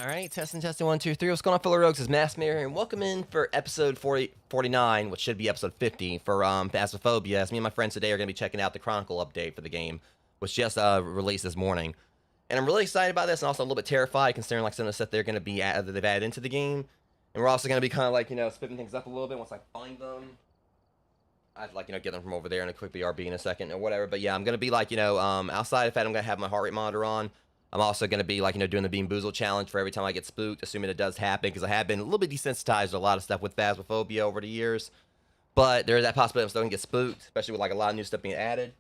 Alright, testing, 1, 2, 3. What's going on, fellow rogues? It's Maskmare here, and welcome in for episode 49, which should be episode 50, for Phasmophobia. As me and my friends today are going to be checking out the Chronicle update for the game, which just released this morning. And I'm really excited about this, and also a little bit terrified, considering like some of the stuff they're going to be that they've added into the game. And we're also going to be kind of like, spitting things up a little bit once I find them. I'd like, get them from over there in a quick BRB in a second or whatever. But yeah, I'm going to be like, outside of that, I'm going to have my heart rate monitor on. I'm also going to be, like, doing the Bean Boozled challenge for every time I get spooked, assuming it does happen, because I have been a little bit desensitized to a lot of stuff with Phasmophobia over the years. But there is that possibility I'm still going to get spooked, especially with, like, a lot of new stuff being added.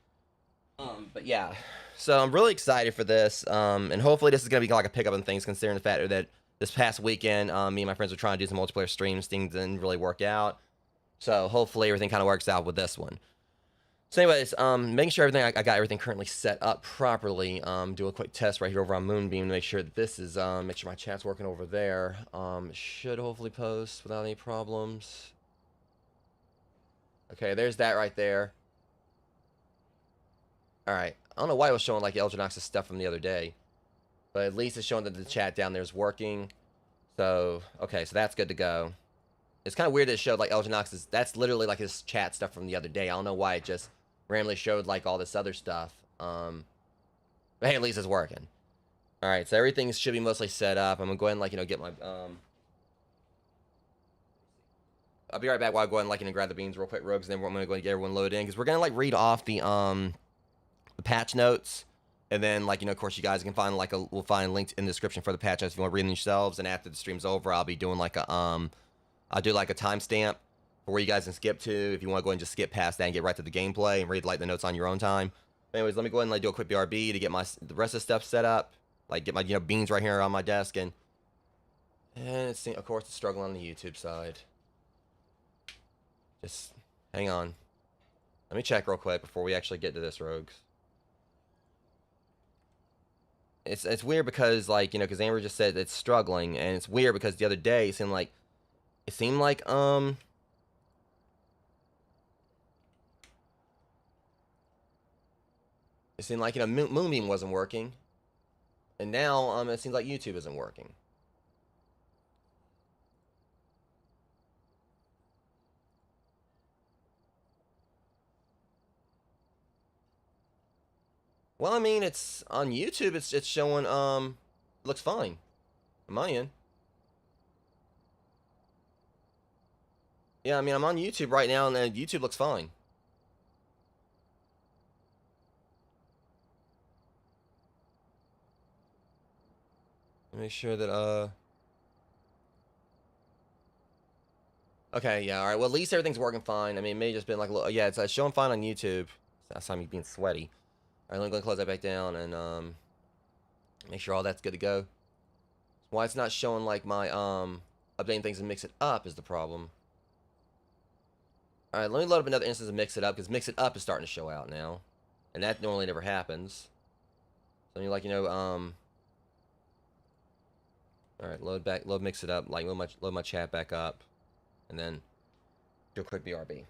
But yeah, so I'm really excited for this, and hopefully this is going to be, like, a pickup on things, considering the fact that this past weekend, me and my friends were trying to do some multiplayer streams, things didn't really work out. So hopefully everything kind of works out with this one. So anyways, making sure I got everything currently set up properly. Do a quick test right here over on Moonbeam to make sure that this is, make sure my chat's working over there. Should hopefully post without any problems. Okay, there's that right there. Alright, I don't know why it was showing like Elginox's stuff from the other day. But at least it's showing that the chat down there is working. So, okay, so that's good to go. It's kind of weird that it showed like Elginox's, that's literally like his chat stuff from the other day. I don't know why it just randomly showed like all this other stuff. But hey, at least it's working. Alright, so everything should be mostly set up. I'm gonna go ahead and like, get my, I'll be right back while I go ahead and like, grab the beans real quick, rogues, and then I'm gonna go ahead and get everyone loaded in, because we're gonna like read off the patch notes. And then, like, of course, you guys can find, like, we'll find links in the description for the patch notes if you want to read them yourselves. And after the stream's over, I'll be doing, like, I'll do, like, a timestamp for where you guys can skip to if you want to go ahead and just skip past that and get right to the gameplay and read, like, the notes on your own time. But anyways, let me go ahead and, like, do a quick BRB to get the rest of the stuff set up. Like, get my, beans right here on my desk. And it's, of course, it's struggling on the YouTube side. Just hang on. Let me check real quick before we actually get to this, rogues. It's weird because, like, because Amber just said it's struggling, and it's weird because the other day it seemed like It seemed like, you know, Moonbeam wasn't working. And now, it seems like YouTube isn't working. Well, I mean, it's on YouTube. It's showing. Looks fine. On my end. Yeah, I mean, I'm on YouTube right now, and YouTube looks fine. Make sure that Okay, yeah, all right. Well, at least everything's working fine. I mean, it may have just been like a little. Yeah, it's showing fine on YouTube. That's time me being sweaty. All right, let me go and close that back down and make sure all that's good to go. Why it's not showing like my updating things and mix it up is the problem. All right, let me load up another instance and mix it up because mix it up is starting to show out now, and that normally never happens. So you like all right, load mix it up, like load my chat back up, and then do a quick BRB.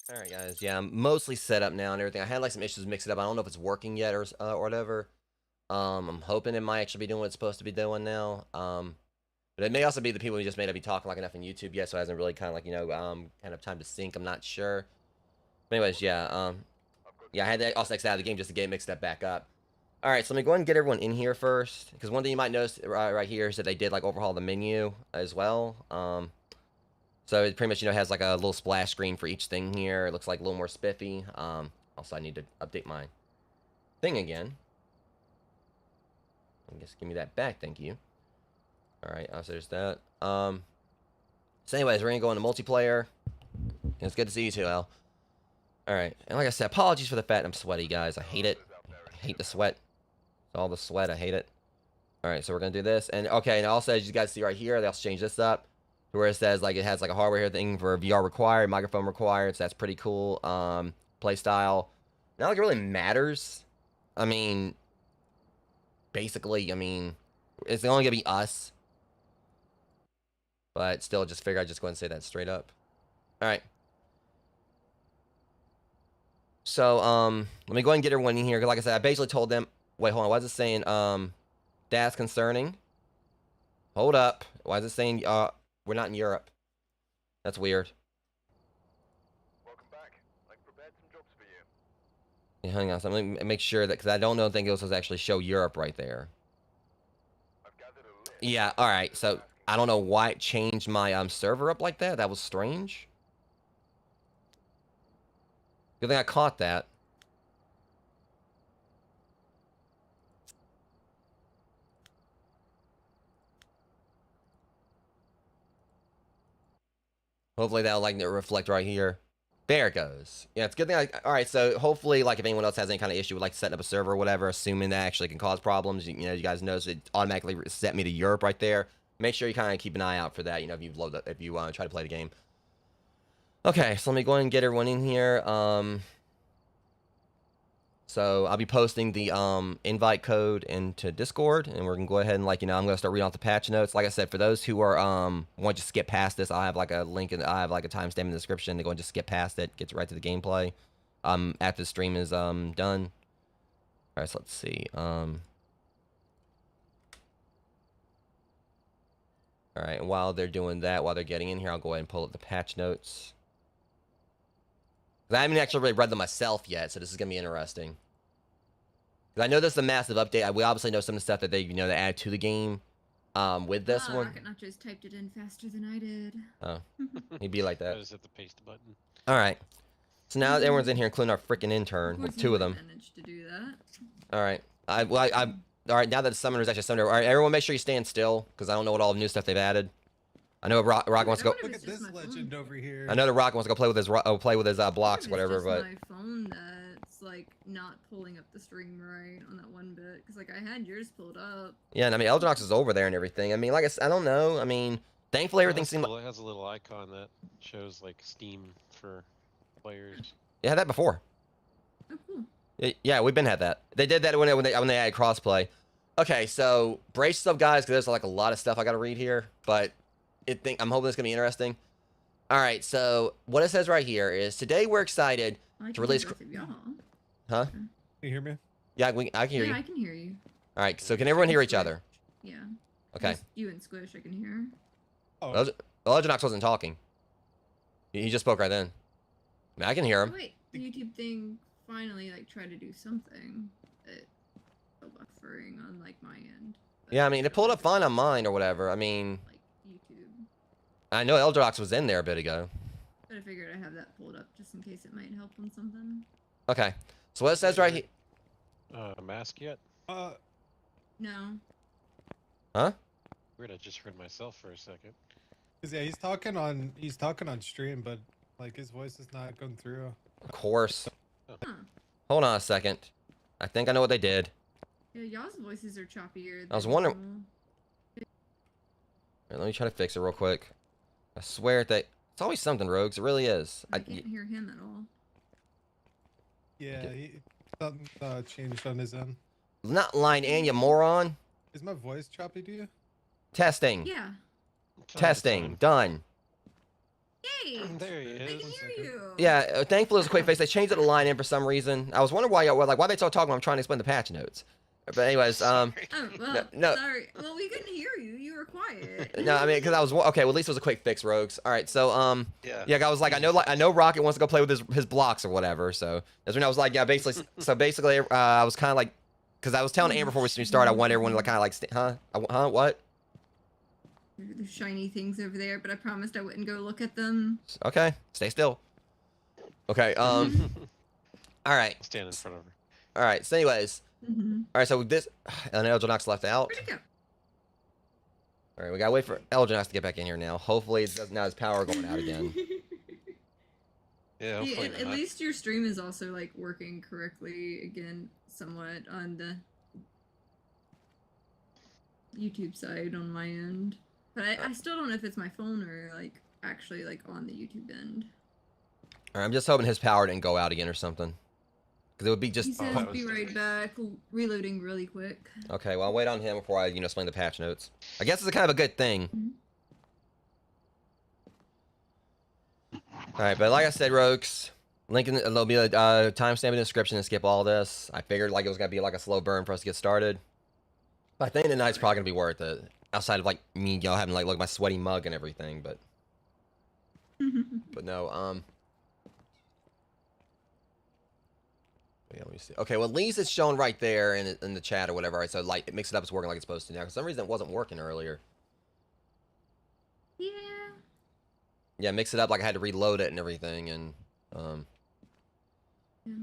All right, guys. Yeah, I'm mostly set up now and everything. I had like some issues mix it up. I don't know if it's working yet or whatever. I'm hoping it might actually be doing what it's supposed to be doing now. But it may also be the people who just may not be talking like enough on YouTube yet, so it hasn't really kind of like kind of time to sync. I'm not sure. But anyways, yeah. Yeah, I had to also exit out of the game just to get mixed that back up. All right, so let me go ahead and get everyone in here first, because one thing you might notice right here is that they did like overhaul the menu as well. So it pretty much, has like a little splash screen for each thing here. It looks like a little more spiffy. Also, I need to update my thing again. Just give me that back, thank you. All right, so there's that. So anyways, we're gonna go into multiplayer. It's good to see you too, Al. All right, and like I said, apologies for the fact I'm sweaty, guys. I hate it. I hate the sweat. All the sweat, I hate it. All right, so we're gonna do this, and okay, and also as you guys see right here, they also changed this up to where it says like it has like a hardware here thing for VR required, microphone required. So that's pretty cool. Play style. Not like it really matters. I mean, basically, it's only gonna be us. But still, just figure I'd just go ahead and say that straight up. All right. So, let me go ahead and get everyone in here. Because like I said, I basically told them, wait, hold on. Why is it saying, that's concerning? Hold up. Why is it saying, we're not in Europe? That's weird. Welcome back. I've prepared some jobs for you. Yeah, hang on. So let me make sure that, because I don't think it was supposed to actually show Europe right there. I've gathered a list. Yeah, all right. So, I don't know why it changed my server up like that. That was strange. Good thing I caught that. Hopefully that'll like reflect right here. There it goes. Yeah, it's a good thing. All right, so hopefully, like, if anyone else has any kind of issue with like setting up a server or whatever, assuming that actually can cause problems, you know, you guys know, so it automatically set me to Europe right there. Make sure you kind of keep an eye out for that. You know, if you load up, if you try to play the game. Okay, so let me go ahead and get everyone in here. So I'll be posting the invite code into Discord, and we're gonna go ahead and like, you know, I'm gonna start reading off the patch notes. Like I said, for those who are want to skip past this, I'll have like a link and I have like a timestamp in the description to go and just skip past it, get right to the gameplay. After the stream is done. All right, so let's see. All right, and while they're doing that, while they're getting in here, I'll go ahead and pull up the patch notes. I haven't actually really read them myself yet, so this is gonna be interesting. I know this is a massive update. We obviously know some of the stuff that they, you know, they add to the game. With this one. Rocket Nachos typed it in faster than I did. Oh, he'd be like I that. just hit the paste button. All right. So now everyone's in here, including our freaking intern, with two of them. Managed to do that. All right. All right. Now that the summoner's actually summoned, all right, everyone, make sure you stand still, because I don't know what all the new stuff they've added. I know Rock wants to go. Look at this legend over here. I know the Rock wants to go play with his blocks, It's whatever. just But my phone that's like not pulling up the stream right on that one bit, because like I had yours pulled up. yeah, and I mean Eldrox is over there and everything. I mean, like I don't know. I mean, thankfully everything seemed. Cool. It has a little icon that shows like Steam for players. Yeah, had that before. Oh, cool. Yeah, we've been had that. They did that when they added crossplay. Okay, so brace yourself, guys, because there's like a lot of stuff I got to read here, but I'm hoping it's gonna be interesting. All right, so what it says right here is today we're excited to release. Huh? Can you hear me? Yeah, I can hear you. I can hear you. All right, so can everyone hear each other? Yeah. Okay. Just you and Squish, I can hear. Oh, Legionox wasn't talking. He just spoke right then. I mean, I can hear him. Oh, wait, the YouTube thing finally like tried to do something. It's still buffering on like my end. Yeah, I mean, it pulled up fine on mine or whatever. I mean, Like YouTube. I know Eldrox was in there a bit ago. But I figured I have that pulled up just in case it might help on something. Okay, so what it says right here. Mask yet? No. Huh? Weird, I just heard myself for a second. 'cause, yeah, he's talking on stream, but like his voice is not going through. Of course. Huh. Hold on a second. I think I know what they did. Yeah, y'all's voices are choppier. I was than wondering- normal. Here, let me try to fix it real quick. I swear that it's always something, Rogues. It really is. I can't hear him at all. Yeah, Okay. something changed on his end. Not lying, and you moron. Is my voice choppy to you? Testing. Yeah. Testing. Done. Yay! There he I can is. hear you. Yeah, thankfully it was a quick fix. They changed it to line in for some reason. I was wondering why y'all were like, why they still talking when I'm trying to explain the patch notes. But anyways, Oh, well, no. sorry. Well, we couldn't hear you. You were quiet. no, I mean, because I was okay. Well, at least it was a quick fix, Rogues. All right, so Yeah. I was like, I know Rocket wants to go play with his blocks or whatever. So that's when I was like, yeah, basically, I was kind of like, because I was telling Amber before we started, I want everyone to kind of like, what? There's shiny things over there, but I promised I wouldn't go look at them. Okay, stay still. Okay, all right, Stand in front of her. all right. So, anyways, Mm-hmm. all right. So this, and Elginox left out. Where'd it go? All right, we gotta wait for Elginox to get back in here now. Hopefully, it doesn't have his power going out again. Yeah, hopefully At not. least your stream is also like working correctly again, somewhat on the YouTube side on my end. But I still don't know if it's my phone or like actually like on the YouTube end. All right, I'm just hoping his power didn't go out again or something. Because it would be He just says, that was "Be right back, reloading really quick." okay. Well, I'll wait on him before I explain the patch notes. I guess it's a kind of a good thing. All right, but like I said, Rogues, link in there'll be a timestamp in the description to skip all this. I figured like it was gonna be like a slow burn for us to get started. But I think tonight's probably gonna be worth it. Outside of like me, having like look at my sweaty mug and everything, but no, yeah, let me see. Okay, well at least it's shown right there in the chat or whatever. Right, so like it mixes it up, it's working like it's supposed to now. For some reason it wasn't working earlier. Yeah. Yeah, mix it up like I had to reload it and everything, and Yeah.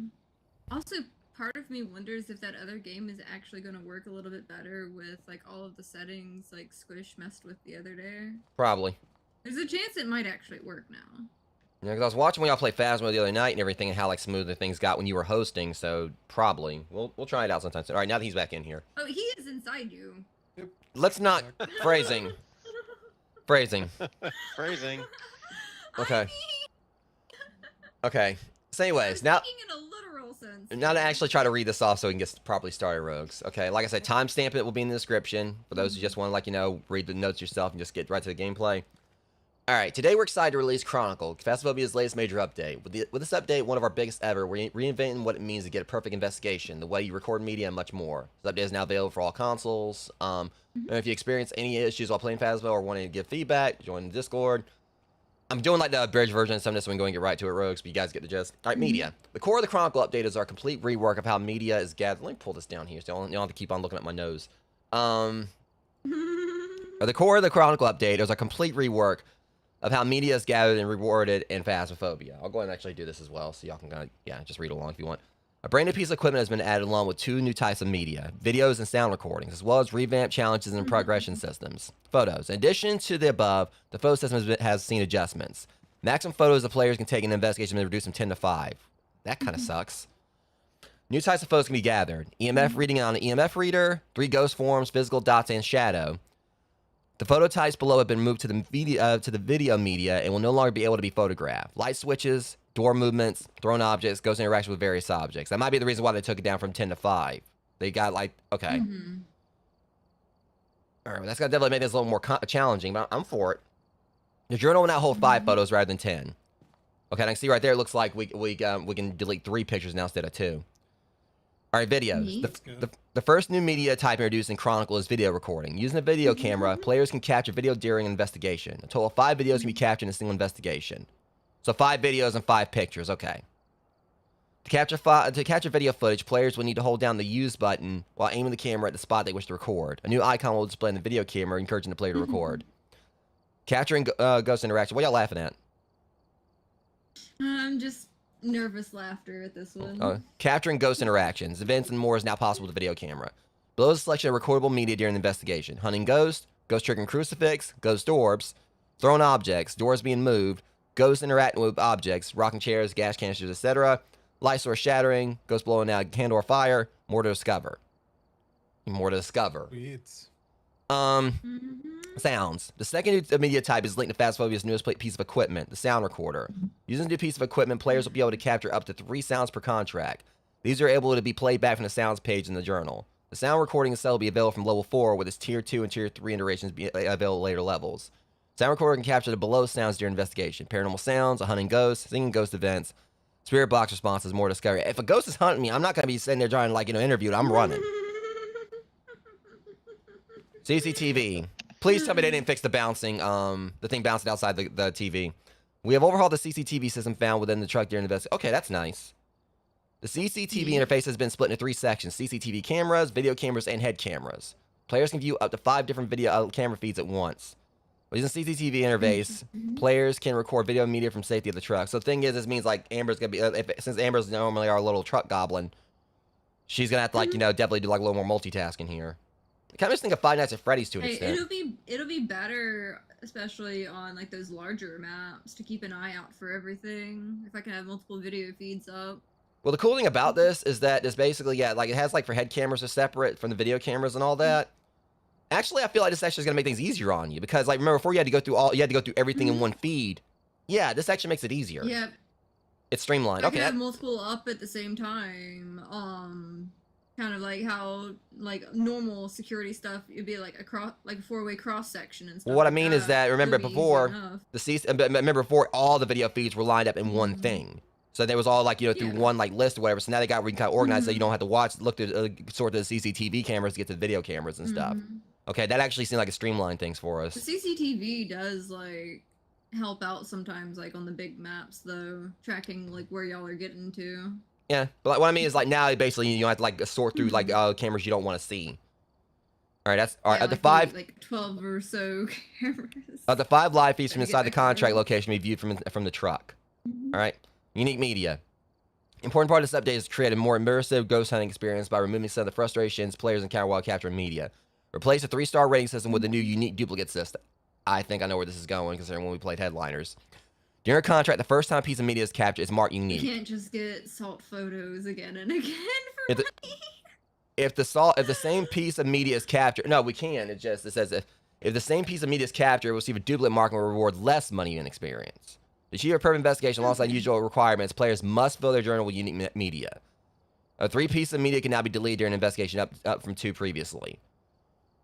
Also, part of me wonders if that other game is actually going to work a little bit better with like all of the settings like Squish messed with the other day. probably. There's a chance it might actually work now. Yeah, because I was watching when y'all play Phasmo the other night and everything, and how like smooth the things got when you were hosting. So probably we'll try it out sometime soon. All right, now that he's back in here, Oh, he is inside you. let's not phrasing. Phrasing. Okay. Okay. So, I anyways, was now thinking in a literal sense. to actually try to read this off so we can get properly started, Rogues. Okay, like I said, timestamp it will be in the description for those who just want to, like, read the notes yourself and just get right to the gameplay. All right, today we're excited to release Chronicle, Phasmophobia's latest major update. With this update, one of our biggest ever, we're reinventing what it means to get a perfect investigation, the way you record media, and much more. This update is now available for all consoles. And if you experience any issues while playing Phasmo or wanting to give feedback, join the Discord. I'm doing like the abridged version of some of this, so we can go and get right to it, Rogues, but you guys get the gist. All right, media. The core of the Chronicle update is our complete rework of how media is gathered. Let me pull this down here so you don't have to keep on looking at my nose. The core of the Chronicle update is a complete rework of how media is gathered and rewarded in Phasmophobia. I'll go ahead and actually do this as well, so y'all can kind of, just read along if you want. A brand new piece of equipment has been added along with 2 new types of media, videos and sound recordings, as well as revamped challenges and progression systems. Photos. In addition to the above, the photo system has seen adjustments. Maximum photos the players can take in an investigation has been reduced from 10 to 5. That kind of sucks. New types of photos can be gathered. EMF reading on an EMF reader, 3 ghost forms, physical dots, and shadow. The photo types below have been moved to the video media and will no longer be able to be photographed. Light switches, door movements, thrown objects, ghost interaction with various objects. That might be the reason why they took it down from 10 to 5. They got okay. All right, well, that's gonna definitely make this a little more challenging, but I'm for it. The journal will now hold 5 photos rather than 10. Okay, and I can see right there. It looks like we can delete 3 pictures now instead of 2. All right, videos. The first new media type introduced in Chronicle is video recording. Using a video camera, players can capture video during an investigation. A total of 5 videos can be captured in a single investigation. So 5 videos and 5 pictures. Okay. To capture video footage, players will need to hold down the use button while aiming the camera at the spot they wish to record. A new icon will display in the video camera, encouraging the player to record. Capturing ghost interaction. What y'all laughing at? I'm just nervous laughter at this one. Capturing ghost interactions, events, and more is now possible with the video camera. Below is a selection of recordable media during the investigation. Hunting ghost triggering crucifix, ghost orbs, thrown objects, doors being moved, ghosts interacting with objects, rocking chairs, gas canisters, etc. Light source shattering, ghosts blowing out candle or fire, more to discover. Sweet. Sounds. The second new media type is linked to Phasmophobia's newest piece of equipment, the sound recorder. Using the new piece of equipment, players will be able to capture up to 3 sounds per contract. These are able to be played back from the sounds page in the journal. The sound recording itself will be available from level 4, with its tier 2 and tier 3 iterations be available at later levels. Sound recorder can capture the below sounds during investigation: paranormal sounds, a hunting ghost, singing ghost events, spirit box responses, more discovery. If a ghost is hunting me, I'm not going to be sitting there trying to interview it. I'm running. CCTV. Please tell me they didn't fix the bouncing, the thing bouncing outside the TV. We have overhauled the CCTV system found within the truck during the investigation. Okay, that's nice. The CCTV interface has been split into 3 sections: CCTV cameras, video cameras, and head cameras. Players can view up to 5 different video camera feeds at once. Using CCTV interface, players can record video media from safety of the truck. So the thing is, this means like Amber's gonna be, since Amber's normally our little truck goblin, she's gonna have to definitely do like a little more multitasking here. I kind of just think of Five Nights at Freddy's to an extent. It'll be better, especially on like those larger maps, to keep an eye out for everything. If I can have multiple video feeds up. Well, the cool thing about this is that it's basically, it has like for head cameras are separate from the video cameras and all that. Actually, I feel like this actually is gonna make things easier on you, because like remember before you had to go through everything in one feed. Yeah, this actually makes it easier. Yep. It's streamlined. I Okay. can have multiple up at the same time. Kind of like how normal security stuff, it'd be like a 4-way cross section and stuff. Well, what I mean is that remember It'll be before easy enough. remember before all the video feeds were lined up in one thing. So there was all through one list or whatever. So now they got kind of organized so you don't have to look through sort of the CCTV cameras to get to the video cameras and stuff. Okay, that actually seemed like a streamlined things for us. The CCTV does help out sometimes on the big maps though, tracking where y'all are getting to. Yeah, but what I mean is now basically you don't have to sort through cameras you don't want to see. All right, that's all right. Yeah, The 5 12 or so cameras. the 5 live feeds from Gotta get inside the back contract there. location be viewed from the truck. All right, unique media. Important part of this update is to create a more immersive ghost hunting experience by removing some of the frustrations players encounter while capturing media. Replace the 3-star rating system with a new unique duplicate system. I think I know where this is going, considering when we played Headliners. During a contract, the first time a piece of media is captured is marked You unique. can't just get salt photos again and again for If the- money. If the same piece of media is captured, no, we can. It says if the same piece of media is captured, it will receive a duplicate mark and will reward less money and experience. To achieve a perfect investigation alongside usual requirements, players must fill their journal with unique media. 3 pieces of media can now be deleted during an investigation up from 2 previously.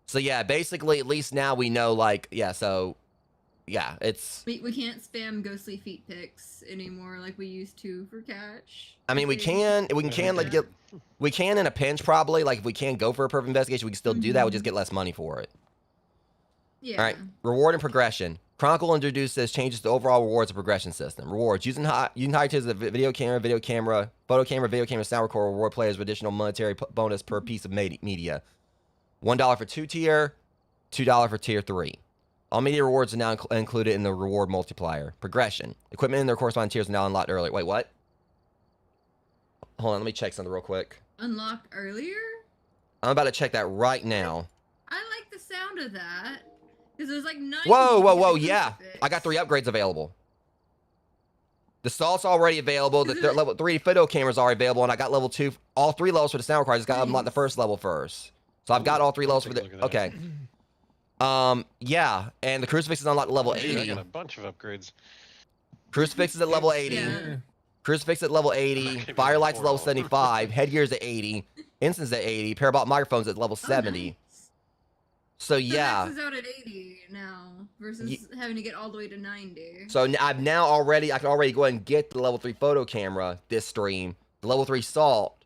So yeah, basically, at least now we know, like, yeah, so, yeah, it's... We can't spam ghostly feet pics anymore like we used to for catch. I mean, we can like, we can in a pinch, probably. Like, if we can't go for a perfect investigation, we can still do that. We just get less money for it. Yeah. All right, reward and progression. Chronicle introduces changes to overall rewards and progression system. Rewards. Using high tiers of video camera, photo camera, video camera, sound recorder reward players with additional monetary bonus per piece of media. $1 for 2 tier, $2 for tier 3. All media rewards are now included in the reward multiplier. Progression. Equipment in their corresponding tiers are now unlocked earlier. Wait, what? Hold on, let me check something real quick. Unlocked earlier? I'm about to check that right now. I like the sound of that. Because there's like 9. Whoa, yeah. I got 3 upgrades available. The salt's already available. The level 3 photo cameras are available, and I got level 2. All 3 levels for the sound recorder. I just got to unlock the first level first. So I've got all 3 levels for the... Okay. Yeah, and the crucifix is unlocked at level 80. I got a bunch of upgrades. Crucifix is at level 80. Yeah. Crucifix at level 80. Firelight's at level 75. Headgear's at 80. Incense at 80. Parabolic microphones at level 70. Nice. So So yeah. Max is out at 80 now versus having to get all the way to 90. So I can already go ahead and get the level 3 photo camera this stream, the level 3 salt,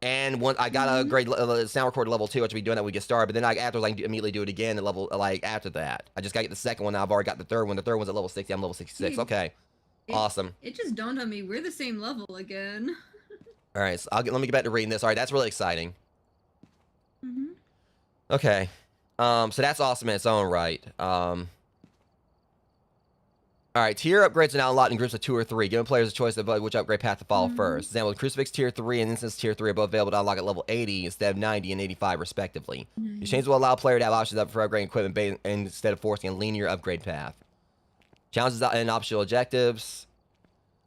and once I gotta upgrade sound recorder level 2, I should be doing that when we get started. But then afterwards, I can immediately do it again at level after that. I just gotta get the second one. Now I've already got the third one. The third one's at level 60. I'm level 66. Okay, awesome. It just dawned on me we're the same level again. All right, so let me get back to reading this. All right, that's really exciting. Mm-hmm. Okay, so that's awesome in its own right. All right, tier upgrades are now unlocked in groups of 2 or 3, giving players a choice of which upgrade path to follow first. For example, Crucifix Tier 3 and Incense Tier 3 are both available to unlock at level 80 instead of 90 and 85, respectively. These changes will allow players to have options for upgrading equipment instead of forcing a linear upgrade path. Challenges and optional objectives.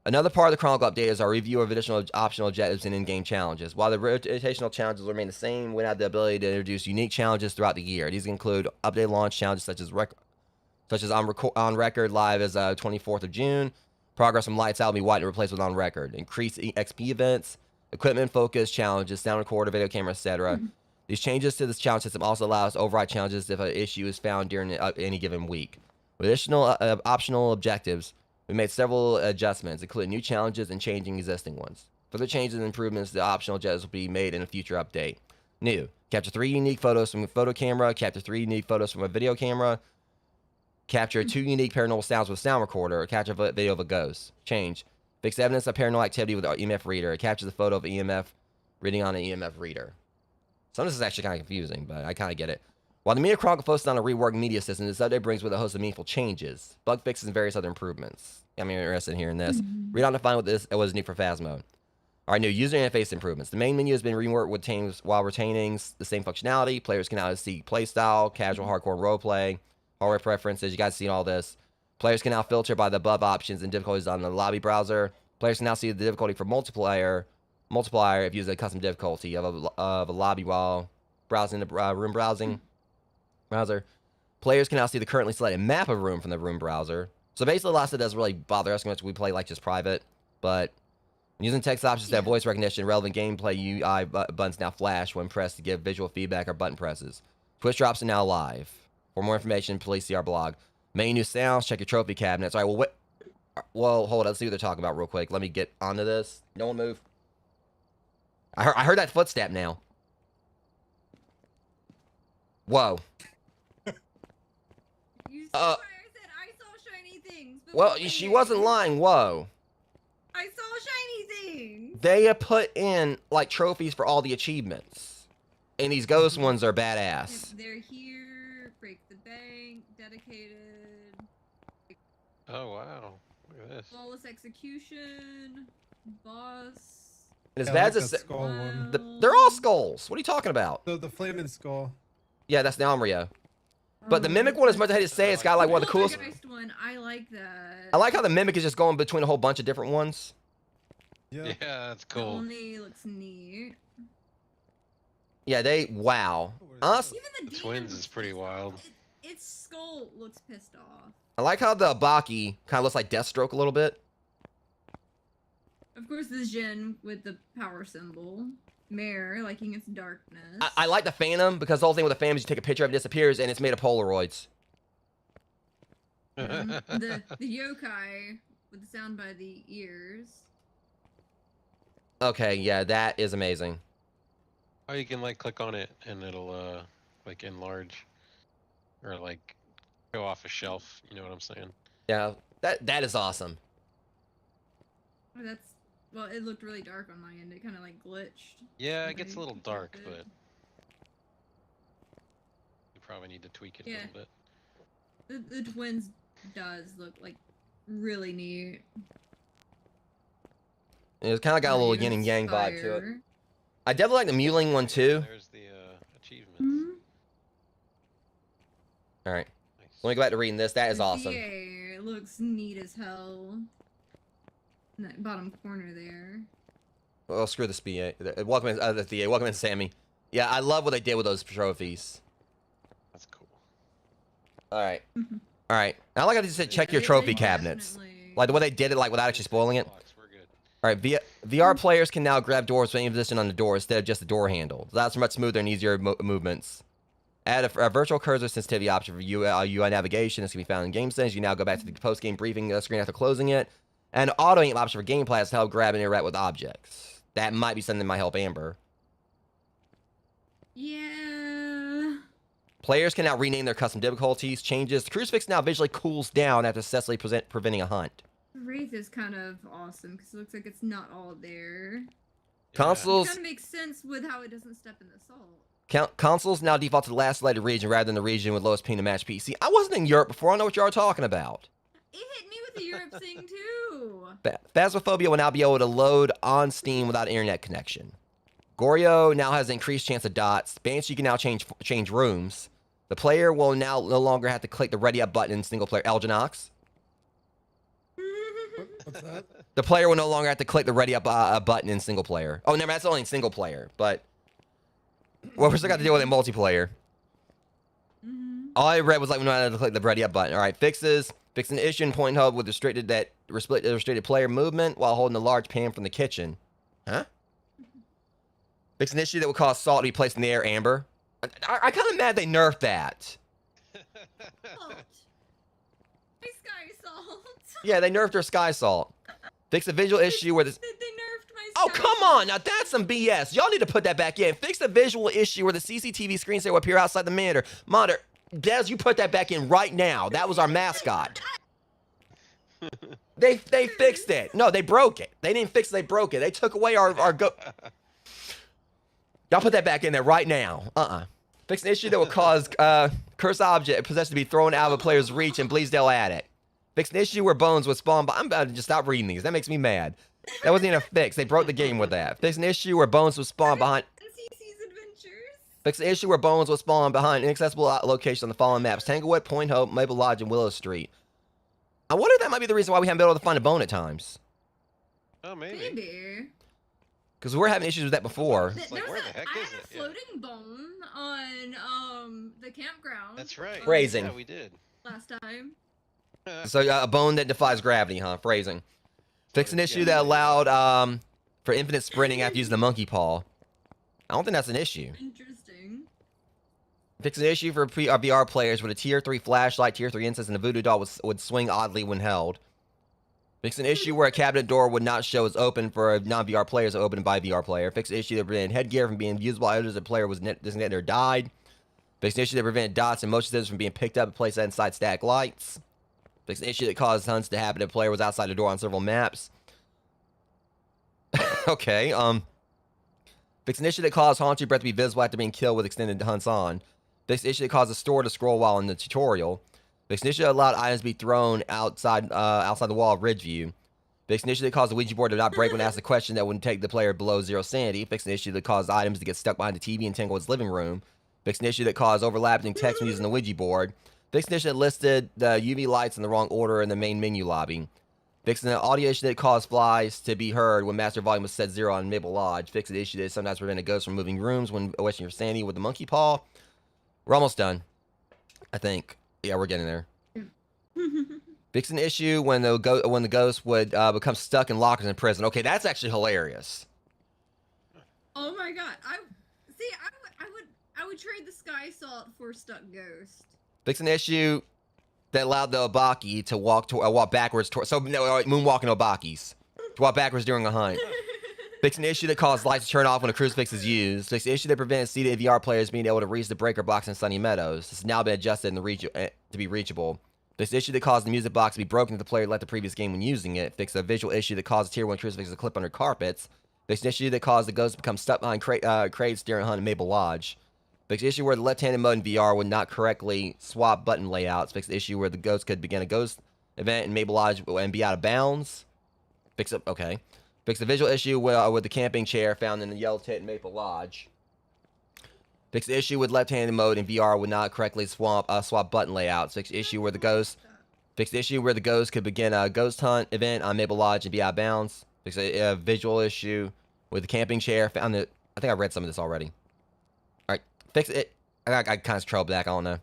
Another part of the Chronicle update is our review of additional optional objectives and in-game challenges. While the rotational challenges will remain the same, we have the ability to introduce unique challenges throughout the year. These include update launch challenges such as on record live as 24th of June. Progress from lights out will be wiped and replaced with on record. Increased XP events, equipment focus challenges, sound recorder, video camera, etc. These changes to this challenge system also allow us to override challenges if an issue is found during any given week. With additional optional objectives, we made several adjustments, including new challenges and changing existing ones. Further changes and improvements to the optional objectives will be made in a future update. New: capture 3 unique photos from a photo camera, capture 3 unique photos from a video camera, capture 2 unique paranormal sounds with a sound recorder, or capture a video of a ghost. Change: fix evidence of paranormal activity with our EMF reader, or capture the photo of EMF reading on an EMF reader. Some of this is actually kind of confusing, but I kind of get it. While the Media Chronicle focuses on a reworked media system, this update brings with a host of meaningful changes, bug fixes, and various other improvements. I'm interested in hearing this. Read on to find what was new for Phasmo. Alright, new user interface improvements. The main menu has been reworked while retaining the same functionality. Players can now see playstyle, casual, hardcore, roleplay, hardware preferences. You guys seen all this. Players can now filter by the above options and difficulties on the lobby browser. Players can now see the difficulty for multiplier if using a custom difficulty of a lobby while browsing the room browser. Players can now see the currently selected map of room from the room browser. So basically, a lot of it doesn't really bother us much. We play like just private, but using text options to have voice recognition, relevant gameplay UI buttons now flash when pressed to give visual feedback or button presses. Twitch drops are now live. For more information, please see our blog. Main new sounds, check your trophy cabinets. All right, well, hold on. Let's see what they're talking about real quick. Let me get onto this. No one move. I heard that footstep now. Whoa. You saw what I said I saw shiny things. But Well, wait. she wasn't lying. Whoa. I saw shiny things. They have put in, like, trophies for all the achievements. And these ghost ones are badass. They're here. Break the bank. Dedicated. Oh wow, look at this. Flawless execution. Boss. And as Yeah, bad I as like this, the skull one. they're all skulls. What are you talking about? The flaming skull. Yeah, that's the Amrio. But the Mimic one, as much as I hate to say, it's got like one of the coolest. Poltergeist one, I like that. I like how the Mimic is just going between a whole bunch of different ones. Yeah. Yeah, that's It cool. only looks neat. Yeah, wow. Us. Even The demon twins looks is pretty pissed wild. off. Its skull looks pissed off. I like how the Baki kind of looks like Deathstroke a little bit. Of course, the Jin with the power symbol. Mare liking its darkness. I like the Phantom because the whole thing with the Phantom is you take a picture of it, disappears, and it's made of Polaroids. The yokai with the sound by the ears. Okay, yeah, that is amazing. Oh, you can like click on it and it'll like enlarge or like go off a shelf. You know what I'm saying? Yeah, that is awesome. Oh, that's well. It looked really dark on my end. It kind of like glitched. Yeah, when it gets a I little picked dark, it. but you probably need to tweak it Yeah. a little bit. The twins does look like really neat. It's kind of got a little yin and yang vibe to it. I definitely like the Mewling one too. There's the achievements. Hmm? All right, Nice. let me go back to reading this. That is The awesome. VA looks neat as hell. In that bottom corner there. Oh, screw the SPA. Welcome in, the VA. Welcome in, Sammy. Yeah, I love what they did with those trophies. That's cool. All right, all right. I like how they said check your trophy cabinets. Like the way they did it, like without actually spoiling it. We're good. All right, VR players can now grab doors with any position on the door instead of just the door handle. So that's much smoother and easier movements. Add a virtual cursor sensitivity option for UI navigation. This can be found in game settings. You now go back to the post-game briefing screen after closing it. And auto aim option for gameplay has to help grab and interact with objects. That might be something that might help Amber. Yeah. Players can now rename their custom difficulties. Changes. The crucifix now visually cools down after successfully preventing a hunt. Wraith is kind of awesome because it looks like it's not all there. Consoles. It kind of makes sense with how it doesn't step in the salt. Consoles now default to the last selected region rather than the region with lowest ping to match PC. I wasn't in Europe before. I know what you are talking about. It hit me with the Europe thing too. Phasmophobia will now be able to load on Steam without internet connection. Goryo now has an increased chance of dots. Banshee can now change rooms. The player will now no longer have to click the ready up button in single player. Elginox. What's that? The player will no longer have to click the ready up button in single player. Oh, never. That's only in single player. But well, we're still got to deal with it in multiplayer. All I read was like we know how to click the ready up button. All right, fixes. Fix an issue in point hub with restricted player movement while holding a large pan from the kitchen. Huh? Fix an issue that would cause salt to be placed in the air. Amber. I kind of mad they nerfed that. Salt. My sky salt. Yeah, they nerfed her sky salt. Fix a visual issue where this. They nerfed my Oh, sky come salt. on. Now, that's some BS. Y'all need to put that back in. Fix the visual issue where the CCTV screensaver will appear outside the monitor. Des, you put that back in right now. That was our mascot. They fixed it. No, they broke it. They didn't fix it. They broke it. They took away our go. Y'all put that back in there right now. Fix an issue that will cause cursed object possessed to be thrown out of a player's reach in Bleasdale Attic. Fix an issue where bones would spawn. I'm about to just stop reading these. That makes me mad. That wasn't even a fix. They broke the game with that. Fix an issue where bones would spawn behind. CC's Adventures. Fix an issue where bones would spawn behind inaccessible locations on the following maps: Tanglewood, Point Hope, Maple Lodge, and Willow Street. I wonder if that might be the reason why we haven't been able to find a bone at times. Oh, maybe. Maybe. Because we're having issues with that before. It's like, There's where the heck I is had it? a Yeah. floating bone on the campground. That's right. Phrasing. Yeah, we did. Last time. So a bone that defies gravity, huh? Phrasing. Fix an issue that allowed for infinite sprinting after using the monkey paw. I don't think that's an issue. Interesting. Fix an issue for VR players with a tier 3 flashlight, tier 3 incense, and a voodoo doll would swing oddly when held. Fix an issue where a cabinet door would not show as open for non-VR players or open by a VR player. Fix an issue that prevented headgear from being usable items if a player was disconnected or died. Fix an issue that prevented dots and motion sensors from being picked up and placed inside static lights. Fix an issue that caused hunts to happen if a player was outside the door on several maps. Okay, Fix an issue that caused Haunted Breath to be visible after being killed with extended hunts on. Fix an issue that caused the store to scroll while in the tutorial. Fix an issue that allowed items to be thrown outside the wall of Ridgeview. Fix an issue that caused the Ouija board to not break when asked a question that wouldn't take the player below 0 sanity. Fix an issue that caused items to get stuck behind the TV in Tanglewood's living room. Fixed an issue that caused overlapping text when using the Ouija board. Fixed an issue that listed the UV lights in the wrong order in the main menu lobby. Fixed an audio issue that caused flies to be heard when master volume was set 0 on Maple Lodge. Fixed an issue that sometimes prevented ghosts from moving rooms when wishing your sanity with the monkey paw. We're almost done, I think. Yeah, we're getting there. Fixed an issue when the ghost would become stuck in lockers in prison. Okay, that's actually hilarious. Oh my god! I would trade the sky salt for stuck ghost. Fixed an issue that allowed the Obaki to walk backwards. Moonwalking Obakis to walk backwards during a hunt. Fixed an issue that caused lights to turn off when a crucifix is used. Fixed an issue that prevented seated VR players being able to reach the breaker box in Sunny Meadows. This has now been adjusted to be reachable. Fixed an issue that caused the music box to be broken if the player left the previous game when using it. Fixed a visual issue that caused a tier 1 crucifix to clip under carpets. Fixed an issue that caused the ghost to become stuck behind crates during a hunt in Maple Lodge. Fixed the issue where the left-handed mode in VR would not correctly swap button layouts. Fixed the issue where the ghost could begin a ghost event in Maple Lodge and be out of bounds. Fixed the visual issue with the camping chair found in the yellow tent in Maple Lodge. Fixed the issue with left-handed mode in VR would not correctly swap button layouts. Fixed the issue where the ghost could begin a ghost hunt event on Maple Lodge and be out of bounds. Fixed a visual issue with the camping chair found in... I think I read some of this already. Alright, fix it. I kind of trouble back, I don't know.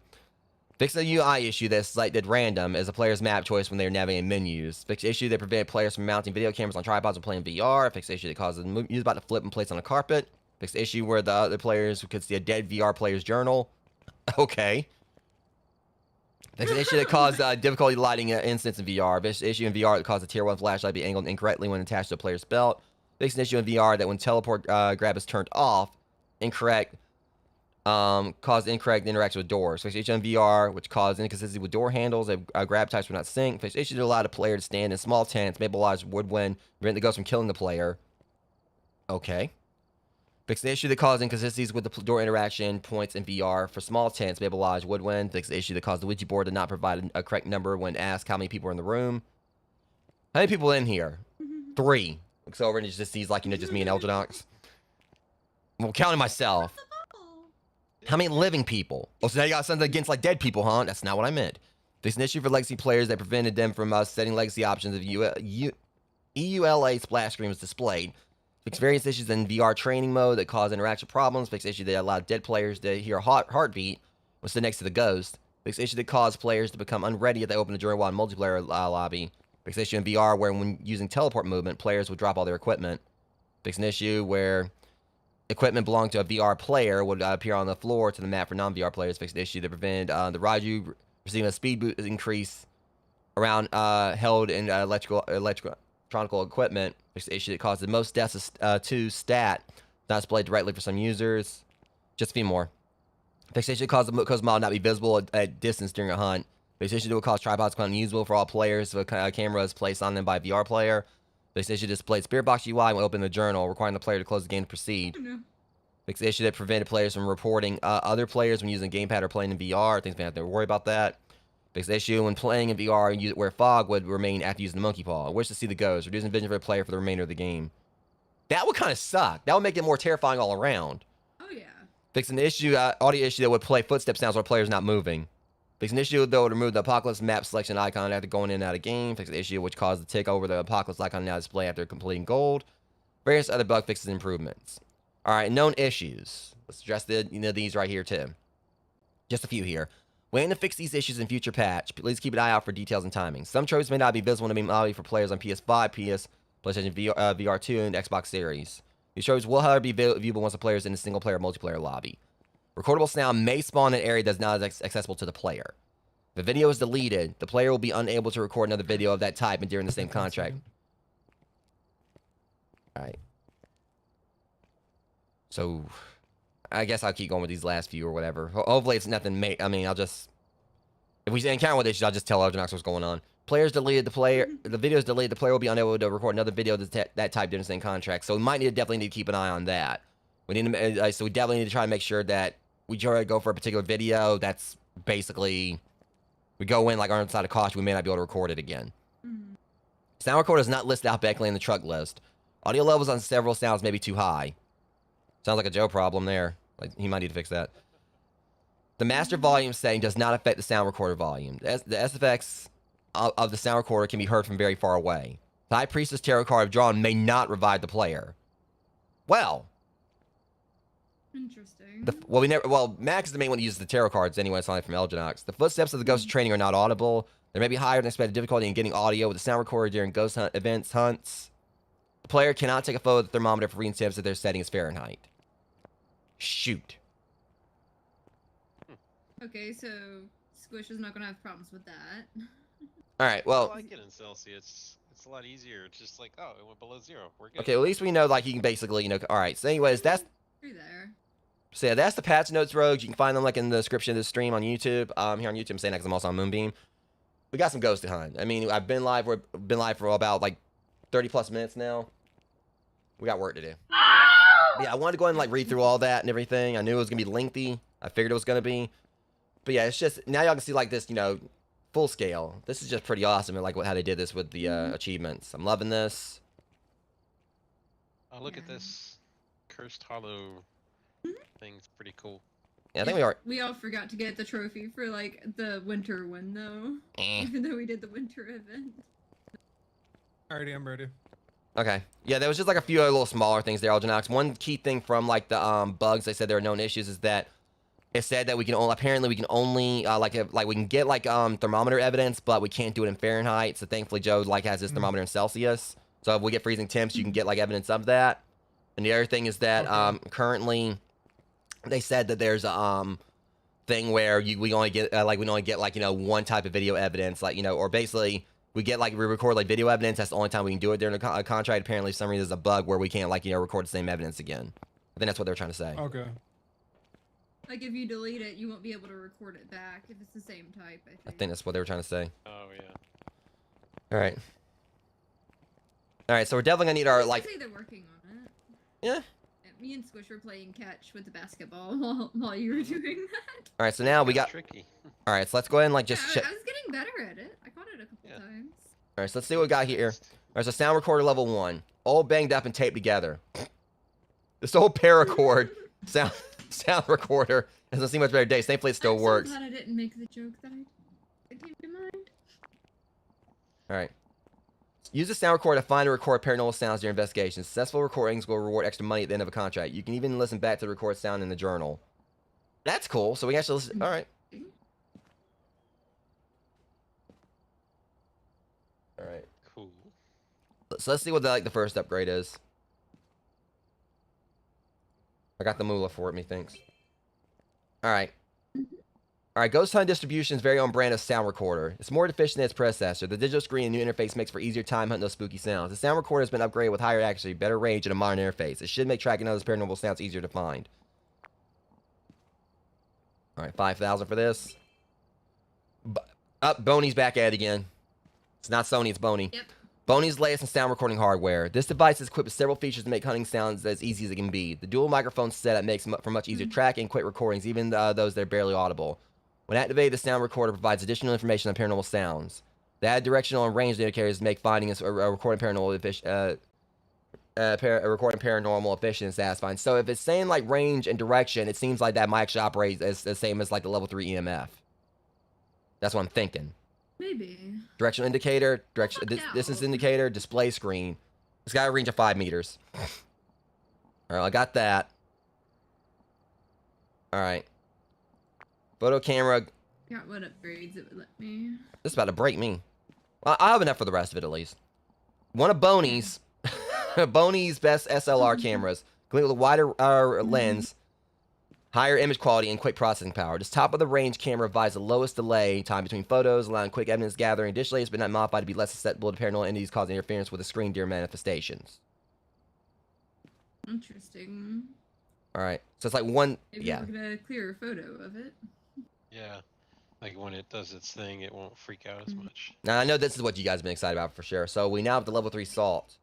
Fix the UI issue that's selected random as a player's map choice when they're navigating menus. Fix the issue that prevented players from mounting video cameras on tripods when playing VR. Fix the issue that causes the music bot to flip and place on a carpet. Fix the issue where the other players could see a dead VR player's journal. Okay. Fix the issue that caused difficulty lighting an instance in VR. Fix the issue in VR that caused a tier 1 flashlight to be angled incorrectly when attached to a player's belt. Fix an issue in VR that when teleport grab is turned off, caused incorrect interaction with doors. Fix the issue in VR, which caused inconsistency with door handles. Grab types were not synced. Fix the issue that allowed a player to stand in small tents. Maple Lodge would win, prevent the ghost from killing the player. Okay. Fix the issue that caused inconsistencies with the door interaction points in VR. For small tents, Maple Lodge would win. Fix the issue that caused the Ouija board to not provide a correct number when asked how many people are in the room. How many people in here? 3. Looks over and it just sees, like, just me and Elginox. Well, counting myself. How many living people? Oh, so now you got something against, like, dead people, huh? That's not what I meant. Fix an issue for legacy players that prevented them from setting legacy options if EULA splash screen was displayed. Fix various issues in VR training mode that cause interaction problems. Fix issue that allowed dead players to hear a heartbeat when stood next to the ghost. Fix issue that caused players to become unready if they open the journey while in multiplayer lobby. Fix issue in VR where when using teleport movement, players would drop all their equipment. Fix an issue where equipment belonging to a VR player would appear on the floor to the map for non-VR players. Fix an issue that prevented the Raju receiving a speed boost increase around held in electronical equipment. Fix the issue that caused the most deaths to stat not displayed directly for some users. Just a few more. Fix the issue that caused the ghost model not be visible at distance during a hunt. Fix the issue that would cause tripods to become unusable for all players if a camera is placed on them by a VR player. Fix the issue that displayed Spirit Box UI when opening the journal, requiring the player to close the game to proceed. Fix the issue that prevented players from reporting other players when using a gamepad or playing in VR. Things may have to worry about that. Fix the issue when playing in VR where fog would remain after using the monkey paw. I wish to see the ghost, reducing vision for the player for the remainder of the game. That would kind of suck. That would make it more terrifying all around. Oh yeah. Fix an issue, audio issue that would play footstep sounds while players not moving. Fix an issue that would remove the Apocalypse map selection icon after going in and out of game. Fix the issue which caused the tick over the Apocalypse icon now display after completing gold. Various other bug fixes and improvements. Alright, known issues. Let's address these right here too. Just a few here. Waiting to fix these issues in future patch. Please keep an eye out for details and timing. Some trophies may not be visible in the main lobby for players on PS5, PlayStation VR2, and Xbox Series. These trophies will, however, be viewable once the player is in a single-player multiplayer lobby. Recordable sound may spawn in an area that is not accessible to the player. If a video is deleted, the player will be unable to record another video of that type and during the same contract. Alright. So, I guess I'll keep going with these last few or whatever. Hopefully it's nothing I'll just... If we encounter with issues, I'll just tell Elginox what's going on. Players deleted the player... The video is deleted, the player will be unable to record another video that type during the same contract. So we might definitely need to keep an eye on that. We definitely need to try to make sure that we try to go for a particular video that's basically... We go in like on the side of caution, we may not be able to record it again. Sound recorder is not listed alphabetically in the truck list. Audio levels on several sounds may be too high. Sounds like a Joe problem there. Like, he might need to fix that. The master volume setting does not affect the sound recorder volume. The SFX of the sound recorder can be heard from very far away. The High Priestess tarot card drawn may not revive the player. Well, Interesting. well, Max is the main one that uses the tarot cards anyway. It's only from Elginox. The footsteps of the ghost of training are not audible. There may be higher than expected difficulty in getting audio with the sound recorder during ghost hunt hunts. The player cannot take a photo of the thermometer for reading temps if their setting is Fahrenheit. Shoot. Okay, so Squish is not gonna have problems with that. All right, I well, like it in Celsius. It's a lot easier. It's just like, oh, it went below 0. We're good. okay, at least we know, like, you can basically, all right. So anyways, that's Through there. So yeah, that's the patch notes, Rogues. You can find them like in the description of the stream on YouTube. Here on YouTube, I'm saying that because I'm also on Moonbeam. We got some ghosts to hunt. I mean, I've been live. We've been live for about like 30 plus minutes now. We got work to do. But yeah, I wanted to go ahead and like read through all that and everything. I knew it was gonna be lengthy. I figured it was gonna be. But yeah, it's just now y'all can see like this, full scale. This is just pretty awesome. And like how they did this with the achievements. I'm loving this. Oh, look at this Cursed Hollow thing. It's pretty cool. Yeah, I think we are. We all forgot to get the trophy for like the winter one though. Even though we did the winter event. Alrighty, I'm ready. Okay. Yeah, there was just like a few other little smaller things there, Alginox. One key thing from like the bugs they said there are known issues is that it said that we can only we can get like thermometer evidence, but we can't do it in Fahrenheit. So thankfully Joe like has his thermometer in Celsius. So if we get freezing temps, you can get like evidence of that. And the other thing is that currently they said that there's a thing where we only get one type of video evidence, or basically we record like video evidence. That's the only time we can do it during a contract. Apparently, for some reason, there's a bug where we can't record the same evidence again. I think that's what they're trying to say. Okay. Like if you delete it, you won't be able to record it back if it's the same type. I think that's what they were trying to say. Oh yeah. All right. All right. So we're definitely gonna need our I say they're working on it. Yeah. Me and Squish were playing catch with the basketball while you were doing that. All right. So now we That's got. tricky. All right. So let's go ahead and like just I check. was getting better at it. I caught it a couple times. All right. So let's see what we got here. All right. So sound recorder level 1, all banged up and taped together. This old paracord sound recorder doesn't see much better days. Thankfully, it still works. I'm so glad I didn't make the joke that came to mind. All right. Use the sound recorder to find and record paranormal sounds during investigations. Successful recordings will reward extra money at the end of a contract. You can even listen back to the recorded sound in the journal. That's cool. So we actually listen. All right. All right. Cool. So let's see what the first upgrade is. I got the moolah for it, methinks. All right. All right, Ghost Hunt Distribution's very own brand of sound recorder. It's more efficient than its predecessor. The digital screen and new interface makes for easier time hunting those spooky sounds. The sound recorder has been upgraded with higher accuracy, better range, and a modern interface. It should make tracking those paranormal sounds easier to find. All right, 5,000 for this. Boney's back at it again. It's not Sony, it's Boney. Yep. Boney's latest in sound recording hardware. This device is equipped with several features to make hunting sounds as easy as it can be. The dual microphone setup makes for much easier tracking and quick recordings, even those that are barely audible. When activated, the sound recorder provides additional information on paranormal sounds. The added directional and range indicators make finding a recording paranormal efficient and satisfying. So if it's saying like range and direction, it seems like that might actually operate as the same as like the level 3 EMF. That's what I'm thinking. Maybe. Directional indicator, distance indicator, display screen. It's got a range of 5 meters. All right, I got that. All right. Photo camera. Got what upgrades it would let me. This is about to break me. Well, I have enough for the rest of it at least. One of Boney's best SLR cameras, complete with a wider lens, higher image quality, and quick processing power. This top-of-the-range camera provides the lowest delay time between photos, allowing quick evidence gathering. Additionally, it's been modified to be less susceptible to paranormal entities causing interference with the screen during manifestations. Interesting. All right, so it's like one. Maybe Yeah. we'll get a clearer photo of it. Yeah. Like when it does its thing, it won't freak out as much. Now I know this is what you guys have been excited about for sure. So we now have the level 3 salt.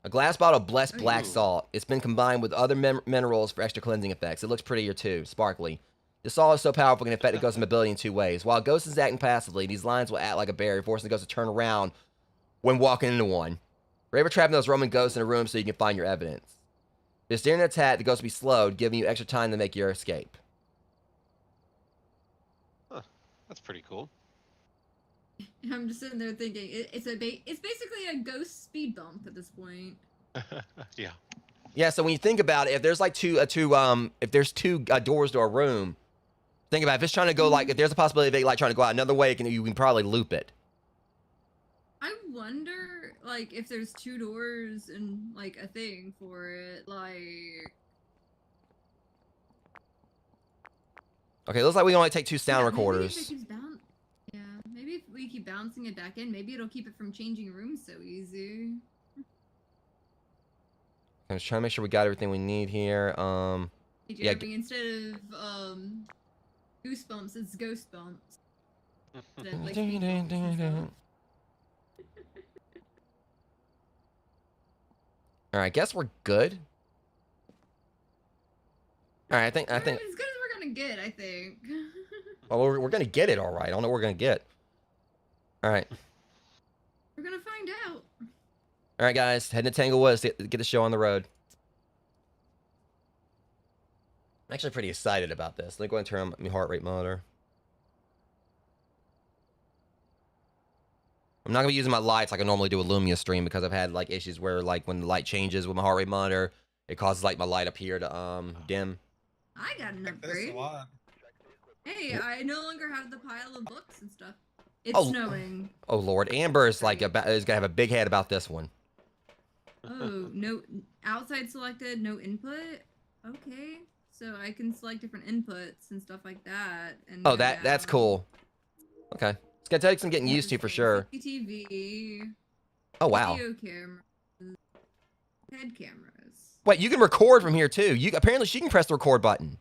A glass bottle of blessed black Ooh. salt. It's been combined with other minerals for extra cleansing effects. It looks prettier too, sparkly. This salt is so powerful it can affect the ghost's mobility in 2 ways. While a ghost is acting passively, these lines will act like a barrier, forcing the ghost to turn around when walking into one. Forever trapping those roaming ghosts in a room so you can find your evidence. If during an attack, the ghost will be slowed, giving you extra time to make your escape. That's pretty cool. I'm just sitting there thinking it's basically a ghost speed bump at this point. Yeah. Yeah, so when you think about it, if there's like if there's two doors to a room, think about it, if it's trying to go like, if there's a possibility of it like trying to go out another way, you can probably loop it. I wonder, like, if there's 2 doors and like a thing for it, like. Okay, looks like we can only take 2 sound Yeah, recorders. Maybe if we keep bouncing it back in, maybe it'll keep it from changing rooms so easy. I'm just trying to make sure we got everything we need here. Yeah. Instead of goosebumps, it's ghost bumps. Instead of, like, speed bumps and stuff. All right, I guess we're good. All right, I think. We're as good as we're gonna get, I think. Well, we're gonna get it all right. I don't know what we're gonna get. All right. We're gonna find out. All right, guys, heading to Tanglewood to get the show on the road. I'm actually pretty excited about this. Let me go and turn on my heart rate monitor. I'm not gonna be using my lights like I normally do a Lumia stream because I've had like issues where like when the light changes with my heart rate monitor, it causes like my light up here to dim. I got an That's upgrade. a lot. Hey, I no longer have the pile of books and stuff. It's Oh. snowing. Oh Lord, Amber is like is gonna have a big head about this one. Oh, no, outside selected, no input. Okay, so I can select different inputs and stuff like that. And Oh, that's cool. Okay, it's gonna take some getting used to for sure. CCTV. Oh wow. Video cameras. Head cameras. Wait, you can record from here too. Apparently she can press the record button.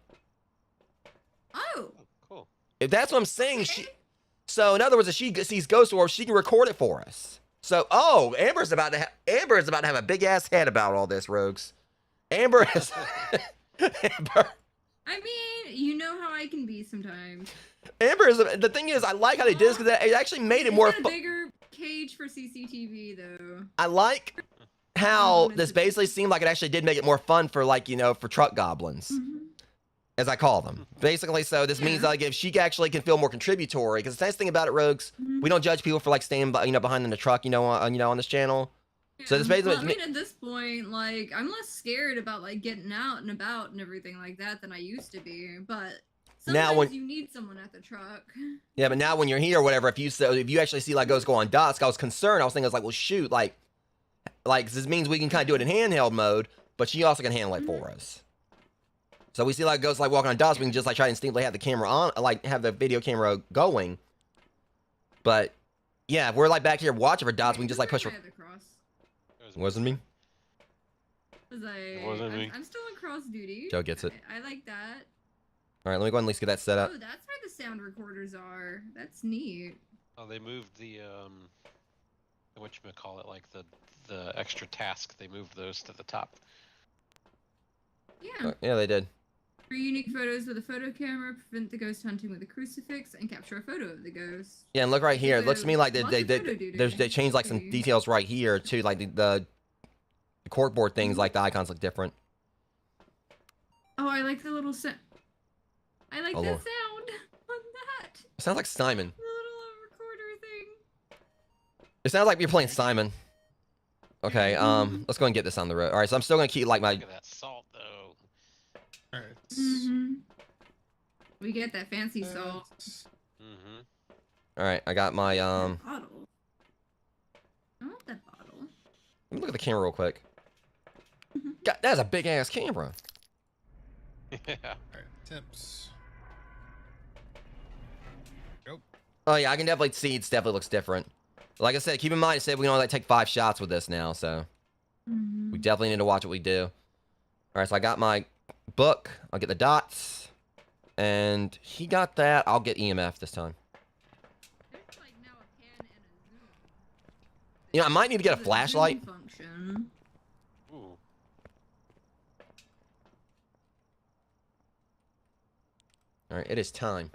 Oh. Oh, cool. If that's what I'm saying, Okay. So in other words, if she sees ghost orbs, she can record it for us. So Amber's about to have a big ass head about all this, Rogues. Amber is Amber. I mean, you know how I can be sometimes. Amber is the thing is I like how they did this because it actually made it more It's got a fun. bigger cage for CCTV though. I like how this basically seemed like it actually did make it more fun for like, for truck goblins, as I call them. Basically, so this means like if she actually can feel more contributory, because the nice thing about it, Rogues, we don't judge people for like staying, behind in the truck, on this channel. So this basically, Well, I mean, at this point, like, I'm less scared about like getting out and about and everything like that than I used to be. But Now sometimes when- you need someone at the truck. yeah, but now when you're here or whatever, if you actually see like ghosts go on dusk, I was concerned. I was thinking, I was like, well, shoot, like this means we can kind of do it in handheld mode, but she also can handle it for us. So we see like ghosts like walking on dusk, we can just like try to instinctively have the camera on, like have the video camera going. But yeah, if we're like back here watching for dots, we can just like push. I had the cross. Wasn't me. Wasn't me. I'm still on cross duty. Joe gets it. I like that. All right, let me go ahead and at least get that set up. Oh, that's where the sound recorders are. That's neat. Oh, they moved the whatchamacallit, like the extra task. They moved those to the top. Yeah. Yeah, they did. For unique photos with a photo camera, prevent the ghost hunting with a crucifix, and capture a photo of the ghost. Yeah, and look right here. It looks to me like Lots they of photo duty. they changed like some details right here too, like the corkboard things, like the icons look different. Oh, I like the little sound. I like Oh, the Lord. sound on that. It sounds like Simon. The little recorder thing. It sounds like you're playing Simon. Okay, let's go and get this on the road. All right, so I'm still gonna keep like my. Look at that salt, though. Alright. We get that fancy salt. Mm-hmm. All right, I got my Bottle. I want that bottle. Let me look at the camera real quick. God, that's a big ass camera. Yeah. Alright, tips. Nope. Oh yeah, I can definitely see it definitely looks different. Like I said, keep in mind it said we can only like take 5 shots with this now, so we definitely need to watch what we do. All right, so I got my book. I'll get the dots, and he got that. I'll get EMF this time. There's like now a pan and a zoom. I might need to get a The flashlight. zoom function. Ooh. All right, it is time.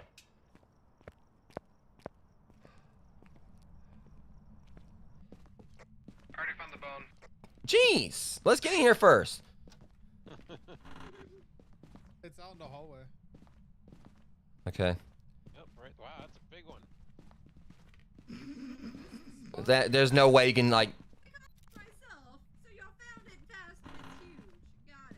Already found the bone. Jeez, let's get in here first. It's out in the hallway. Okay. Yep, right right. Wow, that's a big one. There's no way you can like. Myself. So y'all found it fast and it's huge. Got it.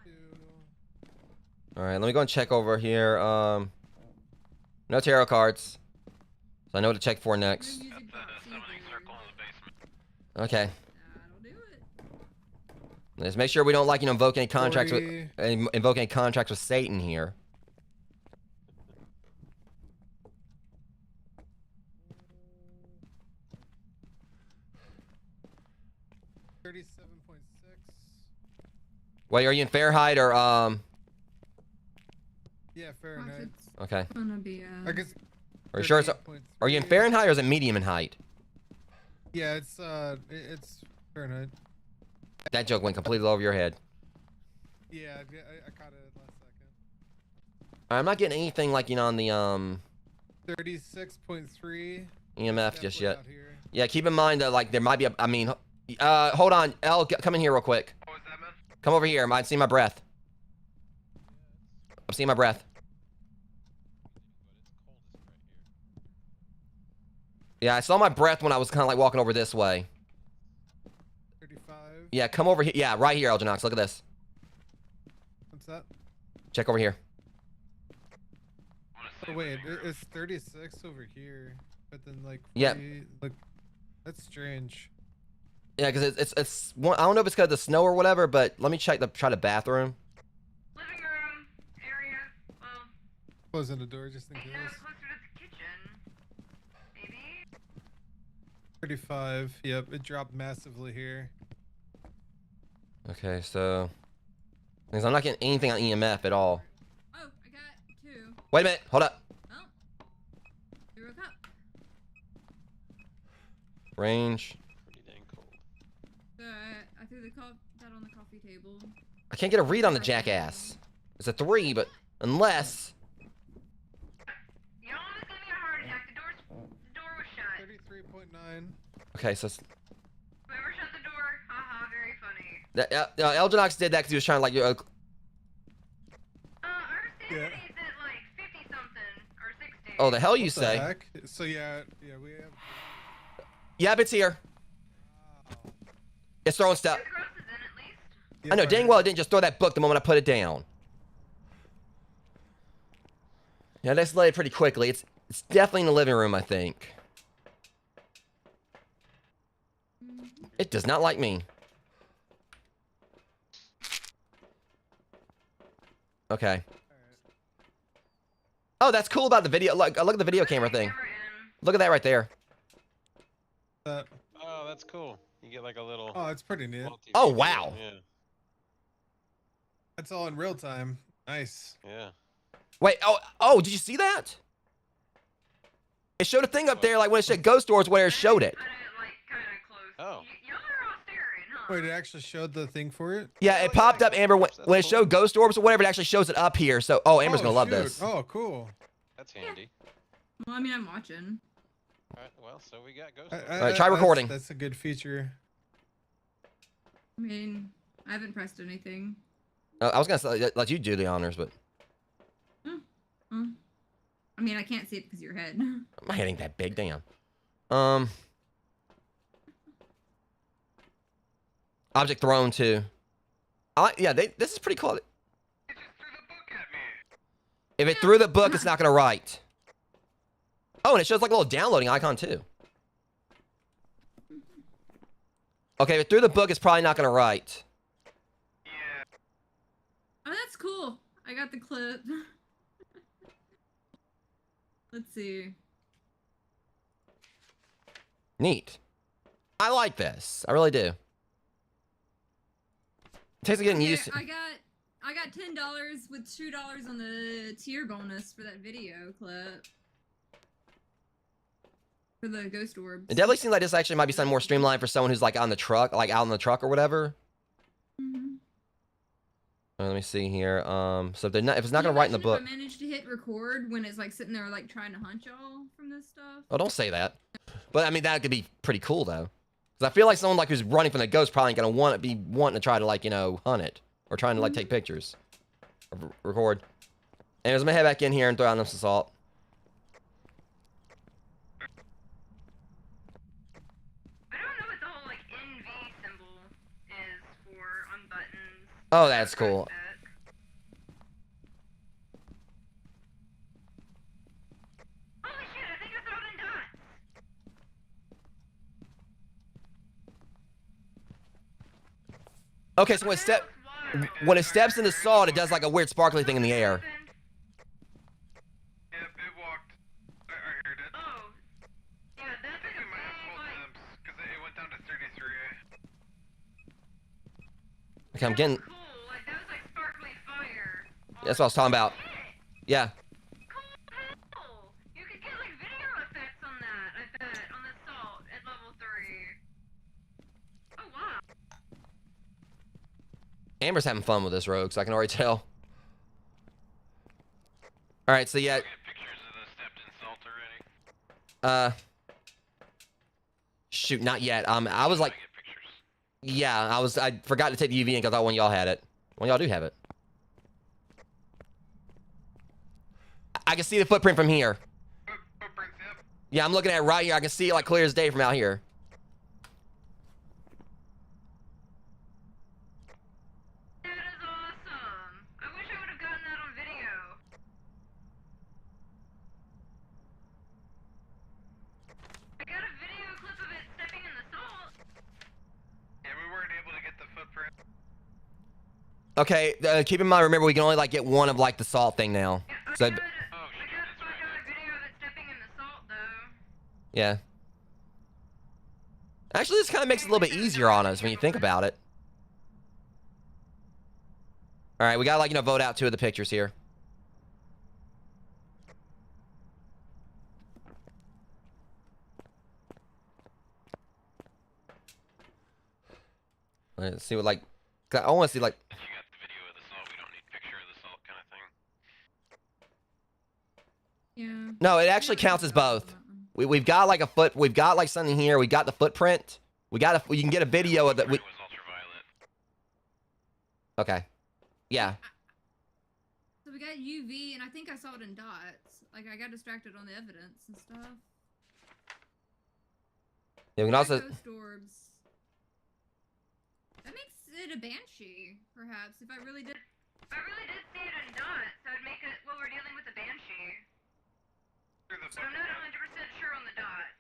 42. All right, let me go and check over here. No tarot cards. So I know what to check for next. Music box either. Okay. That'll do it. Let's make sure we don't like invoke any contracts 40. with invoke any contracts with Satan here. $37.6. Wait, are you in Fahrenheit or Yeah, Fahrenheit. It's Okay. gonna be I guess. Are you sure it's? Are you in 38.3. Fahrenheit or is it medium in height? Yeah, it's Fahrenheit. That joke went completely over your head. Yeah, I caught it last second. I'm not getting anything like on the 36.3. EMF just Definitely yet. out here. Yeah, keep in mind that like there might be a. I mean, hold on, L, come in here real quick. What was that, man? Come over here. I'm seeing my breath. I'm seeing my breath. Yeah, I saw my breath when I was kind of like walking over this way. 35. Yeah, come over here. Yeah, right here, Algenox. Look at this. What's that? Check over here. Oh wait, it's 36 over here, but then like. Yeah. 40, Look, that's strange. Yeah, because it's one. I don't know if it's because of the snow or whatever, but let me try the bathroom. Living room area. Well, Closing the door just in no, case. closer to the kitchen. Maybe. 35. Yep, it dropped massively here. Okay, so because I'm not getting anything on EMF at all. Oh, I got 2. Wait a minute. Hold up. Oh. Threw a cup. Range. Pretty dang cold. So I threw that on the coffee table. I can't get a read on the jackass. It's a 3, but unless. You don't want to give me a heart attack. The door was shut. 33.9. Okay, so Whoever shut the door, haha, very funny. Elgenox did that because he was trying to like. Our Yeah. sanity's at like 50 something or 60. Oh, the hell you What the say? heck? So yeah, we have. Yep, it's here. Wow. It's throwing stuff. The gross is in at least. I know Yep, dang heard well I it. didn't just throw that book the moment I put it down. Yeah, that's laid pretty quickly. It's definitely in the living room, I think. It does not like me. Okay. Alright. Oh, that's cool about the video. Look at the video camera thing. Camera in. Look at that right there. Oh, that's cool. You get like a little. Oh, it's pretty neat. Oh, wow. Yeah. That's all in real time. Nice. Yeah. Wait, oh, did you see that? It showed a thing up there, like when it said ghost doors, where it showed it. I didn't like kind of close. Oh. Y'all are all staring, huh? Wait, it actually showed the thing for it? Yeah, it popped up, Amber, when it showed ghost orbs or whatever. It actually shows it up here. So, oh, Amber's Oh, gonna love shoot. this. Oh, cool. That's handy. Well, I mean, I'm watching. All right. Well, so we got ghost. Alright, try recording. That's a good feature. I mean, I haven't pressed anything. I was gonna say, let you do the honors, but I mean, I can't see it because of your head. my head ain't that big. Damn. Object thrown too. Yeah, this is pretty cool. It just threw the book at me. If it threw the book, it's not gonna write. Oh, and it shows like a little downloading icon too. Okay, if it threw the book, it's probably not gonna write. Yeah. Oh, that's cool. I got the clip. Let's see. Neat. I like this. I really do. It takes getting Okay, used to. I got $10 with $2 on the tier bonus for that video clip. For the ghost orbs. It definitely seems like this actually might be something more streamlined for someone who's like on the truck, like out in the truck or whatever. Mhm. Let me see here. So if they're not, if it's not gonna write in the book. If I managed to hit record when it's like sitting there like trying to hunt y'all from this stuff. Oh, don't say that. But I mean, that could be pretty cool though. Because I feel like someone like who's running from the ghost probably ain't gonna be wanting to try to like hunt it or trying to like take pictures record. Anyways, I'm gonna head back in here and throw down this assault. I don't know what the whole like NV symbol is for on buttons. Oh, that's cool. Holy shit, I think I saw it in dots. Okay, so when it steps into salt, it does like a weird sparkly thing in the air. Yep, it walked. I heard it. Oh. Yeah, that's I like think a we might have big, full like... temps, because it went down to 33. Okay, I'm that getting. was cool. Like, that was like sparkly fire. That's what I was talking about. Shit. Yeah. Cool as hell. You could get like video effects on that, I bet, on the salt at level 3. Oh, wow. Amber's having fun with this rogue, so I can already tell. All right, so yeah. Get pictures of the stepped in salt already. Shoot, not yet. I was like, Get pictures. yeah, I forgot to take the UV ink. I thought one of y'all had it. One of y'all do have it. I can see the footprint from here. Footprints, yep. Yeah, I'm looking at it right here. I can see it like clear as day from out here. That is awesome. I wish I would have gotten that on video. I got a video clip of it stepping in the salt. Yeah, we weren't able to get the footprint. Okay, keep in mind, remember, we can only like get one of like the salt thing now. Yeah, So, I got Oh, shit, that's a right. video of it stepping in the salt, though. yeah. Actually, this kind of makes it a little bit easier on us when you think about it. All right, we gotta like vote out 2 of the pictures here. Let's see what like. 'Cause I want to see like. If you got the video of the salt, we don't need picture of the salt kind of thing. Yeah. No, it actually counts as both. We've got like a foot. We've got like something here. We got the footprint. We got a. You can get a video of that. It was ultraviolet. Okay. Yeah. So we got UV, and I think I saw it in dots. Like I got distracted on the evidence and stuff. Yeah, we can also. Ghost orbs. That makes it a banshee, perhaps. If I really did. I really did see it in dots, so I'd make it what we're dealing with a banshee. Through the But I'm not footprint. 100% sure on the dots.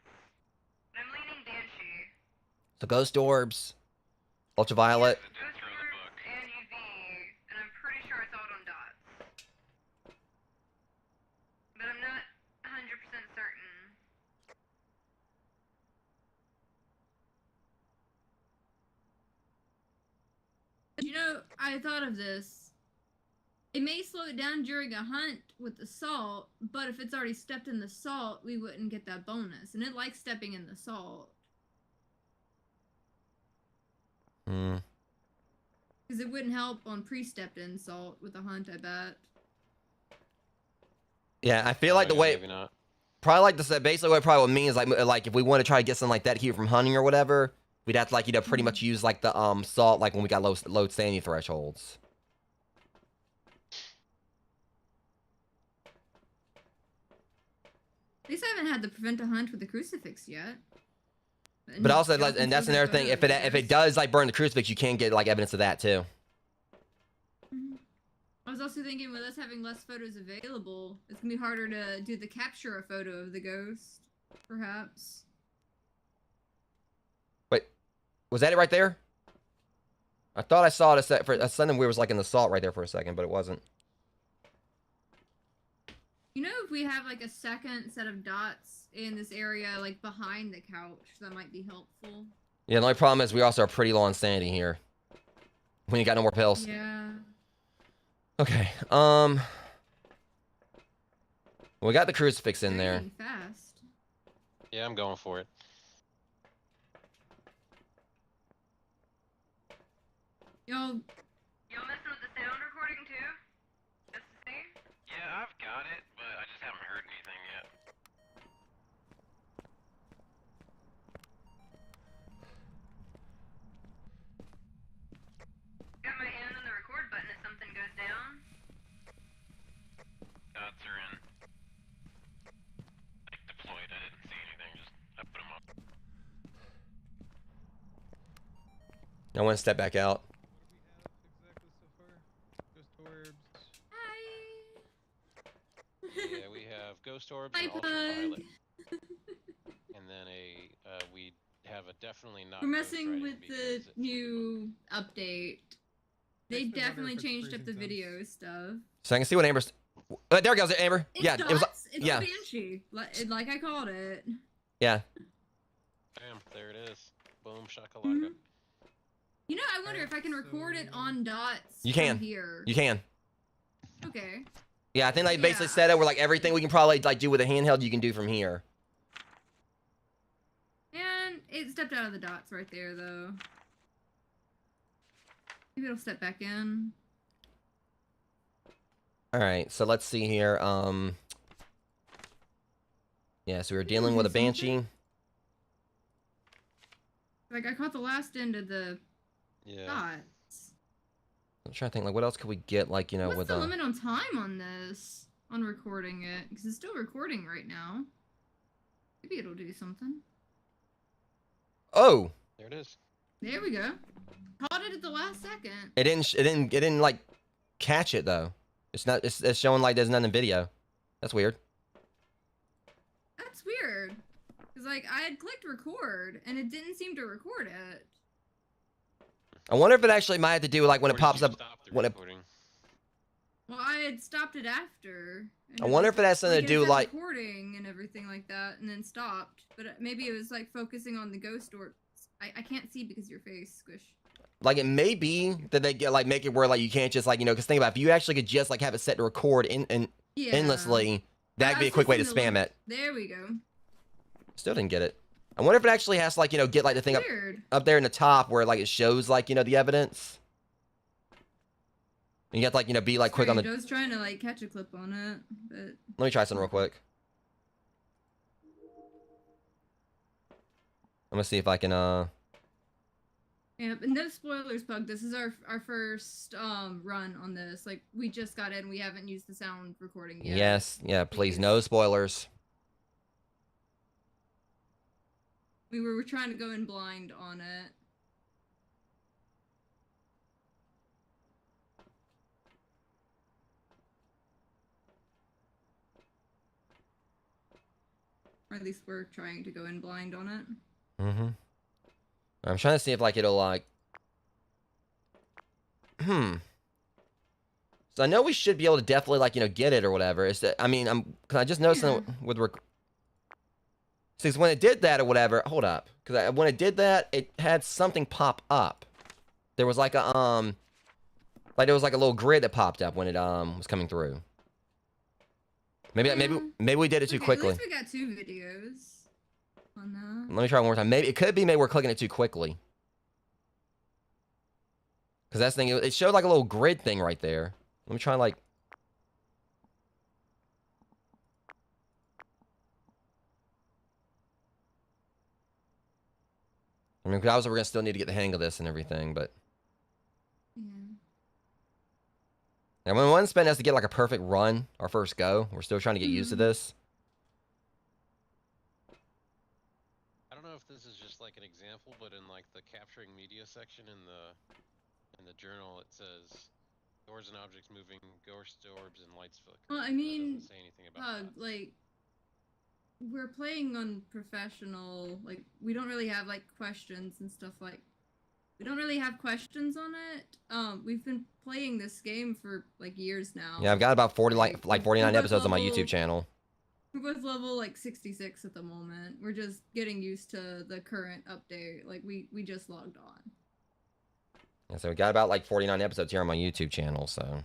But I'm leaning banshee. So ghost orbs, ultraviolet. It did Ghost throw the orbs book. and UV, and I'm pretty sure I saw it on dots. But I'm not 100% certain. You know, I thought of this. It may slow it down during a hunt with the salt, but if it's already stepped in the salt, we wouldn't get that bonus. And it likes stepping in the salt. Hmm. Because it wouldn't help on pre-stepped in salt with the hunt, I bet. Yeah, I feel like the Oh, yeah, way. maybe not. Probably like this. Basically, what it probably would mean is like if we want to try to get something like that here from hunting or whatever, we'd have to like pretty much use like the salt like when we got low sanity thresholds. At least I haven't had to prevent a hunt with the crucifix yet. But also, y'all like, can and that's still get another thing. If photos, I it guess. does like burn the crucifix, you can get like evidence of that too. Mhm. I was also thinking with us having less photos available, it's gonna be harder to do the capture a photo of the ghost, perhaps. Wait, was that it right there? I thought I saw it for something weird was like in the salt right there for a second, but it wasn't. You know, if we have like a second set of dots in this area, like behind the couch, that might be helpful. Yeah, the only problem is we also are pretty low on sanity here. We ain't got no more pills. Yeah. Okay. We got the crucifix in there. Getting fast. Yeah, I'm going for it. Y'all, Y'all messing with the sound recording too? Just to see? Yeah, I've got it, but I just haven't heard anything yet. Got my hand on the record button if something goes down. I want to step back out. What do we have exactly so far? Ghost orbs. Hi. Yeah, we have ghost orbs Hi, and Pug. ultraviolet, and then we have a definitely not. We're ghost messing writing with the because it's- new update. They Makes me wonder definitely if it's changed up the freezing video stuff. So I can see what Amber's. There it goes, Amber. It's Yeah, dots. it was. It's yeah. a banshee, like I called it. Yeah. Bam, there it is. Boom, shakalaka. Mhm. You know, I wonder if I can record it on dots. You can. From here. You can. Okay. Yeah, I think they basically Yeah. said it where like everything we can probably like do with a handheld you can do from here. And it stepped out of the dots right there, though. Maybe it'll step back in. All right, so let's see here. Yeah, so we were dealing with a banshee. Like I caught the last end of the Yeah. dots. I'm trying to think like what else could we get like you know What's with the limit on time on this? On recording it? Because it's still recording right now. Maybe it'll do something. Oh, There it is. There we go. Caught it at the last second. it didn't like catch it though. It's not. It's showing like there's nothing in video. That's weird. That's weird. Because like I had clicked record and it didn't seem to record it. I wonder if it actually might have to do with like when Or it did pops you up. stop the when it- recording? Well, I had stopped it after. And I wonder if it has something to it do said like. recording and everything like that, and then stopped. But maybe it was like focusing on the ghost orbs. I can't see because your face squish. Like it may be that they get like make it where like you can't just like you know because think about it, if you actually could just like have it set to record Yeah. endlessly, that'd be a quick way to spam it. There we go. Still didn't get it. I wonder if it actually has to like you know get like the thing Weird. up there in the top where like it shows like you know the evidence. And you have to like you know be like quick on the. Strange. I was trying to like catch a clip on it, but Let me try something real quick. I'm gonna see if I can yeah, but no spoilers, Pug. This is our first run on this. Like we just got in, we haven't used the sound recording yet. Yes, yeah, please no spoilers. We were trying to go in blind on it. Or at least we're trying to go in blind on it. Mm-hmm. I'm trying to see if like it'll like. So I know we should be able to definitely like you know get it or whatever. It's that I mean cause I just noticed Yeah. with since when it did that or whatever. Hold up, because when it did that, it had something pop up. There was like a like there was like a little grid that popped up when it was coming through. Maybe maybe we did it too Okay, quickly. At least we got 2 videos on that. Let me try one more time. Maybe it could be maybe we're clicking it too quickly. Because that's the thing. It showed like a little grid thing right there. Let me try like. I mean, obviously we're gonna still need to get the hang of this and everything, but Yeah. and when one spin has to get like a perfect run, our first go, we're still trying to get used to Mhm. this. I don't know if this is just like an example, but in like the capturing media section in the journal, it says doors and objects moving, ghost orbs and lights flicker. Well, I But it mean, doesn't say anything about Pug, that. like, we're playing on professional, like, we don't really have, like, questions and stuff like, we don't really have questions on it. We've been playing this game for, like, years now. Yeah, I've got about 40 like 49 We're episodes on my level- YouTube channel. We're both level, like, 66 at the moment. We're just getting used to the current update. Like, we just logged on. And so we got about like 49 episodes here on my YouTube channel, so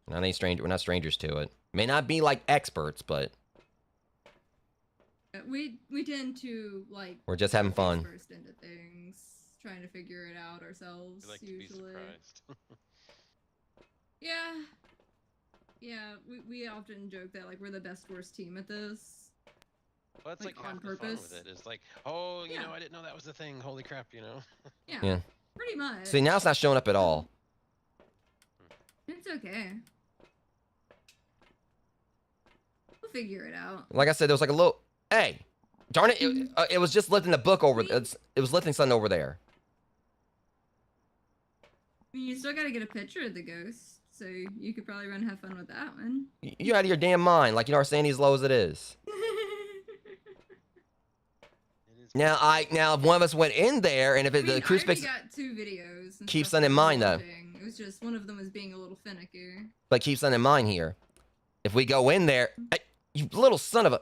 we're not strangers to it. May not be like experts, but We tend to, like... we're just having face fun. First into things, trying to figure it out ourselves, We like to be usually. surprised. Yeah. Yeah, we often joke that, like, we're the best worst team at this. Well, that's Like, like, on half the fun purpose. with it. It's like, oh, you Yeah. know, I didn't know that was the thing. Holy crap, you know. Yeah. Yeah. Pretty much. See, now it's not showing up at all. It's okay. We'll figure it out. Like I said, there was like a little. Hey, darn it! It was just lifting the book over. It was lifting something over there. You still gotta get a picture of the ghost, so you could probably run and have fun with that one. You out of your damn mind. Like, you know, our sanity as low as it is. It is Now, if one of us went in there, and if I mean, the crucifix, I already got 2 videos. And Keep stuff some in that mind, was though. watching. It was just one of them was being a little finicky. but keep something in mind here. If we go in there, hey, you little son of a.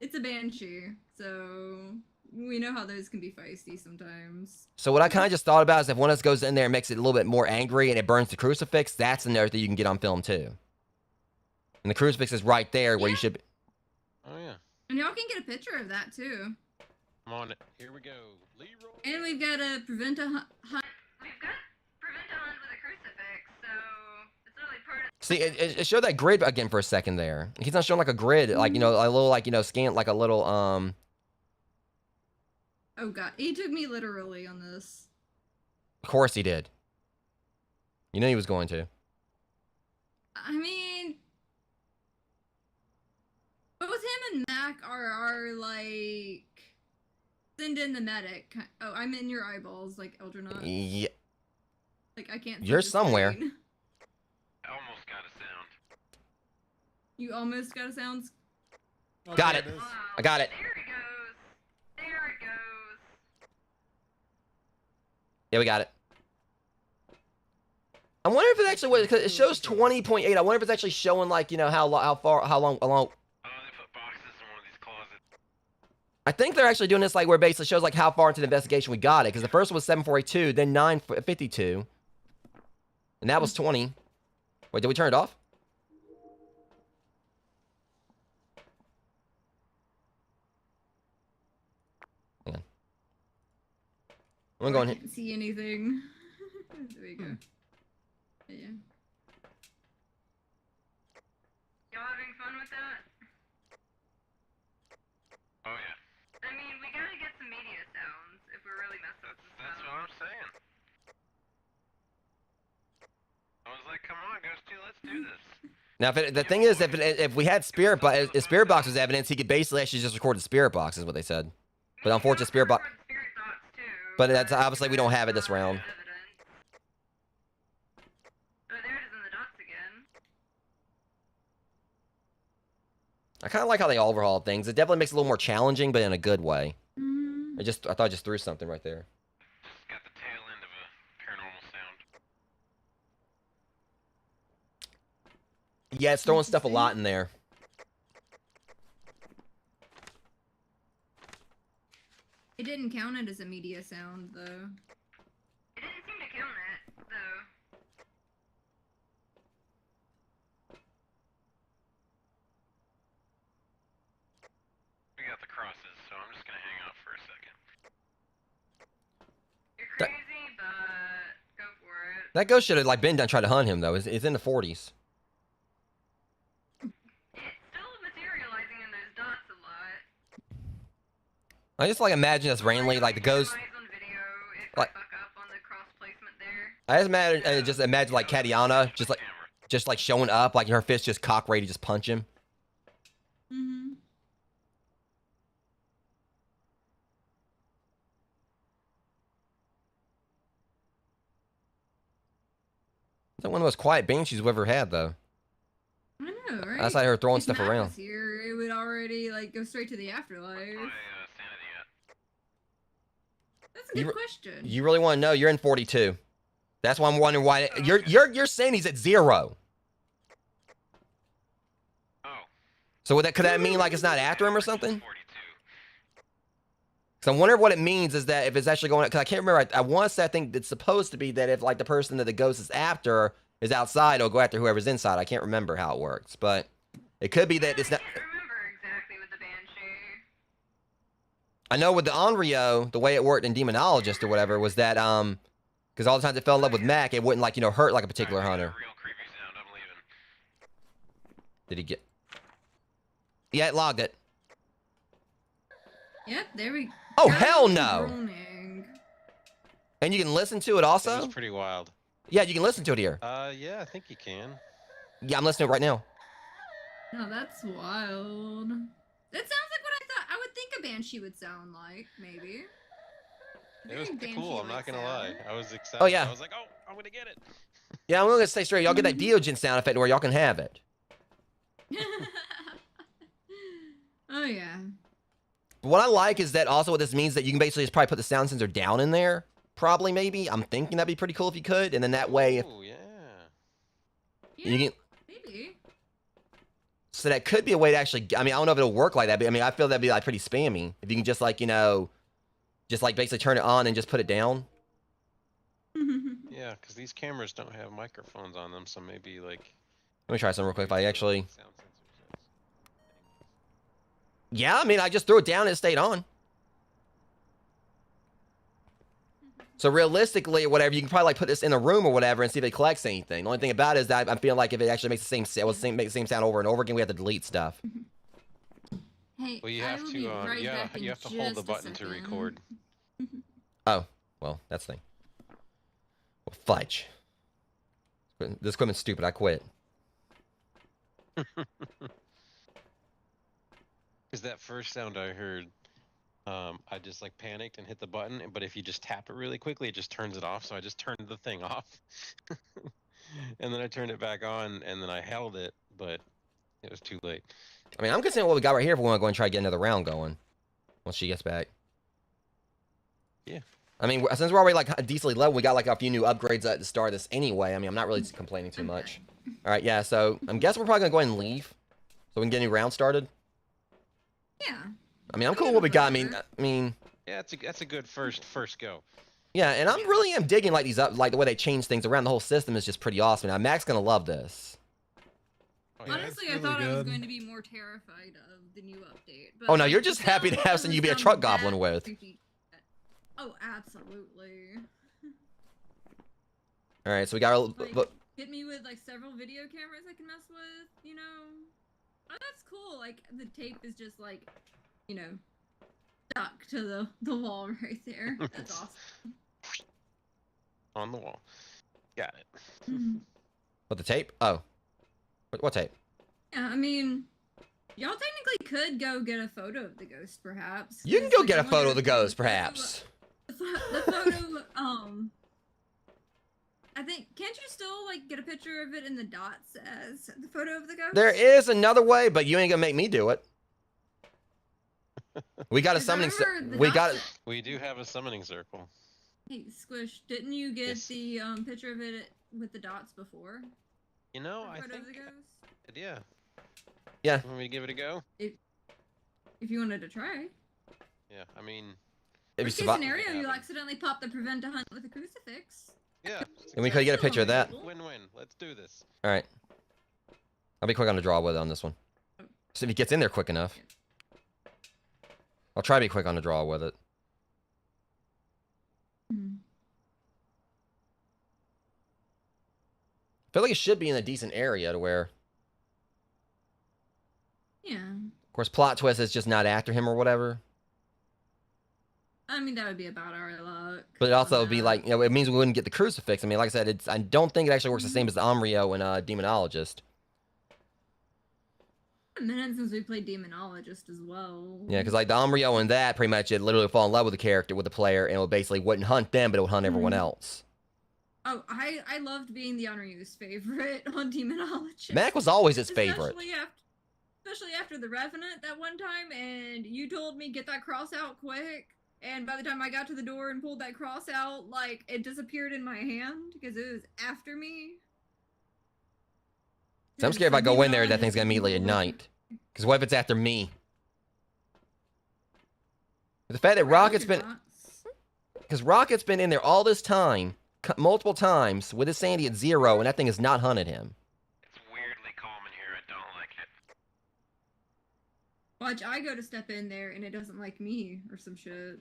It's a banshee, so we know how those can be feisty sometimes. So what I kind of just thought about is if one of us goes in there and makes it a little bit more angry and it burns the crucifix, that's another thing you can get on film too. And the crucifix is right there where you should be. Oh yeah. And y'all can get a picture of that too. I'm on it. Here we go. Leroy. And we've got a prevent a hunt. We've got prevent a hunt with a crucifix, so it's really part of. See, it showed that grid again for a second there. He's not showing like a grid, like, you know, a little, like, you know, scan, like a little, Oh god, he took me literally on this. Of course he did. You knew he was going to. I mean, both him and Mac are like, send in the medic. Oh, I'm in your eyeballs, like Eldronaut. Yeah. Like I can't. see You're the somewhere. screen. I almost got a sound. You almost got a sound. Oh, Got there it. is. Wow, I got it. There it goes. There it goes. Yeah, we got it. I wonder if it actually was, because it shows 20.8. I wonder if it's actually showing, like, you know, how long. Oh, they put boxes in one of these closets. I think they're actually doing this, like, where it basically shows, like, how far into the investigation we got it. Because the first one was 742, then 952. And that was 20. Wait, did we turn it off? Hang on. I'm going I here. can't see anything. There we go. Yeah. Y'all having fun with that? Oh yeah. I mean, we gotta get some media sounds if we're really messing with this That's stuff. what I'm saying. I was like, come on, Ghosty, let's do this. Now, the thing is, if we had if Spirit Box was evidence, he could basically actually just record the Spirit Box, is what they said. But unfortunately, Spirit Box. Spirit thoughts too. But that's obviously we don't have it this round. Evidence. Oh, there it is in the dots again. I kind of like how they overhauled things. It definitely makes it a little more challenging, but in a good way. Mm. I thought I just threw something right there. Just got the tail end of a paranormal sound. Yeah, it's throwing stuff a lot in there. It didn't count it as a media sound though. It didn't seem to count it, though. We got the crosses, so I'm just gonna hang out for a second. You're That- crazy, but go for it. That ghost should have like been done trying to hunt him though. It's in the 40s. It's still materializing in those dots a lot. I just like imagine us randomly like the ghost. Minimize on video if Like- I fuck up on the cross placement there. I just imagine like Katiana just like showing up, like her fist just cocked ready to just punch him. Mm-hmm. It's like one of the most quiet banshees we've ever had though. I know, right? That's like her throwing If stuff Matt around. was here, it would already like go straight to the afterlife. My sanity at. That's a good You- question. You really want to know? You're in 42. That's why I'm wondering why your sanity's at 0. Oh. So could that mean like it's not after him or something? 42. Because I wonder what it means is that if it's actually going, because I can't remember. I want to say I think it's supposed to be that if like the person that the ghost is after is outside, it'll go after whoever's inside. I can't remember how it works, but it could be that it's not. I can't remember exactly with the banshee. I know with the Onryo, the way it worked in Demonologist or whatever was that because all the times it fell in love with Mac, it wouldn't like hurt like a particular Alright, we got hunter. a real creepy sound. I'm leaving. Did he get? Yeah, it logged it. Yep, there we go. Oh hell no! Groaning. And you can listen to it It also. was pretty wild. Yeah, you can listen to it here. Yeah, I think you can. Yeah, I'm listening to it right now. No, that's wild. That sounds like what I thought. I would think a banshee would sound like, maybe. It was Very pretty cool. I'm not banshee-like gonna lie. sound. I was excited. Oh, yeah. I was like, oh, I'm gonna get it. Yeah, I'm gonna stay straight. Y'all get that Diogen sound effect where y'all can have it. Oh yeah. But what I like is that also what this means that you can basically just probably put the sound sensor down in there. Probably, maybe. I'm thinking that'd be pretty cool if you could, and then that way Oh yeah. you can. Maybe. So that could be a way to actually. I mean, I don't know if it'll work like that, but I mean, I feel that'd be like pretty spammy if you can just like just like basically turn it on and just put it down. Yeah, because these cameras don't have microphones on them, so maybe like. Let me try something real quick. If I actually. Sound sensors as- Yeah, I mean, I just threw it down and it stayed on. So realistically, or whatever, you can probably like put this in a room or whatever and see if it collects anything. The only thing about it is that I'm feeling like if it actually makes the make the same sound over and over again, we have to delete stuff. Hey, Well, you I have will to. be right Yeah, back in you have to hold the just a button to second. record. Oh, well, that's the thing. Well, fudge. This equipment's stupid. I quit. Because that first sound I heard, I just like panicked and hit the button. But if you just tap it really quickly, it just turns it off. So I just turned the thing off, and then I turned it back on, and then I held it, but it was too late. I mean, I'm considering what we got right here if we want to go and try to get another round going once she gets back. Yeah. I mean, since we're already like decently level, we got like a few new upgrades at the start of this anyway. I mean, I'm not really complaining too much. All right, yeah. So I'm guessing we're probably gonna go ahead and leave, so we can get a new round started. Yeah. I mean, I'm cool with what we got. I mean, Yeah, that's a good first go. yeah, and I'm really am digging like these up, like the way they change things around. The whole system is just pretty awesome. Now, Mac's gonna love this. Oh, yeah. Honestly, it's I thought really I was good. going to be more terrified of the new update. But Oh, no, like, you're the just happy to sound have something you be a doesn't truck sound goblin that with. creepy. Oh, absolutely. All right, so we got. Like, hit me with like several video cameras I can mess with, you know. Oh, that's cool. Like the tape is just like, you know, stuck to the wall right there. That's awesome. On the wall. Got it. What, the tape? Oh, what tape? Yeah, I mean, y'all technically could go get a photo of the ghost, perhaps. You can 'cause, go like, get I a photo wonder of the if ghost, photo- perhaps. The photo, I think, can't you still, like, get a picture of it in the dots as the photo of the ghost? There is another way, but you ain't gonna make me do it. We got a 'Cause I summoning. remember the We got. dots- We do have a summoning circle. Hey, Squish, didn't you get Yes. the picture of it with the dots before? You know, The I photo of think. the ghost? Yeah. Yeah. Want me to give it a go? If you wanted to try. Yeah. I mean. If you Worst case survive, scenario, Yeah. you accidentally pop the prevent a hunt with a crucifix. Yeah. and we could get a picture of that. Win-win. Let's do this. All right. I'll be quick on the draw with it on this one. See if he gets in there quick enough. I'll try to be quick on the draw with it. Hmm. I feel like it should be in a decent area to where, Yeah. of course, plot twist is just not after him or whatever. I mean, that would be about our luck. But it also on would be that. like, it means we wouldn't get the crucifix. I mean, like I said, I don't think it actually works the same as the Omrio and Demonologist. A minute since we played Demonologist as well. Yeah, because like the Omrio and that, pretty much it literally fall in love with the character, with the player, and it basically wouldn't hunt them, but it would hunt everyone else. Oh, I loved being the Honoru's favorite on Demonologist. Mac was always his favorite. Especially after the Revenant that one time, and you told me get that cross out quick. And by the time I got to the door and pulled that cross out, like, it disappeared in my hand because it was after me. So I'm scared if I go in there, that thing's gonna immediately ignite. Because what if it's after me? The fact that Rocket's been... Because Rocket's been in there all this time, multiple times, with his sanity at 0, and that thing has not hunted him. It's weirdly calm in here. I don't like it. Watch, I go to step in there and it doesn't like me or some shit.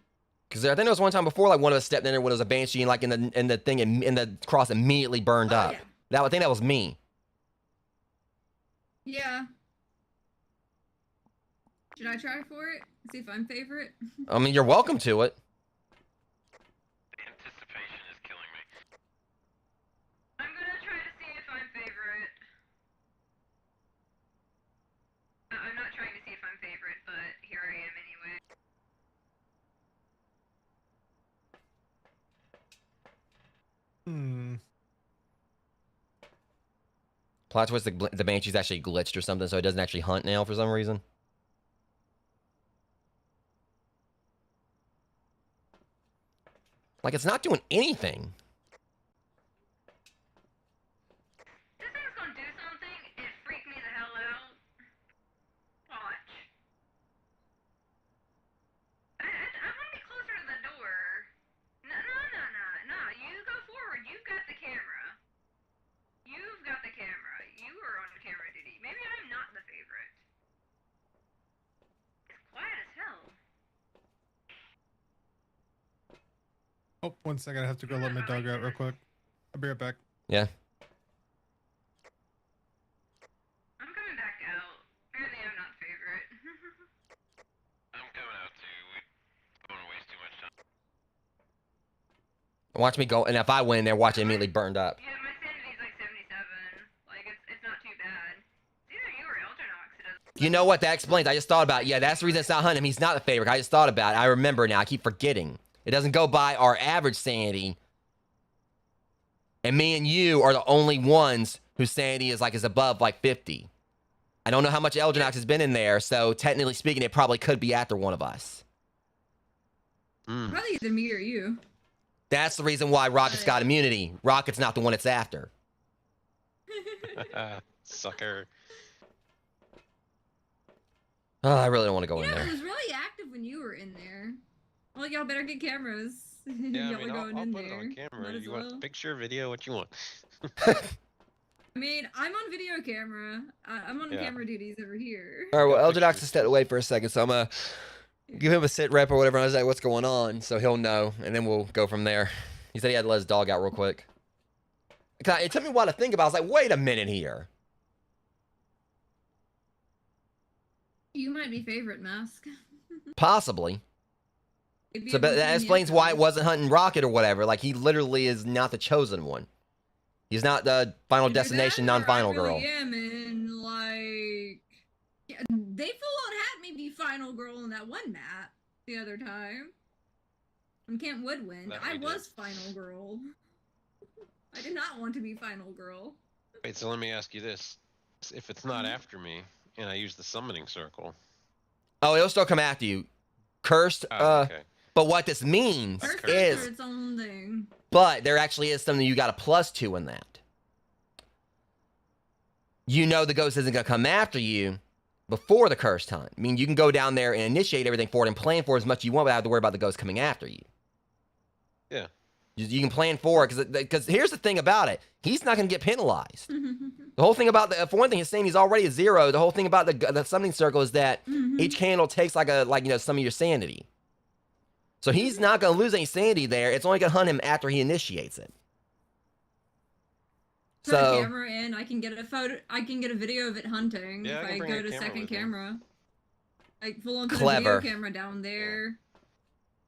Because I think there was one time before, like, one of us stepped in there when it was a Banshee, and, like, in the thing, and the cross immediately burned up. Yeah. I think that was me. Yeah. Should I try for it? See if I'm favorite? I mean, you're welcome to it. The anticipation is killing me. I'm gonna try to see if I'm favorite. I'm not trying to see if I'm favorite, but here I am anyway. Plot twist: the Banshee's actually glitched or something, so it doesn't actually hunt now for some reason. Like it's not doing anything. This thing's gonna do something and freak me the hell out. Watch. I wanna be closer to the door. No. You go forward. You've got the camera. You've got the camera. You are on camera duty. Maybe I'm not the favorite. It's quiet as hell. Oh, 1 second. I have to go let my dog out real quick. I'll be right back. Yeah. I'm coming back out. Apparently I'm not the favorite. I'm coming out too. We don't want to waste too much time. Watch me go, and if I win there, watch it immediately burned up. Yeah, my sanity's like 77. Like, it's not too bad. It's either you or Eldernox. It doesn't. You know what? That explains. I just thought about it. Yeah, that's the reason it's not hunting him. He's not the favorite. I just thought about it. I remember now. I keep forgetting. It doesn't go by our average sanity. And me and you are the only ones whose sanity is above like 50. I don't know how much Eldernox has been in there, so technically speaking, it probably could be after one of us. Probably either me or you. That's the reason why Rocket's got immunity. Rocket's not the one it's after. Sucker. Oh, I really don't want to go in It there. was really active when you were in there. Well, y'all better get cameras. Yeah, Y'all I mean, are going I'll in put it there. on camera. Might as You want well. picture, video, what you want. I mean, I'm on video camera. I'm on Yeah. camera duties over here. All right, well, Yeah, Eldernox pictures. has stepped away for a second, so I'm going to give him a sit rep or whatever, and I was like, what's going on? So he'll know, and then we'll go from there. He said he had to let his dog out real quick. It took me a while to think about it. I was like, wait a minute here. You might be favorite, Mask. Possibly. It'd be So a but good that thing, explains yeah. why it wasn't hunting Rocket or whatever. Like, he literally is not the chosen one. He's not the final Either destination, that or non-final I girl. really am, and like, yeah, they full on had me be final girl in that one map the other time. On Camp Woodwind, That I we did. was final girl. I did not want to be final girl. Wait, so let me ask you this. If it's not after me, and I use the summoning circle. Oh, it'll still come after you. Cursed, Okay. but what this means First is, are its own thing. but there actually is something you got a +2 in that. You know the ghost isn't going to come after you before the cursed hunt. I mean, you can go down there and initiate everything for it and plan for as much as you want without having to worry about the ghost coming after you. Yeah. You can plan for it, because here's the thing about it. He's not going to get penalized. The whole thing about for one thing, his sanity's already at 0. The whole thing about the summoning circle is that each candle takes some of your sanity. So he's not going to lose any sanity there. It's only going to hunt him after he initiates it. Put a So camera in, I can get a photo. I can get a video of it hunting Yeah, I if can I bring go a to camera second with me. camera. Like full on put a Clever. video camera down there.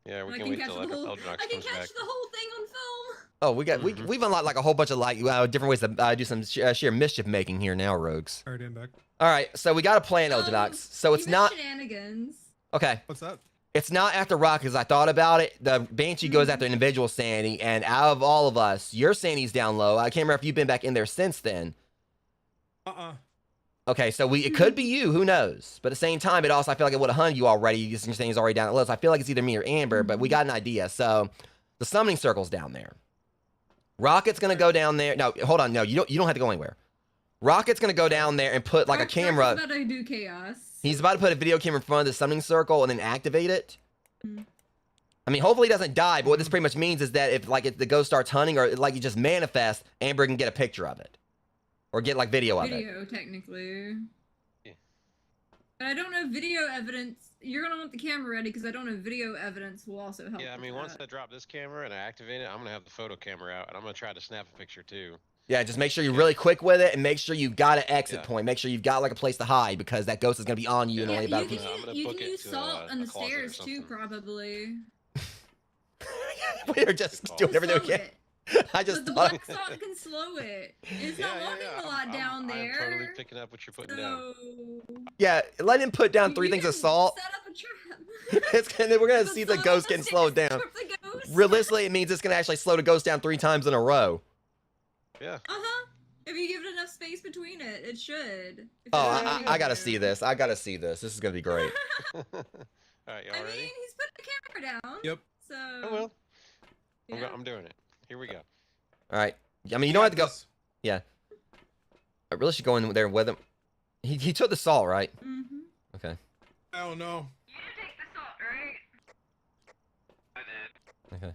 Yeah, And we I can can wait catch till the whole. Eldrax I can comes catch back. the whole thing on film. oh, we've unlocked like a whole bunch of different ways to do some sheer mischief making here now, rogues. Alright, I'm back. All right, so we got a plan, Eldrax. So it's you not missed shenanigans. okay. What's that? It's not after Rock, because I thought about it. The Banshee goes after individual sanity, and out of all of us, your sanity's down low. I can't remember if you've been back in there since then. Okay, so it could be you. Who knows? But at the same time, I feel like it would have hunted you already. Your sanity's already down at low. So I feel like it's either me or Amber, but we got an idea. So the summoning circle's down there. Rocket's gonna go down there. No, hold on. No, you don't have to go anywhere. Rocket's gonna go down there and put like a Rock's camera. about to do chaos. He's about to put a video camera in front of the summoning circle and then activate it. I mean, hopefully he doesn't die, but what this pretty much means is that if the ghost starts hunting or like he just manifests, Amber can get a picture of it. Or get like video of it. Video, technically. Yeah. But I don't know video evidence. You're gonna want the camera ready because I don't know video evidence will also help. Yeah, I with mean, once I that. drop this camera and I activate it, I'm gonna have the photo camera out, and I'm gonna try to snap a picture too. Yeah, just make sure you're really quick with it and make sure you've got an exit Yeah. point. Make sure you've got like a place to hide because that ghost is going to be on you in Yeah, only Yeah, about you a I'm can, gonna you book can it use to salt a on the closet or stairs too, something. probably. We're just Good doing call. everything we Slow can. it. I just But the thought. black salt can slow it. It's not walking a lot down there. I'm totally picking up what you're putting down. So Yeah, let him put down 3 you things of can salt. Set up a trap. We're going to The see the salt ghost on getting the slowed stairs down. trip the ghost. Realistically, it means it's going to actually slow the ghost down 3 times in a row. Yeah. Uh-huh. If you give it enough space between it, it should. If Oh, it's I anything gotta there. see this. I gotta see this. This is gonna be great. All right, y'all I ready? mean, he's put the camera down. Yep. So. I will. Yeah. I'm doing it. Here we go. All right. I mean, you don't have to go. This- Yeah. I really should go in there with him. He took the salt, right? Mm-hmm. Okay. I don't know. You did take the salt, right? I did. Okay.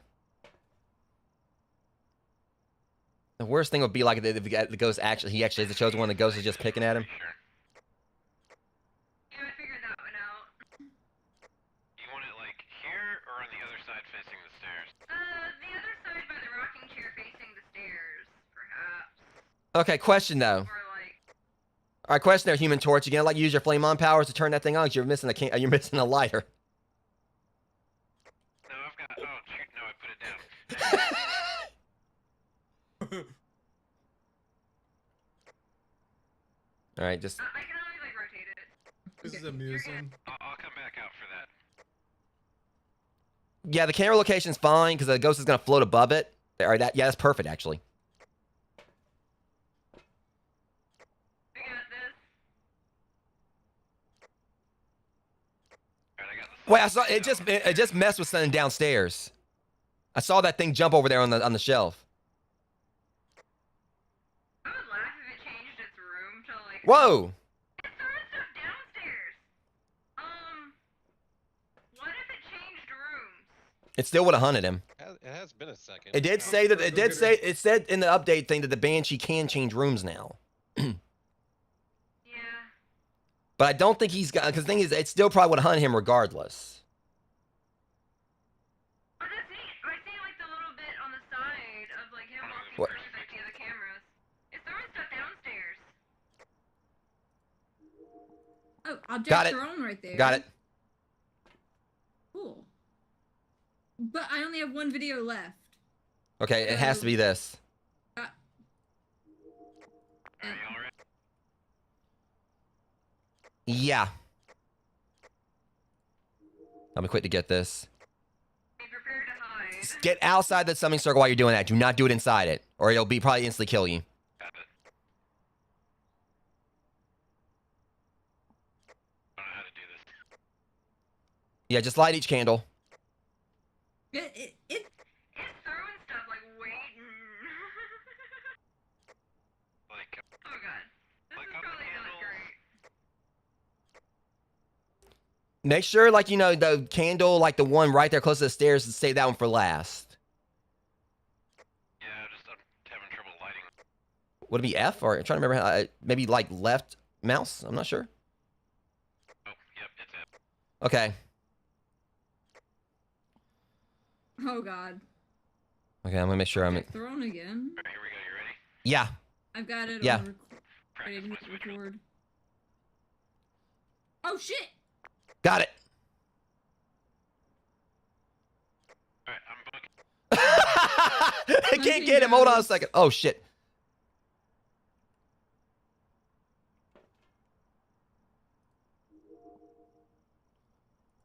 The worst thing would be like if the ghost actually he actually is the chosen one. The ghost is just picking at him. Sure. Yeah, I figured that one out. You want it like here or on the other side facing the stairs? The other side by the rocking chair facing the stairs, perhaps. Okay. Question though. Or like, All right. Question there, Human Torch. You gonna like use your flame on powers to turn that thing on? 'Cause you're missing you're missing a lighter. No, I've got. Oh shoot! No, I put it down. All right. Just I can only like rotate it. This is Okay. amusing. I'll come back out for that. yeah. The camera location's fine because the ghost is gonna float above it. All right. Yeah, that's perfect actually. We got this. All right, I got the. Wait, I saw it just messed with something downstairs. I saw that thing jump over there on the shelf. I would laugh if it changed its room to like. Whoa! It's throwing stuff downstairs. What if it changed rooms? It still would have hunted him. It has been a second. It did say that. It said in the update thing that the Banshee can change rooms now. Yeah. But I don't think he's got. Because the thing is, it still probably would have hunted him regardless. Oh, that's neat. I see like the little bit on the side of like him walking What? through like the other cameras. It's throwing stuff downstairs. Oh, object Got it. thrown right there. Got it. Cool. But I only have one video left. Okay, it has to be this. Are y'all ready? Yeah. I'll be quick to get this. Be prepared to hide. Get outside the summoning circle while you're doing that. Do not do it inside it, or it'll be probably instantly kill you. Got it. I don't know how to do this. Yeah, just light each candle. It It's throwing stuff like waiting. Like, Oh god. This Like is up the probably not candles. great. Make sure, like, you know, the candle, like the one right there close to the stairs, to save that one for last. yeah, I'm having trouble lighting. Would it be F, or I'm trying to remember how, maybe like left mouse? I'm not sure. Oh, yep, it's it. Okay. Oh god. Okay, I'm gonna make sure I'm. Object thrown again. All right, here we go. You ready? Yeah. I've got it. Yeah. On ready to hit record. Oh shit! Got it. All right, I'm booking. I can't get him. Hold on a second. Oh shit.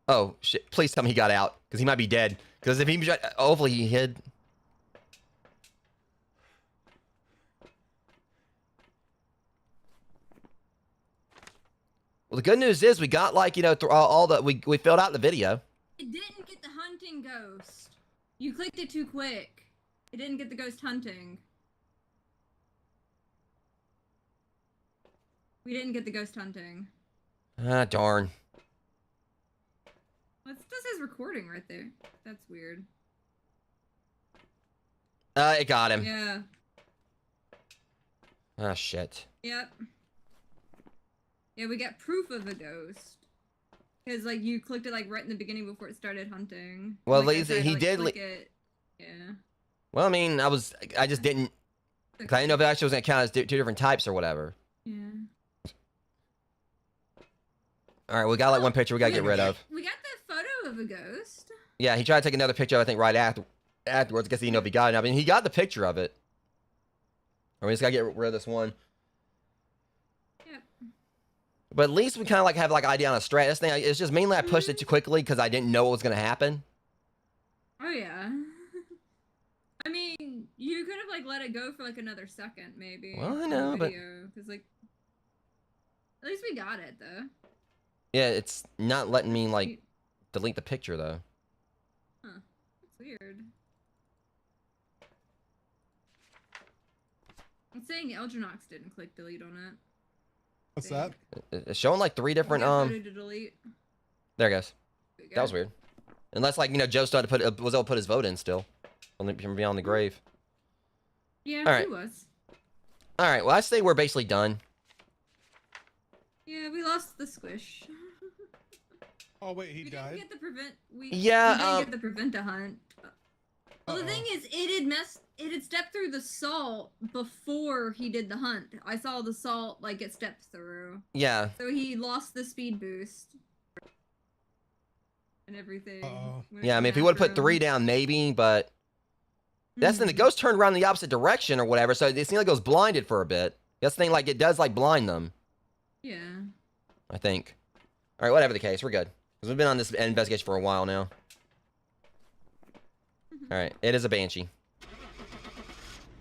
Oh shit! Please tell me he got out, because he might be dead. Because if he, hopefully he hid. Well, the good news is we got, like, you know, all the we filled out the video. It didn't get the hunting ghost. You clicked it too quick. It didn't get the ghost hunting. We didn't get the ghost hunting. Ah, darn. This says recording right there. That's weird. It got him. Yeah. Ah, shit. Yep. Yeah, we got proof of a ghost. Because, like, you clicked it, like, right in the beginning before it started hunting. Well, Like, I Lisa, tried to, he like, did click it. Yeah. Well, I mean, I just didn't. Cause I didn't know if it actually was gonna count as two different types or whatever. Yeah. All right, we got like one picture we gotta get rid of. We got the photo of a ghost. Yeah, he tried to take another picture, I think, right afterwards. Guess he didn't know if he got it. I mean, he got the picture of it. Or we just gotta get rid of this one. Yep. But at least we kind of like have like idea on a strat. This thing, it's just mainly I pushed it too quickly because I didn't know what was gonna happen. Oh, yeah. I mean, You could have like let it go for like another second, maybe. Well, I on know, but- video, because like, at least we got it though. Yeah, it's not letting me like You- delete the picture though. Huh? That's weird. I'm saying Eldrinox didn't click delete on it. What's that? It's showing like 3 different You got photo to delete. There it goes. There we That was go. weird. Unless like Joe started to put was able to put his vote in still, from beyond the grave. Yeah, All right. he was. All right. Well, I say we're basically done. Yeah, we lost the squish. Oh wait, he We died. didn't get the prevent. Yeah, We didn't get the prevent a hunt. Well, the Uh-oh. thing is, it had stepped through the salt before he did the hunt. I saw the salt like get stepped through, Yeah. so he lost the speed boost and everything. Uh-oh. when it Yeah. I mean, if he came would have put after 3 him. down, maybe, but that's the thing. The Mhm. ghost turned around the opposite direction or whatever, so it seems like it was blinded for a bit. That's the thing. Like it does like blind them. Yeah. I think. All right. Whatever the case, we're good because we've been on this investigation for a while now. All right. It is a banshee.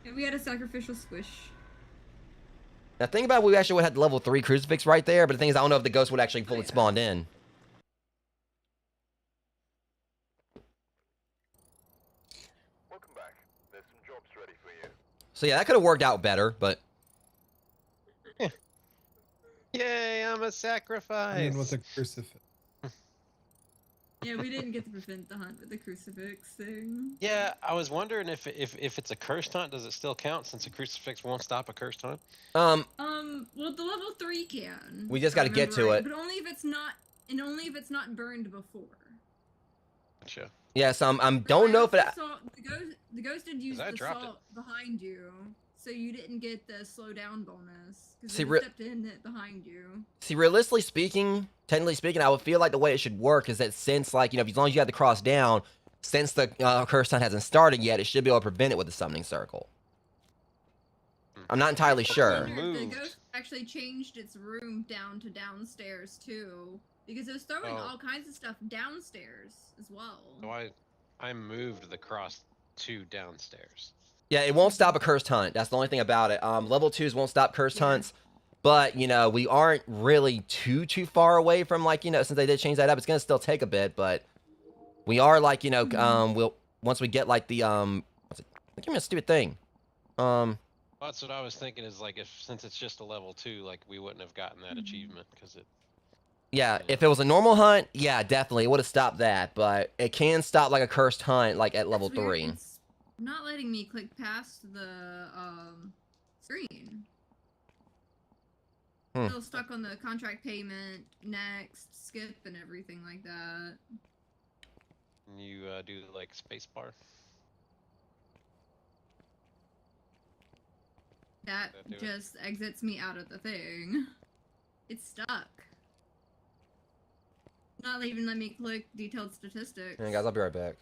And we had a sacrificial squish. Now think about we actually would have had the level 3 crucifix right there, but the thing is I don't know if the ghost would actually fully yeah. spawned in. Welcome back. There's some jobs ready for you. So yeah, that could have worked out better, but Yay, I'm a I sacrifice. mean, with a crucifix. Yeah, we didn't get to prevent the hunt with the crucifix thing. Yeah, I was wondering if it's a cursed hunt, does it still count since a crucifix won't stop a cursed hunt? Well, the level 3 can. We just if I gotta get remember to right, it. But only if it's not, and only if it's not burned before. Gotcha. yeah, so I I don't know if it. also saw the ghost did use I the dropped it. salt behind you, so you didn't get the slow down bonus because See, it re- stepped in it behind you. See, realistically speaking, technically speaking, I would feel like the way it should work is that since, like, as long as you have the cross down, since the curse hunt hasn't started yet, it should be able to prevent it with the summoning circle. I'm not entirely I sure. wonder if Moved. the ghost actually changed its room down to downstairs too, because it was throwing Oh. all kinds of stuff downstairs as well. So I moved the cross to downstairs. Yeah, it won't stop a cursed hunt. That's the only thing about it. Level 2s won't stop cursed Yeah. hunts, but, we aren't really too far away from, like, since they did change that up, it's going to still take a bit, but we are, like, we'll, once we get, like, the, give me a stupid thing. That's what I was thinking is like since it's just a level 2, like we wouldn't have gotten that Mhm. achievement because it. Yeah, if it was a normal hunt, yeah, definitely, it would have stopped that, but it can stop, like, a cursed hunt, like, at level That's weird, 3. It's not letting me click past the screen. Hmm. Still stuck on the contract payment, next, skip, and everything like that. You do like spacebar. That That do it? just exits me out of the thing. It's stuck. Not even let me click detailed statistics. Yeah, guys, I'll be right back.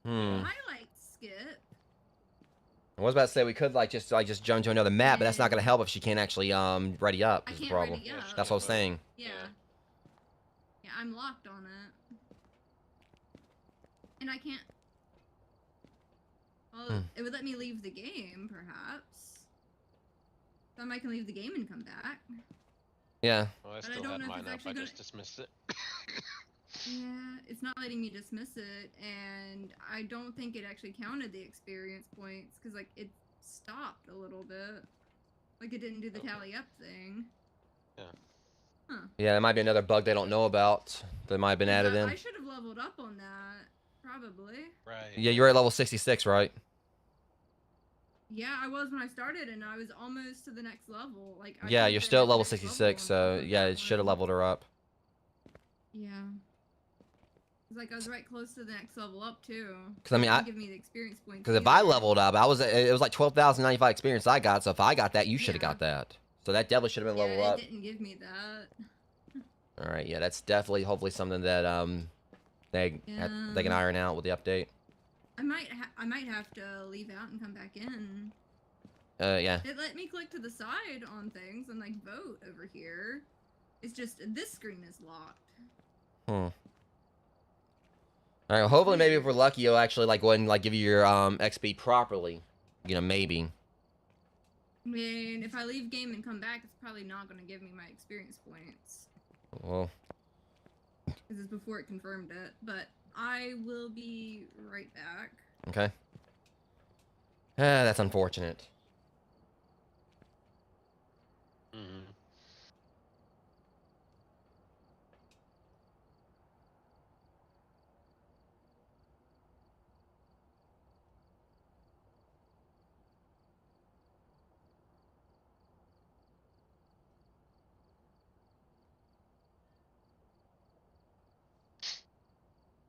Highlight skip. I was about to say we could just jump to another map, but that's not gonna help if she can't actually ready up. I Is the can't problem. ready up. That's what I was saying. Yeah. Yeah, I'm locked on it. And I can't. Well, it would let me leave the game, perhaps. So I can leave the game and come back. Yeah. Well, I But I still don't had know if mine it's up. I actually gonna- just dismissed it. Yeah, it's not letting me dismiss it, and I don't think it actually counted the experience points, because, like, it stopped a little bit. Like, it didn't do the Okay. tally up thing. Yeah, there might be another bug they don't know about that might have been added I in. should have leveled up on that, probably. Right. Yeah, you're at level 66, right? Yeah, I was when I started, and I was almost to the next level. Like, I Yeah, could've you're been still at at the level next level 66, on so top of yeah, that it should have one. leveled her up. Yeah. It's like I was right close to the next level up too. Because I mean, Didn't give me the experience points. because if I either. leveled up, it was like 12,095 experience I got. So if I got that, you should have Yeah. got that. So that definitely should have been Yeah, leveled it up. didn't give me that. All right, yeah, that's definitely hopefully something that they can Yeah. iron out with the update. I might have to leave out and come back in. Yeah. It let me click to the side on things and like vote over here. It's just this screen is locked. All right. Well, hopefully, maybe if we're lucky, you'll actually like go ahead and like give you your XP properly. You know, maybe. I mean, if I leave game and come back, it's probably not going to give me my experience points. Well, This is before it confirmed it, but I will be right back. okay. That's unfortunate. Mm-hmm.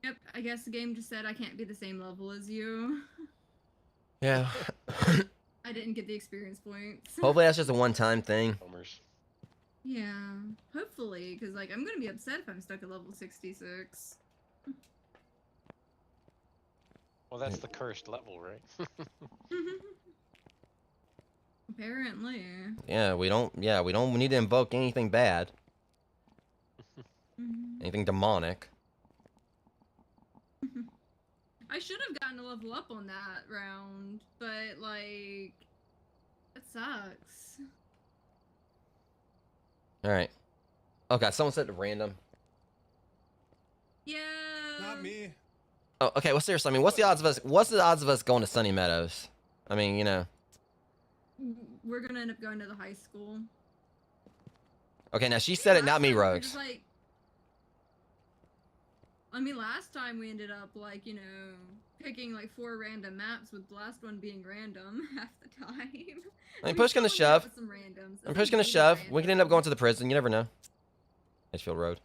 Yep, I guess the game just said I can't be the same level as you. Yeah. I didn't get the experience points. Hopefully, that's just a one-time thing. Homers. Yeah, hopefully, because like I'm gonna be upset if I'm stuck at level 66. Well, that's the cursed level, right? Apparently. Yeah, we don't need to invoke anything bad, anything demonic. I should have gotten a level up on that round, but like, it sucks. All right. Okay, someone said random. Yeah. Not me. Oh, okay. Well, seriously, I mean, what's the odds of us going to Sunny Meadows? I mean, you know. We're gonna end up going to the high school. Okay, now she said it, not me, Last time we were Rogues. just, like, I mean, last time we ended up like, you know, picking like 4 random maps, with the last one being random half the time. I mean, push gonna still ended up shove. with some randoms. I'm push gonna shove. We can end up going to the prison. You never know. Edgefield Road.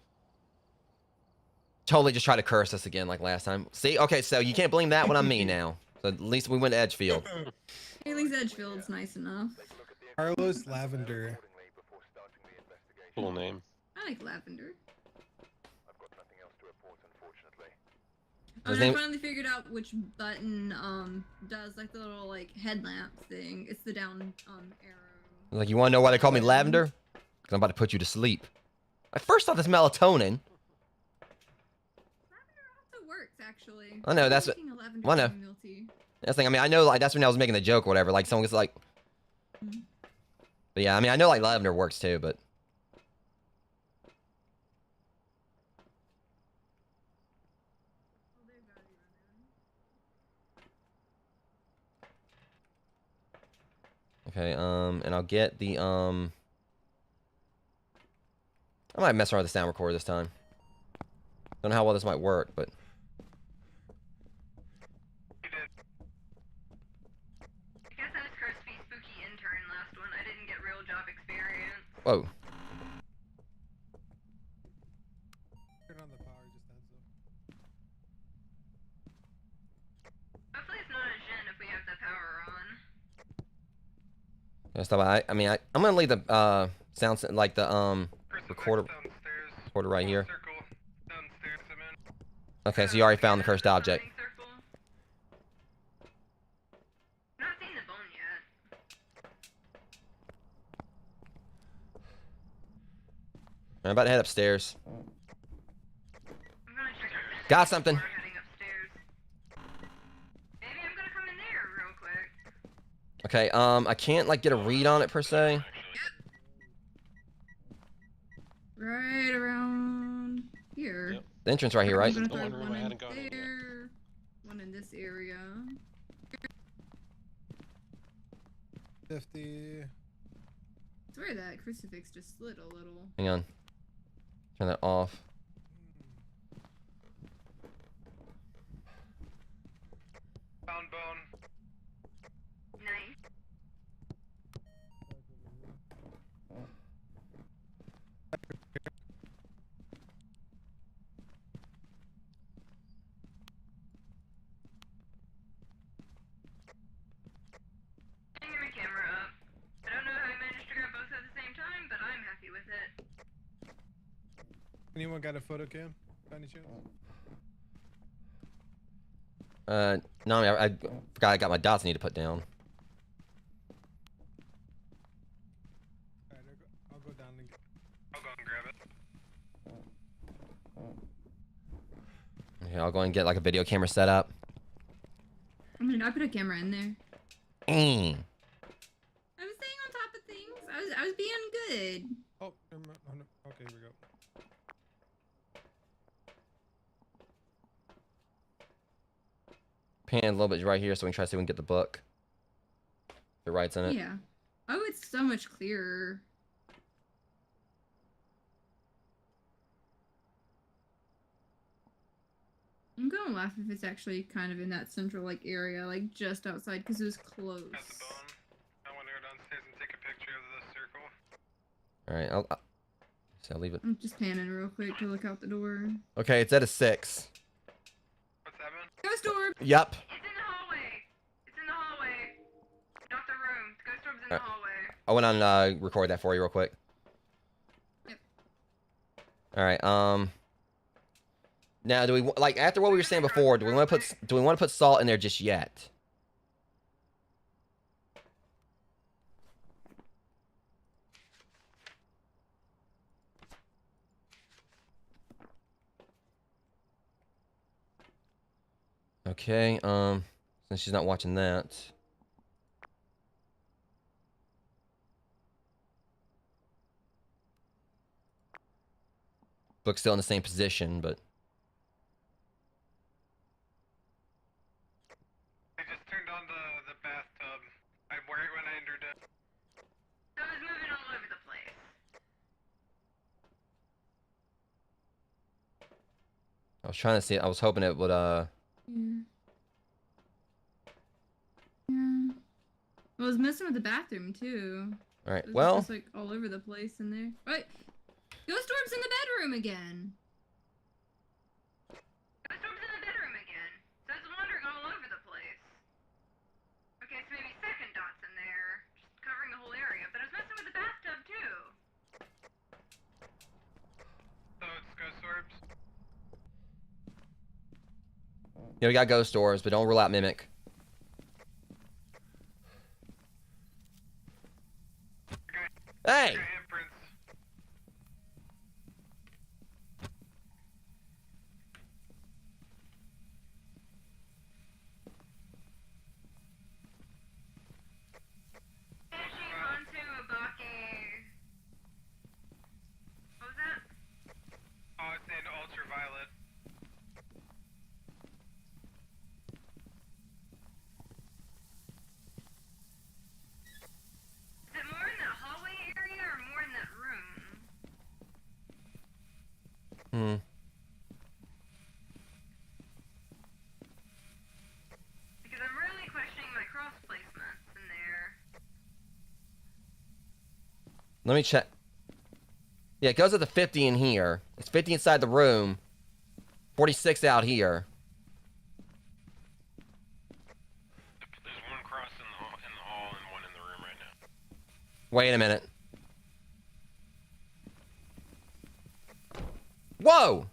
Totally just try to curse us again like last time. See? Okay, so you can't blame that one on me now. So at least we went to Edgefield. Haley's Edgefield's nice enough. Carlos Lavender. Cool name. I like lavender. I've got nothing else to report, unfortunately. Oh, His and I name- finally figured out which button does like the little like headlamp thing. It's the down arrow. Like, you want to know why they call me Lavender? Because I'm about to put you to sleep. I first thought this melatonin. Lavender also works actually. I know, I'm that's what- making a lavender I know. chamomile tea. That's the thing. I mean, I know like that's when I was making the joke or whatever. Like someone gets like. Mhm. But yeah, I mean, I know like lavender works too, but. Oh, they've got you running. Okay, and I'll get the I might mess around with the sound recorder this time. Don't know how well this might work, but. I guess I was cursed to be spooky intern last one. I didn't get real job experience. Whoa. Turn on the power, just heads up. Hopefully it's not a Jin if we have the power on. Yeah, stop. I mean, I'm gonna leave the sound like the recorder right here. Okay, so you already found the cursed object. Circle. Not seen the bone yet. I'm about to head upstairs. I'm gonna check out Got something. before heading upstairs. Maybe I'm gonna come in there real quick. Okay, I can't like get a read on it per se. Right around here. Yep. The entrance right here, right? I'm gonna No throw wonder one I in hadn't gone in yet. there, one in this area. 50. I swear that crucifix just slid a little. Hang on. Turn that off. Found bone. Nice. Anyone got a photo cam? By any chance? No, I forgot I got my dots I need to put down. Alright, I'll go down and get. I'll go and grab it. Yeah, I'll go and get like a video camera set up. I mean, I put a camera in there. Mm. I was staying on top of things. I was being good. Oh, never mind. Oh, no. Okay, here we go. Pan a little bit right here so we can try to see if we can get the book. The writes in it. Yeah. Oh, it's so much clearer. I'm gonna laugh if it's actually kind of in that central like area, like just outside, because it was close. Got the bone. I want to go downstairs and take a picture of the circle. All right, I'll leave it. I'm just panning real quick to look out the door. Okay, it's at a 6. What's that, man? Ghost orb! Yep. It's in the hallway. It's in the hallway. Not the room. The ghost orb's in the hallway. I went on record that for you real quick. Yep. All right. Now, do we like after what we were saying before? Do we want to put salt in there just yet? Okay. Since she's not watching that. Book's still in the same position, but. I just turned on the bathtub. Right when I entered it. So it was moving all over the place. I was trying to see. I was hoping it would. Yeah. Yeah. Well, I was messing with the bathroom too. All right. It was Well. just like all over the place in there. Right. Ghost orb's in the bedroom again. Ghost orb's in the bedroom again. So it's wandering all over the place. Okay, so maybe second dots in there, just covering the whole area. But I was messing with the bathtub too. So it's ghost orbs. Yeah, we got ghost orbs, but don't rule out mimic. Hey. Your handprints. Banshee, Hantu, Abake. What was that? Oh, it's in ultraviolet. Is it more in that hallway area or more in that room? Hmm. Because I'm really questioning my cross placements in there. Let me check. Yeah, it goes at the 50 in here. It's 50 inside the room. 46 out here. There's one cross in the hall and one in the room right now. Wait a minute. Whoa!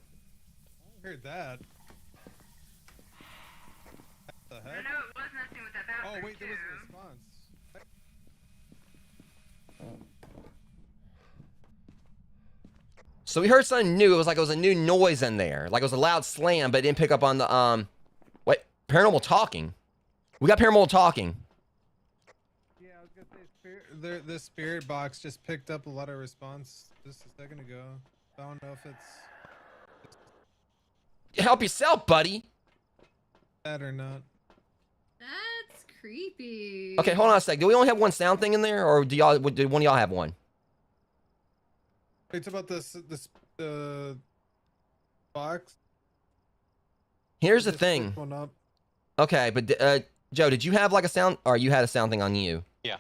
I heard that. What the I heck? know it was messing with that Oh bathroom wait, there too. was a response. So we heard something new. It was like it was a new noise in there. Like it was a loud slam, but it didn't pick up on the Wait, paranormal talking. We got paranormal talking. Yeah, I was gonna say the spirit box just picked up a lot of response just a second ago. I don't know if it's Help yourself, buddy. that or not. That's creepy. Okay, hold on a sec. Do we only have one sound thing in there, or do one of y'all have one? It's about this box. Here's the Just thing. picked one up. Okay, but Joe, did you have like a sound, or you had a sound thing on you? Yeah.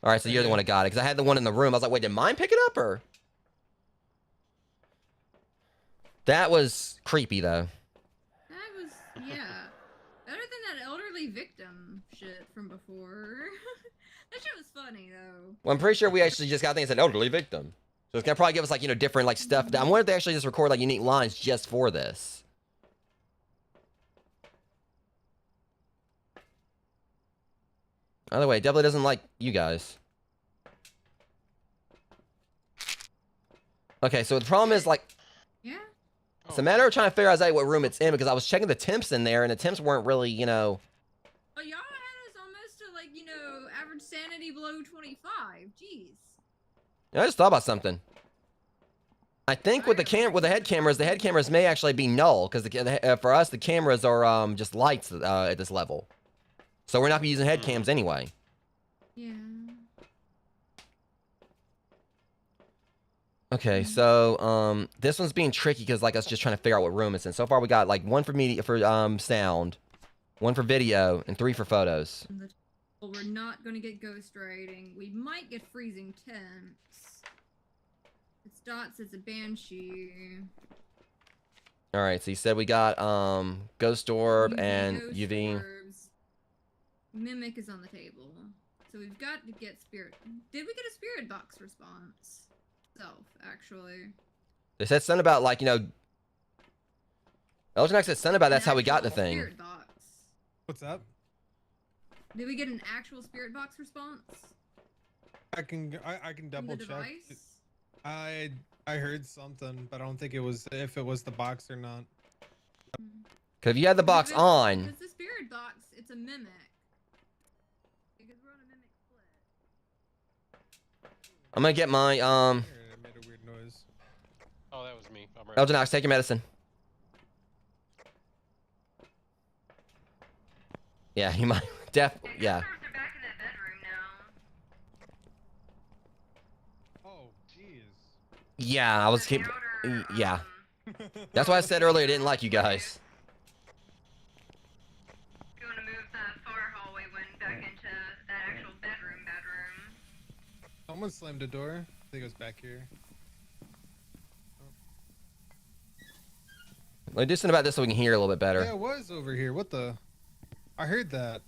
All right, so you're the Yeah. one that got it, because I had the one in the room. I was like, wait, did mine pick it up, or? That was creepy, though. That was, yeah. Better than that elderly victim shit from before. That shit was funny, though. Well, I'm pretty sure we actually just got things that elderly victim. So it's gonna probably give us like, you know, different like stuff. I wonder if they actually just record like unique lines just for this. Either way, it definitely doesn't like you guys. Okay, so the problem is like, Yeah. it's a matter of trying to figure out what room it's in because I was checking the temps in there and the temps weren't really, you know. Oh, y'all had us almost to like, you know, average sanity below 25. Jeez. I just thought about something. I think with the head cameras may actually be null because for us the cameras are just lights at this level, so we're not gonna be using head cams anyway. Yeah. Okay, so this one's being tricky because like I was just trying to figure out what room it's in. So far we got like one for media for sound, one for video, and 3 for photos. Well, we're not gonna get ghost writing. We might get freezing temps. It's dots. It's a banshee. All right, so you said we got ghost orb UV, and ghost UV. orbs. Mimic is on the table, so we've got to get spirit. Did we get a spirit box response? Actually. They said something about like, you know, Elgin said something about that's how we got the Actual thing. Spirit box. What's up? Did we get an actual spirit box response? I can From double the check. device? I heard something, but I don't think it was if it was the box or not. Cause if you had the box Because on, it's the spirit box. It's a mimic. Because we're on a mimic split. I'm gonna get my It made a weird noise. Oh, that was me. I'm right. Elgin, take your medicine. Yeah, he might yeah. Ghost orbs are back in the bedroom now. Oh, jeez. Yeah, I was The keep. outer, Yeah, that's why I said earlier I didn't like you guys. If you want to move the far hallway one back into that actual bedroom. Someone slammed a door. I think it was back here. Let me do something about this so we can hear a little bit better. Yeah, it was over here. What the? I heard that.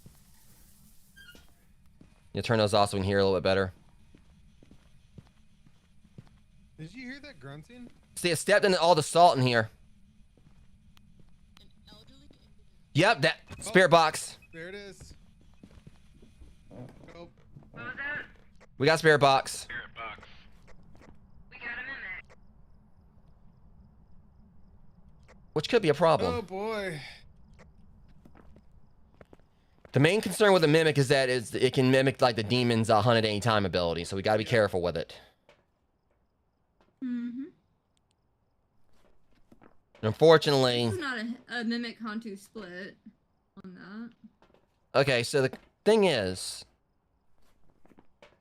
You turn those off so we can hear a little bit better. Did you hear that grunting? See, it stepped in all the salt in here. Yep, that spirit box. There it is. Oh, What was that? We got spirit box. Spirit box. We got a mimic. Which could be a problem. oh boy. The main concern with the mimic is that it can mimic like the demon's hunt at any time ability, so we gotta be careful with it. Mm-hmm. Unfortunately, This is not a mimic Hantu split on that. okay, so the thing is,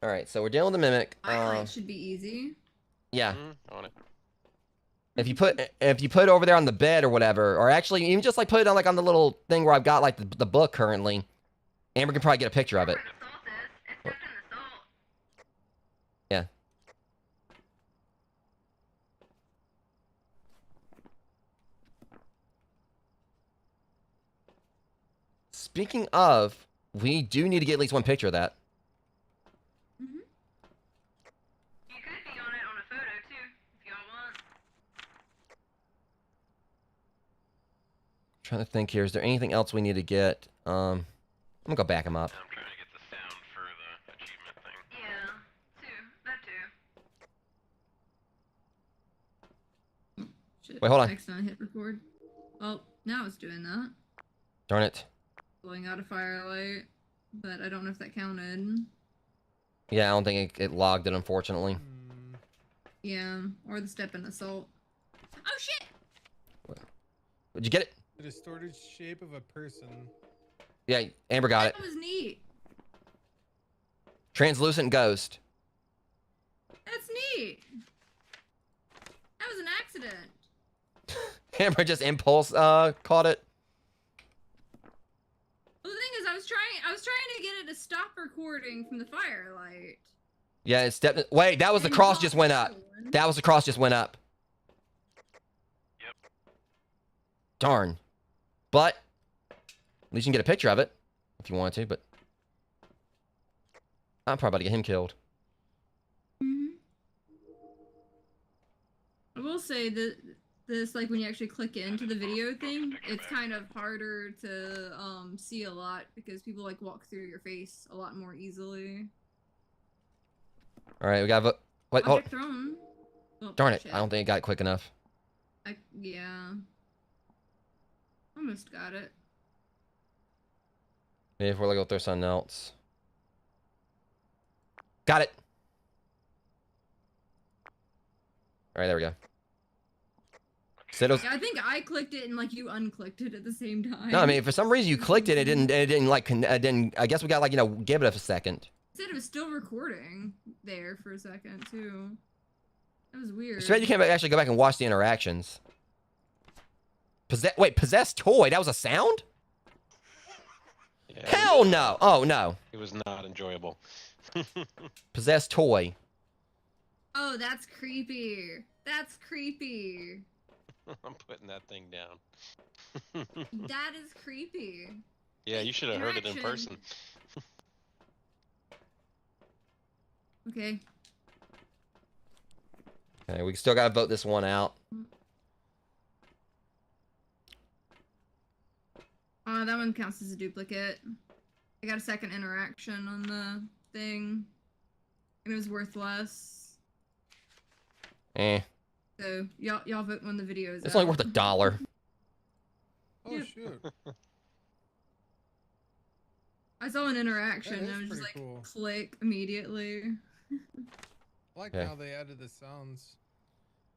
all right, so we're dealing with the mimic. Highlight should be easy. Yeah, On it. if you put it over there on the bed or whatever, or actually even just like put it on like on the little thing where I've got like the book currently, Amber can probably get a picture of it. Where the salt is. It's stuck in the salt. Yeah. Speaking of, we do need to get at least one picture of that. Mm-hmm. You could be on it on a photo too, if y'all want. Trying to think here, is there anything else we need to get? I'm gonna go back him up. I'm trying to get the sound for the achievement thing. Yeah, that too. Shit. Wait, hold on. Accidentally hit record. Oh, now it's doing that. Darn it. Blowing out a firelight, but I don't know if that counted. Yeah, I don't think it logged it, unfortunately. Hmm. Yeah, or the step in assault. Oh shit! Did you get it? The distorted shape of a person. Yeah, Amber got it. That was neat. Translucent ghost. That's neat. That was an accident. Amber just impulse caught it. Well, the thing is, I was trying to get it to stop recording from the firelight. Yeah, it stepped. Wait, that was the And cross not just went up. one. That was the cross just went up. Yep. Darn. But at least you can get a picture of it if you want to. But I'm probably about to get him killed. Mhm. will say that this, like, when you actually click into the video thing, it's kind of harder to see a lot because people like walk through your face a lot more easily. All right, we got wait, hold. Object thrown. Oh, Darn it! shit. I don't think it got quick enough. Yeah. Almost got it. Maybe if we're gonna go through something else. Got it. All right, there we go. Said it was, Yeah, I think I clicked it and like you unclicked it at the same time. no, I mean for some reason you clicked it, it didn't like, it didn't. I guess we got like give it a second. It said it was still recording there for a second too. That was weird. So you can't actually go back and watch the interactions. Wait, possessed toy? That was a sound? Yeah, Hell no! Oh no! it was not enjoyable. Possessed toy. Oh, that's creepy. That's creepy. I'm putting that thing down. That is creepy. Yeah, you should have heard it in person. Okay. Okay, we still gotta vote this one out. That one counts as a duplicate. I got a second interaction on the thing. And it was worth less. Eh. So, y'all vote when the video is It's out. only worth $1. Oh Yeah. shoot. I saw an interaction That and I is was just pretty like, cool. click immediately. I like Okay. how they added the sounds.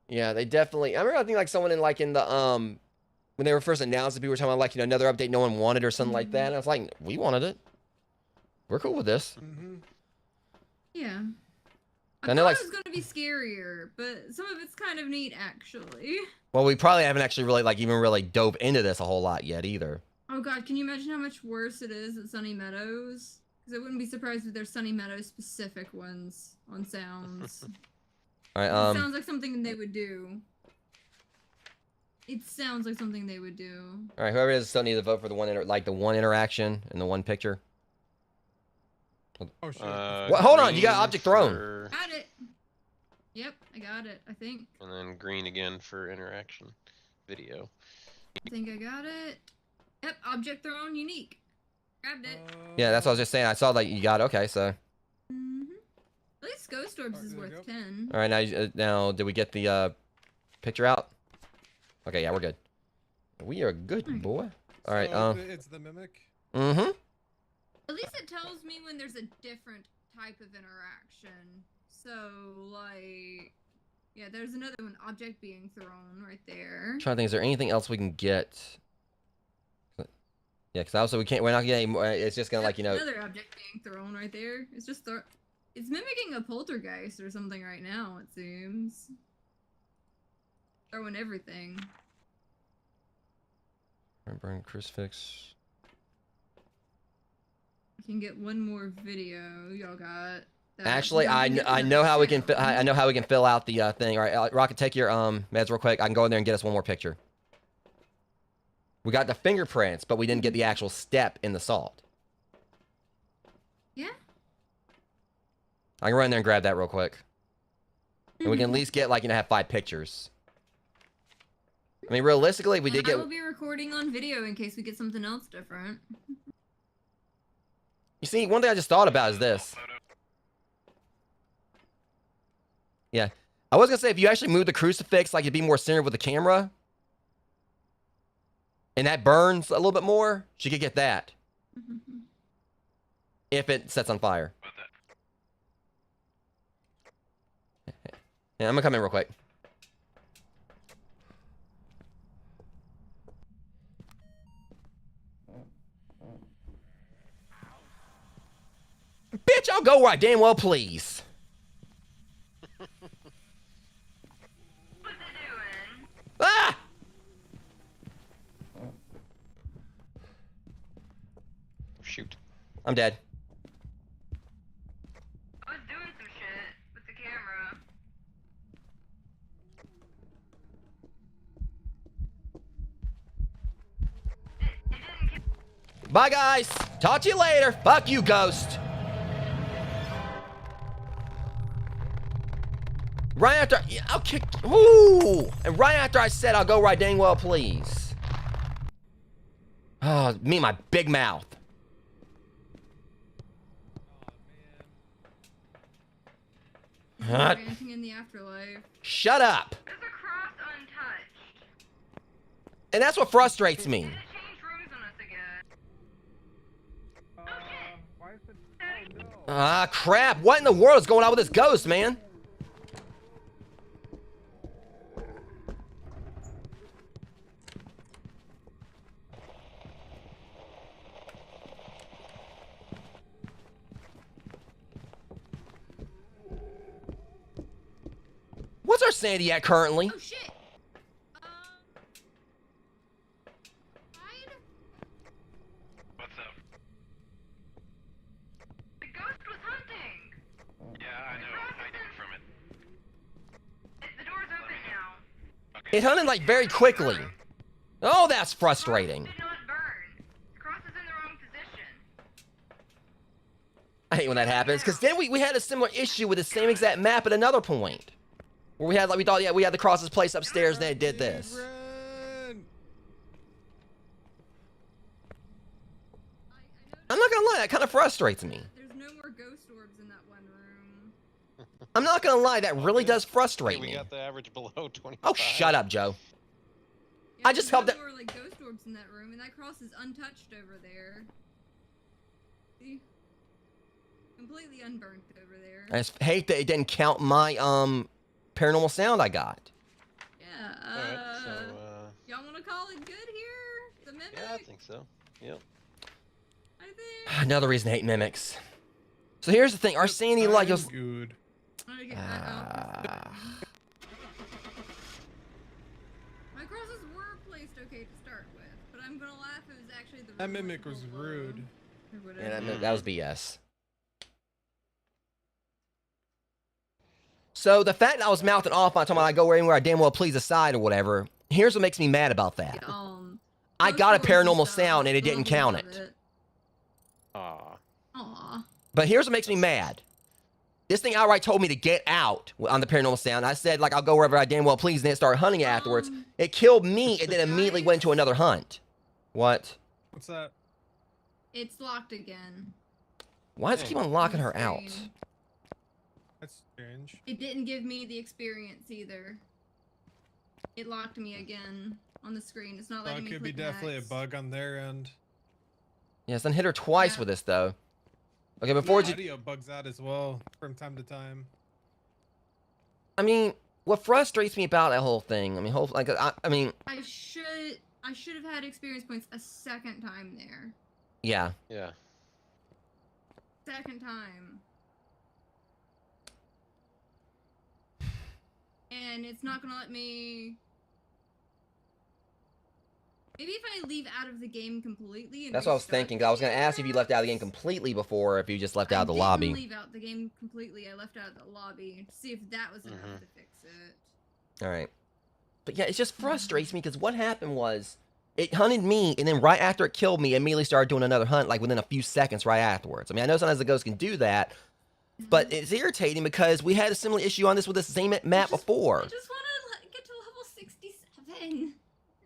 Yeah, they definitely. I remember I think like someone in the when they were first announced it, people were talking about like another update no one wanted or something like that. And I was like, we wanted it. We're cool with this. Mm-hmm. Yeah. I I know, thought like- it was gonna be scarier, but some of it's kind of neat actually. Well, we probably haven't actually really even really dove into this a whole lot yet either. Oh god, can you imagine how much worse it is at Sunny Meadows? Because I wouldn't be surprised if there's Sunny Meadows specific ones on sounds. All It right. sounds like something they would do. It sounds like something they would do. All right. Whoever it is still needs to vote for the one the one interaction and the one picture. Oh shit. Well, hold on, you got green object thrown. for- Got it! Yep, I got it, I think. And then green again for interaction video. I think I got it. Yep, object thrown, unique. Grabbed it. Yeah, that's what I was just saying. I saw that you got it. Okay, so. At least Ghost Orbs is there you worth go. 10. All right, now did we get the picture out? Okay, yeah, we're good. We are good, boy. All right. It's the mimic. Mm-hmm. At least it tells me when there's a different type of interaction. So, like, yeah, there's another one, object being thrown right there. Trying to think, is there anything else we can get? Yeah, because also we're not getting more. It's just gonna Another object being thrown right there. It's just it's mimicking a poltergeist or something right now. It seems. Throwing everything. Burn crucifix. I can get one more video. Y'all got. That. Actually, Y'all I can get I the know how we can sound. I know how we can fill out the thing. All right, Rocket, take your meds real quick. I can go in there and get us one more picture. We got the fingerprints, but we didn't get the actual step in the salt. Yeah. I can run in there and grab that real quick. And we can at least get have 5 pictures. I mean, realistically, we did I get. will be recording on video in case we get something else different. You see, one thing I just thought about is this. Yeah, I was gonna say if you actually move the crucifix, like it'd be more centered with the camera, and that burns a little bit more. She could get that if it sets on fire. Yeah, I'm gonna come in real quick. Bitch, I'll go where I damn well please. What's it doing? Ah! Shoot. I'm dead. I was doing some shit with the camera. It didn't kill. Bye, guys. Talk to you later. Fuck you, ghost. Right after, yeah, I'll kick, ooh, and right after I said I'll go right dang well, please. Oh, me and my big mouth. Huh? Ranting in the afterlife. Shut up. There's a cross untouched. And that's what frustrates me. Did it change rooms on us again? Why is it? Setting. Oh no. Ah, crap. What in the world is going on with this ghost, man? What's our sanity at currently? Oh shit! Hide? What's up? The ghost was hunting. Yeah, I know. Hiding from it. The door's open now. Okay. It hunted like very quickly. Oh, that's frustrating. Cross did not burn. The cross is in the wrong position. I hate when that happens, because then we had a similar issue with the same exact map at another point. Where we had, like, we thought, yeah, we had the crosses place upstairs, and then it did this. Run. I'm not gonna lie, that kind of frustrates me. There's no more ghost orbs in that one room. I'm not gonna lie, that really does Hey, frustrate we me. got the average below 25. Oh, shut up, Joe. Yeah, I just there's helped no it- more like ghost orbs in that room, and that cross is untouched over there. See? Completely unburnt over there. I just hate that it didn't count my, paranormal sound I got. Yeah, Alright, so, y'all want to call it good here? The mimic? yeah, I think so. Yep. I think. Another reason to hate mimics. So here's the thing, our sanity, like, it was... Good. I get my crosses were placed okay to start with, but I'm gonna laugh if it was actually the That room mimic was below, rude. or whatever. Yeah, that was BS. So the fact that I was mouthing off on talking about I go anywhere I damn well please aside or whatever, here's what makes me mad about that. I Ghost got a orbs paranormal stuff, sound and it didn't count levels it. of Aw. Aw. But here's what makes me mad. This thing outright told me to get out on the paranormal sound. I said, like, I'll go wherever I damn well please, and then it started hunting afterwards. It killed me and then immediately went to another hunt. What? What's that? It's locked again. Why does it keep on locking On her the out? screen. That's strange. It didn't give me the experience either. It locked me again on the screen. It's not So letting it me could be click definitely a next. bug on their end. Yes, then hit her twice Yeah. with this, though. Okay, before you... Audio bugs out as well from time to time. I mean, what frustrates me about that whole thing, I mean, I mean, I should have had experience points a second time there. yeah. Yeah. Second time. And it's not gonna let me. Maybe if I leave out of the game completely. And That's what I was restart thinking. the 'Cause I was going to game, ask if you left out of the game completely before, or if you just left out of the I lobby. didn't leave out the game completely. I left out the lobby to see if that was enough to fix it. All right. But yeah, it just frustrates me because what happened was it hunted me, and then right after it killed me, it immediately started doing another hunt, like within a few seconds right afterwards. I mean, I know sometimes the ghost can do that, but it's irritating because we had a similar issue on this with the same map before. I just want to get to level 67.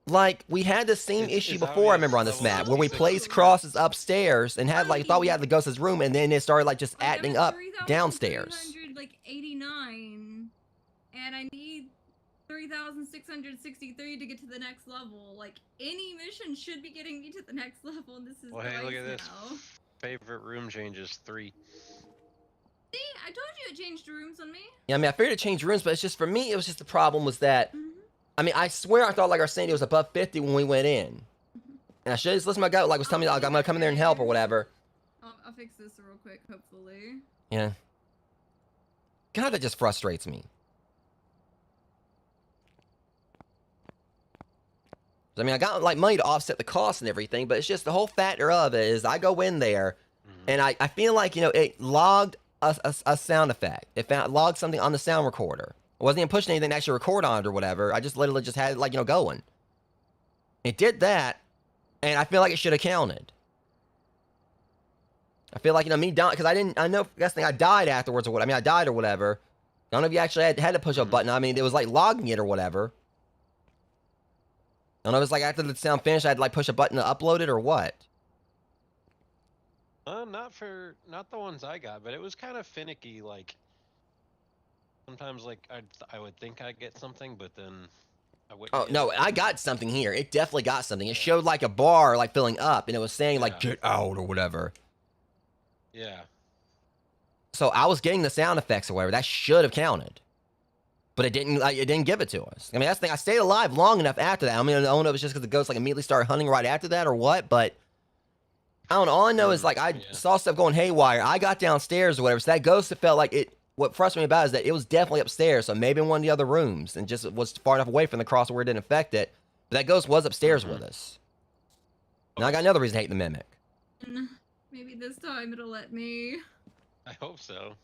Like, we had the same It's- issue it's before, I obvious remember, on it's this level map, where we 66. placed crosses upstairs and had, like, thought we had the ghost's room, and then it started, like, just Like, I'm acting at up downstairs. 3,389, and I need 3,663 to get to the next level. Like, any mission should be getting me to the next level, and this is Well, hey, look twice at this. now. Favorite room changes 3. See, I told you it changed rooms on me. Yeah, I mean, I figured it changed rooms, but it's just, for me, it was just the problem was that, Mhm. I mean, I swear I thought, like, our sanity was above 50 when we went in. And I should have just listened to my gut, like, was telling me, like, I'm gonna come in there and help or whatever. I'll fix this real quick, hopefully. Yeah. God, that just frustrates me. I mean, I got, like, money to offset the cost and everything, but it's just the whole factor of it is I go in there, and I feel like, you know, it logged a sound effect. It logged something on the sound recorder. I wasn't even pushing anything to actually record on it or whatever. I just literally just had it, like, you know, going. It did that, and I feel like it should have counted. I feel like, you know, me dying, because I know, that's the thing, I died afterwards or what. I mean, I died or whatever, I don't know if you actually had to push a button. I mean, it was like logging it or whatever. I don't know if it's like after the sound finished, I had to like push a button to upload it or what. Not the ones I got, but it was kind of finicky. Like sometimes, like I would think I'd get something, but then I wouldn't. Oh get no, it, I and- got something here. It definitely got something. It Yeah. showed like a bar like filling up, and it was saying like Yeah. "get out" or whatever. Yeah. So I was getting the sound effects or whatever. That should have counted, but it didn't. Like, it didn't give it to us. I mean, that's the thing. I stayed alive long enough after that. I mean, I don't know if it's just because the ghost like immediately started hunting right after that or what, but I don't know. All I know is like I Yeah. saw stuff going haywire. I got downstairs or whatever. So that ghost, it felt like it. What frustrated me about it is that it was definitely upstairs, so maybe in one of the other rooms, and just was far enough away from the cross where it didn't affect it. But that ghost was upstairs with us. Now I got another reason to hate the mimic. Maybe this time it'll let me. I hope so.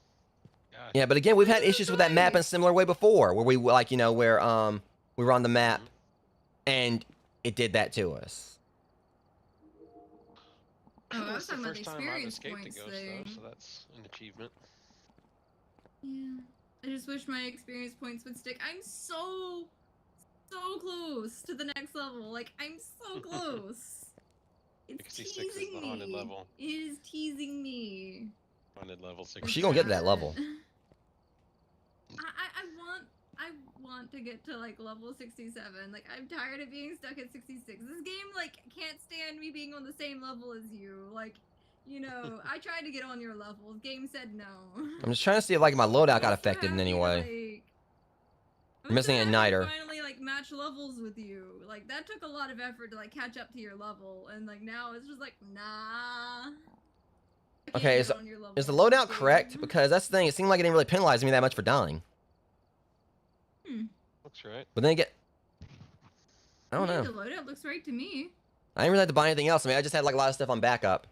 Gosh. Yeah, but again, we've had issues with that map in a similar way before, where we like where we were on the map, and it did that to us. Oh, I was That's the talking about the first time I've experience escaped a points ghost, thing. though, so that's an achievement. Yeah. I just wish my experience points would stick. I'm so close to the next level. Like, I'm so close. It's 66 is teasing the me. haunted level. It is teasing me. Haunted level 6. She gonna get to that level. I want to get to like level 67. Like, I'm tired of being stuck at 66. This game like can't stand me being on the same level as you. Like, I tried to get on your level. Game said no. I'm just trying to see if like my loadout got I'm so affected in any happy to, way. like- You're missing so an happy to igniter. Finally, like match levels with you. Like that took a lot of effort to like catch up to your level, and like now it's just like nah. I can't Okay, get on your level Is the with loadout you. correct? Because that's the thing. It seemed like it didn't really penalize me that much for dying. Looks right. But then again, I don't Yeah, know. The loadout looks right to me. I didn't really have to buy anything else. I mean, I just had like a lot of stuff on backup.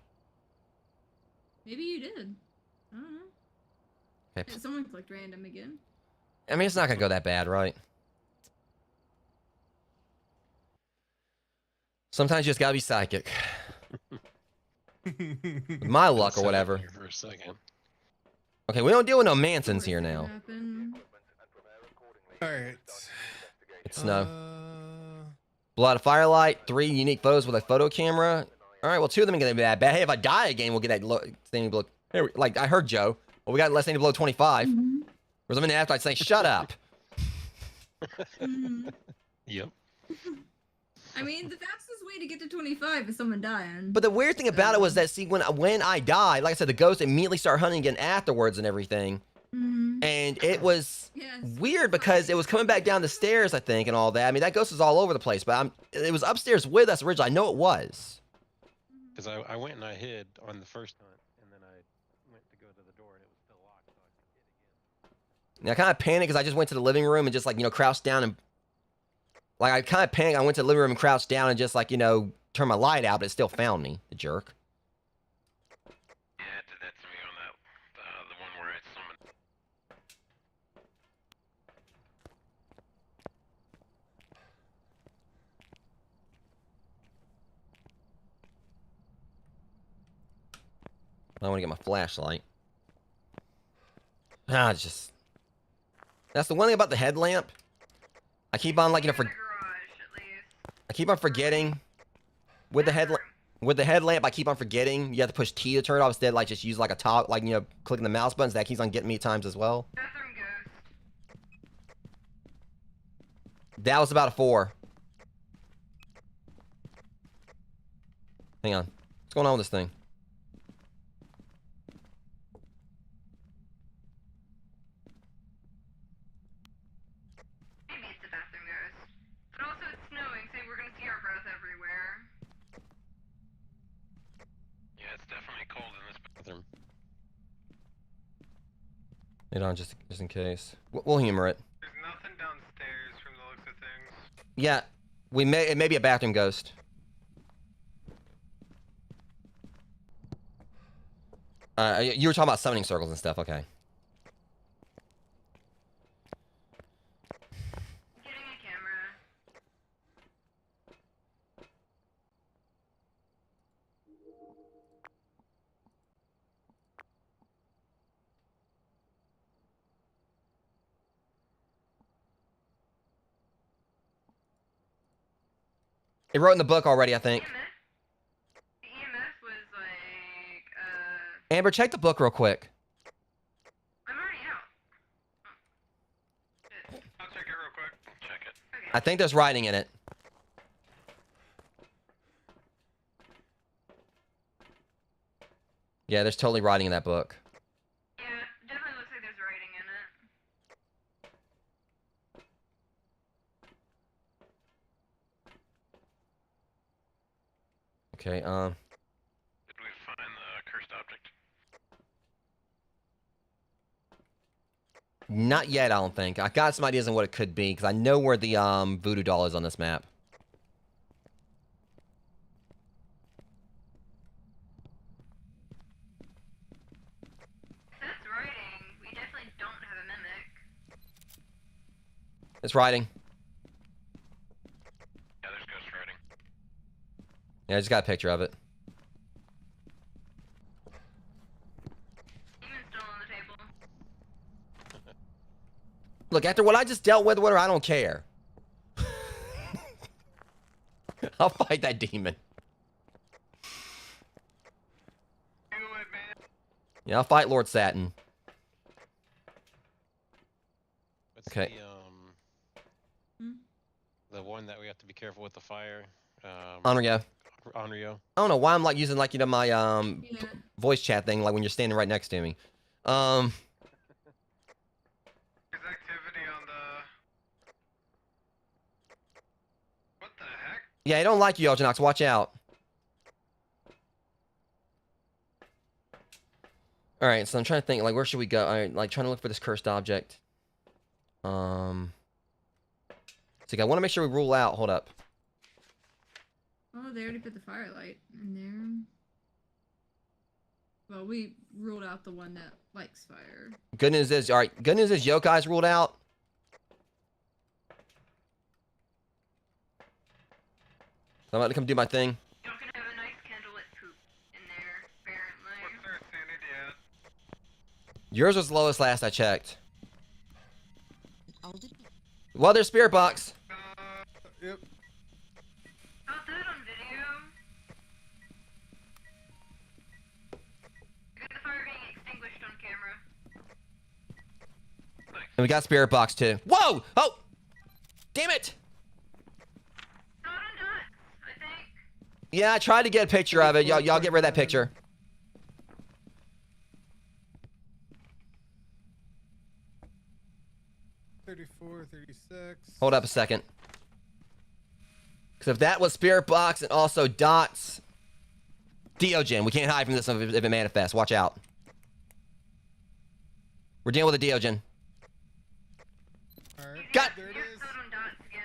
Maybe you did. I don't know. Okay. Hey, someone clicked random again. I mean, it's not gonna go that bad, right? Sometimes you just gotta be psychic. With my luck or Set up whatever. here for a second. Okay, we don't deal with no Mansons here Worst now. could happen. Alright. It's snow. Uh, Blood of Firelight, 3 unique photos with a photo camera. All right, well, 2 of them are gonna be that bad. Hey, if I die again, we'll get that standing below. Hey, like I heard Joe. Well, we got less standing below 25. Mhm. Whereas a minute after, I'd say, "Shut up." Mhm. Yep. I mean, the fastest way to get to 25 is someone dying. But the weird thing about it was that, see, when I died, like I said, the ghost immediately started hunting again afterwards and everything. Mhm. And it was Yes. weird because it was coming back down the stairs, I think, and all that. I mean, that ghost was all over the place, but it was upstairs with us originally. I know it was. Because I went and I hid on the first hunt, and then I went to go to the door, and it was still locked, so I couldn't get again. And I kind of panicked because I just went to the living room and just, like, crouched down and... Like, I kind of panicked. I went to the living room and crouched down and just, like, turned my light out, but it still found me, the jerk. Yeah, it did that to me on that, the one where I summoned. I want to get my flashlight. It's just... That's the one thing about the headlamp. I keep on, like, In the garage, at least. I keep on forgetting. With the headlamp, I keep on forgetting. You have to push T to turn it off instead, like, just use, like, a top, like, clicking the mouse buttons. That keeps on getting me at times as well. Bathroom ghost. That was about a 4. Hang on. What's going on with this thing? Maybe it's the bathroom ghost. But also it's snowing, so we're gonna see our breath everywhere. Yeah, it's definitely cold in this bathroom. Hold on, just in case. We'll humor it. There's nothing downstairs from the looks of things. Yeah, it may be a bathroom ghost. You were talking about summoning circles and stuff. Okay. Getting a camera. It wrote in the book already, I think. EMF? The EMF was like, Amber, check the book real quick. I'm already out. I'll check it real quick. Check it. Okay. I think there's writing in it. Yeah, there's totally writing in that book. Yeah, definitely looks like there's writing in it. Okay, Did we find the cursed object? not yet, I don't think. I got some ideas on what it could be, because I know where the voodoo doll is on this map. That's writing. We definitely don't have a mimic. It's writing. Yeah, there's ghost writing. Yeah, I just got a picture of it. Demon's still on the table. Look, after what I just dealt with her, I don't care. I'll fight that demon. Do it, man. Yeah, I'll fight Lord Satin. What's Okay. the one that we have to be careful with the fire? Onryo. Onryo. I don't know why I'm like using like, you know, my Yeah. voice chat thing like when you're standing right next to me. There's activity on the... What the heck? Yeah, I don't like you, Elginox. Watch out. All right, so I'm trying to think, like, where should we go? All right, like, trying to look for this cursed object. So I want to make sure we rule out. Hold up. Oh, they already put the firelight in there. Well, we ruled out the one that likes fire. Good news is, all right. Good news is Yokai's ruled out. So I'm about to come do my thing. Y'all can have a nice candlelit poop in there, apparently. What's their sanity at? Yours was the lowest last I checked. Well, there's spirit box. Yep. Caught that on video. I got the fire being extinguished on camera. And we got spirit box too. Whoa! Oh! Damn it! Not on dots, I think. Yeah, I tried to get a picture of it. Y'all get rid of that picture. $34, $36. Hold up a second. Because if that was spirit box and also dots, Diogen. We can't hide from this if it manifests. Watch out. We're dealing with a Diogen. Alright. Got- There it You're is. caught on dots again.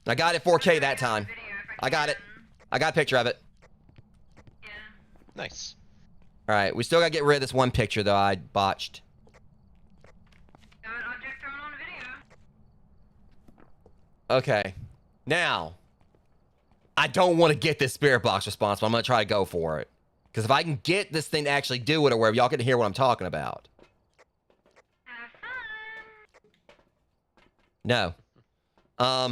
I got it 4K that time. Video if I got it. can. I got a picture of it. Yeah. Nice. All right, we still got to get rid of this one picture though I botched. Got an object thrown on video. Okay, now I don't want to get this spirit box response, but I'm gonna try to go for it. Because if I can get this thing to actually do it, or wherever y'all can hear what I'm talking about. Have fun. No. All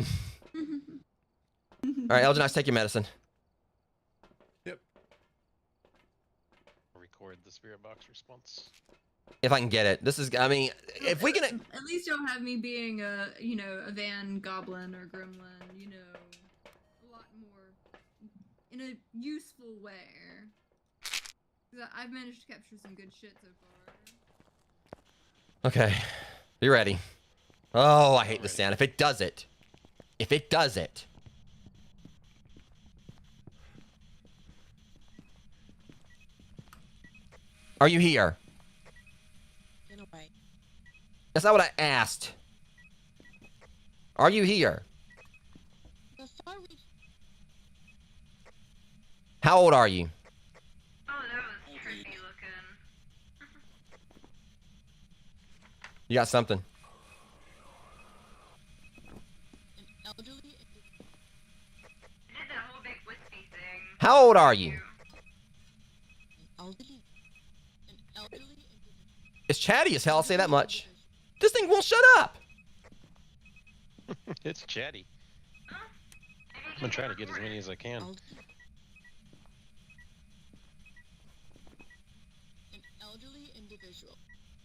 right, Elgin, take your medicine. Record the spirit box response. If I can get it. This is, I mean, if we can. At least y'all have me being a, you know, a van goblin or gremlin, you know, a lot more in a useful way. 'Cause I've managed to capture some good shit so far. Okay, be ready. Oh, I hate the sound. If it does it. If it does it. Are you here? That's not what I asked. Are you here? How old are you? Oh, that was trippy looking. You got something. It did that whole big wispy thing. How old are you? It's chatty as hell, I'll say that much. This thing won't shut up. It's chatty. I'm gonna try to get as many as I can. An elderly individual.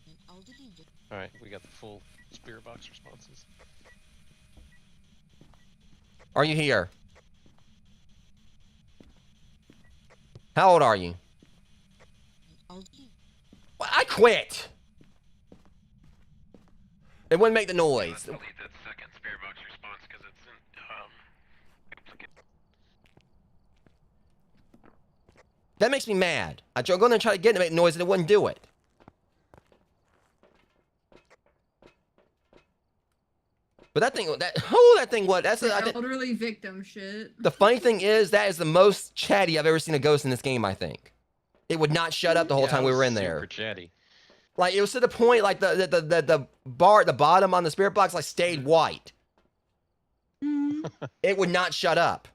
An elderly victim. Alright, we got the full spirit box responses. Are you here? How old are you? An elderly. Well, I quit. It wouldn't make the noise. Let's delete that second spirit box response because it's in duplicate. That makes me mad. I go in there and try to get it to make noise and it wouldn't do it. But that thing, that thing, what? That's The elderly victim shit. the funny thing is that is the most chatty I've ever seen a ghost in this game. I think it would not shut up the whole Yeah, time it we was were in super there. chatty. Like it was to the point, like the bar at the bottom on the spirit box like stayed white. It would not shut up.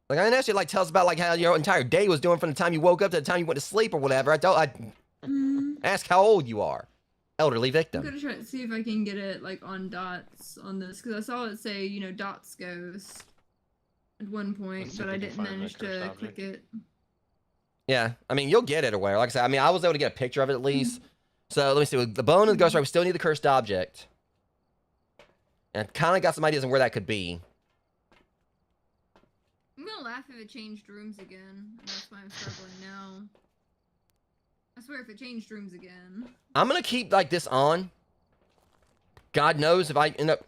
Like I didn't actually like tell us about like how your entire day was doing from the time you woke up to the time you went to sleep or whatever. I ask how old you are. Elderly I'm victim. gonna try to see if I can get it like on dots on this because I saw it say, you know, dots ghost at one point, Let's see but if I we can didn't find the manage cursed to object. click it. Yeah, I mean you'll get it or whatever. Like I said, I mean I was able to get a picture of it at least. So let me see. The bone of the ghost, right? We still need the cursed object. And I kind of got some ideas on where that could be. I'm gonna laugh if it changed rooms again, and that's why I'm struggling now. I swear if it changed rooms again. I'm gonna keep like this on. God knows if I end up.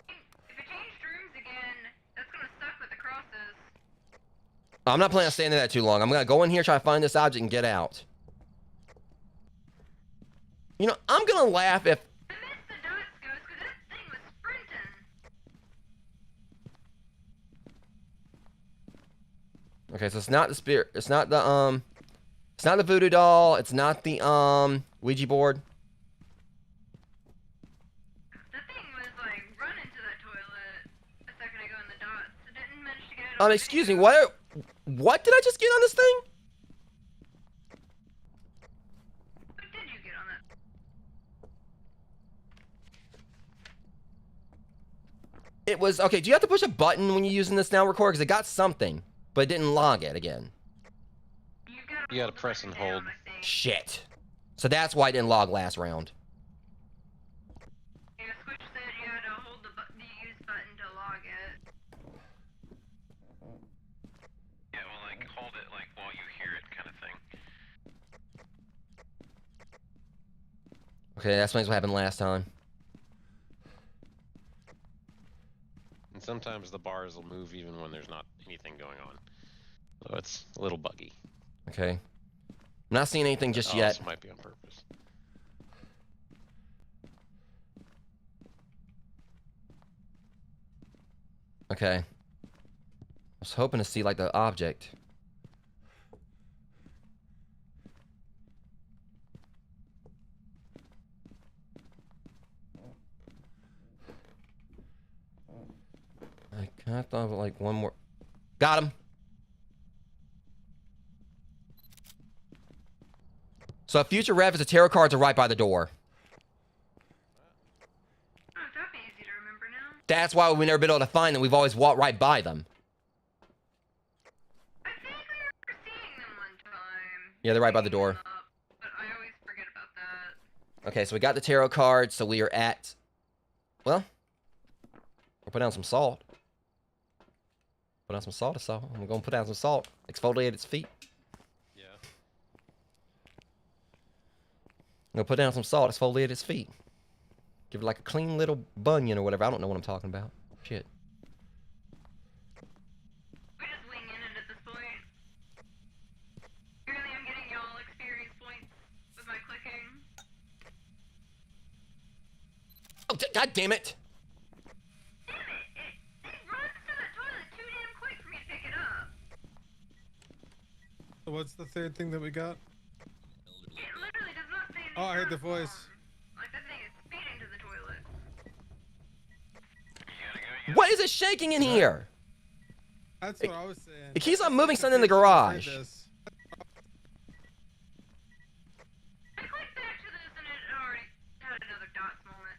If it changed rooms again, that's gonna suck with the crosses. I'm not planning on staying there that too long. I'm gonna go in here, try to find this object, and get out. You know, I'm gonna laugh if. I missed the dots ghost because that thing was sprinting. Okay, so it's not the spirit. It's not the It's not the voodoo doll. It's not the Ouija board. The thing was like running to that toilet a second ago in the dots. It didn't manage to get it on Excuse me. video. What did I just get on this thing? What did you get on that? It was okay. Do you have to push a button when you're using this now record? Because it got something, but it didn't log it again. You gotta press and hold. Shit. So that's why it didn't log last round. Yeah, Squish said you had to hold the use button to log it. Yeah, well, like hold it like while you hear it, kind of thing. Okay, that's what happened last time. And sometimes the bars will move even when there's not anything going on. So it's a little buggy. Okay. I'm not seeing anything just That yet. also might be on purpose. Okay. I was hoping to see like the object. I kind of thought of like one more. Got him. So future rev is the tarot cards are right by the door. Oh, that'd be easy to remember now. That's why we've never been able to find them. We've always walked right by them. I think I remember seeing them one time. Yeah, they're right by the door. But I always forget about that. Okay, so we got the tarot cards. So we are at. Well, we'll put down some salt. Put down some salt. I'm gonna put down some salt. Exfoliate its feet. Yeah. I'm gonna put down some salt. Exfoliate its feet. Give it like a clean little bunion or whatever. I don't know what I'm talking about. Shit. We just wing in it at this point. Apparently I'm getting y'all experience points with my clicking. Oh, God damn it! Damn it! It runs to the toilet too damn quick for me to pick it up. So what's the third thing that we got? It literally does not say Oh, I heard the uniform. voice. Like that thing is speeding to the toilet. What is it shaking in here? That's what I was saying. It keeps on moving That's the something in the first time I've heard garage. this. I clicked back to this and it already had another dots moment.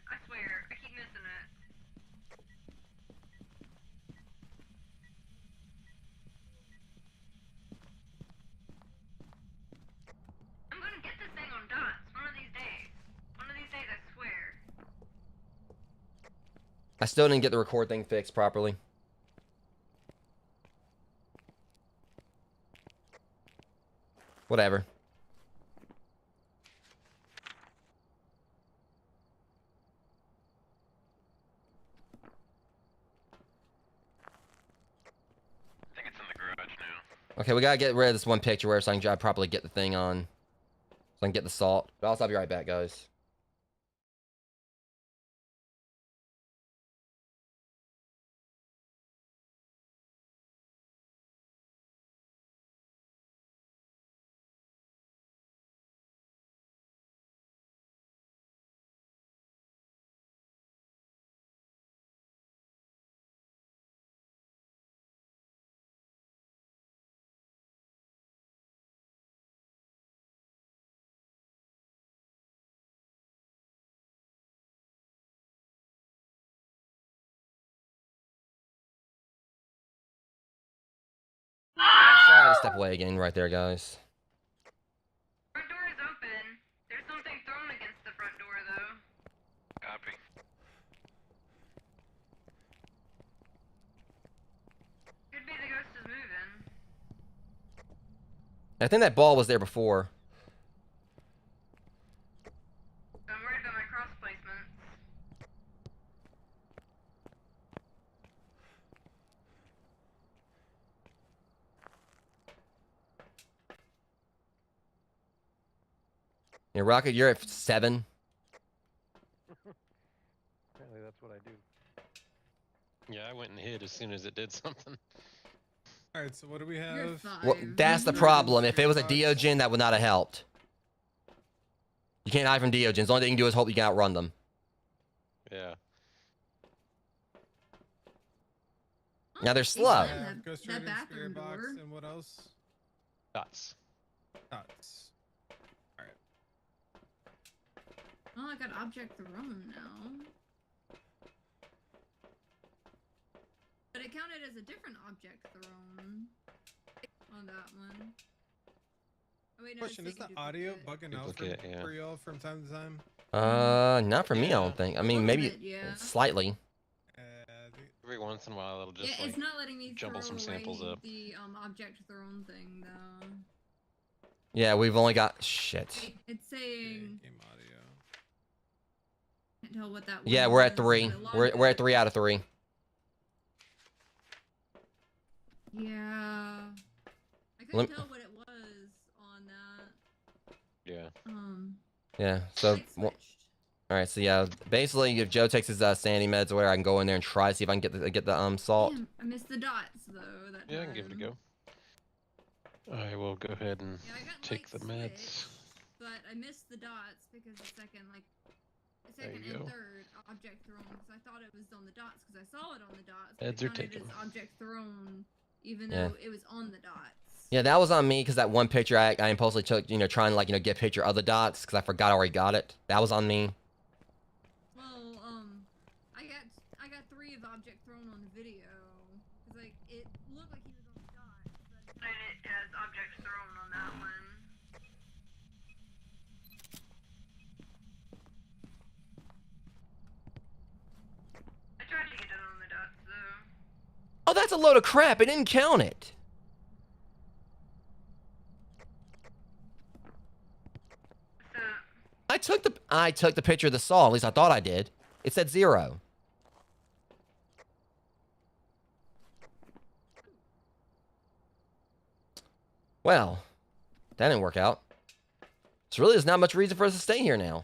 still didn't get the record thing fixed properly. Whatever. I think it's in the garage now. Okay, we gotta get rid of this one picture where so I can properly get the thing on. So I can get the salt. But I'll be right back, guys. Sorry, I had to step away again right there, guys. Front door is open. There's something thrown against the front door, though. Copy. Could be the ghost is moving. I think that ball was there before. I'm worried about my cross placements. Yeah, Rocket, you're at 7. Apparently that's what I do. Yeah, I went and hid as soon as it did something. All right, so what do we You're have? 5. Well, that's the problem. If it was a Deogen, that would not have helped. You can't hide from Deogens. The only thing you can do is hope you can outrun them. Yeah. Now they're They slow. said Yeah, Ghost that Rider, bathroom Spirit Box, door. and what else? Dots. Dots. Oh, I got object thrown now. But it counted as a different object thrown on that one. Oh, wait, no, Question: it's Is the taking audio duplicate. bugging out Duplicate, yeah. for y'all from time to time? Not for me, I Yeah. don't think. I A mean, little maybe bit, yeah. slightly. Every once in a while it'll just Yeah, like it's not letting me jumble throw some samples away up. the object thrown thing though. Yeah, we've only got shit. It's saying game audio. can't tell what that. Yeah, one we're at was, 3. but it We're logged at it. 3 out of 3. Yeah. I couldn't Lem- tell what it was on that. Yeah. Yeah. So, Light switched. all right. So yeah, basically, if Joe takes his sanity meds or whatever, I can go in there and try to see if I can get the salt. Damn, I missed the dots though. That Yeah, I can give it a time. go. I will go ahead and Yeah, I got take light the meds. switched, but I missed the dots because the second There you and go. third object thrown because I thought it was on the dots because I saw it on the dots. Meds But are it counted taken. as object thrown even Yeah. though it was on the dots. Yeah, that was on me because that one picture I impulsively took, trying to get a picture of the dots because I forgot I already got it. That was on me. Well, I got 3 of object thrown on the video because it looked like he was on the dots, but And it has objects thrown on that one. I tried to get it on the dots though. Oh, that's a load of crap. It didn't count it. So I took the picture of the saw. At least I thought I did. It said 0. Well, that didn't work out. So really, there's not much reason for us to stay here now.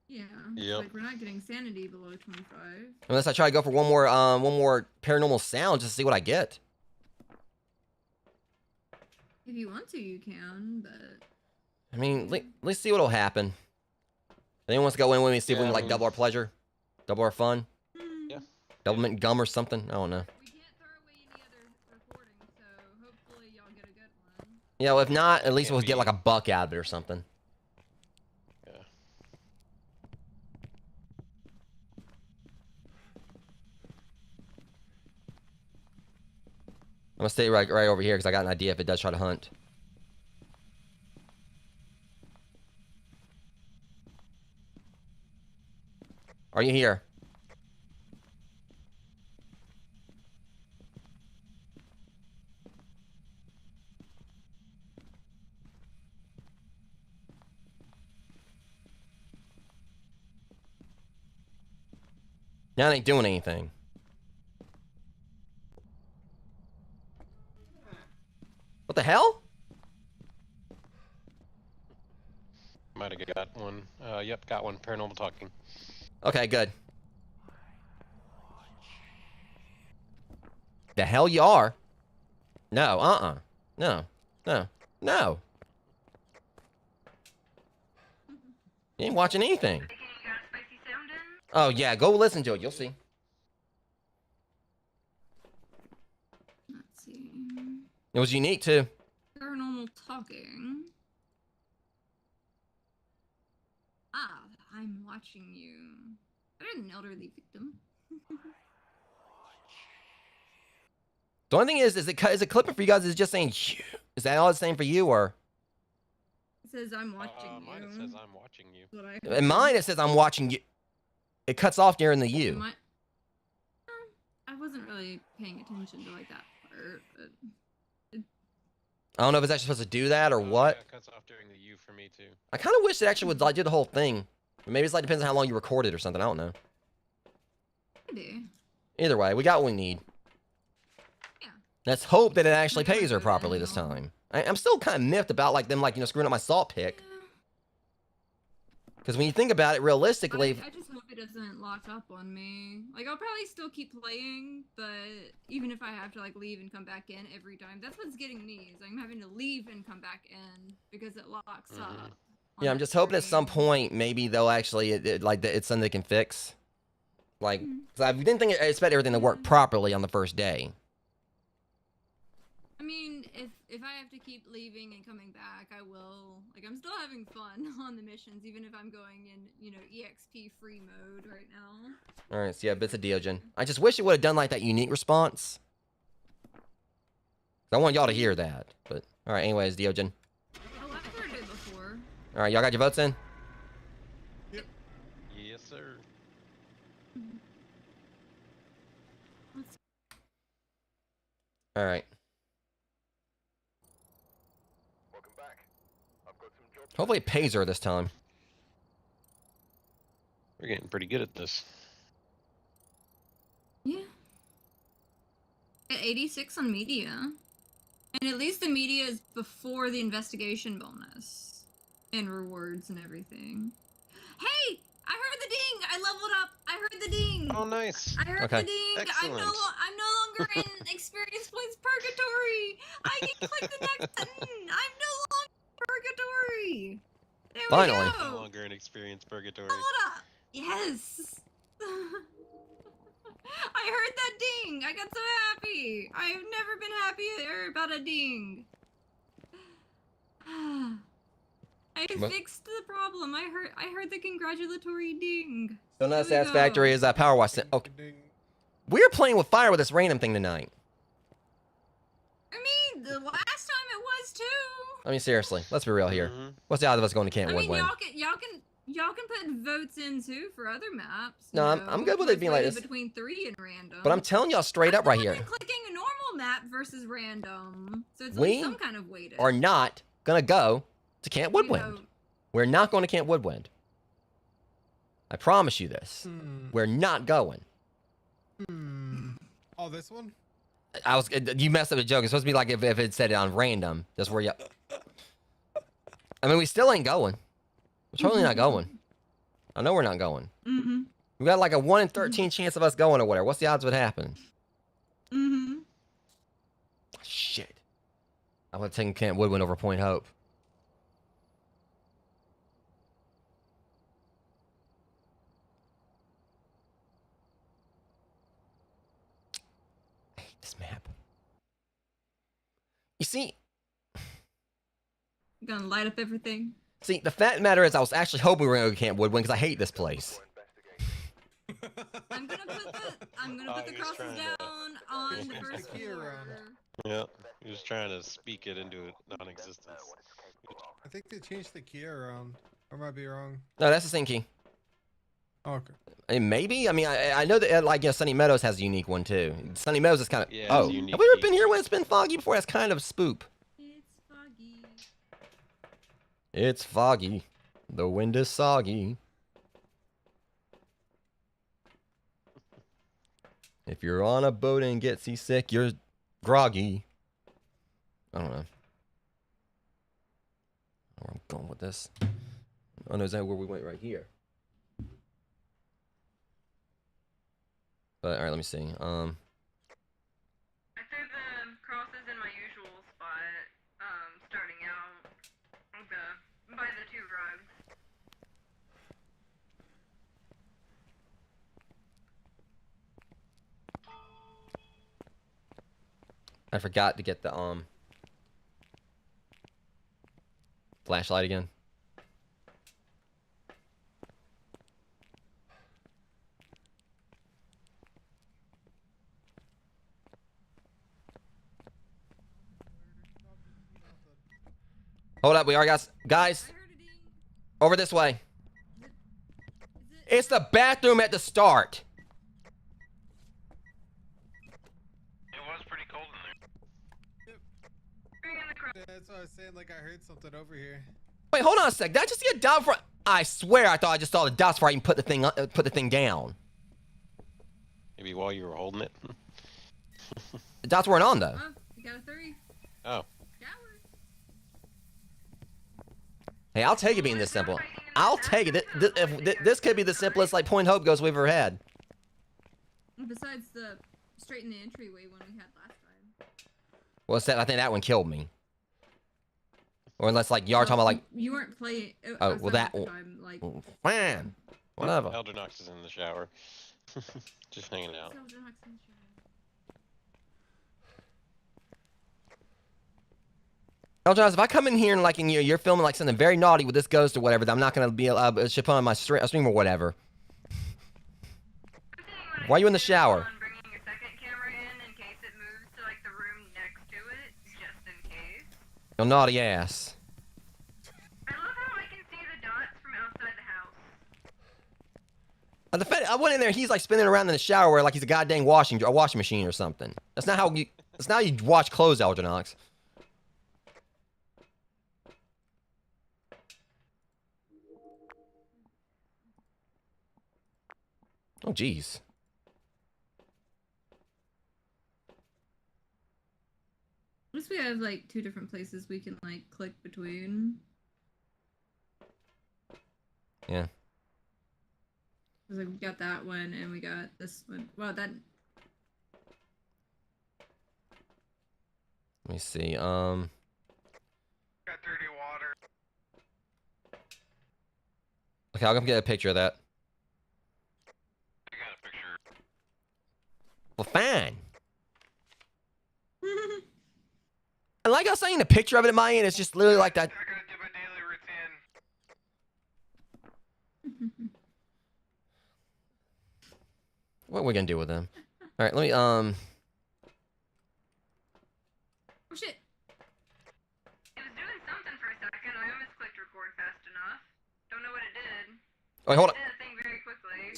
yeah, Yep. like we're not getting sanity below 25. Unless I try to go for one more paranormal sound just to see what I get. If you want to, you can, but I mean, let's see what'll happen. Anyone wants to go in with me and see if we Yeah, can I mean- double our pleasure, double our fun, Yeah. double mint gum or something. I don't know. we can't throw away any other recordings, so hopefully y'all get a good one. Yeah, well, if not, at least Can't we'll get be- like a buck out of it or something. Yeah. I'm gonna stay right over here because I got an idea if it does try to hunt. Are you here? Yeah, I ain't doing anything. What the hell? Might have got one. Yep, got one. Paranormal talking. Okay, good. The hell you are? No, No, no, no. You ain't watching anything. Thinking you got a spicy sound in? Oh, yeah, go listen to it. You'll see. Let's see. It was unique, too. Paranormal talking. Ah, I'm watching you. Better than an elderly victim. The only thing is it clipping for you guys is just saying, "Phew." Is that all it's saying for you, or? It says I'm watching Mine you. it says I'm watching you. That's what I In heard. mine, it says I'm watching you. It cuts off during the In you. my- I wasn't really paying attention to like that part, but I don't know if it's actually supposed to do that or Oh, what. Yeah, it cuts off during the U for me too. I kind of wish it actually would like do the whole thing. Maybe it's like depends on how long you record it or something. I don't know. maybe. Either way, we got what we need. Yeah. Let's hope that it actually That's pays her good, properly this anyhow. time. I'm still kind of miffed about like them screwing up my salt pick. Yeah. Because when you think about it realistically, I just hope it doesn't lock up on me. Like, I'll probably still keep playing, but even if I have to, like, leave and come back in every time, that's what's getting me, is I'm having to leave and come back in because it locks up. on yeah, I'm the just hoping at some screen. point maybe they'll actually it's something they can fix. Like, 'cause I didn't think I expect everything to work properly on the first day. I mean, if I have to keep leaving and coming back, I will. Like, I'm still having fun on the missions, even if I'm going in, EXP free mode right now. All right, so yeah, bits of Diogen. I just wish it would have done like that unique response. I want y'all to hear that. But all right, anyways, Diogen. Oh, I've heard it before. All right, y'all got your votes in. Yes, sir. Let's All right. Hopefully it pays her this time. We're getting pretty good at this. Yeah. At 86 on media. And at least the media is before the investigation bonus. And rewards and everything. Hey! I heard the ding! I leveled up! I heard the ding! Oh, nice. I heard Okay. the ding! Excellent. I'm no longer in experience points purgatory! I can click the next button! I'm no longer in purgatory! There Finally. we No go! longer in experience purgatory. Leveled up! Yes! I heard that ding! I got so happy! I've never been happier about a ding. I What? fixed the problem. I heard the congratulatory ding. Still not Here we satisfactory go. is that power wash. Okay, Ding. we're playing with fire with this random thing tonight. I mean, the last time it was too. I mean, seriously, let's be real here. Mhm. What's the odds of us going to I Camp mean, Woodwind? y'all can put votes in too for other maps. No, I'm good with it being like choice this. between 3 and random. But I'm telling y'all straight up right here, Clicking a normal map versus random, so it's We like some kind of weighted. are not gonna go to Camp You Woodwind. know, We're not going to Camp Woodwind. I promise you this. We're not going. Oh, this one? You messed up the joke. It's supposed to be like if it said it on random. That's where you. I mean, we still ain't going. We're totally not going. I know we're not going. Mm-hmm. We got like a 1 in 13 chance of us going or whatever. What's the odds of it happening? Mm-hmm. Shit. I would have taken Camp Woodwind over Point Hope. I hate this map. You see, Gonna light up everything. the fact of the matter is I was actually hoping we were going to go to Camp Woodwind because I hate this place. I'm gonna put Oh, the he was crosses trying to- down on the Change the first key floor. around. Yep. He was trying to speak it into non-existence. I think they changed the key around. I might be wrong. No, that's the same key. Oh, okay. I mean, maybe. I mean, I know that like Sunny Meadows has a unique one too. Sunny Meadows is kind of. Yeah, it's Oh, a unique have we ever key. been here when it's been foggy before? That's kind of spoop. It's foggy. It's foggy. The wind is soggy. If you're on a boat and get seasick, you're groggy. I don't know. Where I'm going with this. Oh no, is that where we went right here? But alright, let me see. I threw the crosses in my usual spot, starting out by the 2 rugs. I forgot to get the flashlight again. Hold up, we already got guys I heard a ding. over this way. Is it? It's the bathroom at the start. It was pretty cold in there. Bring in the cross. Yeah, that's what I was saying. Like I heard something over here. Wait, hold on a sec. Did I just see a dot for? I swear, I thought I just saw the dots before I even put the thing down. Maybe while you were holding it. The dots weren't on though. Oh, we got a 3. Oh. Shower. Hey, I'll take it being this simple. I'll take it. This could be the simplest like point hope ghost we've ever had. Besides the straight in the entryway one we had last time. Well, I think that one killed me. Or unless like you are talking about like, You weren't playing. Oh, well, that one. one- Time, like, man, whatever. Elder Nox is in the shower. Just hanging out. Zelda Knox in the shower. El Jones, if I come in here and like you're filming like something very naughty with this ghost or whatever, then I'm not gonna be should put on my stream or whatever. Why are you in the shower? Bringing your second camera in case it moves to like the room next to it, just in case. Your naughty ass. I love how I can see the dots from outside the house. I went in there. He's like spinning around in the shower like he's a goddamn washing machine or something. That's not how you. That's not how you wash clothes, Eldranox. Oh, jeez. At least we have like 2 different places we can like click between. Yeah. Like we got that one and we got this one. Well, that. Let me see. Got dirty water. Okay, I'll come get a picture of that. I got a picture. Well, fine. And like I was saying, the picture of it in my end is just literally like that. I gotta do my daily routine. What are we gonna do with them? All right, let me Oh shit! It was doing something for a second. I almost clicked record fast enough. Don't know what it did. Wait, hold on. It did a thing very quickly.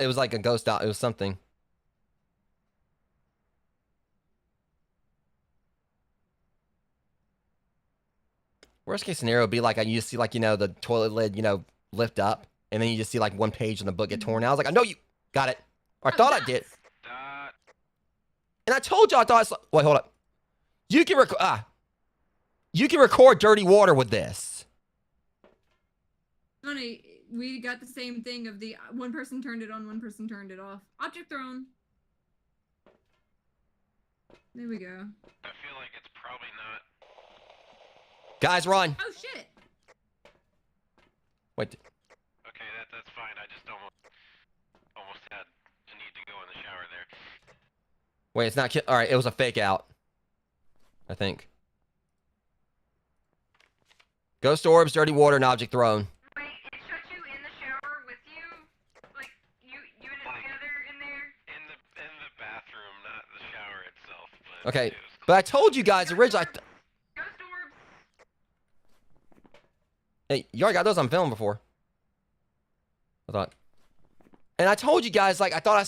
It was like a ghost dot. It was something. Worst case scenario would be like you see like the toilet lid lift up, and then you just see like one page in the book get torn out. I was like, I know you got it. Or I thought I did. Dot. And I told you I thought I saw. Wait, hold up. You can record dirty water with this. Funny, we got the same thing of the one person turned it on, one person turned it off. Object thrown. There we go. I feel like it's probably not. Guys, run. Oh shit! Wait. Okay, that's fine. I just almost had a need to go in the shower there. Wait, it's not. All right, it was a fake out. I think. Ghost orbs, dirty water, and object thrown. Wait, it shut you in the shower with you? Like you and it together in there? In the bathroom, not the shower itself. But Okay, it was but I told you guys originally. Ghost orbs. Hey, you already got those on film before. I thought. And I told you guys, like, I thought I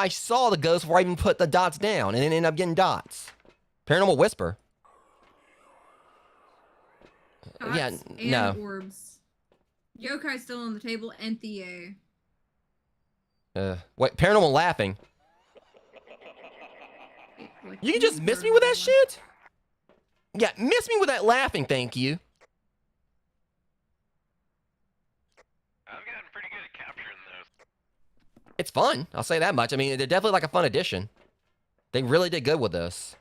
saw the ghost before I even put the dots down, and then ended up getting dots. Paranormal whisper. Yeah, Dots and no. orbs. Yokai's still on the table and Thea. Wait, paranormal laughing. Like, You can just miss me with that shit? Yeah, miss me with that laughing, thank you. I've gotten pretty good at capturing those. It's fun, I'll say that much. I mean, they're definitely like a fun addition. They really did good with this.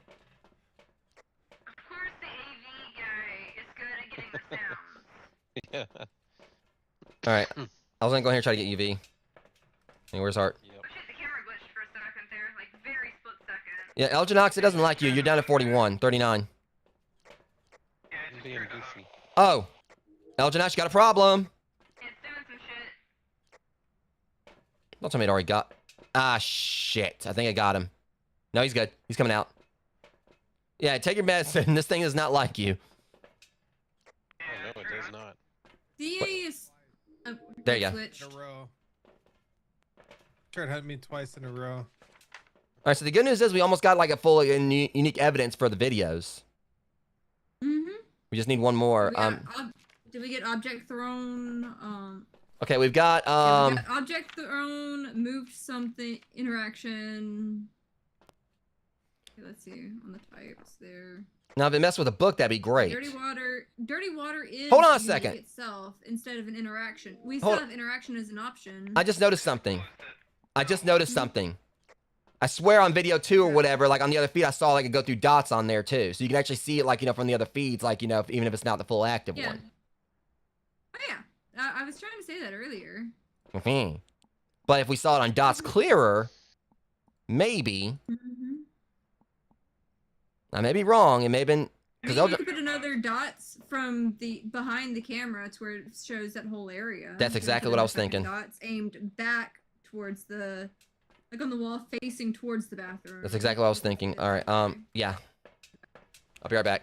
Of course, the AV guy is good at getting the sounds. Yeah. Alright, I was gonna go here and try to get UV. Hey, where's Hart? Yep. Oh shit, the camera glitched for a second there, like very split second. Yeah, Elginox, it doesn't like you. You're down to 41, 39. Yeah, I I'm just being turned it goofy. Oh, Elginox, you got a problem. It's doing some shit. Don't tell me it already got. Ah, shit. I think I got him. No, he's good. He's coming out. Yeah, take your medicine. This thing does not like you. Oh no, it does not. DA is. There you go. Switched. In a row. Tried to hunt me twice in a row. All right, so the good news is we almost got like a full unique evidence for the videos. Mm-hmm. We just need one more. Did we get object thrown? Okay, we've got Yeah, we got object thrown, moved something, interaction. Okay, let's see on the types there. Now if it messed with a book, that'd be great. Dirty water. Dirty water is Hold on a unique second. itself instead of an interaction. We Hold still have interaction as an option. I just noticed something. I just noticed something. I swear on video 2 or whatever, like on the other feed, I saw like it go through dots on there too. So you can actually see it like, you know, from the other feeds, like, you know, even if it's not the full active Yeah. one. Oh yeah, I was trying to say that earlier. Mhm. But if we saw it on dots clearer, maybe, Mm-hmm. I may be wrong. It may have been, because Maybe you could put another dots from the behind the camera to where it shows that whole area. That's You exactly put what I in was fucking thinking. Dots aimed back towards the, like on the wall facing towards the bathroom. That's exactly what I was thinking. All right, yeah. I'll be right back.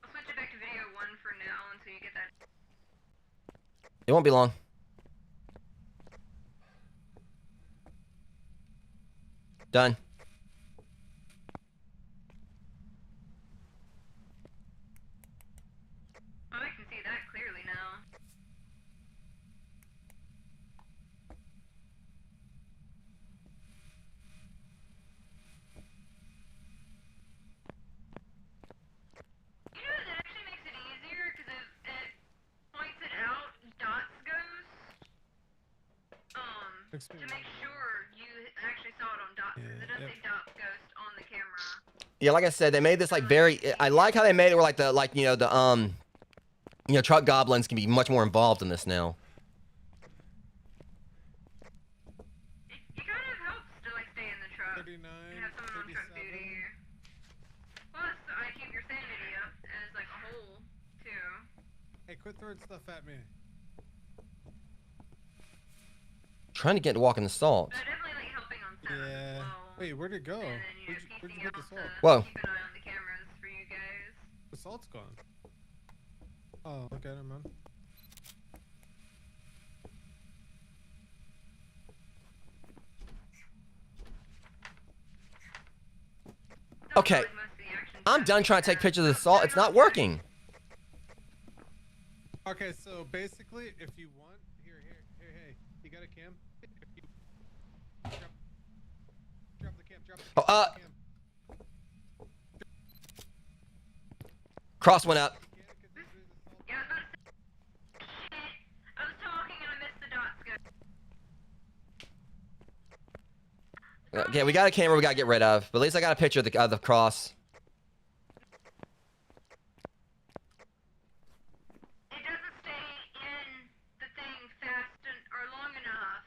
I'll switch it back to video 1 for now until you get that. It won't be long. Done. Oh, I can see that clearly now. You know, that actually makes it easier because it points it out, dots ghost. To make sure you actually saw it on dots, because it does say dots ghost on the camera. Yeah, like I said, they made this like very. I like how they made it where like the truck goblins can be much more involved in this now. It kind of helps to like stay in the truck 39, and have someone on truck 37. duty. Plus, I keep your sanity up as like a whole too. Hey, quit throwing stuff at me. Trying to get to walk in the salt. But definitely like helping on sound as Yeah. well. Wait, where'd it go? And then, you know, Where'd you piecing get the out salt? Whoa. keep an eye on the cameras for you guys. The salt's gone. Oh, okay, never mind. Okay, Like most of the action I'm stuff done you trying to take have. pictures of the salt. It's not working. Okay, so basically, if you want, hey, you got a cam? If you drop the cam, drop the Oh, cam. Cross went up. Yeah, I was about to say. Shit. I was talking and I missed the dots go. Yeah, we got a camera we gotta get rid of. But at least I got a picture of the cross. It doesn't stay in the thing fast or long enough.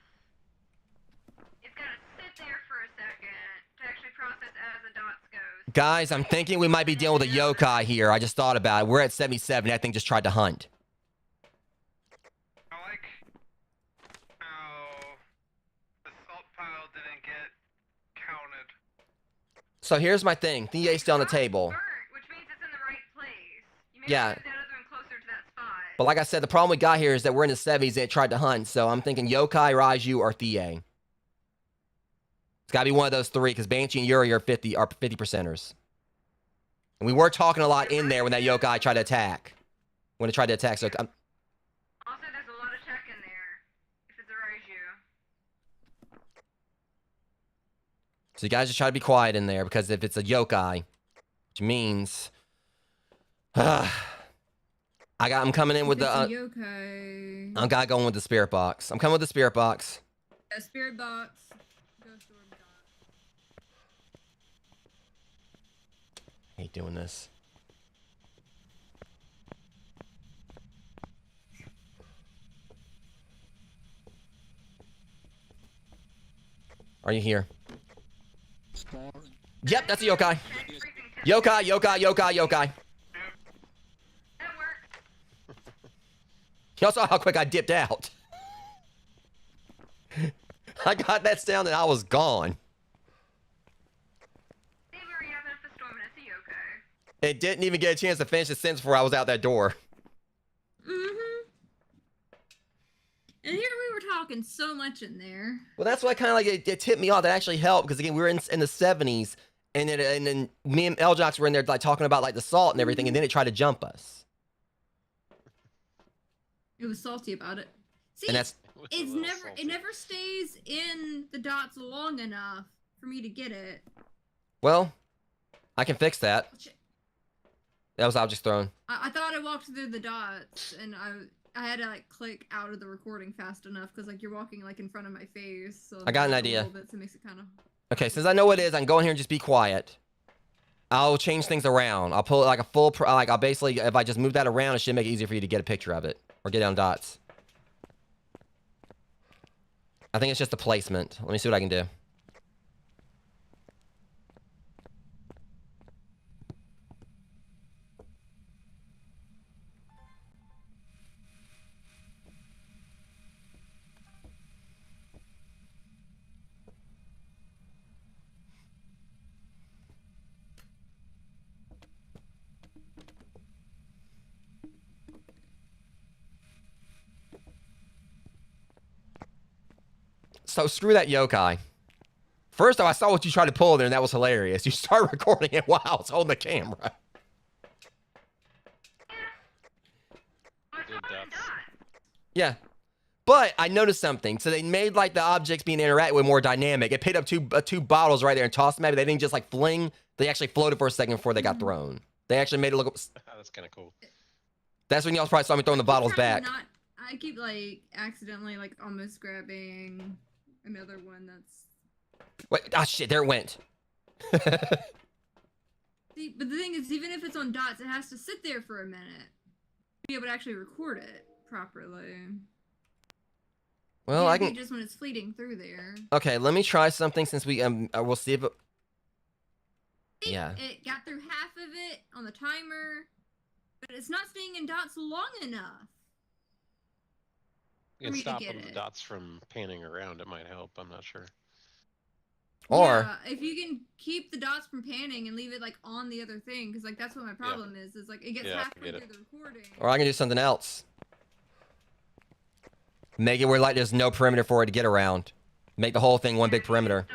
It's gotta sit there for a second to actually process as the dots goes. Guys, I'm thinking we might be dealing with a yokai here. I just thought about it. We're at 77. That thing just tried to hunt. I like how the salt pile didn't get counted. So here's my thing. DA's still on the table. Burnt, which means it's in the right place. You may Yeah. have moved that other one closer to that spot. But like I said, the problem we got here is that we're in the 70s and it tried to hunt. So I'm thinking yokai, Raiju, or Thea. It's gotta be one of those three because Banshee and Yuri are 50 percenters. And we were talking a lot in there when that yokai tried to attack. When it tried to attack, so Also, there's a lot of tech in there. If it's a Raiju. So you guys just try to be quiet in there, because if it's a yokai, which means I'm coming in with If the it's a yokai. I'm going with the spirit box. I'm coming with the spirit box. A spirit box. Ghost orb dot. I hate doing this. Are you here? Yep, that's a yokai. Yokai, yokai, yokai, yokai. That worked. Y'all saw how quick I dipped out. I got that sound and I was gone. See, we were yapping up a storm and it's a yokai. It didn't even get a chance to finish the sentence before I was out that door. And here we were talking so much in there. Well, that's why kind of like it tipped me off. That actually helped, because again, we were in the 70s, and then me and L-Jocks were in there like talking about like the salt and everything, and then it tried to jump us. It was salty about it. See, And that's it never stays in the dots long enough for me to get it. well, I can fix that. Shit. That was object thrown. I thought I walked through the dots, and I had to like click out of the recording fast enough because like you're walking like in front of my face. So I got an a idea. little bit, so it makes it kind of. Okay, since I know what it is, I can go in here and just be quiet. I'll change things around. I'll pull like a full, like I'll basically, if I just move that around, it should make it easier for you to get a picture of it or get down dots. I think it's just a placement. Let me see what I can do. So screw that yokai. First off, I saw what you tried to pull there, and that was hilarious. You start recording it while I was holding the camera. Oh, it's Good all in dots. dots. Yeah. But I noticed something. So they made like the objects being interacted with more dynamic. It picked up two bottles right there and tossed them at me. They didn't just like fling. They actually floated for a second before they got thrown. They actually made it look. That's kind of cool. That's when y'all probably saw me throwing the bottles back. I keep like accidentally like almost grabbing another one that's. Wait, ah, shit, there it went. See, but the thing is, even if it's on dots, it has to sit there for a minute to be able to actually record it properly. Well, Can't I be can. just when it's fleeting through there. Okay, let me try something since we we'll see if it. Yeah. It got through half of it on the timer, but it's not staying in dots long enough. You can me to stop get the it. dots from panning around. It might help. I'm not sure. Or Yeah, if you can keep the dots from panning and leave it like on the other thing, because like that's what my problem is like it gets Yeah, I halfway get through it. the recording. or I can do something else. Make it where like there's no perimeter for it to get around. Make the whole thing one big perimeter.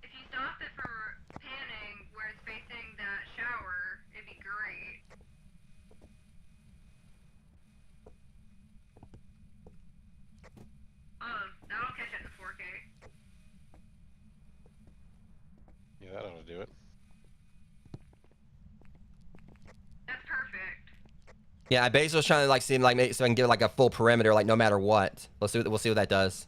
If you stop it from panning where it's facing that shower, it'd be great. That'll catch it in 4K. Yeah, that ought to do it. That's perfect. Yeah, I basically was trying to like see like make so I can get like a full perimeter like no matter what. We'll see what that does.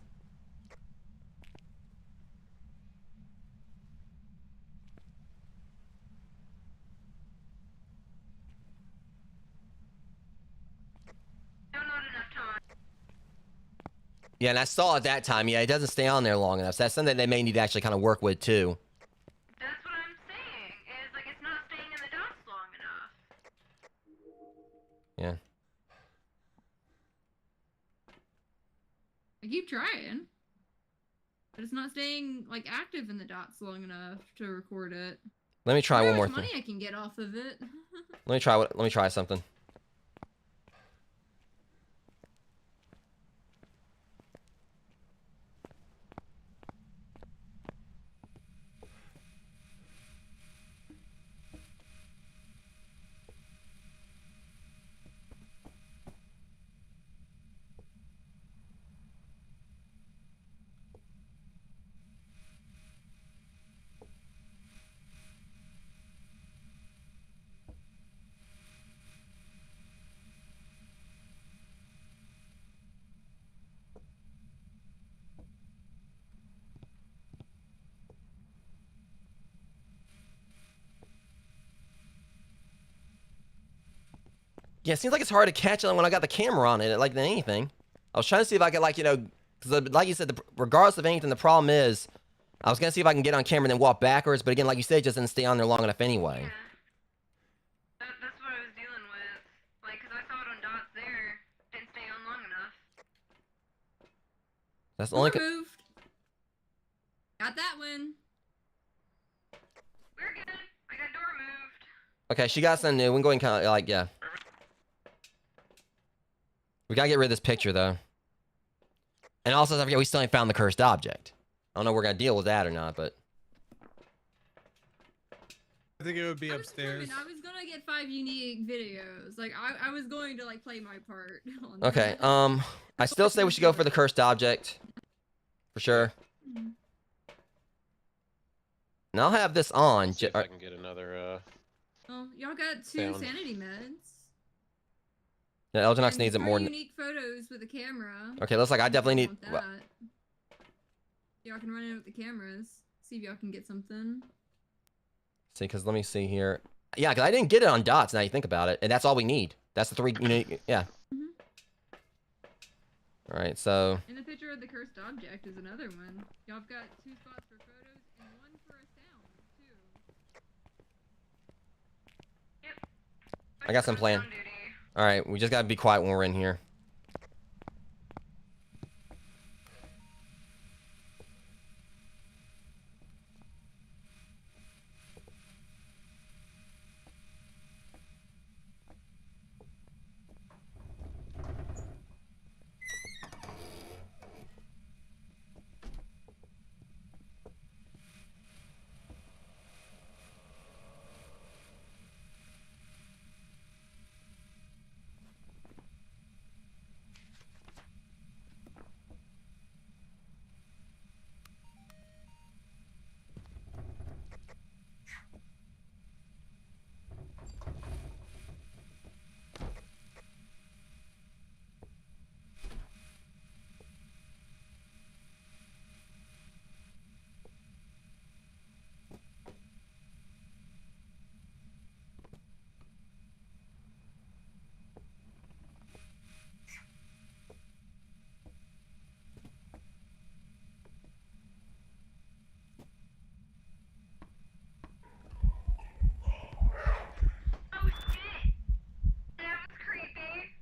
No, not enough time. Yeah, and I saw at that time. Yeah, it doesn't stay on there long enough. So that's something they may need to actually kind of work with too. That's what I'm saying. Is like it's not staying in the dots long enough. Yeah. I keep trying, but it's not staying like active in the dots long enough to record it. Let me try I one wonder more how much thing. money I can get off of it. Let me try something. Yeah, it seems like it's hard to catch it when I got the camera on it, like than anything. I was trying to see if I could, like, you know, because like you said, regardless of anything, the problem is, I was gonna see if I can get on camera and then walk backwards, but again, like you said, it just didn't stay on there long enough anyway. Yeah. That's what I was dealing with. Like, 'cause I saw it on dots there. Didn't stay on long enough. That's the only. Door moved. Got that one. We're good. I got door moved. Okay, she got something new. We can go ahead and kind of, like, yeah. We gotta get rid of this picture, though. And also, I forget, we still ain't found the cursed object. I don't know if we're gonna deal with that or not, but... I think it would be I was upstairs. determined. I was gonna get 5 unique videos. Like, I was going to, like, play my part. On Okay, that. I still say we should go for the cursed object. For sure. Mhm. And I'll have this on. See if I can get another. Oh, y'all got 2 Sound. sanity meds. Yeah, Elginox And needs it 3 more than... unique photos with a camera. Okay, looks like I definitely need... Want that. well, Y'all can run in with the cameras. See if y'all can get something. see, because let me see here. Yeah, because I didn't get it on dots, now you think about it. And that's all we need. That's the 3 unique... Yeah. Mhm. Alright, so... And the picture of the cursed object is another one. Y'all have got 2 spots for photos and 1 for a sound, too. Yep. I got some plan. On duty. Alright, we just gotta be quiet when we're in here. Oh shit! That was creepy.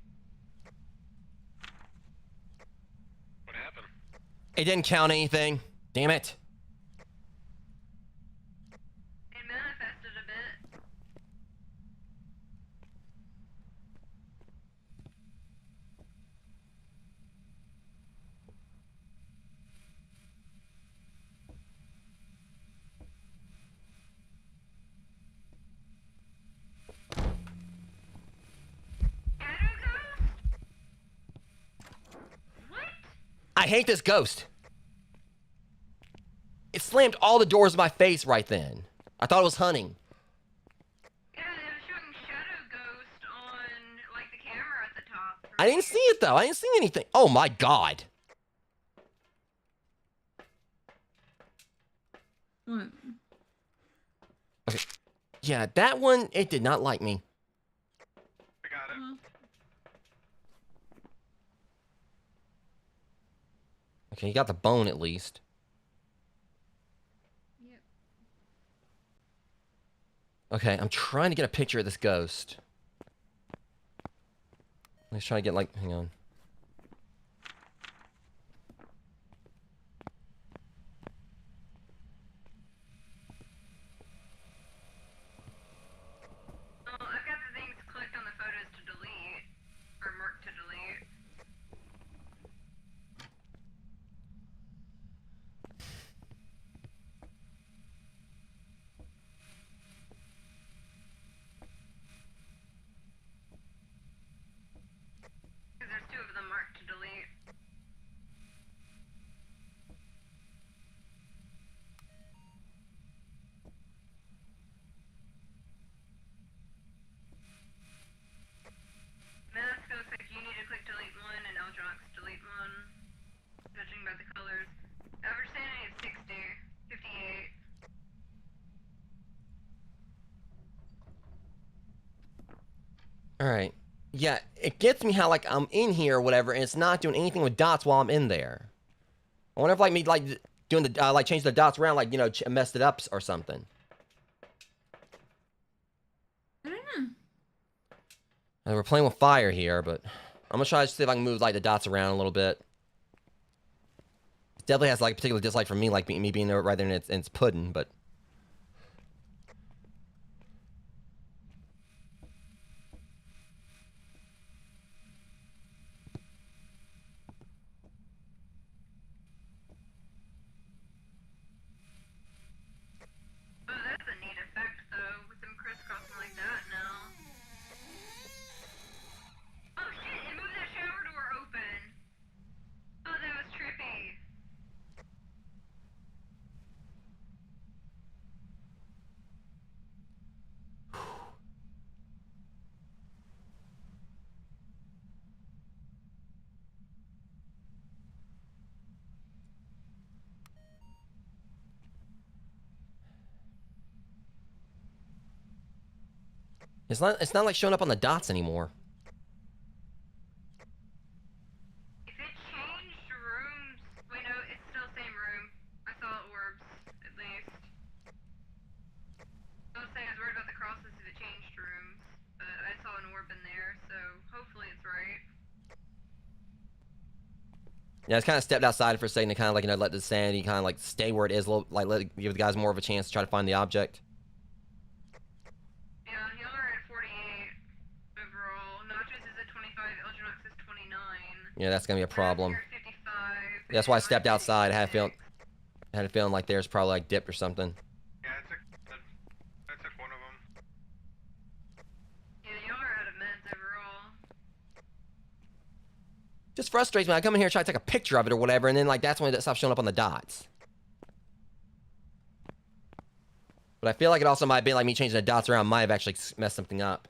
What happened? It didn't count anything. Damn it. It manifested a bit. Shadow ghost? What? I hate this ghost. It slammed all the doors in my face right then. I thought it was hunting. Yeah, it was showing shadow ghost on like the camera at the top. I didn't see it though. I didn't see anything. Oh my god. What? Yeah, that one, it did not like me. I got it. Well, Okay, you got the bone at least. yep. Okay, I'm trying to get a picture of this ghost. Let's try to get like, hang on. Oh, I've got the things clicked on the photos to delete. Or marked to delete. Because there's 2 of them marked to delete. Mask looks like you need to click delete 1 and Eldrox delete 1. Judging by the colors. Average sanity is 60. 58. Alright. Yeah, it gets me how like I'm in here or whatever, and it's not doing anything with dots while I'm in there. I wonder if like me like doing the like change the dots around, like messed it up or something. I don't know. And we're playing with fire here, but I'm gonna try to see if I can move like the dots around a little bit. It definitely has like a particular dislike for me, like me being there right there and it's pudding, but. Oh, that's a neat effect, though, with them crisscrossing like that now. Oh shit, it moved that shower door open. Oh, that was trippy. It's not like showing up on the dots anymore. If it changed rooms, wait, no, it's still same room. I saw orbs, at least. I was saying I was worried about the crosses if it changed rooms, but I saw an orb in there, so hopefully it's right. Yeah, it's kind of stepped outside for a second to kind of like let the sanity kind of like stay where it is, a little, like give the guys more of a chance to try to find the object. Yeah, y'all are at 48 overall. Notches is at 25, Elginox is 29. Yeah, that's gonna be a problem. You're at 55. That's why I and stepped I'm outside. I had a 56. feeling like theirs probably like dipped or something. Yeah, I took one of them. Yeah, y'all are out of meds overall. Just frustrates me. I come in here and try to take a picture of it or whatever, and then like that's when it stops showing up on the dots. But I feel like it also might have been like me changing the dots around might have actually messed something up.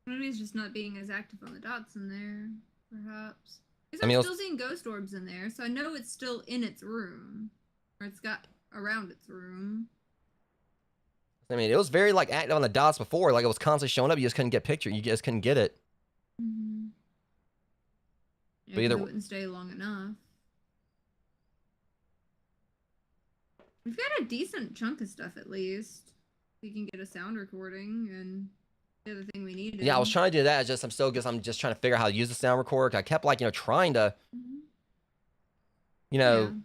Maybe it's just not being as active on the dots in there, perhaps. Because I mean, I'm still seeing ghost orbs in there, so I know it's still in its room. Or it's got around its room. I mean, it was very like active on the dots before. Like it was constantly showing up. You just couldn't get picture. You just couldn't get it. Mm-hmm. Yeah, But either- it wouldn't stay long enough. We've got a decent chunk of stuff at least. We can get a sound recording and the other thing we needed. Yeah, I was trying to do that. It's just I'm just trying to figure out how to use the sound recorder. I kept like trying to, Mhm.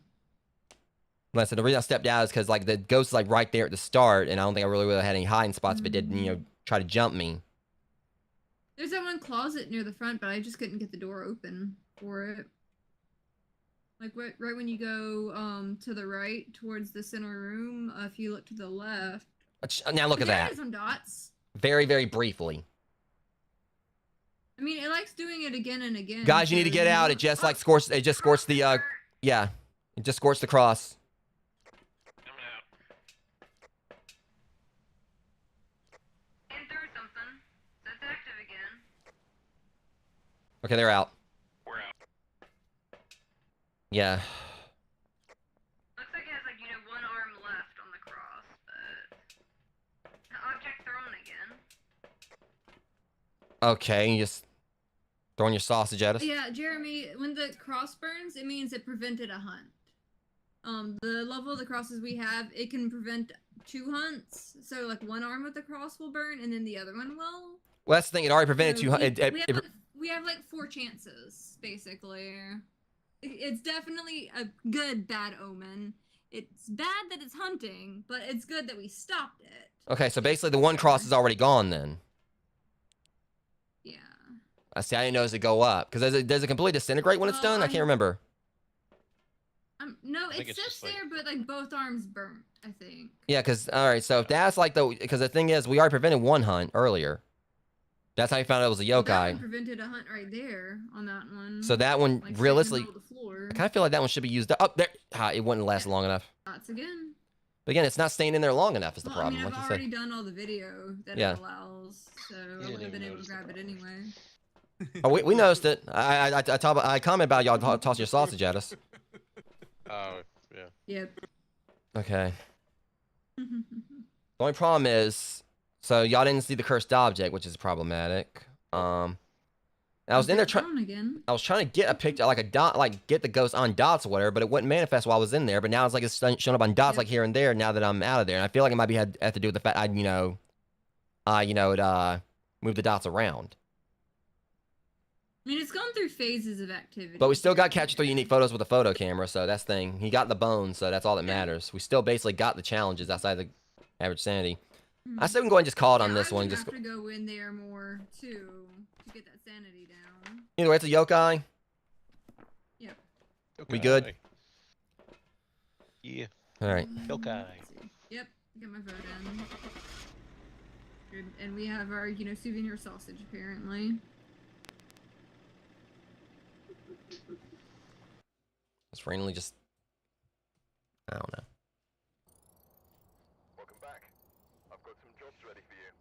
like I said, the reason I stepped out is because like the ghost is like right there at the start, and I don't think I really would have had any hiding spots if it did try to jump me. There's that one closet near the front, but I just couldn't get the door open for it. Like right when you go to the right towards the center room, if you look to the left. Now look at there that. is some dots. Very, very briefly. I mean, it likes doing it again and again. Guys, you need to get out. It just like scorched. It just scorched the. Yeah, it just scorched the cross. Coming out. In through something. So it's active again. Okay, they're out. We're out. Yeah. Looks like it has like, one arm left on the cross, but the object thrown again. Okay, you just throwing your sausage at us. Yeah, Jeremy, when the cross burns, it means it prevented a hunt. The level of the crosses we have, it can prevent 2 hunts. So, like, one arm of the cross will burn, and then the other one will. Well, that's the thing. It already prevented So you. we have like 4 chances, basically. It's definitely a good bad omen. It's bad that it's hunting, but it's good that we stopped it. Okay, so basically the one cross is already gone then. Yeah. I see. I didn't notice it go up because does it completely disintegrate when it's done? I can't remember. No, I think it it's sits just like- there, but like both arms burnt, I think. Yeah, because all right. So if that's like because the thing is, we already prevented one hunt earlier. That's how you found out it was a Well, that yokai. one prevented a hunt right there on that one. So that one like, straight in the realistically, middle of the floor. I kind of feel like that one should be used up. Oh, there. It wouldn't last long enough. Dots again. But again, it's not staying in there long enough is the Well, problem. I mean, like I've you already said. done all the video that Yeah. it allows, so I didn't would have even been able to notice the grab it anyway. Oh, we noticed it. I comment about y'all tossing your sausage at us. Oh, yeah. Yep. Okay. The only problem is, so y'all didn't see the cursed object, which is problematic. I was in there trying. again. I was trying to get a picture, like a dot, like get the ghost on dots or whatever, but it wouldn't manifest while I was in there. But now it's like it's showing up on dots, Yep. like here and there. Now that I'm out of there, and I feel like it might be have to do with the fact I, move the dots around. I mean, it's gone through phases of activity. But we still here got and capture 3 there. unique photos with a photo camera, so that's the thing. He got the bones, so that's all that matters. We still basically got the challenges outside the average sanity. I said we can go ahead and just call it on this I one. would Just have to go in there more too to get that sanity down. either way, it's a yokai. Yep. We good? Yeah. All right. Yokai. Let's see. Yep. Got my vote in. Good. And we have our, souvenir sausage apparently. Just randomly just. I don't know. Welcome back. I've got some jobs ready for you.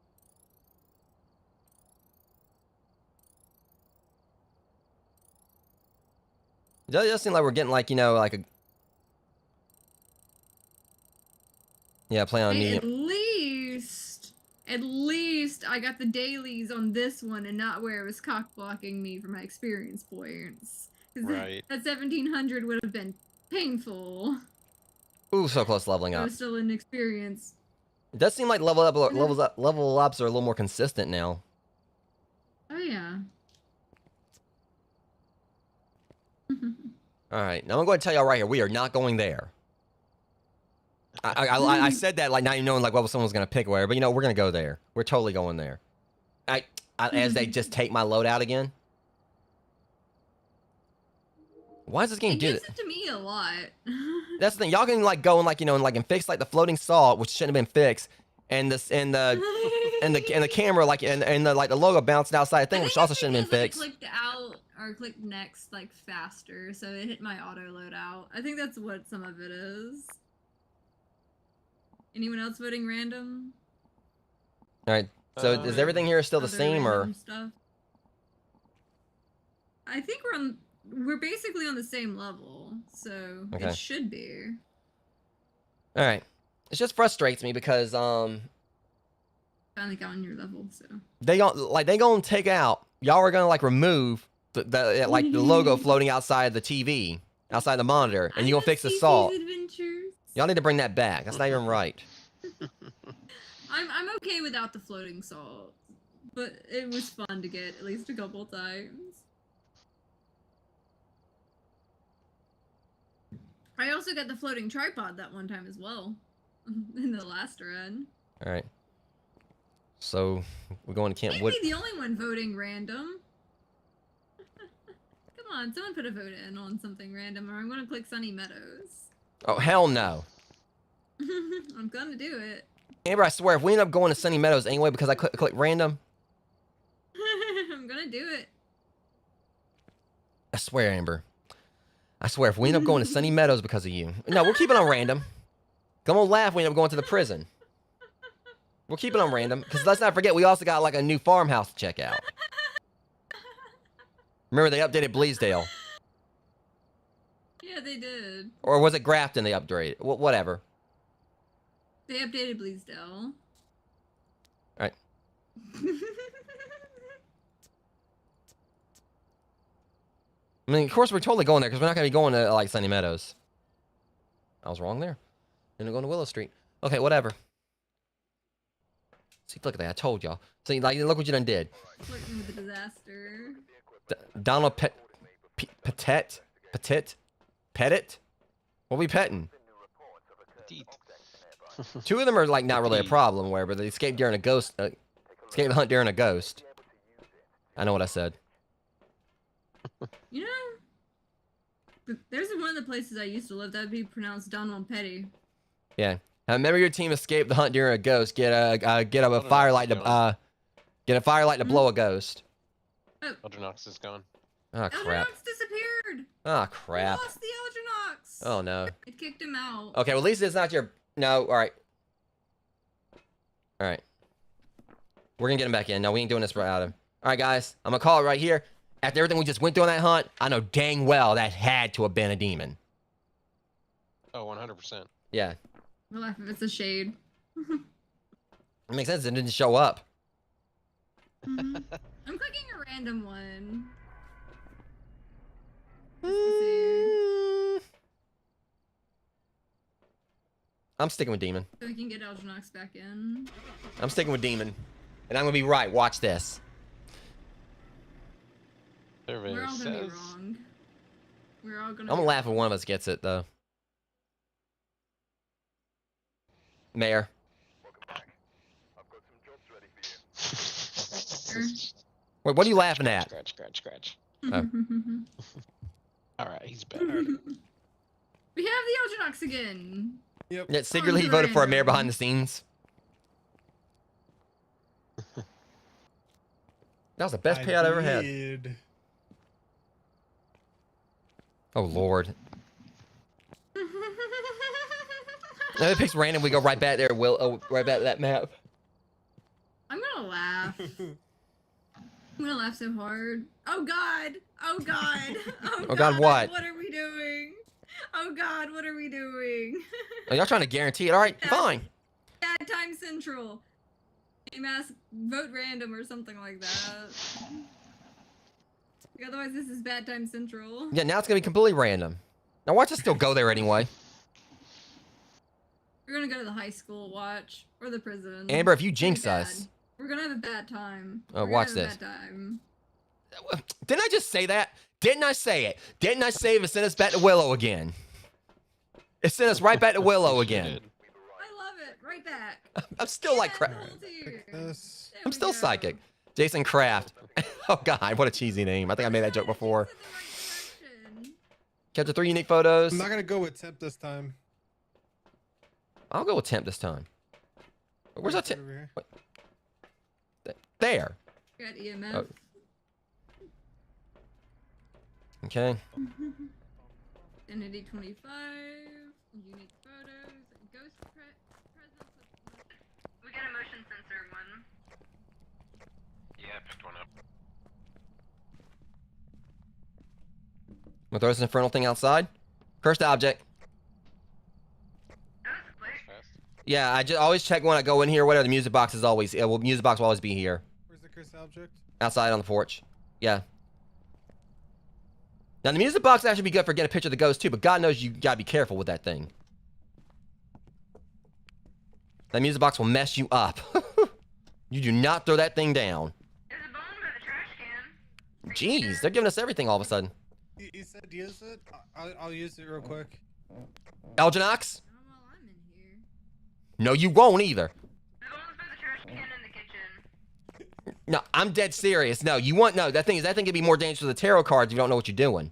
It does seem like we're getting like like a. Yeah, play on Hey, medium. at least I got the dailies on this one and not where it was cock blocking me for my experience points. 'Cause Right. that 1700 would have been painful. Ooh, so close to leveling I up. was still in experience. It does seem like level ups are a little more consistent now. Oh yeah. All right, now I'm going to tell y'all right here, we are not going there. I said that like not even knowing like what someone was going to pick or whatever, but we're going to go there. We're totally going there. As they just take my load out again. Why does this game It do gives that? it to me a lot. That's the thing. Y'all can like go and and fix like the floating salt, which shouldn't have been fixed, and the camera and the logo bouncing outside the thing, which also shouldn't have been fixed. I clicked out or clicked next like faster, so it hit my auto loadout. I think that's what some of it is. Anyone else voting random? All right. So is everything here still the Other same or? random stuff? I think we're basically on the same level, so Okay. it should be. All right. It just frustrates me because Finally got on your level, so. they gonna take out, y'all are gonna like remove the logo floating outside the TV, outside the monitor, and you gonna fix the salt. Adventures. Y'all need to bring that back. That's not even right. I'm okay without the floating salt, but it was fun to get at least a couple times. I also got the floating tripod that one time as well, in the last run. All right. So we're going to Camp Can't Wood. be the only one voting random. Come on, someone put a vote in on something random, or I'm gonna click Sunny Meadows. Oh hell no, I'm gonna do it. Amber! I swear, if we end up going to Sunny Meadows anyway because I click random, I'm gonna do it. I swear, Amber. I swear, if we end up going to Sunny Meadows because of you, no, we'll keep it on random. Come on, laugh. We end up going to the prison. We'll keep it on random because let's not forget we also got like a new farmhouse to check out. Remember they updated Bleasdale, Yeah, they did. or was it Grafton they upgraded? Whatever. They updated Bleasdale. Alright. I mean, of course we're totally going there because we're not gonna be going to like Sunny Meadows. I was wrong there. Gonna go to Willow Street. Okay, whatever. See, look at that. I told y'all. See, like, look what you done did. Flirting with the disaster. Donald Pettit? What we petting? Teeth. Two of them are like not really a problem, where they escaped during a ghost. Escape the hunt during a ghost. I know what I said. You know, there's one of the places I used to live that would be pronounced Donald Petty. Yeah. Remember your team escaped the hunt during a ghost. Get a firelight to blow a ghost. Eldrinox is gone. Oh crap. Eldrinox disappeared. Oh crap. We lost the Eldrinox. Oh no. It kicked him out. Okay, well at least it's not your. No. All right. All right. We're gonna get him back in. No, we ain't doing this without him. All right, guys. I'm gonna call it right here. After everything we just went through on that hunt, I know dang well that had to have been a demon. Oh, 100%. Yeah. Well, if it's a shade. It makes sense. It didn't show up. I'm clicking a random one. Just to see. I'm sticking with Demon. So we can get Algenox back in. I'm sticking with Demon. And I'm gonna be right. Watch this. Survey We're all gonna says. be wrong. We're all gonna. I'm gonna be laugh if wrong. one of us gets it though. Mayor. Welcome back. I've got some jobs ready for you. Wait, what are you laughing at? Scratch. Oh. All right, he's back. We have the Algenox again. Yep. Yeah, secretly he voted for a mayor behind the scenes. That was the best payout I ever had. did. Oh lord. Now it picks random. We go right back there. Right back to that map. I'm gonna laugh. I'm gonna laugh so hard. Oh god! Oh god! Oh god, what? What are we doing? Oh god, what are we doing? Oh, y'all trying to guarantee it? All right, fine. Bad time central. Mass vote random or something like that. Otherwise, this is bad time central. Yeah, now it's gonna be completely random. Now watch us still go there anyway. We're gonna go to the high school watch or the prison. Amber, if you It's gonna be jinx bad. us. We're gonna have a bad time. Oh, We're gonna watch have a this. Bad time. Didn't I just say that? Didn't I say it? Didn't I say it sent us back to Willow again? It sent us right back to Willow again. I love it. Right back. I'm still like crap. This. I'm still psychic. Jason Kraft. Oh god, what a cheesy name. I think I made that joke before. Capture 3 unique photos. I'm not gonna go with temp this time. I'll go with temp this time. Where's that temp? Over here. There. Got EMF. Oh. Okay. Identity 25. Unique photos. Ghost presence. We got a motion sensor one. Yeah, I picked one up. We'll throw this infernal thing outside. Cursed object. That was quick. Fast. Yeah, I just always check when I go in here. Whatever the music box is always. Well, music box will always be here, Where's the cursed object? outside on the porch. Yeah. Now the music box actually be good for getting a picture of the ghost too, but God knows you gotta be careful with that thing. That music box will mess you up. You do not throw that thing down. There's a bone by the trash can. Are you Jeez, sure? they're giving us everything all of a sudden. You said use it? I'll use it real quick. Algenox? Not while I'm in here. No, you won't either. The bone's by the trash can in the kitchen. No, I'm dead serious. No, you want that thing could be more dangerous with the tarot cards if you don't know what you're doing.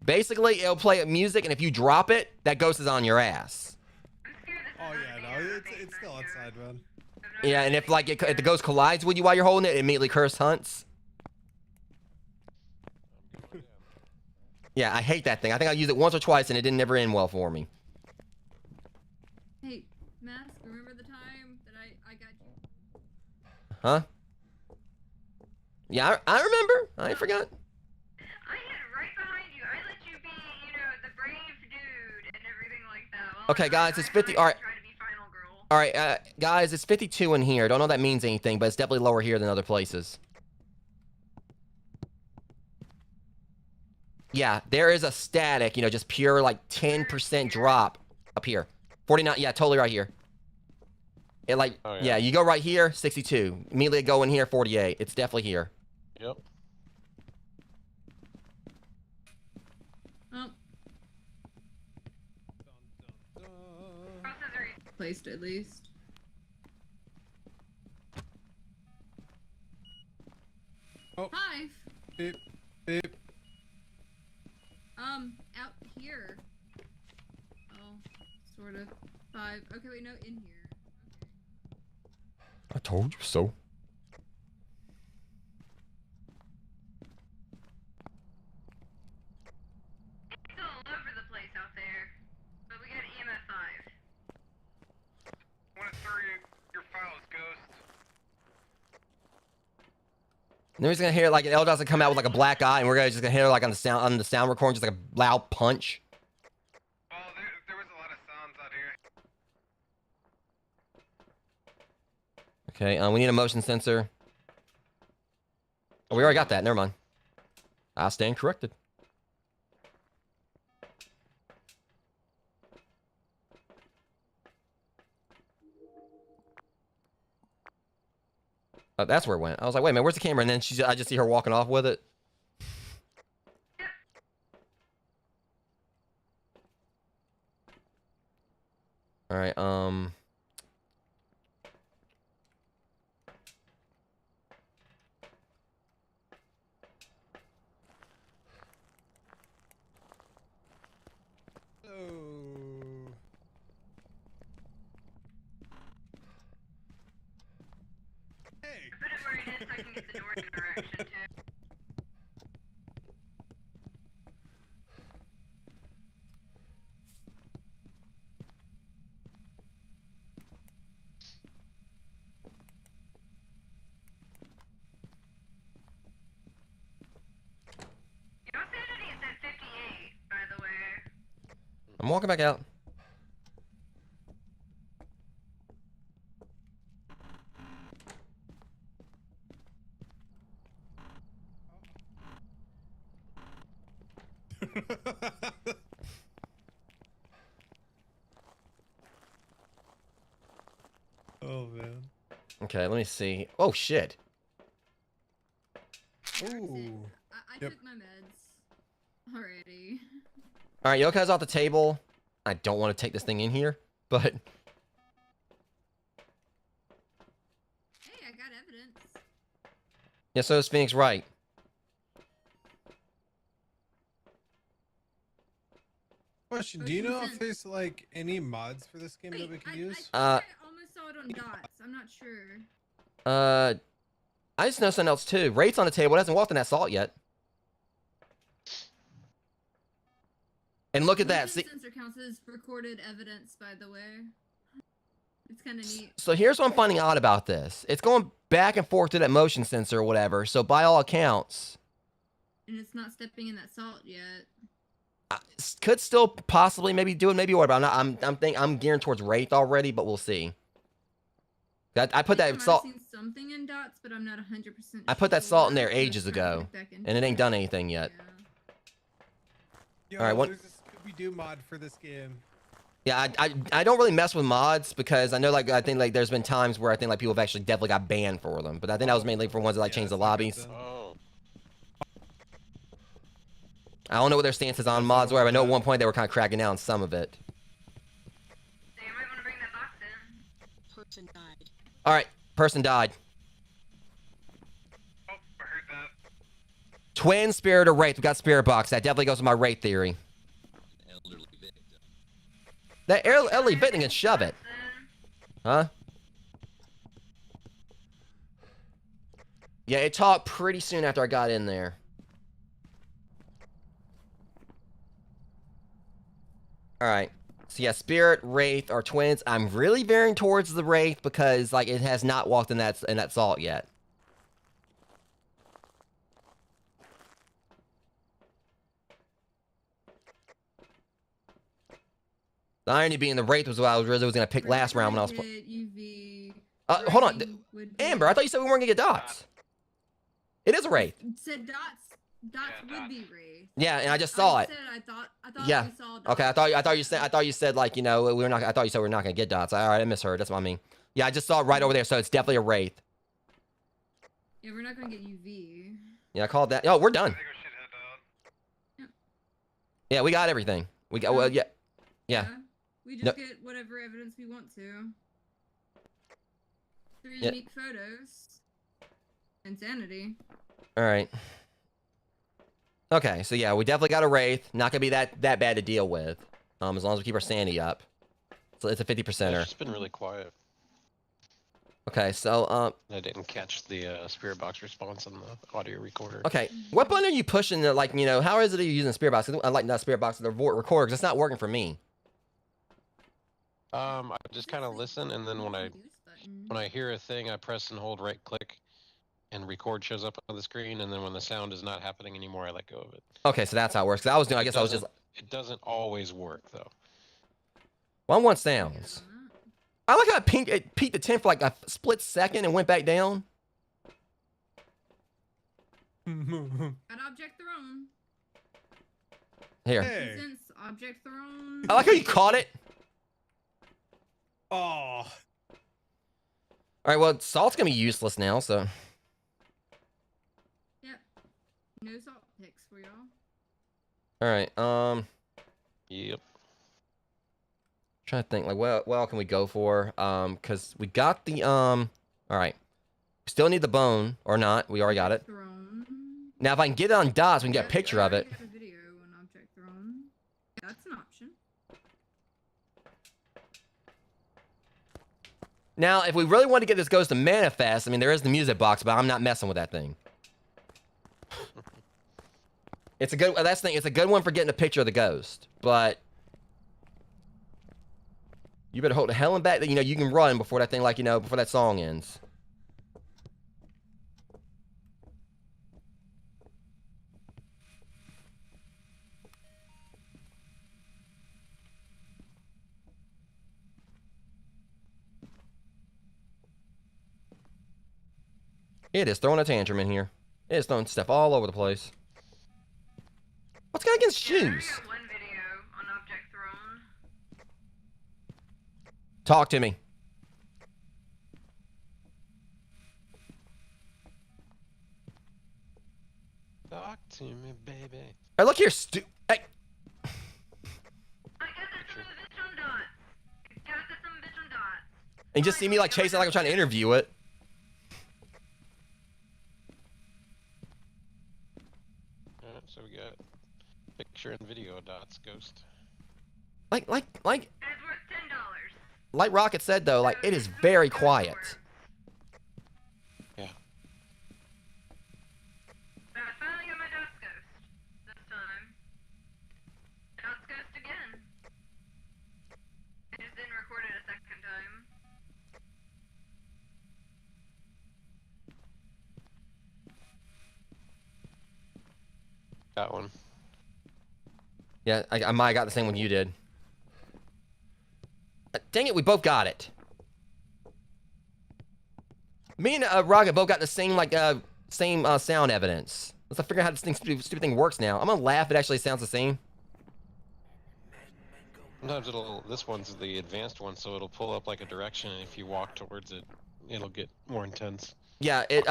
Basically, it'll play music, and if you drop it, that ghost is on your ass. I'm scared this is Oh not yeah, a no, danger it's thing still right here. outside, man. I've never Yeah, and seen if like if the ghost collides with you while you're holding it, it immediately curse hunts. Yeah, I hate that thing. I think I used it once or twice, and it didn't never end well for me. Hey, Mask, remember the time that I got you? Huh? Yeah, I remember. I ain't forgot. I hid right behind you. I let you be, the brave dude and everything like that. Well, Okay, guys, it's 50 I alright. try to be final girl. All right, guys, it's 52 in here. Don't know if that means anything, but it's definitely lower here than other places. Yeah, there is a static, just pure like 10% drop up here. 49, yeah, totally right here. It like, Oh, yeah. yeah. You go right here, 62. Immediately go in here, 48. It's definitely here. Yep. Oh, Crosses are easy. placed at least. Oh. Hive. Beep, beep. Out here. Oh, sort of. 5. Okay, wait, no, in here. I told you so. It's all over the place out there. But we got EMF 5. When it's through your files, Ghost. And then he's gonna hear like an Eldar come out with like a black eye, and we're just gonna hear like on the sound recording just like a loud punch. Well, there was a lot of sounds out here. Okay, we need a motion sensor. Oh, we already got that. Never mind. I stand corrected. Oh, that's where it went. I was like, wait a minute, where's the camera? And then I just see her walking off with it. All right, Oh. Hey. Put it where it is so I can get the door interaction too. Your sanity is at 58, by the way. I'm walking back out. Oh man. Okay, let me see. Oh shit. Ooh. I Yep. took my meds already. All right, Yoka's off the table. I don't want to take this thing in here, but Hey, I got evidence. yeah, so is Phoenix right. Question: do you know if there's like any mods for this game that we can use? I almost saw it on dots. I'm not sure. I just know something else too. Wraith's on the table. It hasn't walked in that salt yet. And look at that. Motion See, sensor counts as recorded evidence, by the way. It's kind of neat. so here's what I'm finding out about this. It's going back and forth to that motion sensor or whatever. So by all accounts, And it's not stepping in that salt yet. could still possibly maybe do it, maybe whatever. I'm gearing towards Wraith already, but we'll see. I put that salt. I've seen something in dots, but I'm not 100%. I put that salt in there sure, so ages it's time to ago, get back into and it ain't done anything yet. Yeah. Yo, All right, what- there's a Scooby-Doo mod for this game. Yeah, I don't really mess with mods because I know I think there's been times where I think people have actually definitely got banned for them, but I think that was mainly for ones that Yeah, changed the it's not good lobbies. then. Oh. I don't know what their stance is on mods, where I know at one point they were kind of cracking down on some of it. So you might want to bring that box in. Person died. All right, person died. Oh, I heard that. Twin, spirit, or wraith. We got spirit box. That definitely goes with my wraith theory. Elderly victim. That elderly victim can shove it, huh? Yeah, it talked pretty soon after I got in there. All right. So yeah, spirit, wraith, or twins. I'm really veering towards the wraith because like it has not walked in that salt yet. The irony being the wraith was what I was really gonna pick last round when I was. UV. Hold on, rating would be- Amber. I thought you said we weren't gonna get dots. It is a wraith. Said dots. Dots Yeah, would be dots. wraith. Yeah, and I just saw it. Said I thought Yeah. we saw dots. Okay, I thought you said like, you know, we're not. I thought you said we're not gonna get dots. All right, I misheard. That's what I mean. Yeah, I just saw it right over there, so it's definitely a wraith. Yeah, we're not gonna get UV. Yeah, I called that. Oh, we're I done. think we should head out. Yeah, we got everything. We got. Well, yeah, yeah. We just No- get whatever evidence we want to. 3 Yeah. unique photos. Insanity. All right. Okay, so yeah, we definitely got a wraith. Not gonna be that bad to deal with. As long as we keep our sanity up. So it's a 50%er. It's been really quiet. Okay, so I didn't catch the spirit box response on the audio recorder. okay, what button are you pushing? Like, you know, how is it you're using the spirit box? I like that spirit box, the recorder, because it's not working for me. I just kind of listen, and then when I hear a thing, I press and hold right click, and record shows up on the screen. And then when the sound is not happening anymore, I let go of it. Okay, so that's how it works. 'Cause I was doing. I guess I was just. It doesn't always work though. Well, I want sounds. I like how it peaked at 10 for like a split second and went back down. An object thrown. Here. Hey. Since object thrown. I like how you caught it. Oh. All right, well, salt's gonna be useless now, so. Yep. No salt picks for y'all. All right, Yep. trying to think, like, what else can we go for? Because we got the, all right. We still need the bone, or not. We already got it. Thrown. Now, if I can get it on dots, we can get a Yep, picture I of it. already have a video on object thrown. That's an option. Now, if we really want to get this ghost to manifest, I mean, there is the music box, but I'm not messing with that thing. It's a good, that's the thing, it's a good one for getting a picture of the ghost, but you better hold the hell in back that, you know, you can run before that thing, like, you know, before that song ends. It is throwing a tantrum in here. It is throwing stuff all over the place. What's got against Yeah, I shoes? got one video on object thrown. Talk to me. Talk to me, baby. Hey, look here, hey. I got this some bitch on dots. I got this some bitch on dots. And you just see me like chasing like I'm trying to interview it. Alright, so we got picture and video dots ghost. Like And it's worth $10. like Rocket said though, like it is very quiet. Yeah. But I finally got my dots ghost this time. Dots ghost again. I just didn't record it a second time. Got one. Yeah, I might have got the same one you did. Dang it, we both got it. Me and Rocket both got the same sound evidence. Let's figure out how this stupid thing works now. I'm gonna laugh. It actually sounds the same. Sometimes this one's the advanced one, so it'll pull up like a direction, and if you walk towards it, it'll get more intense. Yeah, it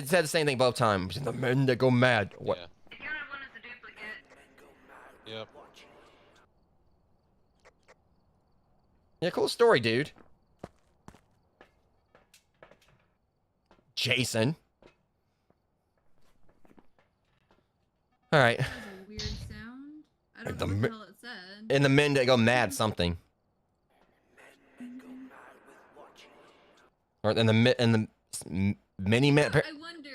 said the same thing both times. The men that go mad. What? Yeah. It counted one as a duplicate. Yep. Yeah, cool story, dude. Jason. All right. That was a weird sound. I don't Like know the what mi- the hell it said. And the men that go mad something. Or and the mini men. I wonder,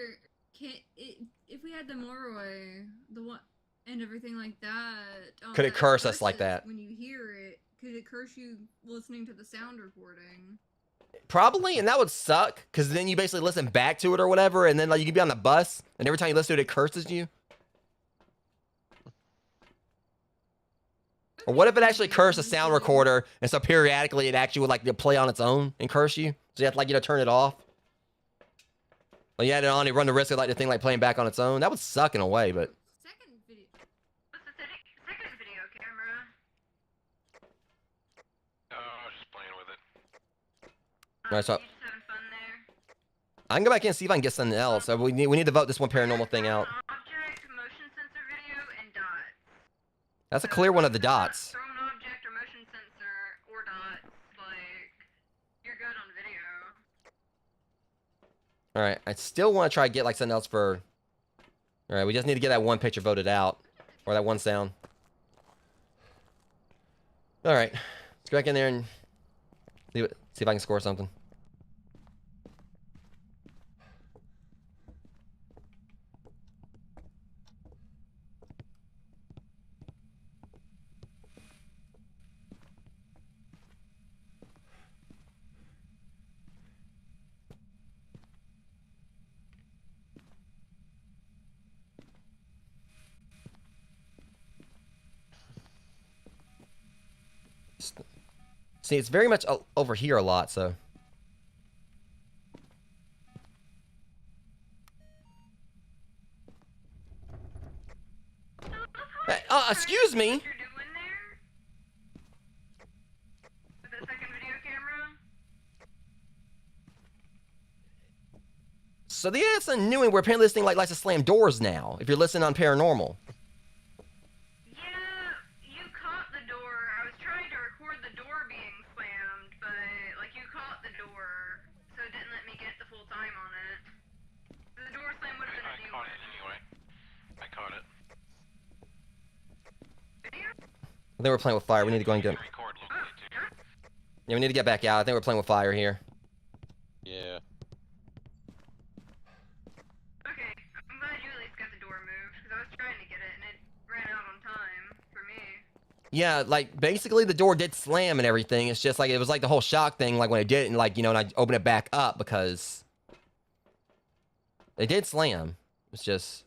if we had the Moroi, the one, and everything like that. Could it that curse us like curses that? When you hear it, could it curse you listening to the sound recording? Probably, and that would suck, because then you basically listen back to it or whatever, and then like you could be on the bus, and every time you listen to it, it curses you. Or what if it actually cursed a sound recorder, and so periodically it actually would like play on its own and curse you? So you have to like, you know, turn it off. Well, you had it on, you run the risk of like the thing like playing back on its own. That would suck in a way, but Second video. What's the second video camera? Oh, I was just playing with it. Right, so- You just having fun there? I can go back in and see if I can get something else. So we need to vote this one paranormal thing out. Object, motion sensor video, and dots. That's a clear one of the dots. Throw an object or motion sensor or dots. Like, you're good on video. All right, I still want to try to get like something else for. All right, we just need to get that one picture voted out, or that one sound. All right, let's go back in there and see if I can score something. See, it's very much over here a lot, so. Hey, excuse me. What you're doing there? With the second video camera? So yeah, it's a new one where apparently this thing like likes to slam doors now. If you're listening on paranormal. Yeah, you caught the door. I was trying to record the door being slammed, but like you caught the door, so it didn't let me get the full time on it. The door slam would have been a new caught one. it anyway. I caught it. Video? I think we're playing with fire. We need to go and get. Record Oh, locally too. yeah. Yeah, we need to get back out. I think we're playing with fire here. Yeah. Okay, I'm glad you at least got the door moved, because I was trying to get it and it ran out on time for me. Yeah, like basically the door did slam and everything. It's just like it was like the whole shock thing, like when it did, and like and I opened it back up because it did slam. It's just.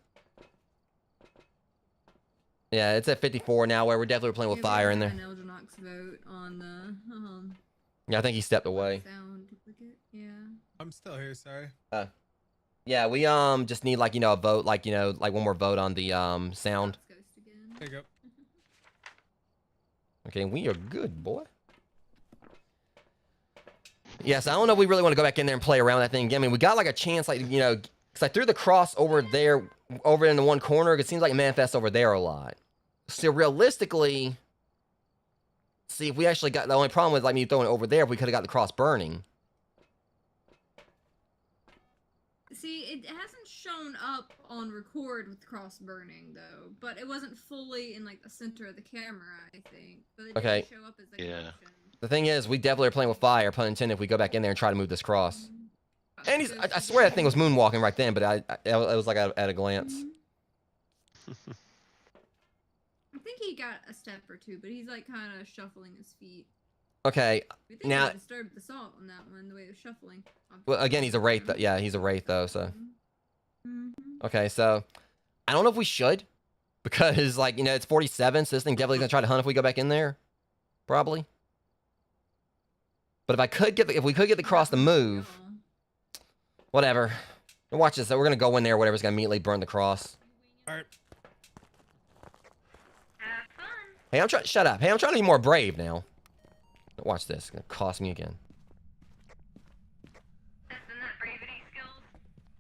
Yeah, it's at 54 now, where we're definitely playing with fire in there. An Eldrinox vote on the Yeah, I think he stepped away. sound duplicate. Yeah. I'm still here. Sorry. Yeah, we just need like a vote, like like one more vote on the sound. Let's ghost again. There you go. Okay, we are good, boy. Yes, I don't know if we really want to go back in there and play around with that thing again. I mean, we got like a chance, like because I threw the cross over there, over in the one corner. It seems like it manifests over there a lot. So realistically, see if we actually got the only problem with like me throwing it over there, if we could have got the cross burning. See, it hasn't shown up on record with cross burning though, but it wasn't fully in like the center of the camera, I think. But it Okay. didn't show up as a Yeah. connection. The thing is, we definitely are playing with fire, pun intended, if we go back in there and try to move this cross. And he's, I swear that thing was moonwalking right then, but it was like at a glance. I think he got a step or two, but he's like kind of shuffling his feet. Okay, We think now, he disturbed the salt on that one, the way he was shuffling. well, again, he's a wraith. Yeah, he's a wraith though. So, Mm-hmm. okay, so I don't know if we should, because like it's 47, so this thing definitely gonna try to hunt if we go back in there, probably. But if we could get the cross to move, whatever. Watch this. So we're gonna go in there. Whatever's gonna immediately burn the cross. All right. Have fun. Hey, I'm trying. Shut up. Hey, I'm trying to be more brave now. Watch this. It's gonna cost me again. Testing that bravity skills.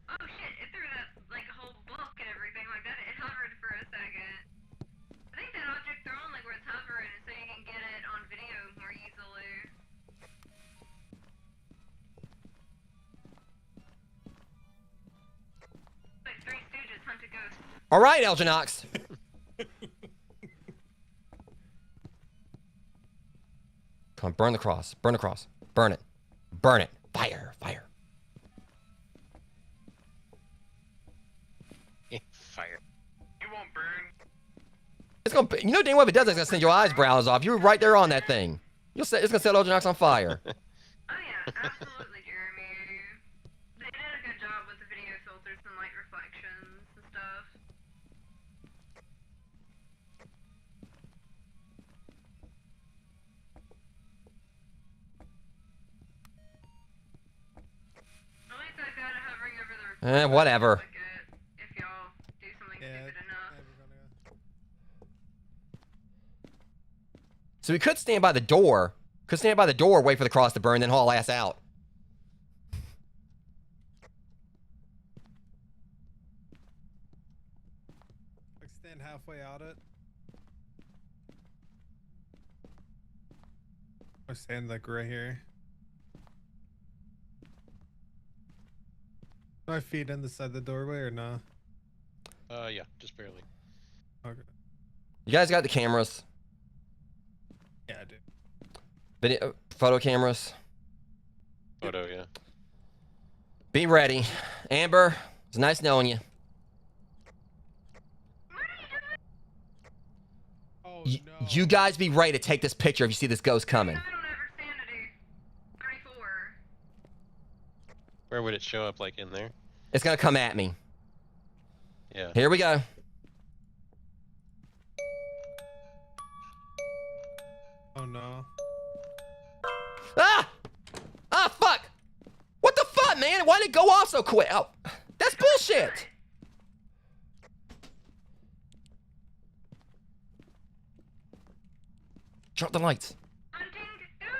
Oh shit, it threw that like a whole book and everything like that. It hovered for a second. I think that object thrown like where it's hovering so you can get it on video more easily. Like Three Stooges hunt a ghost. All right, Elginox. Come on, burn the cross. Burn the cross. Burn it. Burn it. Fire. Fire. Fire. You won't burn. It's gonna. Dang well if it does, it's gonna send your eyebrows off. You're right there on that thing. It's gonna set Elginox on fire. Oh yeah, absolutely, Jeremy. They did a good job with the video filters and light reflections and stuff. At least I got it hovering over the Whatever. like it, if y'all do something stupid enough. So we could stand by the door. Could stand by the door, wait for the cross to burn, then haul ass out. Like stand halfway out it. Or stand like right here. My feet in the side of the doorway or no? Yeah, just barely. Okay. You guys got the cameras, Yeah, I do. video, photo cameras. Photo, yeah. Be ready, Amber. It's nice knowing you. Oh Y- no. You guys be ready to take this picture if you see this ghost coming. I don't ever sanity. 34. Where would it show up, like in there? It's gonna come at me. Yeah. Here we go. Oh no. Ah! Ah, fuck! What the fuck, man? Why did it go off so quick? Oh, that's bullshit! Drop the lights. Hunting ghost.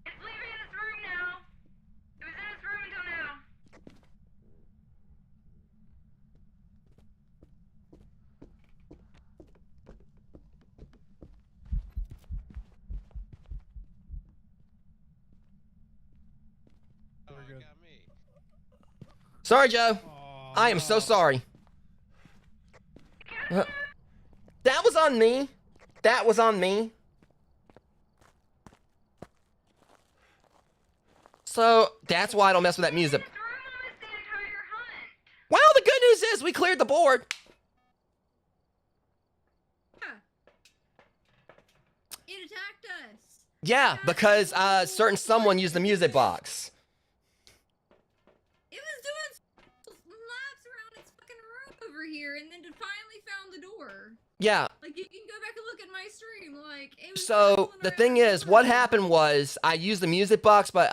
It's leaving its room now. It was in its room until now. Oh, We're it good. got me. Sorry, Joe. Aw, I am so no. sorry. That was on me. That was on me. So, that's why I don't mess with that music. Its room almost the entire hunt. Well, the good news is we cleared the board. It attacked us. Yeah, because certain someone used the music box. It was doing laps around its fucking room over here, and then it finally found the door. Yeah. Like, you can go back and look at my stream. Like, it was So fooling the around thing with is, the what room. happened was I used the music box, but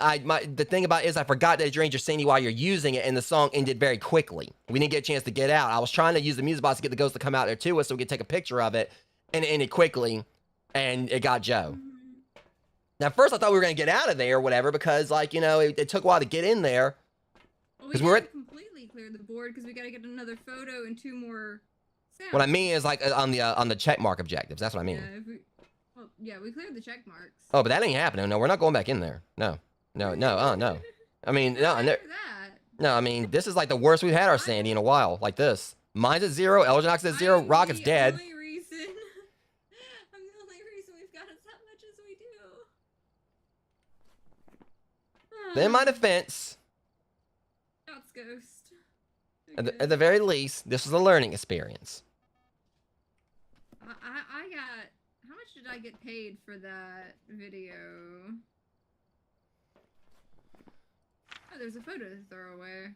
the thing about it is I forgot that it drains your sanity while you're using it, and the song ended very quickly. We didn't get a chance to get out. I was trying to use the music box to get the ghost to come out there to us so we could take a picture of it, and it ended quickly, and it got Joe. Now, at first I thought we were gonna get out of there or whatever because, like, you know, it took a while to get in there. Well, 'Cause we we're gotta completely clear the board because we gotta get another photo and 2 more sounds. What I mean is like on the check mark objectives. That's what I mean. Yeah, we cleared the check marks. Oh, but that ain't happening. No, we're not going back in there. No. No. I mean, no. After that, No, I mean, this is like the worst we've had our sanity in a while, like this. Mine's at 0, Elginox at 0, I'm Rocket's the dead. only reason, I'm the only reason we've got as that much as we do. In my defense, That's ghost. at the very least, this was a learning experience. I got. How much did I get paid for that video? Oh, there's a photo to throw away.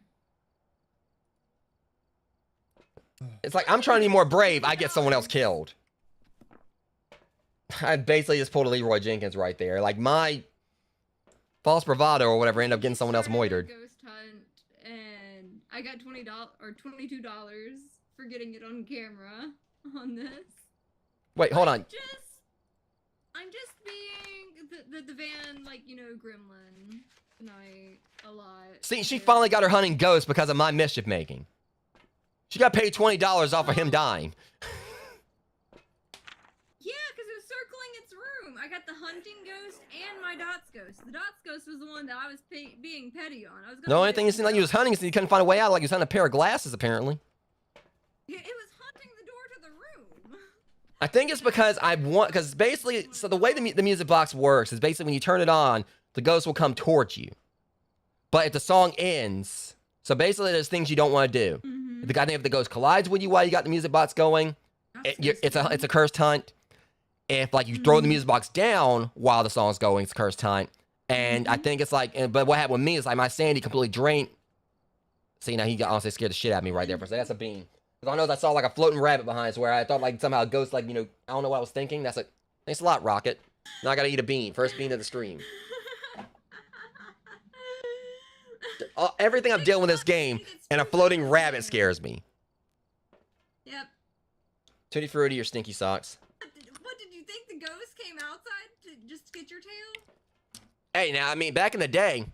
It's like I'm trying to be more brave. I get someone else killed. I basically just pulled a Leroy Jenkins right there. Like my false bravado or whatever ended up getting someone else moitered. Ghost hunt, and I got $20 or $22 for getting it on camera on this. Wait, hold on. I'm just being the van, like, you know, gremlin tonight a lot. See, she finally got her hunting ghost because of my mischief making. She got paid $20 off of him dying. Yeah, because it was circling its room. I got the hunting ghost and my dots ghost. The dots ghost was the one that I was being petty on. I was The only thing it seemed like he was hunting is he couldn't find a way out, like he was hunting a pair of glasses, apparently. Yeah, it was hunting the door to the room. I think it's because because basically, so the way the music box works is basically when you turn it on, the ghost will come towards you. But if the song ends, so basically there's things you don't want to do. Mm-hmm. If the ghost collides with you while you got the music box going, it's a cursed hunt. If like you throw the music box down while the song's going, it's a cursed hunt. And I think it's like, but what happened with me is like my sanity completely drained. See, now he got honestly scared the shit out of me right there for a second. That's a bean. Because I know I saw like a floating rabbit behind us where I thought like somehow a ghost, like, you know, I don't know what I was thinking. Thanks a lot, Rocket. Now I gotta eat a bean. First bean of the stream. Everything I'm dealing with this game, and a floating rabbit scares me. Yep. Tutti frutti or stinky socks. What did you think? The ghost came outside to just get your tail? Hey, now I mean, back in the day,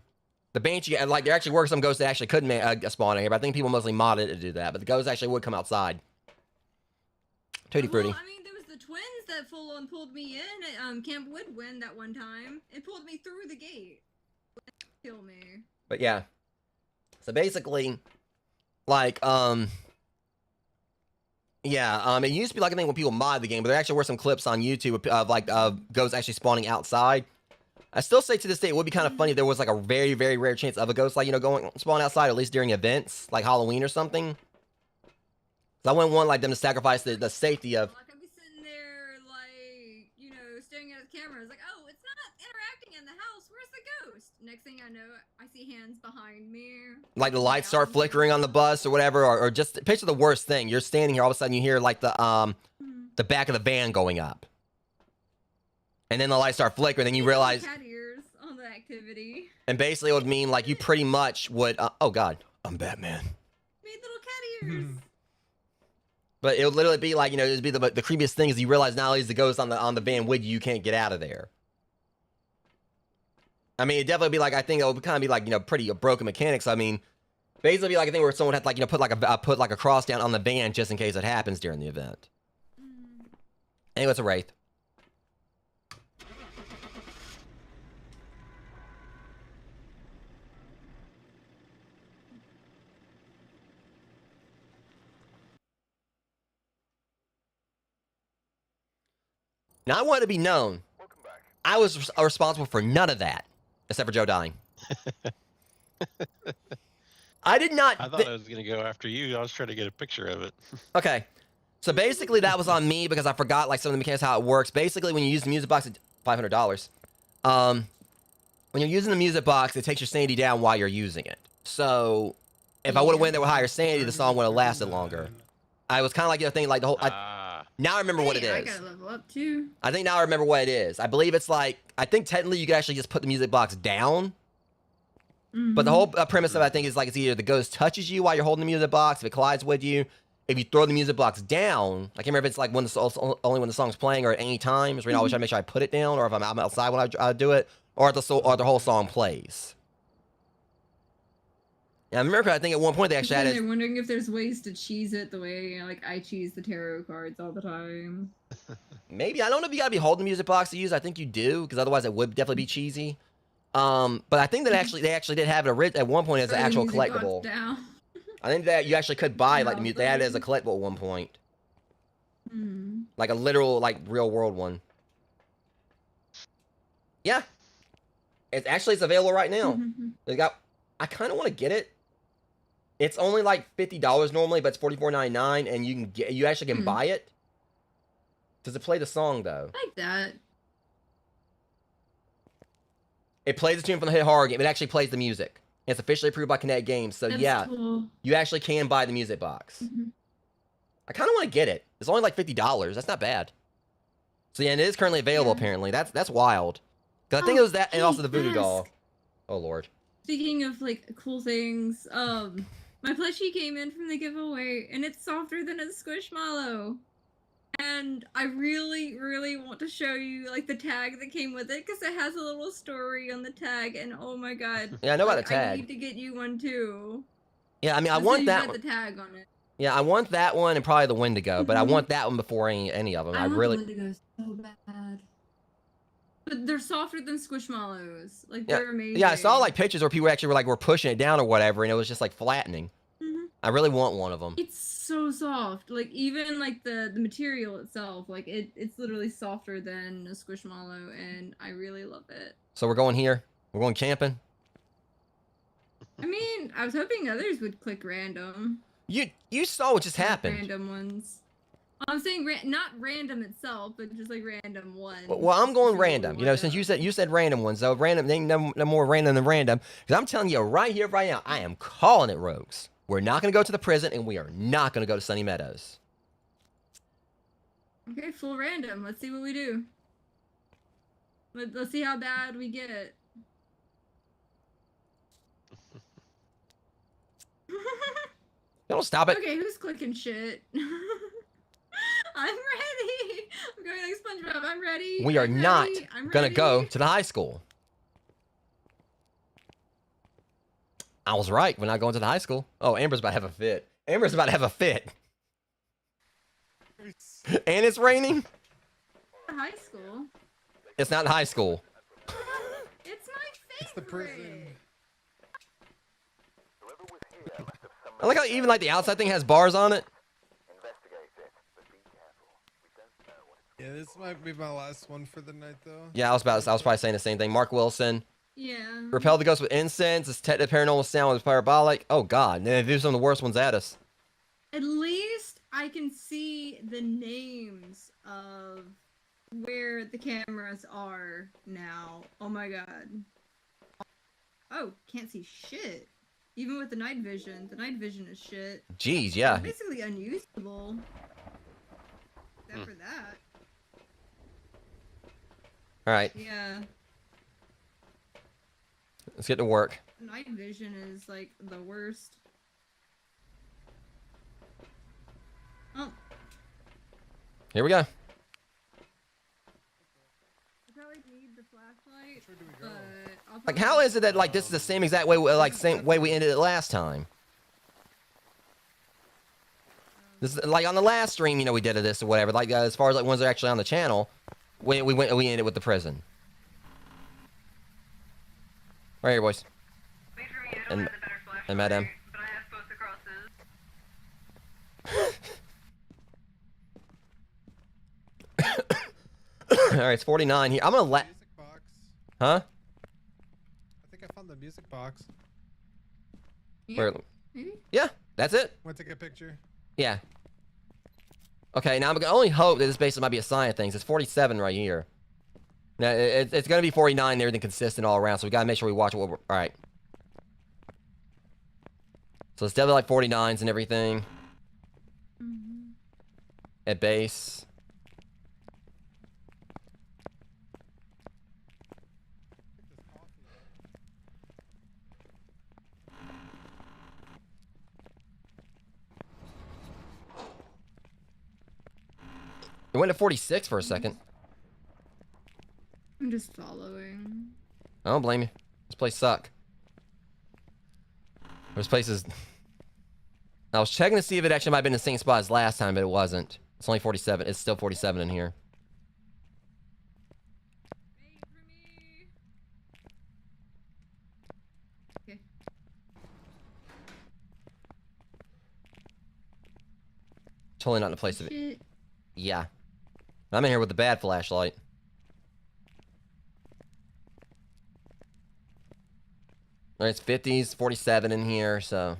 the Banshee, like there actually were some ghosts that actually couldn't spawn in here, but I think people mostly modded it to do that. But the ghosts actually would come outside. Tutti frutti. Well, I mean, there was the twins that full on pulled me in at Camp Woodwind that one time. It pulled me through the gate. Kill me. But yeah. So basically, like, yeah, it used to be like a thing when people mod the game, but there actually were some clips on YouTube of like ghosts actually spawning outside. I still say to this day it would be kind of funny if there was like a very, very rare chance of a ghost, like, you know, going spawn outside, at least during events like Halloween or something. 'Cause I wouldn't want like them to sacrifice the safety of. Like I'd be sitting there, like, you know, staring at the camera. It's like, oh, it's not interacting in the house. Where's the ghost? Next thing I know, I see hands behind me. Like the lights start flickering on the bus or whatever, or just picture the worst thing. You're standing here, all of a sudden you hear like the back of the van going up, and then the lights start flickering. Then you realize, Cat ears on the activity. and basically it would mean like you pretty much would. Oh God, I'm Batman. Made little cat ears. But it would literally be like, you know, it'd be the creepiest thing is you realize not only is the ghost on the van with you, you can't get out of there. I mean, it'd definitely be like, I think it would kind of be like, you know, pretty broken mechanics. I mean, basically be like a thing where someone had to, like, you know, put like a cross down on the van just in case it happens during the event. Anyway, it's a wraith. Now, I want it to be known, Welcome back. I was responsible for none of that, except for Joe dying. I did not. I thought I was gonna go after you. I was trying to get a picture of it. Okay, so basically that was on me because I forgot like some of the mechanics how it works. Basically, when you use the music box, it's $500. When you're using the music box, it takes your sanity down while you're using it. So if I would have went there with higher sanity, the song would have lasted longer. I was kind of like, you know, thinking like the whole. Now I remember what it I is. gotta level up too. I think now I remember what it is. I believe it's like, I think technically you could actually just put the music box down. But the whole premise of it, I think, is like it's either the ghost touches you while you're holding the music box, if it collides with you. If you throw the music box down, I can't remember if it's like when only when the song's playing or at any time. So I always try to make sure I put it down, or if I'm outside when I do it, or if the whole song plays. Yeah, I remember. I think at one point they actually had They're it. wondering if there's ways to cheese it the way, you know, like I cheese the tarot cards all the time. Maybe, I don't know if you gotta be holding the music box to use. I think you do, because otherwise it would definitely be cheesy. But I think that they actually did have it at one point as an Throw the actual music box collectible. down. I think that you actually could buy like the music. They had it as a collectible at one point, like a literal, like real world one. Yeah, it's available right now. They got. I kind of want to get it. It's only like $50 normally, but it's $44.99, and you actually can buy it. Does it play the song though? Like that. It plays the tune from the hit horror game. It actually plays the music. It's officially approved by Kinetic Games, so That's yeah, cool. you actually can buy the music box. I kind of want to get it. It's only like $50. That's not bad. So yeah, and it is currently available. Apparently, that's wild. Because I think it was that, and also the voodoo doll. Oh lord. Speaking of like cool things, my plushie came in from the giveaway, and it's softer than a squishmallow. And I really, really want to show you like the tag that came with it, because it has a little story on the tag, and oh my god. Yeah, I know about like, the tag. I need to get you one too. Yeah, I mean, I Just so want you that got one. the tag on it. Yeah, I want that one and probably the Wendigo, but I want that one before any of them. I want really. the Wendigo so bad. But they're softer than squishmallows. Like Yeah, they're amazing. yeah, I saw like pictures where people actually were pushing it down or whatever, and it was just like flattening. I really want one of them. It's so soft. Like even like the material itself, like it's literally softer than a squishmallow, and I really love it. So we're going here. We're going camping. I mean, I was hoping others would click random. You saw what just happened. Random ones. I'm saying not random itself, but just like random ones. Well, I'm going random. You know, since you said random ones, so random ain't no more random than random. Because I'm telling you right here, right now, I am calling it, rogues. We're not going to go to the prison, and we are not going to go to Sunny Meadows. Okay, full random. Let's see what we do. Let's see how bad we get it. Don't stop it. Okay, who's clicking shit? I'm ready. I'm going like SpongeBob. I'm ready. We are I'm not ready. I'm going to ready. go to the high school. I was right. We're not going to the high school. Oh, Amber's about to have a fit. Amber's about to have a fit. And it's raining. High school. It's not high school. It's my favorite. It's the prison. I like how even like the outside thing has bars on it. Yeah, this might be my last one for the night, though. Yeah, I was probably saying the same thing. Mark Wilson. Yeah. Repel the ghost with incense. Detect paranormal sound with parabolic. Oh god, they do some of the worst ones at us. At least I can see the names of where the cameras are now. Oh my god. Oh, can't see shit. Even with the night vision is shit. Jeez, yeah. It's basically unusable. Except for that. All right, Yeah. let's get to work. Night vision is like the worst. Oh, Here we go. I probably need the flashlight, Where do we go? but I'll Like, probably- how is it that like this is the same exact way, like same way we ended it last time? This is like on the last stream, you know, we did this or whatever. Like as far as like ones that are actually on the channel, we ended with the prison. Right here, boys. Wait for me, I don't And- have the better flashlight. and madam. But I have both the crosses. All right, it's 49 here. I'm gonna let. Music box. Huh? I think I found the music box. Yeah, Where? maybe? Yeah, that's it. Want to take a picture? Yeah. Okay, now I'm gonna only hope that this basically might be a sign of things. It's 47 right here. Now it's gonna be 49 and everything consistent all around. So we gotta make sure we watch what we're. All right. So it's definitely like 49s and everything Mhm. at base. It went to 46 for a second. I'm just following. I don't blame you. This place suck. This place is. I was checking to see if it actually might have been the same spot as last time, but it wasn't. It's only 47. It's still 47 in here. Wait for me. Okay. Totally not in the place of it. Shit. Yeah. I'm in here with the bad flashlight. Alright, it's 50s, 47 in here, so.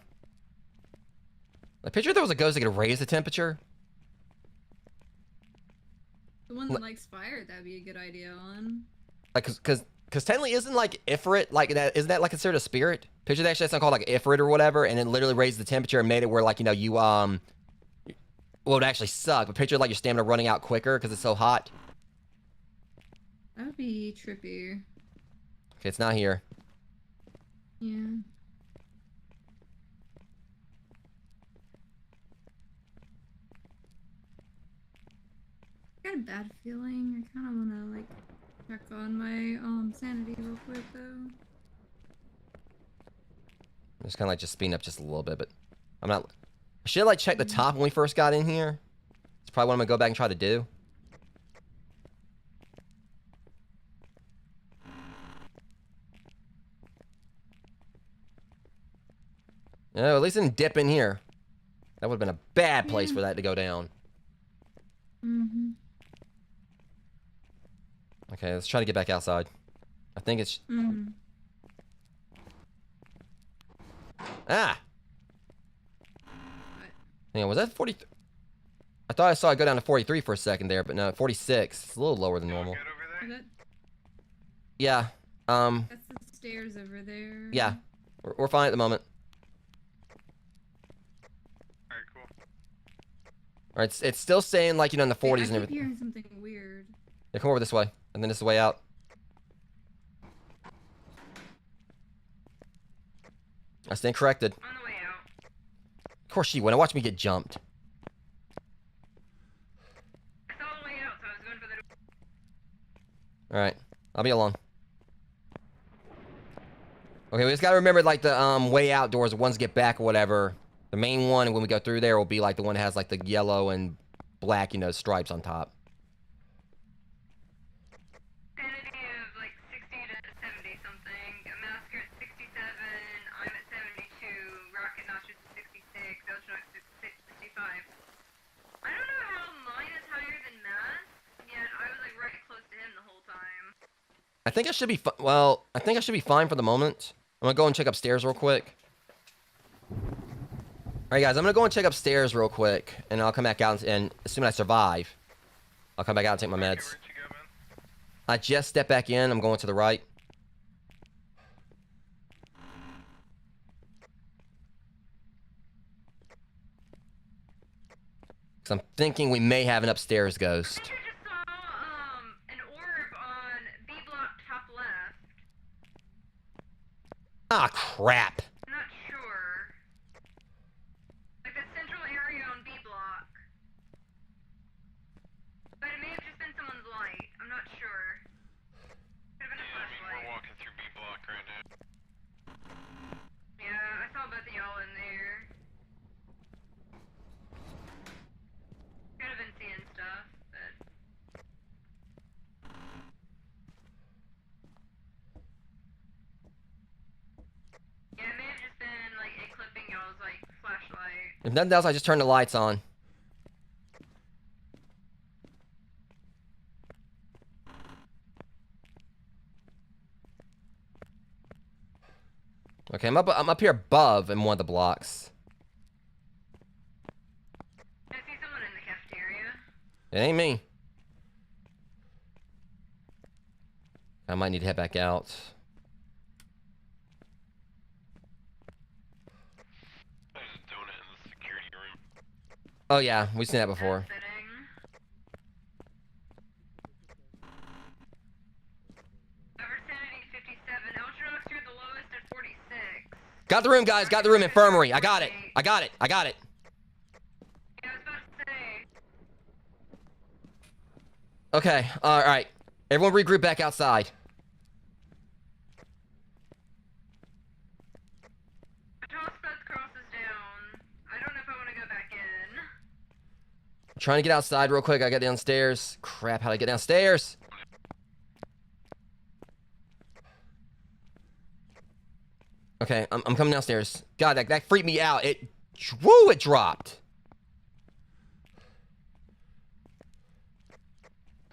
I picture there was a ghost that could raise the temperature. The one that likes fire, that'd be a good idea on. Like, cause technically isn't like Ifrit, like that, isn't that like considered a spirit? Picture that actually something called like Ifrit or whatever, and it literally raised the temperature and made it where like, you know, you, well, it would actually suck, but picture like your stamina running out quicker because it's so hot. That would be trippy. Okay, it's not here. Yeah. I got a bad feeling. I kind of want to like check on my sanity real quick though. I'm just kind of like just speeding up just a little bit, but I'm not. I should like check the top when we first got in here. It's probably what I'm gonna go back and try to do. No, at least it didn't dip in here. That would have been a bad place for that to go down. Mm-hmm. Okay, let's try to get back outside. I think it's. Mm-hmm. Ah! Yeah, was that 40? I thought I saw it go down to 43 for a second there, but no, 46. It's a little lower than normal. Good over there? Yeah. That's the stairs over there. Yeah. We're fine at the moment. Alright, cool. All right, it's still saying like, you know, in the 40s Wait, and I keep everything. hearing something weird. Yeah, come over this way, and then this is the way out. I stand corrected. On the way out. Of course she would. Now watch me get jumped. I saw the way out, so I was going for the door. All right, I'll be along. Okay, we just gotta remember like the way out doors. The ones to get back or whatever. The main one when we go through there will be like the one that has like the yellow and black, you know, stripes on top. Sanity of like 60 to 70 something. Massacre at 67. I'm at 72. Rocket Notch is 66. Elchnox is 65. I don't know how mine is higher than Mass, yet I was like right close to him the whole time. I think I should be well, I think I should be fine for the moment. I'm gonna go and check upstairs real quick. Alright, guys, I'm gonna go and check upstairs real quick, and I'll come back out, and assuming I survive, I'll come back out and take my Okay, meds. where'd you go, man? I just stepped back in. I'm going to the right. Because I'm thinking we may have an upstairs ghost. I think I just saw an orb on B block top left. Ah, crap. I'm not sure. Like the central area on B block. But it may have just been someone's light. I'm not sure. Could have been a Yeah, I mean, flashlight. we're walking through B block right now. Yeah, I saw both of y'all in there. Could have been seeing stuff, but yeah, it may have just been like it clipping y'all's like flashlight. If nothing else, I just turned the lights on. Okay, I'm up here above in one of the blocks. I see someone in the cafeteria. It ain't me. I might need to head back out. There's a donut in the security room. Oh yeah, we've seen that before. Fitting. Average sanity 57. Ultravox, you're the lowest at 46. Got the room, guys. Got the room. Infirmary. I got it. I got it. I got it. Yeah, I was about to say. Okay. All right. Everyone regroup back outside. The tall spud crosses down. I don't know if I want to go back in. Trying to get outside real quick. I got downstairs. Crap. How'd I get downstairs? Okay. I'm coming downstairs. God, that freaked me out. It dropped.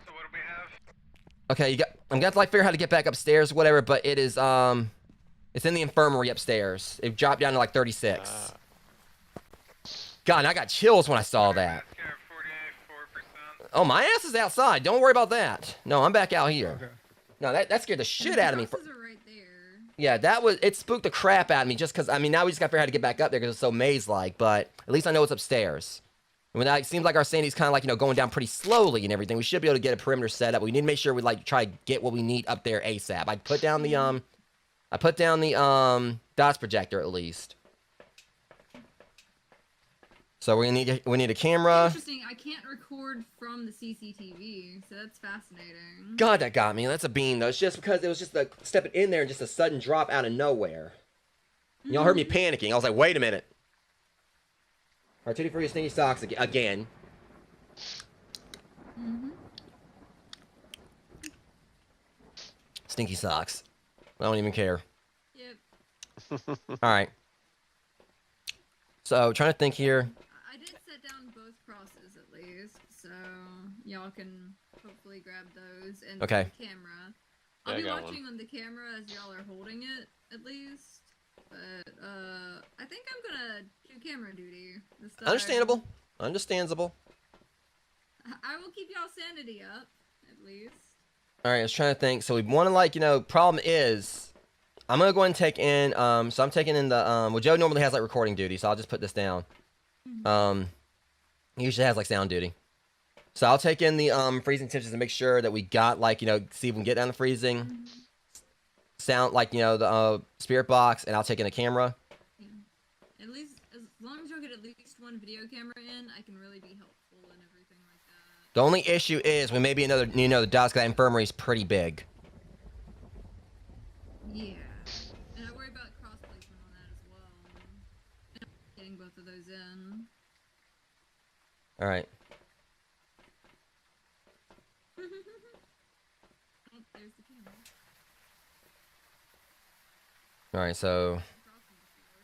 So what do we have? Okay, I'm gonna have to like figure out how to get back upstairs, whatever. But it is it's in the infirmary upstairs. It dropped down to like 36. God, and I got chills when I saw that. Let's go 44%. Oh, my ass is outside. Don't worry about that. No, I'm back out here. Okay. No, that scared the shit out of me. Crosses are right there. Yeah, it spooked the crap out of me just because, I mean, now we just got to figure out how to get back up there because it's so maze-like, but at least I know it's upstairs. And when it seems like our sanity's kind of like, going down pretty slowly and everything, we should be able to get a perimeter set up. We need to make sure we, like, try to get what we need up there ASAP. I put down the, DOTS projector at least. So we need a camera. Interesting. I can't record from the CCTV, so that's fascinating. God, that got me. That's a beam, though. It's just because it was just like stepping in there and just a sudden drop out of nowhere. Y'all heard me panicking. I was like, wait a minute. All right, Titty for your stinky socks again. Stinky socks. I don't even care. Yep. All right. So, trying to think here. I did set down both crosses at least, so y'all can hopefully grab those and Okay. the camera. Yeah, I'll I be got watching on the camera as y'all are holding it, at least. But I think I'm gonna do camera duty this time. Understandable. Understandable. I will keep y'all sanity up, at least. All right, I was trying to think. So we want to like, problem is, I'm gonna go ahead and take in. So I'm taking in the. Well, Joe normally has like recording duty, so I'll just put this down. He usually has like sound duty. So I'll take in the freezing temps to make sure that we got like see if we can get down to freezing. Sound like the spirit box, and I'll take in a camera. Yeah. At least as long as y'all get at least one video camera in, I can really be helpful and everything like that. The only issue is we may be another. The DOTS, that infirmary is pretty big. Yeah. And I worry about cross placement on that as well. And getting both of those in. All right. Oh, there's the camera. All right. So. Crossing before.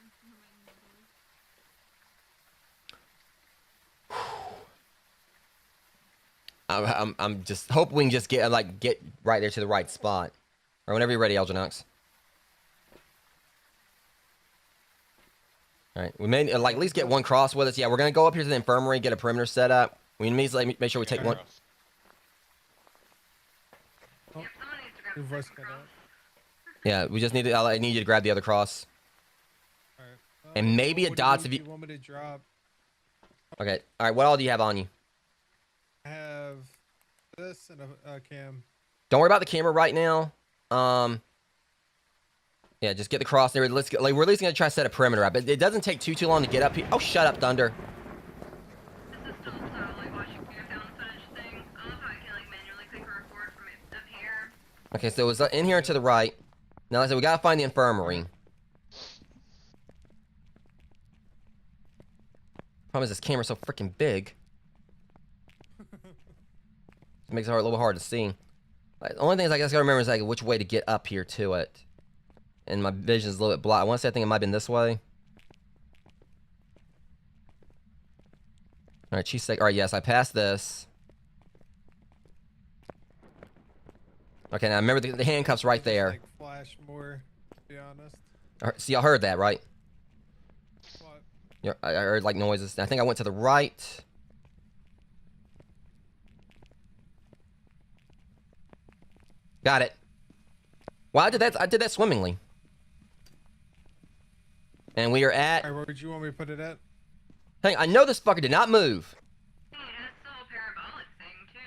How am I gonna do? I'm just hoping we can just get right there to the right spot. Or whenever you're ready, Algernox. All right, we may like at least get one cross with us. Yeah, we're gonna go up here to the infirmary, get a perimeter set up. We need to like, make sure we take one. Oh, Yep, someone needs to grab your the voice second cut cross. out. Yeah, we just need to. I need you to grab the other cross. Alright. And maybe a dots if do you- you want me to drop? Okay. All right. What all do you have on you? I have this and a cam. Don't worry about the camera right now. Yeah, just get the cross there. Let's get, like we're at least gonna try to set a perimeter up. It doesn't take too long to get up here. Oh, shut up, Thunder. This is still like watching your down footage thing. I love how I can like manually click record from up here. Okay, so it's in here and to the right. Now, like I said, we gotta find the infirmary. Problem is this camera's so freaking big. It makes it a little hard to see. Like, the only thing is I guess I gotta remember is like which way to get up here to it. And my vision is a little bit blocked. I want to say I think it might have been this way. All right, she's like, all right, yes, I passed this. Okay, now remember the handcuffs right there. Like flash more, to be honest. See, y'all heard that, right? What? Yeah, I heard like noises. I think I went to the right. Got it. Well, I did that swimmingly. And we are at. Alright, where would you want me to put it at? Hang on, I know this fucker did not move. Hey, that's still a parabolic thing too.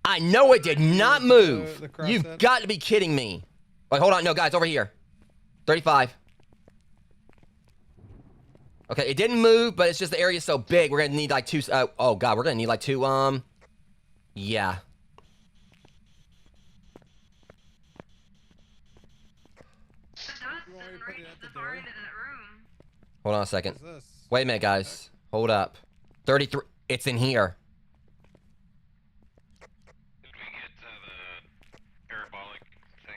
I know it did not move. the cross You've set? got to be kidding me. Wait, hold on. No, guys, over here. 35. Okay, it didn't move, but it's just the area's so big. We're gonna need like two. Oh god, we're gonna need like two. Yeah. The dust You want me to didn't put it reach at the the far door? end of that room. Hold on a second. What's this? Wait a minute, guys. Hold up. 33. It's in here. Did we get the parabolic thing?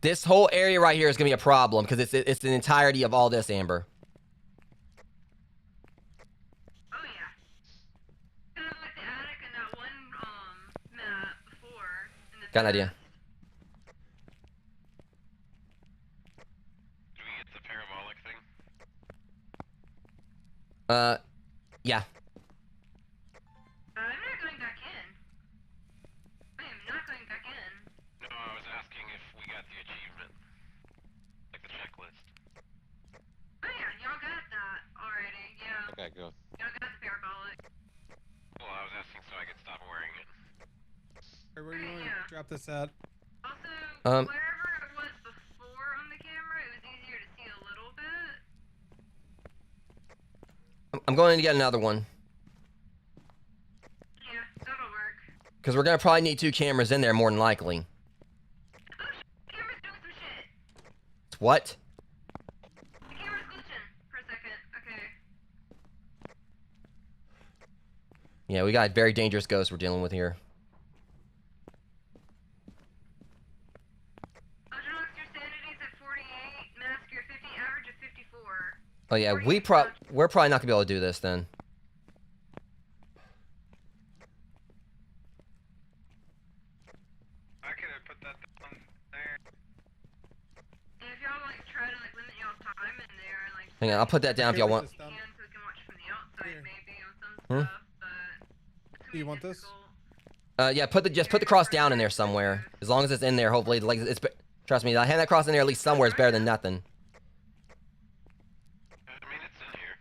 This whole area right here is gonna be a problem because it's the entirety of all this, Amber. Oh yeah. Kind of like the attic and that one map before. In the Got an idea. past. Did we get the parabolic thing? Yeah. I'm not going back in. I am not going back in. No, I was asking if we got the achievement. Like the checklist. Oh yeah, y'all got that already. Yeah, Okay, go. y'all got the parabolic. Well, I was asking so I could stop wearing it. Alright, where do you want Yeah. to drop this at? Also, wherever it was before on the camera, it was easier to see a little bit. I'm going to get another one Yeah, that'll work. because we're gonna probably need two cameras in there more than likely. Oh shit, the camera's doing some shit. What? The camera's glitching for a second. Okay. Yeah, we got very dangerous ghosts we're dealing with here. Ultranox, your sanity's at 48, mask your 50, average of 54. Oh yeah, 48 we're probably not gonna be able to do this then. I could have put that down there. And if y'all like try to like limit y'all's time in there and like Hang on, I'll put that down if y'all want. This can down. so we can watch from the outside Here. maybe on some Hmm? stuff, but it's Do you gonna want be this? difficult. Yeah, just put the cross down in there somewhere. As long as it's in there, hopefully, like trust me, I hand that cross in there at least somewhere is better than nothing. I mean, it's in here.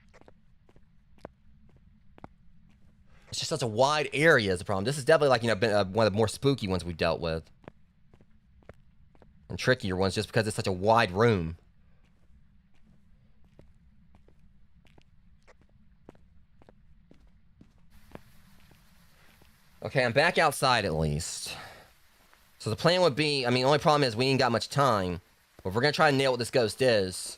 It's just such a wide area is the problem. This is definitely like been one of the more spooky ones we've dealt with, and trickier ones just because it's such a wide room. Okay, I'm back outside at least. So the plan would be, I mean, the only problem is we ain't got much time. But if we're gonna try to nail what this ghost is.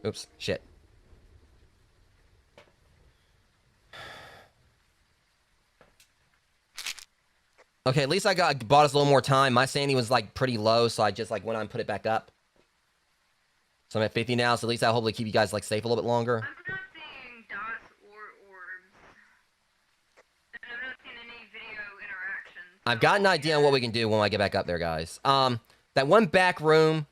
Oops, shit. Okay, at least bought us a little more time. My sanity was like pretty low, so I just like went on and put it back up. So I'm at 50 now, so at least I'll hopefully keep you guys like safe a little bit longer. I'm not seeing dots or orbs. And I'm not seeing any video interactions. I've got an idea on what we can do when I get back up there, guys. that one back room,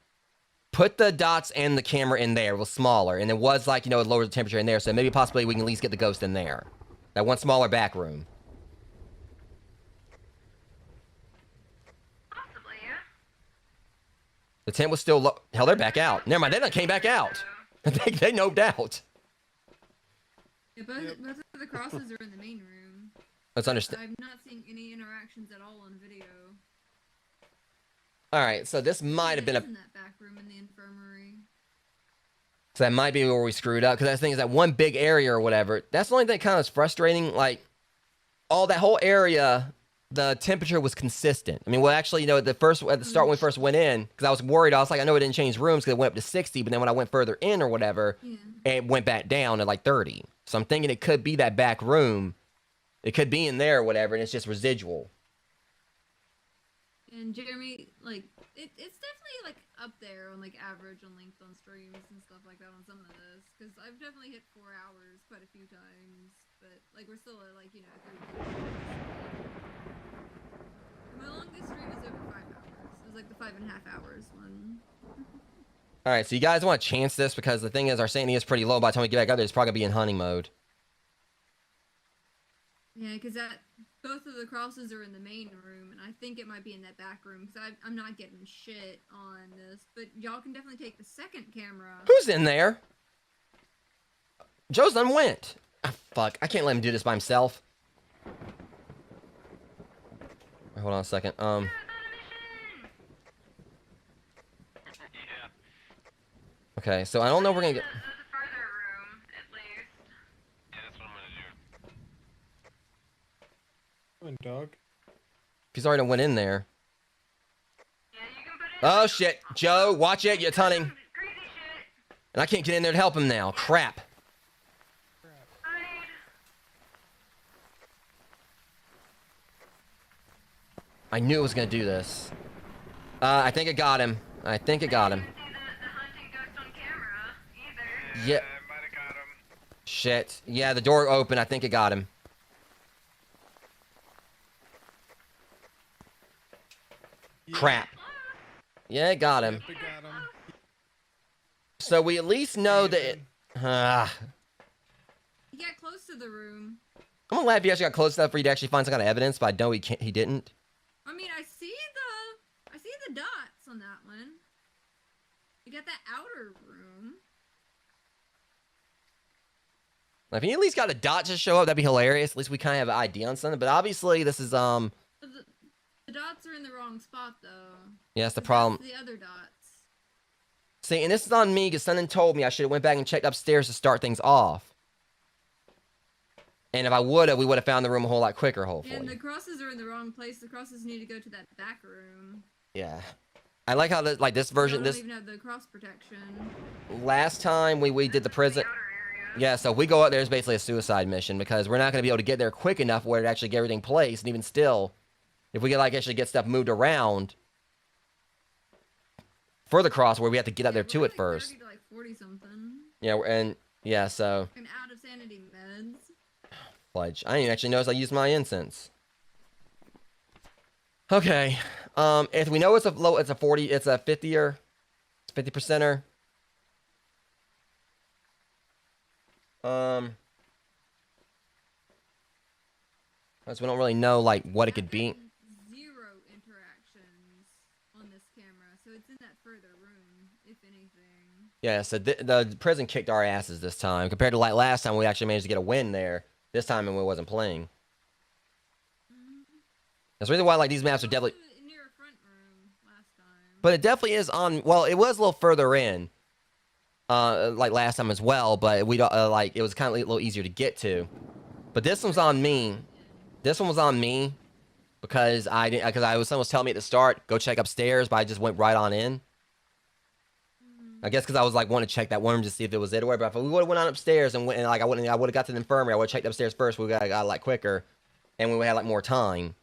put the dots and the camera in there. It was smaller, and it was like, you know, it lowered the temperature in there, so maybe possibly we can at least get the ghost in there. That one smaller back room. Possibly, yeah. The tent was still low. Hell, they're back out. Never mind, they done came back out. they noped out. Yeah, both of the crosses are in the main room. Let's understand. I'm not seeing any interactions at all on video. All right, so this might have been in that back room in the infirmary. So that might be where we screwed up, because that thing is that one big area or whatever. That's the only thing that kind of is frustrating. Like, all that whole area, the temperature was consistent. I mean, well, actually, you know, at the start when we first went in, because I was worried, I was like, I know it didn't change rooms because it went up to 60, but then when I went further in or whatever, it went back down to like 30. So I'm thinking it could be that back room. It could be in there or whatever, and it's just residual. And Jeremy, like, it's definitely like up there on like average on length on streams and stuff like that on some of this, because I've definitely hit 4 hours quite a few times, but like we're still at like, you know, 30. My longest stream is over 5 hours. It was like the 5.5 hours one. All right, so you guys want to chance this, because the thing is, our sanity is pretty low. By the time we get back up there, it's probably going to be in hunting mode. Yeah, because both of the crosses are in the main room, and I think it might be in that back room, because I'm not getting shit on this. But y'all can definitely take the second camera. Who's in there? Joe's done went. Ah, fuck, I can't let him do this by himself. Hold on a second. Yeah. Okay, so I don't know if we're gonna get. The further room, at least. Yeah, that's what I'm gonna do. Dog. He's already went in there. Yeah, you can put it. Oh shit, Joe, watch it, you're hunting. Crazy shit. And I can't get in there to help him now. Crap. Hide. I knew it was gonna do this. I think it got him. I think it got him. I didn't see the hunting ghost on camera either. Yeah. I might have got him. Shit. Yeah, the door opened. I think it got him. Yeah, Crap. Yeah, it got him. yep, it got him. So we at least know that it... He got close to the room. I'm gonna laugh if he actually got close enough for you to actually find some kind of evidence, but I know he didn't. I mean, I see the dots on that one. You got that outer room. If he at least got a dot to show up, that'd be hilarious. At least we kind of have an idea on something. But obviously, this is The dots are in the wrong spot, though. yeah, that's the 'Cause problem. that's the other dots. See, and this is on me because something told me I should have went back and checked upstairs to start things off. And if I would have, we would have found the room a whole lot quicker, hopefully. And the crosses are in the wrong place. The crosses need to go to that back room. Yeah. I like how this version, Y'all this don't even have the cross protection. last time we did the prison. Outer area. Yeah, so if we go out there, it's basically a suicide mission because we're not going to be able to get there quick enough where to actually get everything placed. And even still, if we could like actually get stuff moved around for the cross, where we have to get up there we're to like it first. 30 to like 40 something. Yeah, and yeah, so And out of sanity meds. pledge. I didn't actually notice I used my incense. Okay, if we know it's a 40, it's a 50-er, it's 50%er. Because we don't really know like what it could be. 0 interactions on this camera, so it's in that further room, if anything. Yeah, so the prison kicked our asses this time compared to like last time. We actually managed to get a win there. This time when we wasn't playing. That's the reason why like these maps are definitely. Near a front room last time. But it definitely is on. Well, it was a little further in, like last time as well. But we don't like it was kind of a little easier to get to. But this one's on me. This one was on me because I didn't someone was telling me at the start go check upstairs, but I just went right on in. I guess because I was like wanting to check that one room to see if it was it or whatever. But if we would have went on upstairs and went and like I would have got to the infirmary. I would have checked upstairs first. We got a lot quicker, and we would have like more time.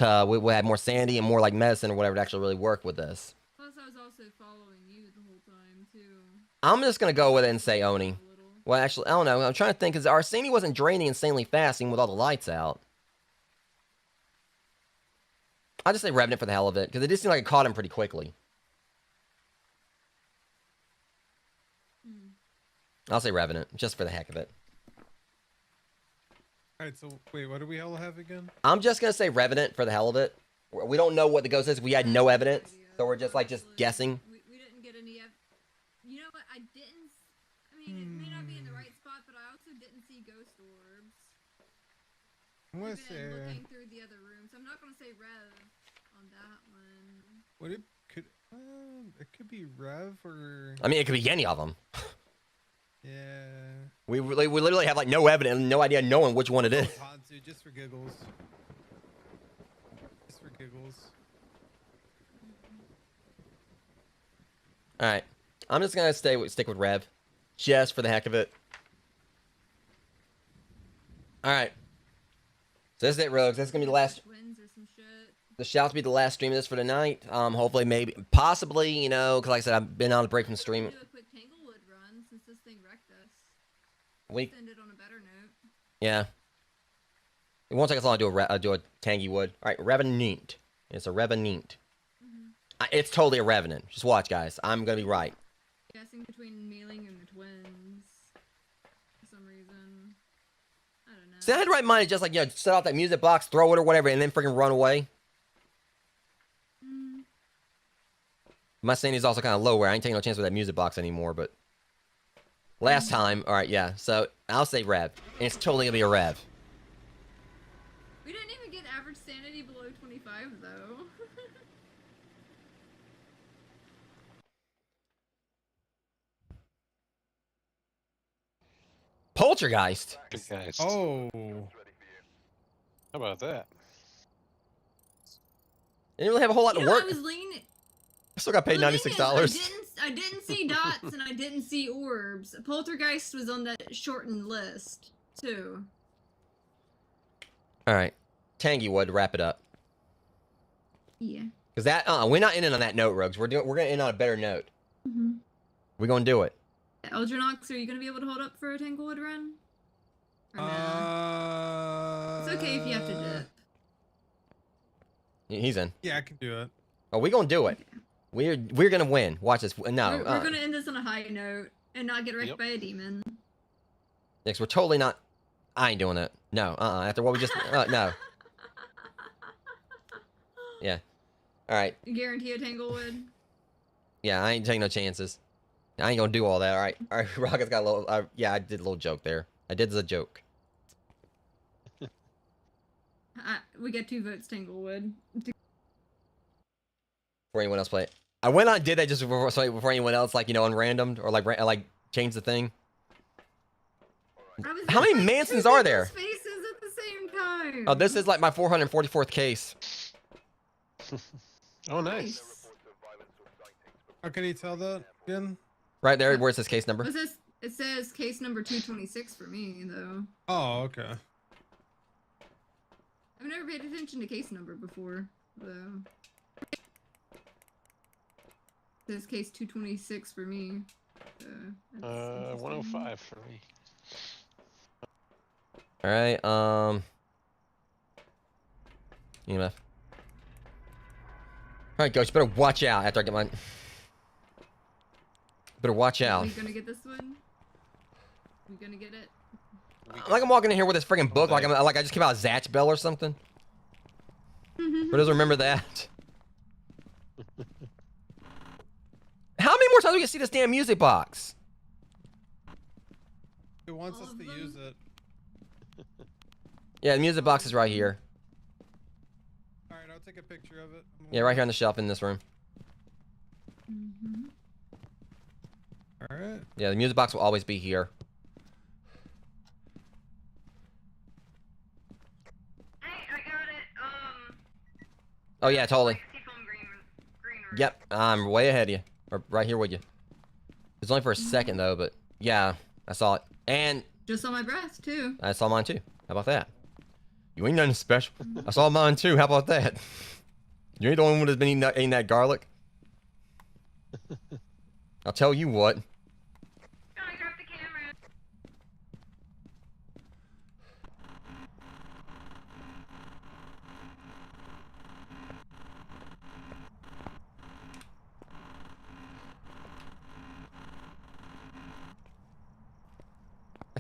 We would have more sanity and more like medicine or whatever to actually really work with this. Plus, I was also following you the whole time too. I'm just gonna go with it and say Oni. A little. Well, actually, I don't know. I'm trying to think because our sanity wasn't draining insanely fast even with all the lights out. I'll just say Revenant for the hell of it because it did seem like it caught him pretty quickly. I'll say Revenant, just for the heck of it. Alright, so wait, what do we all have again? I'm just gonna say Revenant for the hell of it. We don't know what the ghost is. We had no evidence, so we're just guessing. We didn't get any. You know what? I didn't. I mean, it may not be in the right spot, but I also didn't see ghost orbs. I'm gonna Even say. looking through the other rooms, I'm not gonna say Rev on that one. What it could be Rev or. I mean, it could be any of them. Yeah. We literally have like no evidence, no idea knowing which one it is. Hansu, just for giggles. Just for giggles. All right, I'm just gonna stick with Rev, just for the heck of it. All right. So this is it, Rogues. This is gonna be the last. Twins or some shit. The shout to be the last stream of this for tonight. Hopefully, maybe, possibly, you know, because like I said, I've been on a break from streaming. Do a quick Tanglewood run since this thing wrecked us. We, End it on a better note. yeah. It won't take us long to do a tangy wood. All right, Revenant. It's a Revenant. It's totally a Revenant. Just watch, guys. I'm gonna be right. Guessing between Mealing and the twins. For some reason. I don't know. See, I had the right mind to just like, you know, set out that music box, throw it or whatever, and then freaking run away. My sanity is also kind of low where I ain't taking no chance with that music box anymore, but last time, all right, yeah. So I'll say Rev, and it's totally gonna be a Rev. We didn't even get average sanity below 25 though. Poltergeist. Good guys. Oh. How about that? They didn't really have a whole lot You of know, work. I was leaning. I still got paid Well, the thing $96. is, I didn't see dots and I didn't see orbs. Poltergeist was on that shortened list too. All right, Tangy Wood, wrap it up. Yeah. Cause that, we're not in on that note, Rogues. We're gonna end on a better note. Mm-hmm. We're gonna do it. Eldrinox, are you gonna be able to hold up for a Tanglewood run? Or nah? It's okay if you have to dip. He's in. Yeah, I can do it. Oh, we're gonna do it. We're gonna win. Watch this. No, We're gonna end this on a high note and not get wrecked by a demon. Next, we're totally not. I ain't doing it. No. After what we just. No. Yeah. All right. You guarantee a Tanglewood? Yeah, I ain't taking no chances. I ain't gonna do all that. All right. All right. Rocket's got a little. Yeah, I did a little joke there. I did the joke. We get 2 votes, Tanglewood. Before anyone else play it. I went on and did that just before anyone else, like, you know, unrandomed or like changed the thing. How many Mansons are there? Faces at the same time. Oh, this is like my 444th case. Oh, nice. How can you tell that again? Right there, where's his case number? It says case number 226 for me, though. Oh, okay. I've never paid attention to case number before, though. It says case 226 for me. 105 for me. All right, EMF. All right, Ghost, you better watch out after I get mine. Better watch out. Are you gonna get this one? You gonna get it? I'm walking in here with this freaking book, like I just came out of Zatch Bell or something. Who doesn't remember that? How many more times do we get to see this damn music box? Who wants us to use it? Yeah, the music box is right here. Alright, I'll take a picture of it. Yeah, right here on the shelf in this room. Alright. Yeah, the music box will always be here. Hey, I got it. Oh yeah, totally. Seafoam green room. Yep, I'm way ahead of you. Or right here with you. It's only for a second though, but yeah, I saw it. And Just on my breath, too. I saw mine too. How about that? You ain't nothing special. I saw mine too. How about that? You ain't the only one that's been eating that garlic. I'll tell you what. I got the camera.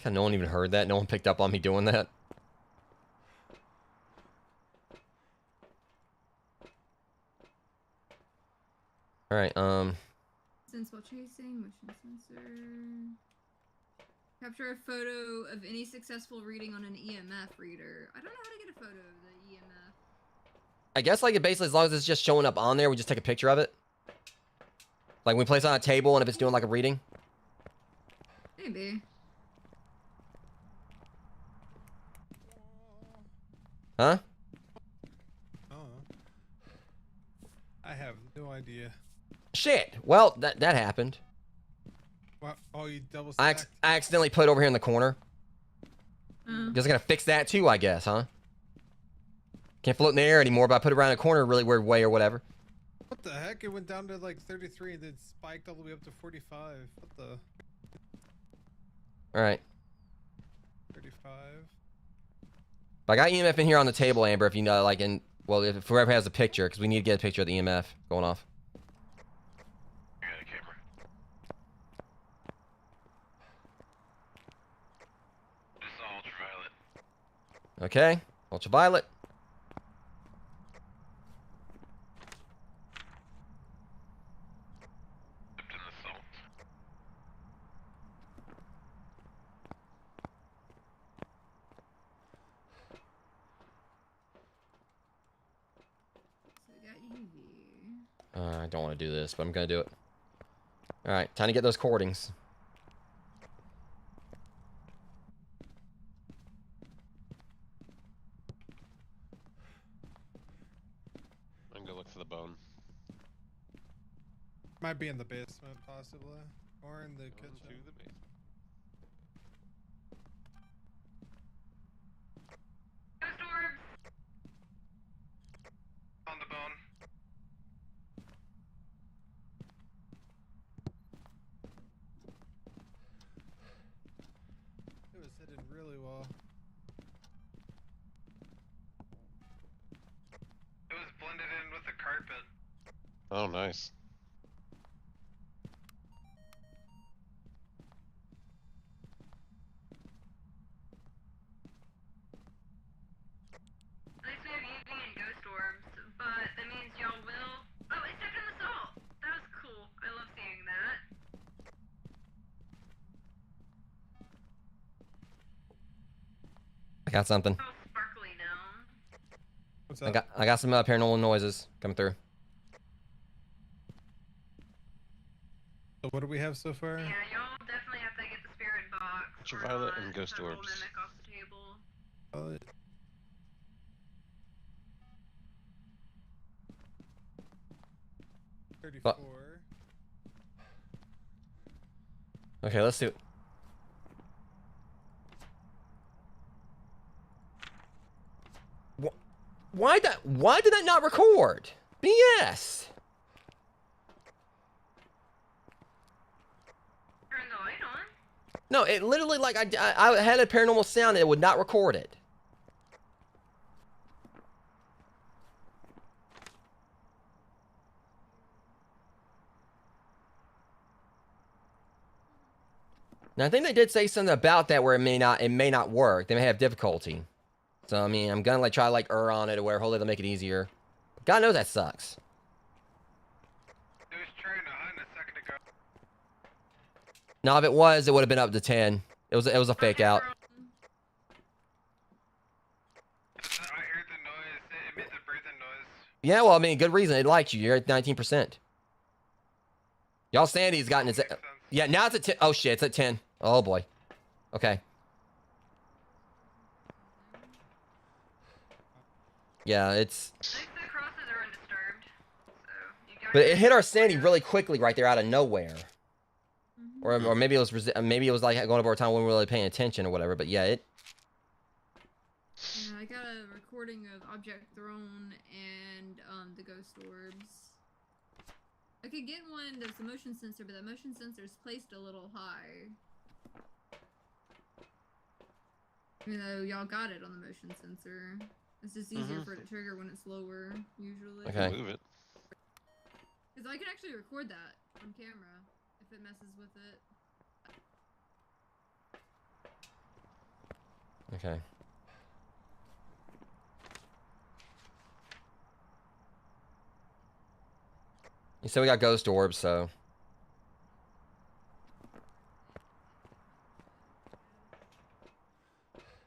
I thought no one even heard that. No one picked up on me doing that. All right. Sense while chasing, motion sensor. Capture a photo of any successful reading on an EMF reader. I don't know how to get a photo of the EMF. I guess like it basically, as long as it's just showing up on there, we just take a picture of it. Like we place it on a table, and if it's doing like a reading. Maybe. Huh? Oh. I have no idea. Shit. Well, that happened. What? Oh, you double I stacked? accidentally put it over here in the corner. Just gonna fix that too, I guess, huh? Can't float in the air anymore, but I put it around a corner a really weird way or whatever. What the heck? It went down to like 33 and then spiked all the way up to 45. What the? All right. 35. But I got EMF in here on the table, Amber. If you know, like, well, if whoever has a picture, because we need to get a picture of the EMF going off. I got a camera. This is ultraviolet. Okay. Ultraviolet. Dipped in the salt. So we got UV. I don't want to do this, but I'm gonna do it. All right, time to get those cordings. I'm gonna look for the bone. Might be in the basement, possibly, or in the Going kitchen. to the basement. Ghost orbs. On the bone. It was hidden really well. It was blended in with the carpet. Oh, nice. At least we have UV and ghost orbs, but that means y'all will. Oh, it stepped in the salt. That was cool. I love seeing that. I got something. It's all sparkly now. What's I up? got some paranormal noises coming through. So what do we have so far? Yeah, y'all definitely have to get the spirit box. Ultraviolet or and ghost several orbs. mimic off the table. Oh, 34. Okay, let's do it. Why did that not record? BS. Turn the light on. No, it literally, like, I had a paranormal sound and it would not record it. Now, I think they did say something about that where it may not work. They may have difficulty. So, I mean, I'm gonna, like, try to, like, err on it or whatever. Hopefully they'll make it easier. God knows that sucks. It was trying to hunt a second ago. Now, if it was, it would have been up to 10. It was a fake out. I heard the noise. It made the breathing noise. Yeah, well, I mean, good reason. It liked you. You're at 19%. Y'all Sandy's gotten its... Makes sense. Yeah, now it's at 10. Oh, shit, it's at 10. Oh, boy. Okay. Yeah, it's... At least the crosses are undisturbed. So you got But it hit our Sandy really quickly right there out of nowhere. Mhm. Or maybe it was maybe it was like going over a time when we weren't really paying attention or whatever. But yeah, it... Yeah, I got a recording of object thrown and the ghost orbs. I could get one that's a motion sensor, but that motion sensor is placed a little high. Even though y'all got it on the motion sensor. It's just easier for it to trigger when it's lower, usually. Okay. Move it. Because I can actually record that on camera if it messes with it. Okay. You said we got ghost orbs, so.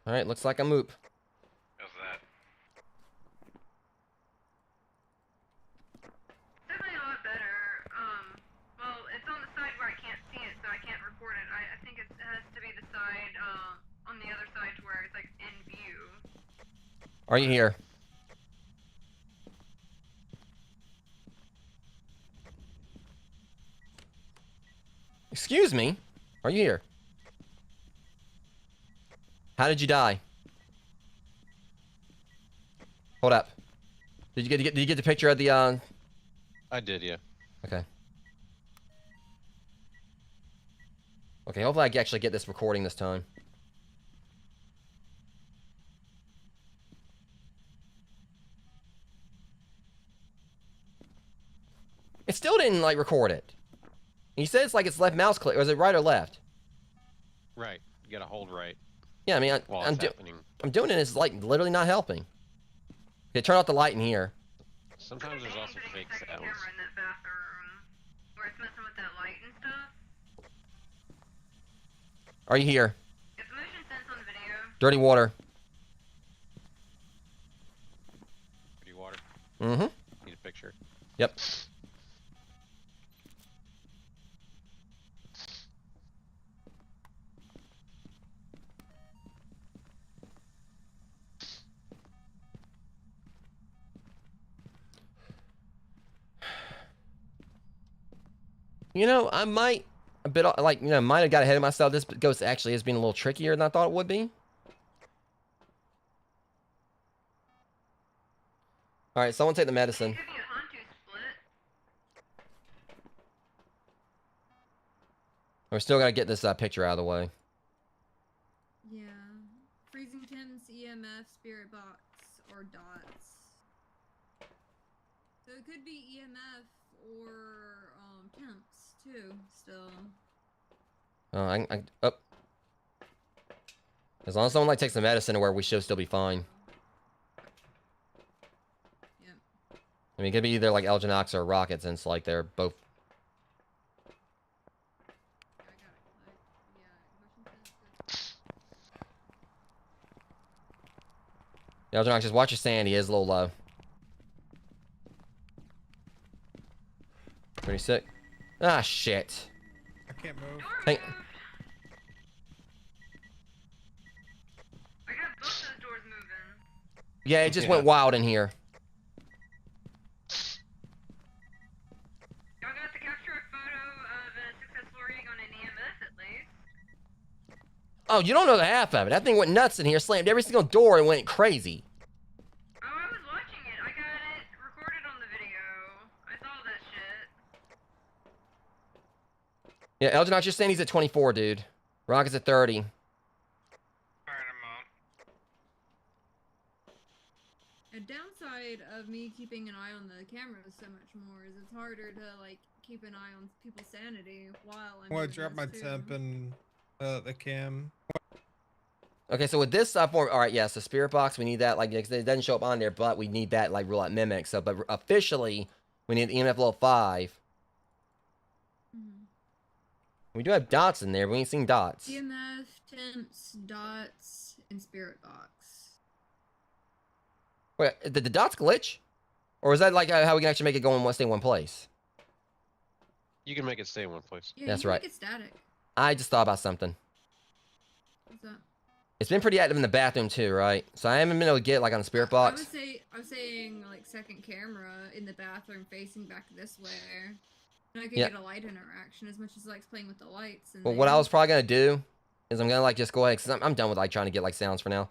Alright, looks like a moop. How's that? Definitely a lot better. Well, it's on the side where I can't see it, so I can't record it. I think it has to be the side, on the other side to where it's like in view. Are you here? Excuse me? Are you here? How did you die? Hold up. Did you get the picture of the I did, yeah. Okay. Okay, hopefully I can actually get this recording this time. It still didn't like record it. You said it's like it's left mouse click, or is it right or left? Right. You gotta hold right Yeah, I mean, while I'm it's happening. doing it. It's like literally not helping. Okay, turn off the light in here. Sometimes there's also Putting a fake second sounds. camera in that bathroom where it's messing with that light and stuff. Are you here? It's motion sense on the video. Dirty water. Dirty water. Mm-hmm. Need a picture. Yep. You know, I might a bit like, you know, might have got ahead of myself. This ghost actually has been a little trickier than I thought it would be. All right, someone take the medicine. It could be a Hantu split. We're still gotta get this picture out of the way. Yeah. Freezing temps, EMF, spirit box, or dots. So it could be EMF or temps too. Still. Oh, oh. As long as someone like takes the medicine to where we should still be fine. Yep. I mean, it could be either like Elginox or Rocket, since like they're both. I got it. Yeah, motion sense. Elginox, just watch your sanity. It is a little low. Pretty sick. Ah, shit. I can't move. Hey. I got both those doors moving. Yeah, it just went wild in here. Y'all got to capture a photo of a successful reading on an EMF at least. Oh, you don't know the half of it. That thing went nuts in here, slammed every single door, and went crazy. Oh, I was watching it. I got it recorded on the video. I saw that shit. Yeah, Elginox, you're saying he's at 24, dude. Rocket's at 30. Alright, I'm on. A downside of me keeping an eye on the camera so much more is it's harder to like keep an eye on people's sanity while I'm. I want doing to drop my this, too. temp and the cam. Okay, so with this form, all right, yeah, so spirit box, we need that, like, it doesn't show up on there, but we need that, like, rule out mimic. So, but officially, we need EMF level 5. Mhm. We do have dots in there, but we ain't seen dots. EMF, temps, dots, and spirit box. Wait, did the dots glitch? Or is that, like, how we can actually make it go in stay in one place? You can make it stay in one place. Yeah, That's you can right. Make it static. I just thought about something. What's that? It's been pretty active in the bathroom, too, right? So I haven't been able to get, like, on the spirit box. I was saying like second camera in the bathroom facing back this way. And I could Yeah. get a light interaction as much as likes playing with the lights. And But what I was probably gonna do is I'm gonna like just go ahead, because I'm done with like trying to get like sounds for now.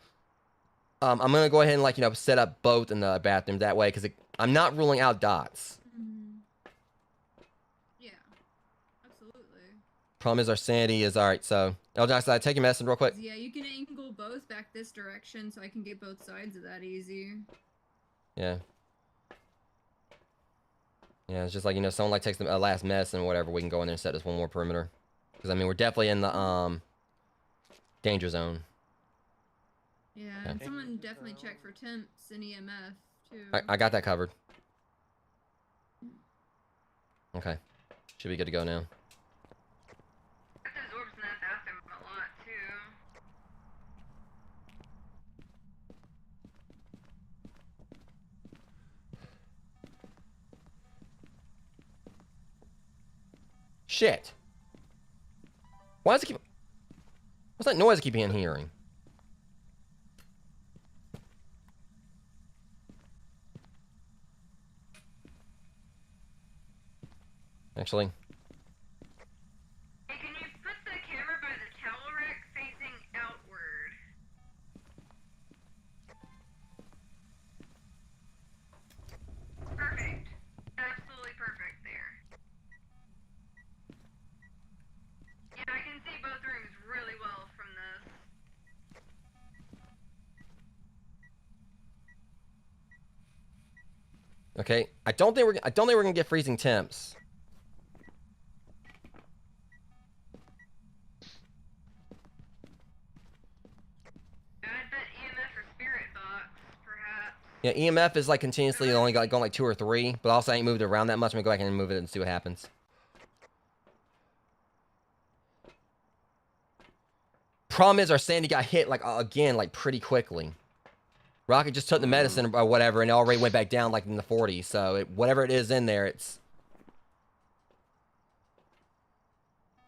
I'm gonna go ahead and like, you know, set up both in the bathroom that way, because I'm not ruling out dots. Mhm. Yeah, absolutely. Problem is our sanity is alright. So Elginox, take your medicine real quick. Yeah, you can angle both back this direction, so I can get both sides of that easy. Yeah. Yeah, it's just like, you know, someone like takes the last medicine or whatever, we can go in there and set this one more perimeter. Because I mean, we're definitely in the danger zone. Yeah, Okay. and someone definitely check for temps and EMF too. I got that covered. Okay. Should be good to go now. Got those orbs in that bathroom a lot too. Shit. Why does it keep... What's that noise I keep hearing? Actually, Hey, can you put the camera by the towel rack facing outward? Perfect. Absolutely perfect there. Yeah, I can see both rooms really well from this. okay. I don't think we're gonna get freezing temps. I'd bet EMF or spirit box, perhaps. Yeah, EMF is like continuously only going like 2 or 3, but also I ain't moved it around that much. I'm gonna go back and move it and see what happens. Problem is, our Sandy got hit like again, like pretty quickly. Rocket just took the medicine or whatever, and it already went back down like in the 40s. So whatever it is in there, it's.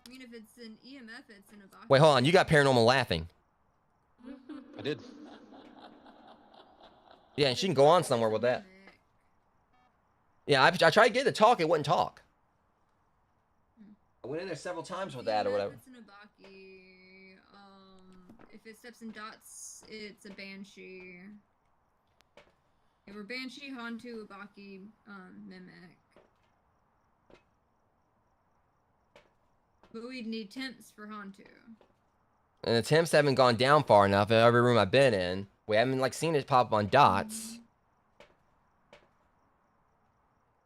I mean, if it's an EMF, it's in a box. Wait, hold on. You got paranormal laughing. I did. Yeah, and she can go on somewhere with that. Yeah, I tried to get it to talk. It wouldn't talk. I went in there several times with that or whatever. It's an Abaki. If it steps in dots, it's a Banshee. Yeah, we're Banshee, Hantu, Abaki, Mimic. But we'd need temps for Hantu. And the temps haven't gone down far enough in every room I've been in. We haven't like seen it pop up on dots.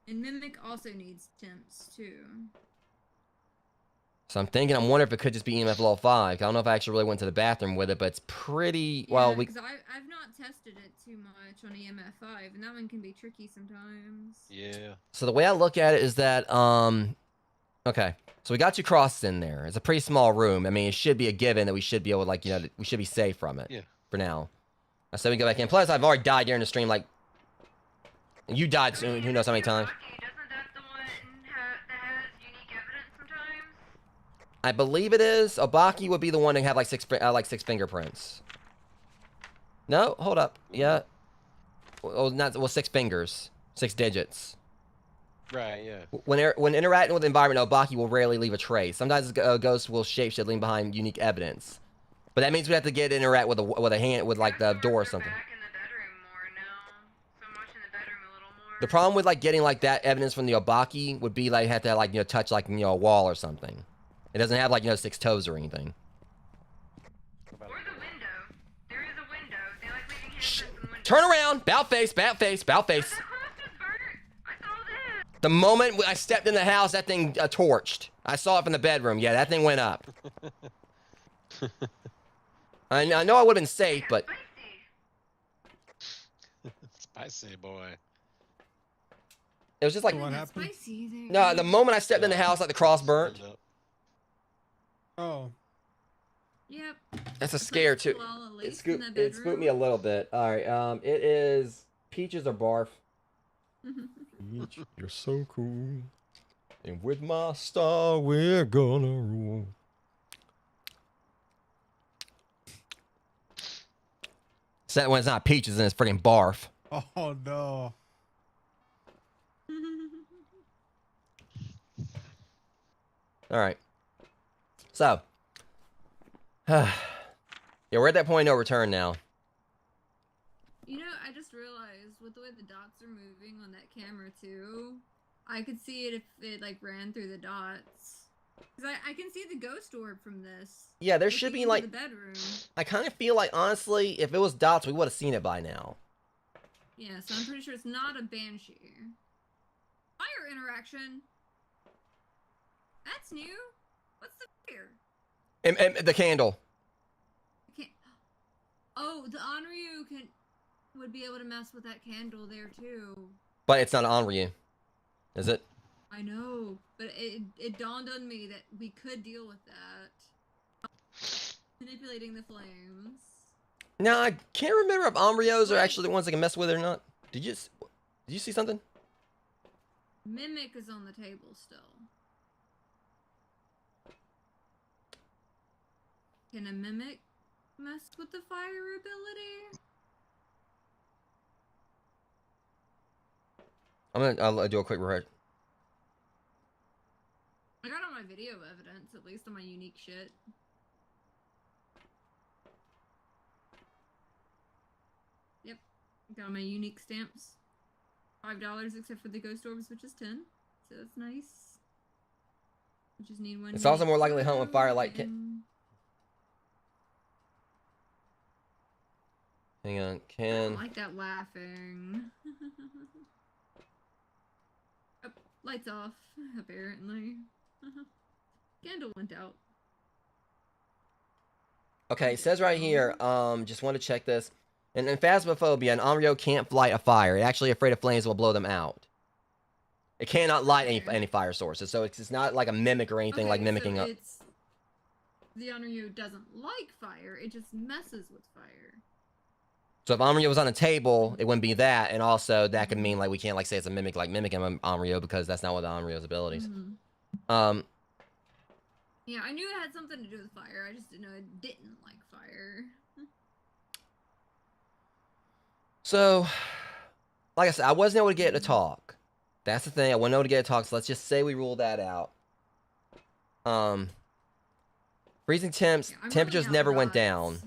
And Mimic also needs temps too. So I'm wondering if it could just be EMF level 5. I don't know if I actually really went to the bathroom with it, but it's pretty, well, because I've not tested it too much on EMF 5, and that one can be tricky sometimes. Yeah. So the way I look at it is that, okay. So we got 2 crosses in there. It's a pretty small room. I mean, it should be a given that we should be able to, like, you know, we should be safe from it. Yeah. For now. I said we go back in. Plus, I've already died during the stream, like, and you died soon. Who knows how many times. Doesn't that the one that has unique evidence sometimes? I believe it is. Obaki would be the one to have like 6 fingerprints. No, hold up. Yeah. Well, 6 fingers, 6 digits. Right. Yeah. When interacting with the environment, Obaki will rarely leave a trace. Sometimes a ghost will shapeshift, leaving behind unique evidence. But that means we have to get interact with a hand with like the door or something. Back in the bedroom more now. So I'm watching the bedroom a little more. The problem with like getting like that evidence from the Obaki would be like have to like, you know, touch like, you know, a wall or something. It doesn't have like, you know, 6 toes or anything. Or the window. There is a window. They like leaving handprints in the window. Turn around! Bout face, bout face, bout face. The clock just burnt. I saw that. The moment I stepped in the house, that thing torched. I saw it from the bedroom. Yeah, that thing went up. I know I would have been safe, but Spicy boy. it was just like What happened? Spicy either. no. The moment I stepped in the house, like the cross burnt. Oh, Yep. That's a scare too. It spooked me a little bit. All right. It is peaches or barf. Peach, you're so cool. And with my star, we're gonna rule. Except when it's not peaches and it's freaking barf. oh no. All right. So, yeah, we're at that point of no return now. You know, I just realized with the way the dots are moving on that camera too, I could see it if it like ran through the dots. Cause I can see the ghost orb from this. Yeah, there should looking be into like. the bedroom. I kind of feel like, honestly, if it was dots, we would have seen it by now. Yeah, so I'm pretty sure it's not a banshee. Fire interaction. That's new. What's the fire? And the candle. I can't. Oh, the Onryu would be able to mess with that candle there too. But it's not on you, is it? I know, but it dawned on me that we could deal with that. Manipulating the flames. Now I can't remember if Onryos are actually the ones that can mess with it or not. Did you see something? Mimic is on the table still. Can a mimic mess with the fire ability? I'll do a quick rehearsal. I got all my video evidence, at least on my unique shit. Yep, got my unique stamps. $5 except for the ghost orbs, which is 10. So that's nice. We just need one. It's also more likely to hunt with firelight. Hang on, I can... don't like that laughing. Oh, lights off, apparently. Candle went out. Okay, it says right here, just want to check this. In Phasmophobia, an Onryo can't light a fire. It's actually afraid of flames will blow them out. It cannot light any fire sources, so it's not like a mimic or anything like mimicking so up. it's... The Onryu doesn't like fire, it just messes with fire. So if Onryo was on a table, it wouldn't be that, and also that could mean like we can't like say it's a mimic like mimicking an Onryo because that's not one of the Onryo's abilities. Yeah, I knew it had something to do with fire. I just didn't know it didn't like fire. So, like I said, I wasn't able to get it to talk. That's the thing. I wasn't able to get it to talk. So let's just say we rule that out. Freezing temps, Yeah, temperatures really never went outdots. down.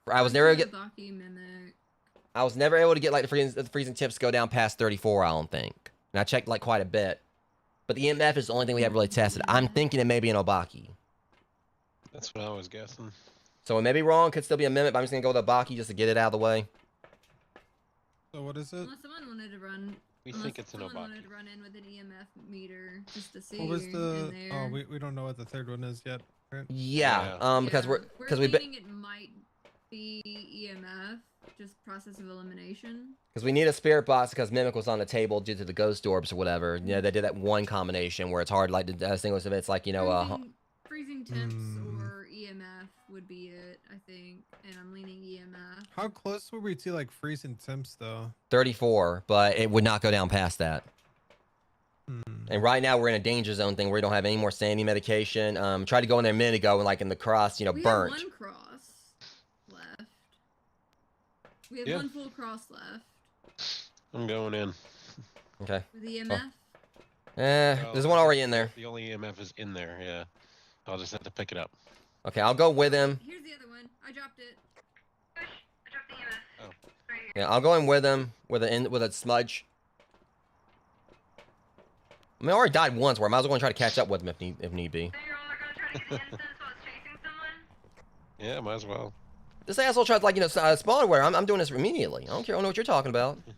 I was never able to get. Mimic. I was never able to get like the freezing temps to go down past 34. I don't think. And I checked like quite a bit. But the EMF is the only thing we have really tested. I'm thinking it may be an Obaki. That's what I was guessing. So it may be wrong. Could still be a mimic. But I'm just gonna go with Obaki just to get it out of the way. So what is it? Unless someone wanted to run. We think it's an Someone wanted Obaki. to run in with an EMF meter just to see. What was the? in Oh, there. we don't know what the third one is yet. Right? Yeah. Because Yeah, we're we thinking it might be EMF, just process of elimination. because we need a spirit box because mimic was on the table due to the ghost orbs or whatever. You know, they did that one combination where it's hard like to distinguish if it's like Freezing temps or EMF would be it, I think, and I'm leaning EMF. How close were we to like freezing temps though? 34, but it would not go down past that. And right now we're in a danger zone thing where we don't have any more sandy medication. Tried to go in there a minute ago and like in the cross, you know, We burnt. have one cross left. We have one full cross left. I'm going in. Okay. With EMF. There's one already in there. The only EMF is in there, yeah. I'll just have to pick it up. Okay, I'll go with him. Here's the other one. I dropped it. Push. I dropped the EMF. Oh. Right here. Yeah, I'll go in with him with a smudge. I mean, I already died once, where I might as well try to catch up with him if need be. So you're all gonna try to get the incense while it's chasing someone? Yeah, might as well. This asshole tries to, like, you know, spawn where I'm doing this immediately. I don't care. I don't know what you're talking about. Don't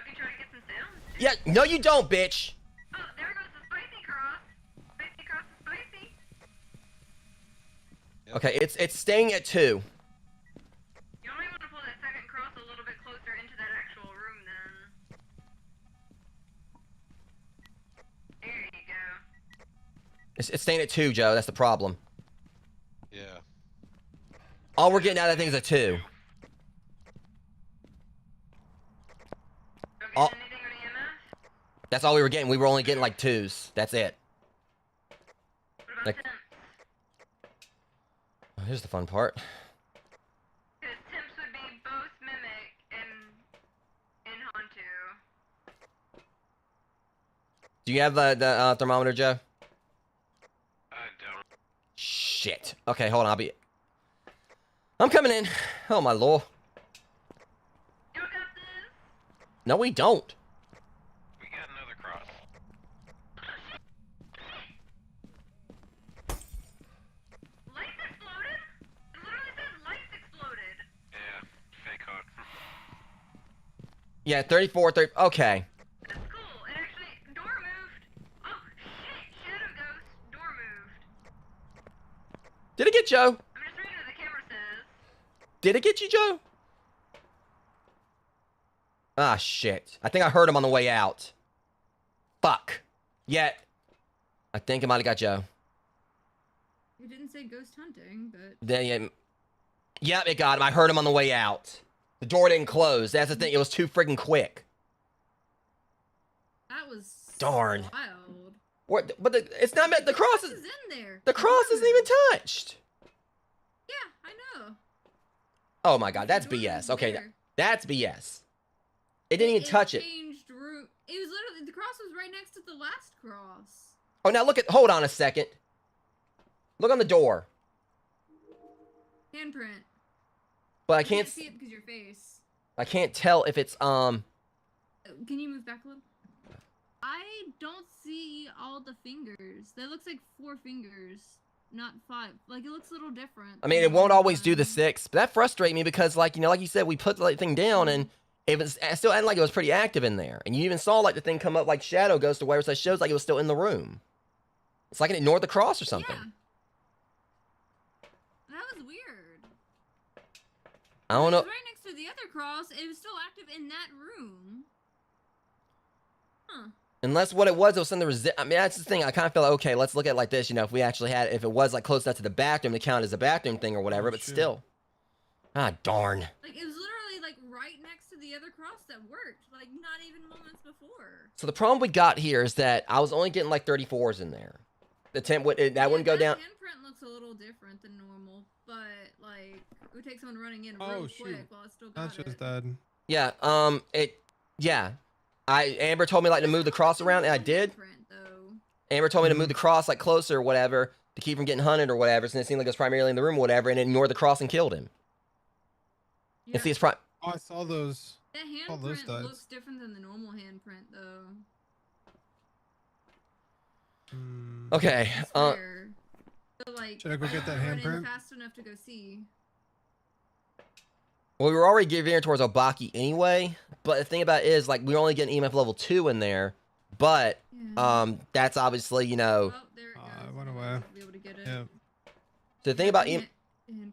you try to get some sounds? Yeah, no, you don't, bitch. Oh, there goes the spicy cross. Spicy cross is spicy. Okay, it's staying at 2. You only want to pull that second cross a little bit closer into that actual room then. There you go. It's staying at 2, Joe. That's the problem. Yeah. All we're getting out of that thing is a 2. Don't Oh. get anything on EMF? That's all we were getting. We were only getting like 2s. That's it. What about Like- temps? Oh, here's the fun part. Because temps would be both Mimic and Hantu. Do you have the thermometer, Joe? I don't. Shit. Okay, hold on. I'm coming in. Oh my lord. You got this? No, we don't. We got another cross. Lights exploded? It literally says lights exploded. Yeah, fake hook. Yeah, 34, 30. Okay. That's cool. It actually, door moved. Oh, shit. Shadow ghost. Door moved. Did it get Joe? I'm just reading what the camera said. Did it get you, Joe? Ah, shit. I think I heard him on the way out. Fuck. Yet. I think it might have got Joe. You didn't say ghost hunting, but Then, yeah, it got him. I heard him on the way out. The door didn't close. That's the thing. It was too freaking quick. that was Darn. wild. But it's not meant. The cross is. in there. The cross isn't even touched. Yeah, I know. Oh my god, that's The door BS. was Okay, there. that's BS. It didn't even touch it. Changed room. It was literally the cross was right next to the last cross. Oh, now look at. Hold on a second. Look on the door. Handprint. But I You can't. see it because your face. I can't tell if it's Can you move back a little? I don't see all the fingers. That looks like 4 fingers, not 5. Like it looks a little different. I mean, it won't always do the 6, but that frustrates me because, like, you know, like you said, we put the thing down and it was still acting like it was pretty active in there, and you even saw like the thing come up like shadow ghost or whatever, so it shows like it was still in the room. It's like it ignored the cross or something. Yeah. That was weird. I don't It know. was right next to the other cross. It was still active in that room. Huh. Unless what it was something I mean, that's the thing. I kind of feel like, okay, let's look at it like this. You know, if we actually had, if it was like close enough to the bathroom to count as a bathroom thing or whatever, but Shoot. still. Ah, darn. Like it was literally like right next to the other cross that worked. Like not even moments before. So the problem we got here is that I was only getting like 34s in there. The temp that wouldn't go down. Handprint looks a little different than normal, but like it would take someone running in Oh, real shoot. quick while it still got That's just it. dead. Yeah. Yeah. Amber told me like to move the cross around, and I did. Handprint, though. Amber told me to move the cross like closer or whatever to keep from getting hunted or whatever. Since it seemed like it was primarily in the room or whatever, and it ignored the cross and killed him. Yeah. And see, it's Oh, I saw those. That all those handprint dies. looks different than the normal handprint, though. Hmm. okay. I swear. So, like, Should I go get that run in handprint? fast enough to go see. Well, we were already veering towards Obaki anyway, but the thing about it is, like, we're only getting EMF level 2 in there, but, Yeah. that's obviously, you know, Oh, there it goes. it went I away. won't be able to get it. Yeah. the thing about Handprint. Mm.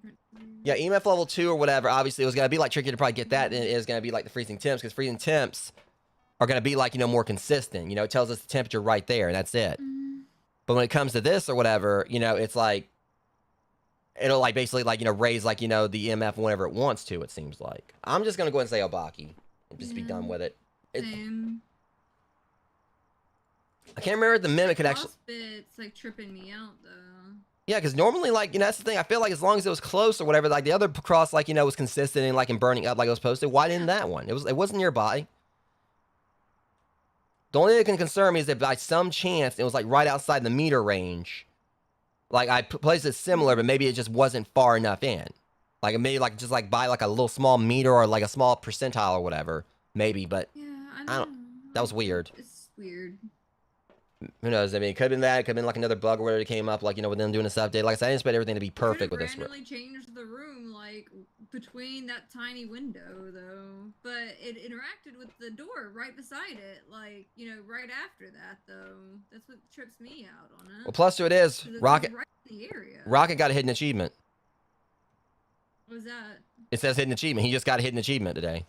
yeah, EMF level 2 or whatever, obviously it was going to be, like, tricky to probably get that than it is going to be, like, the freezing temps, because freezing temps are going to be, like, you know, more consistent. You know, it tells us the temperature right there, and that's it. Mm. But when it comes to this or whatever, you know, it's like, it'll, like, basically, like, you know, raise, like, you know, the EMF whenever it wants to, it seems like. I'm just going to go ahead and say Obaki and just be Yeah. done with it. Same. I can't remember if the mimic could actually... It's like tripping me out, though. Yeah, because normally, like, you know, that's the thing. I feel like as long as it was close or whatever, like, the other cross, like, you know, was consistent and, like, in burning up like it was supposed to. Why didn't that one? It wasn't nearby. The only thing that can concern me is that by some chance, it was, like, right outside the meter range. Like, I placed it similar, but maybe it just wasn't far enough in. Like, it maybe, like, just, like, by, like, a little small meter or, like, a small percentile or whatever. Maybe, but Yeah, I don't- know. that was weird. It's weird. who knows? I mean, it could have been that. It could have been, like, another bug or whatever that came up, like, you know, with them doing this update. Like I said, I didn't expect everything to be perfect with this. randomly changed the room, like, between that tiny window, though. But it interacted with the door right beside it, like, you know, right after that, though. That's what trips me out on it. Well, plus to it is, 'Cause it's Rocket right in the area. Rocket got a hidden achievement. What was that? It says hidden achievement. He just got a hidden achievement today.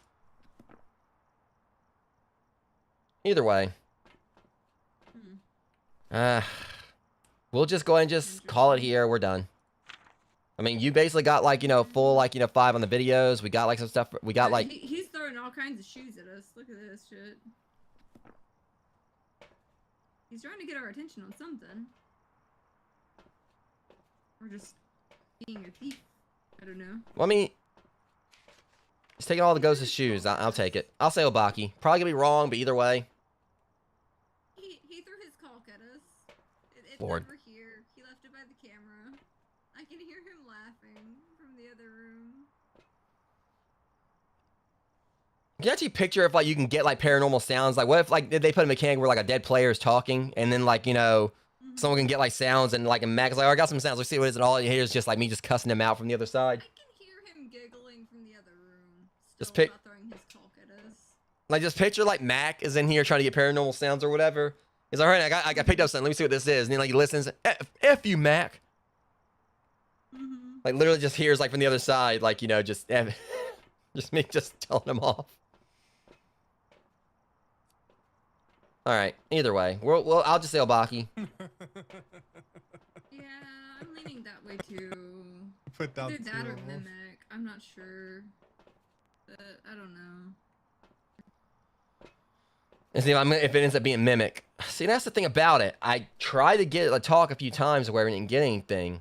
Either way. We'll just go ahead and just call it here. We're done. I mean, you basically got, like, you know, full, like, you know, 5 on the videos. We got, like, some stuff. We got, like... He's throwing all kinds of shoes at us. Look at this shit. He's trying to get our attention on something. Or just being your teeth. I don't know. Well, I mean... He's taking all the ghost's shoes. I'll take it. I'll say Obaki. Probably gonna be wrong, but either way. He threw his caulk at us. It's Lord. over here. He left it by the camera. I can hear him laughing from the other room. Can you actually picture if, like, you can get, like, paranormal sounds? Like, what if, like, did they put a mechanic where, like, a dead player is talking, and then, like, you know, someone can get, like, sounds, and, like, a Mac is like, oh, I got some sounds. Let's see what it is, and all you hear is just, like, me just cussing him out from the other side. I can hear him giggling from the other room. Just Still pick- not throwing his caulk at us. Like, just picture, like, Mac is in here trying to get paranormal sounds or whatever. He's like, all right, I got picked up something. Let me see what this is. And then, like, he listens. F you, Mac. Mm-hmm. Like literally just hears like from the other side, like you know, just me just telling him off. All right. Either way, well, I'll just say Obaki. Yeah, I'm leaning that way too. Put down Either that or two. Mimic. I'm not sure. But I don't know. And see if it ends up being Mimic. See, that's the thing about it. I tried to get a talk a few times where we didn't get anything.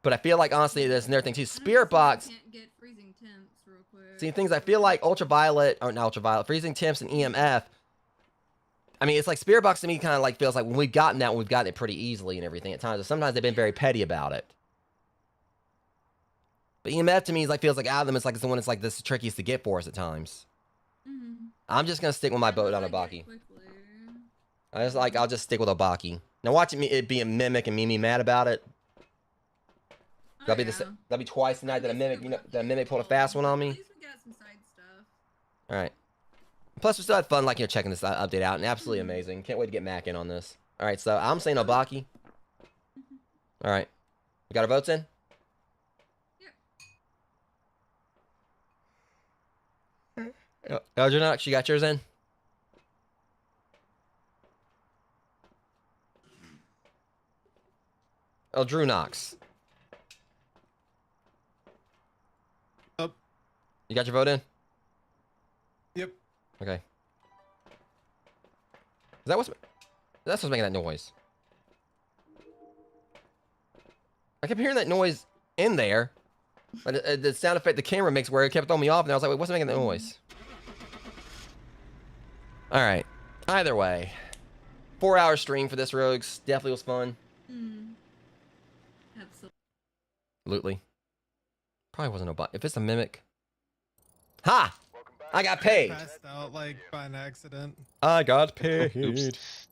But I feel like, honestly, there's another thing, too. Spirit Box... Can't get freezing temps real quick. See, things I feel like Ultraviolet... Or not Ultraviolet. Freezing Temps and EMF... I mean, it's like Spirit Box to me kind of like feels like when we've gotten that, we've gotten it pretty easily and everything at times. But sometimes they've been very petty about it. But EMF to me is like feels like out of them, it's like it's the one that's like this trickiest to get for us at times. Mm-hmm. I'm just gonna stick with my boat on Obaki. I'll just stick with Obaki. Now watching it be a Mimic and me mad about it. That'll be twice tonight that a Mimic pulled a fast one on me. At least we got some side stuff. All right. Plus, we still had fun, like, you know, checking this update out, and absolutely amazing. Can't wait to get Mac in on this. All right, so I'm saying Obaki. All right. We got our votes in? Yep. Elginox, you got yours in? Drew Knox. Up. You got your vote in? Yep. Okay. That's what's making that noise. I kept hearing that noise in there, but the sound effect the camera makes where it kept throwing me off, and I was like, wait, what's making that noise? All right. Either way, 4-hour stream for this, Rogues. Definitely was fun. Absolutely. Probably wasn't a bot. If it's a Mimic. Ha! I got paid. Passed out like by an accident. I got paid. Oops.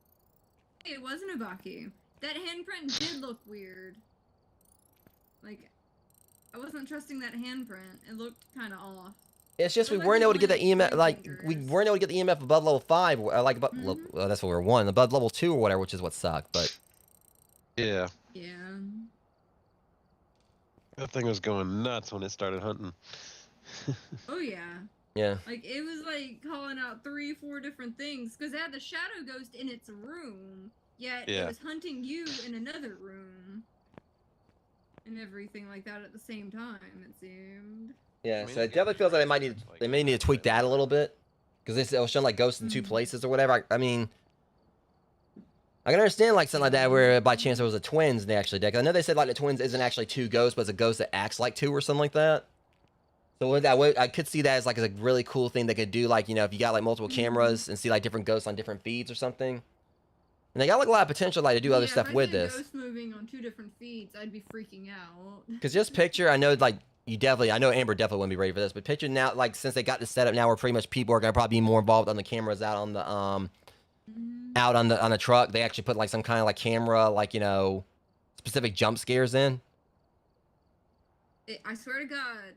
It wasn't Obaki. That handprint did look weird. Like, I wasn't trusting that handprint. It looked kind of off. It's just we Looked weren't like able to get the it was EMF, like, dangerous. we weren't able to get the EMF above level 5, like, above, well, that's what we were 1, above level 2 or whatever, which is what sucked, but... Yeah. Yeah. That thing was going nuts when it started hunting. Oh yeah. Yeah. Like, it was like calling out 3-4 different things because it had the shadow ghost in its room, yet Yeah. it was hunting you in another room. And everything like that at the same time, it seemed. Yeah, I mean, so it definitely feels like they may need to tweak that a little bit. Because it was showing like ghosts in 2 places or whatever. I mean... I can understand like something like that where by chance there was a twins they actually did. 'Cause I know they said like the twins isn't actually 2 ghosts, but it's a ghost that acts like 2 or something like that. So with that, I could see that as like a really cool thing they could do, like, you know, if you got like multiple cameras and see like different ghosts on different feeds or something. And they got like a lot of potential like to do other stuff if I with see a this. ghost moving on 2 different feeds, I'd be freaking out. Because just picture, I know like I know Amber definitely wouldn't be ready for this, but picture now, like since they got this set up now where pretty much people are gonna probably be more involved on the cameras out on the out on the truck. They actually put like some kind of like camera, like, you know, specific jump scares in. I swear to God,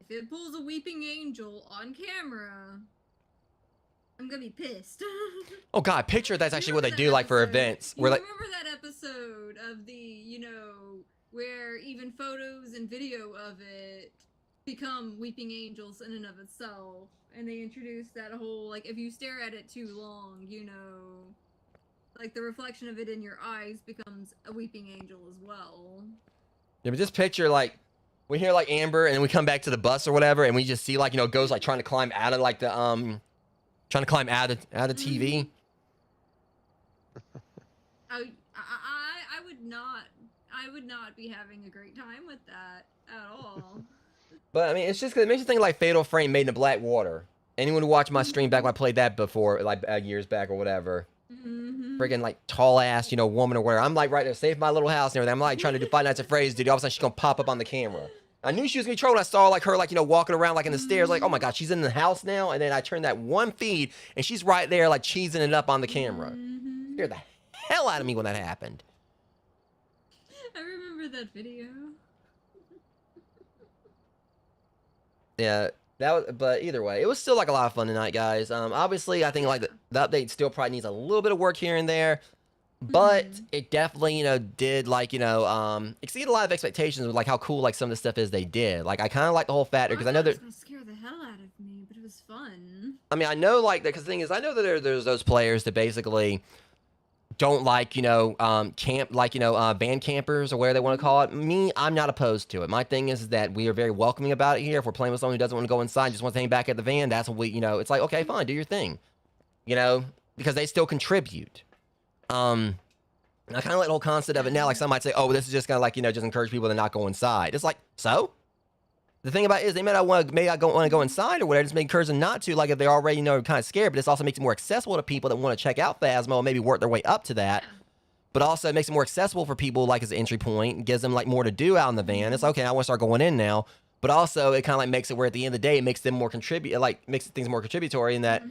if it pulls a weeping angel on camera, I'm gonna be pissed. Oh God, picture that's actually what they Remember do that like for episode? events. You Where like remember that episode of the, you know, where even photos and video of it become weeping angels in and of itself, and they introduce that whole like if you stare at it too long, you know, like the reflection of it in your eyes becomes a weeping angel as well. yeah, but just picture like we hear like Amber and then we come back to the bus or whatever, and we just see like, you know, ghosts like trying to climb out of like the trying to climb out of TV. I would not be having a great time with that at all. But I mean, it's just 'cause it makes you think like Fatal Frame Made in the Black Water. Anyone who watched my stream back when I played that before, like years back or whatever. Freaking like tall ass, you know, woman or whatever. I'm like right there, save my little house and everything. I'm like trying to do Five Nights at Freddy's, dude. All of a sudden she's gonna pop up on the camera. I knew she was gonna be trolling. I saw like her like, you know, walking around like in the stairs, like, oh my God, she's in the house now. And then I turned that one feed and she's right there like cheesing it up on the camera. Scared the hell out of me when that happened. I remember that video. Yeah, that was, but either way, it was still like a lot of fun tonight, guys. Obviously, I think like the update still probably needs a little bit of work here and there. but Mhm. it definitely, did like, exceed a lot of expectations with like how cool like some of the stuff is they did. Like I kind of like the whole factor because I know thought it that. was gonna scare the hell out of me, but it was fun. I mean, I know like because the thing is, I know that there's those players that basically don't like, camp, like, band campers or whatever they want to call it. Me, I'm not opposed to it. My thing is that we are very welcoming about it here. If we're playing with someone who doesn't want to go inside, just wants to hang back at the van, that's what we, it's like, okay, fine, do your thing, because they still contribute. I kind of like the whole concept of it now. Like some might say, oh, this is just gonna like, just encourage people to not go inside. It's like, so? The thing about it is they may not want to go inside or whatever. Just encourage them not to. Like if they're already kind of scared, but this also makes it more accessible to people that want to check out Phasmo and maybe work their way up to that. But also it makes it more accessible for people like as an entry point and gives them like more to do out in the van. It's okay. I want to start going in now. But also it kind of like makes it where at the end of the day it makes them more makes things more contributory in that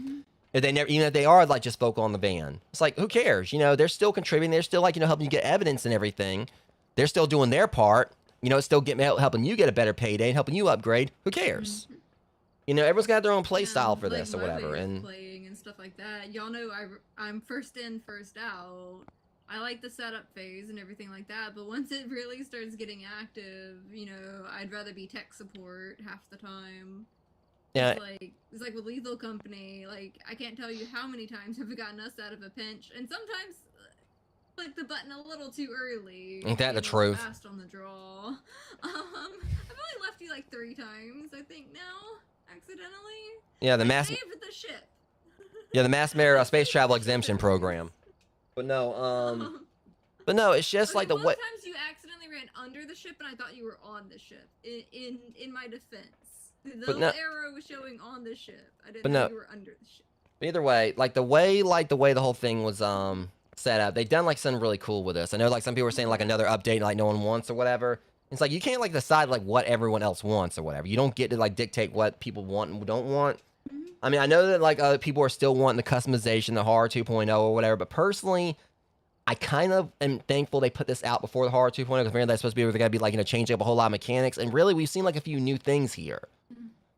if they never, even if they are like just vocal on the van, it's like who cares? They're still contributing. They're still like helping you get evidence and everything. They're still doing their part. It's still helping you get a better payday and helping you upgrade. Who cares? Everyone's got their own play style for like this or my way whatever. of And playing and stuff like that. Y'all know I'm first in, first out. I like the setup phase and everything like that, but once it really starts getting active, I'd rather be tech support half the time. yeah, It's like with Lethal Company. Like I can't tell you how many times have we gotten us out of a pinch, and sometimes click the button a little too early. Ain't that the Get a little truth? Fast on the draw. I've only left you like 3 times, I think now, accidentally. yeah, the I mass, saved the ship. yeah, the mass mayor space travel exemption program. But no, it's just like the both way. times you accidentally ran under the ship, and I thought you were on the ship. In my defense, the little no- arrow was showing on the ship. I didn't But know no- you were under the ship. Either way, like the way the whole thing was set up, they done like something really cool with this. I know like some people were saying like another update like no one wants or whatever. It's like you can't like decide like what everyone else wants or whatever. You don't get to like dictate what people want and don't want. I mean, I know that like people are still wanting the customization, the horror 2.0 or whatever, but personally, I kind of am thankful they put this out before the horror 2.0 because apparently that's supposed to be where they're gonna be like changing up a whole lot of mechanics. And really, we've seen like a few new things here.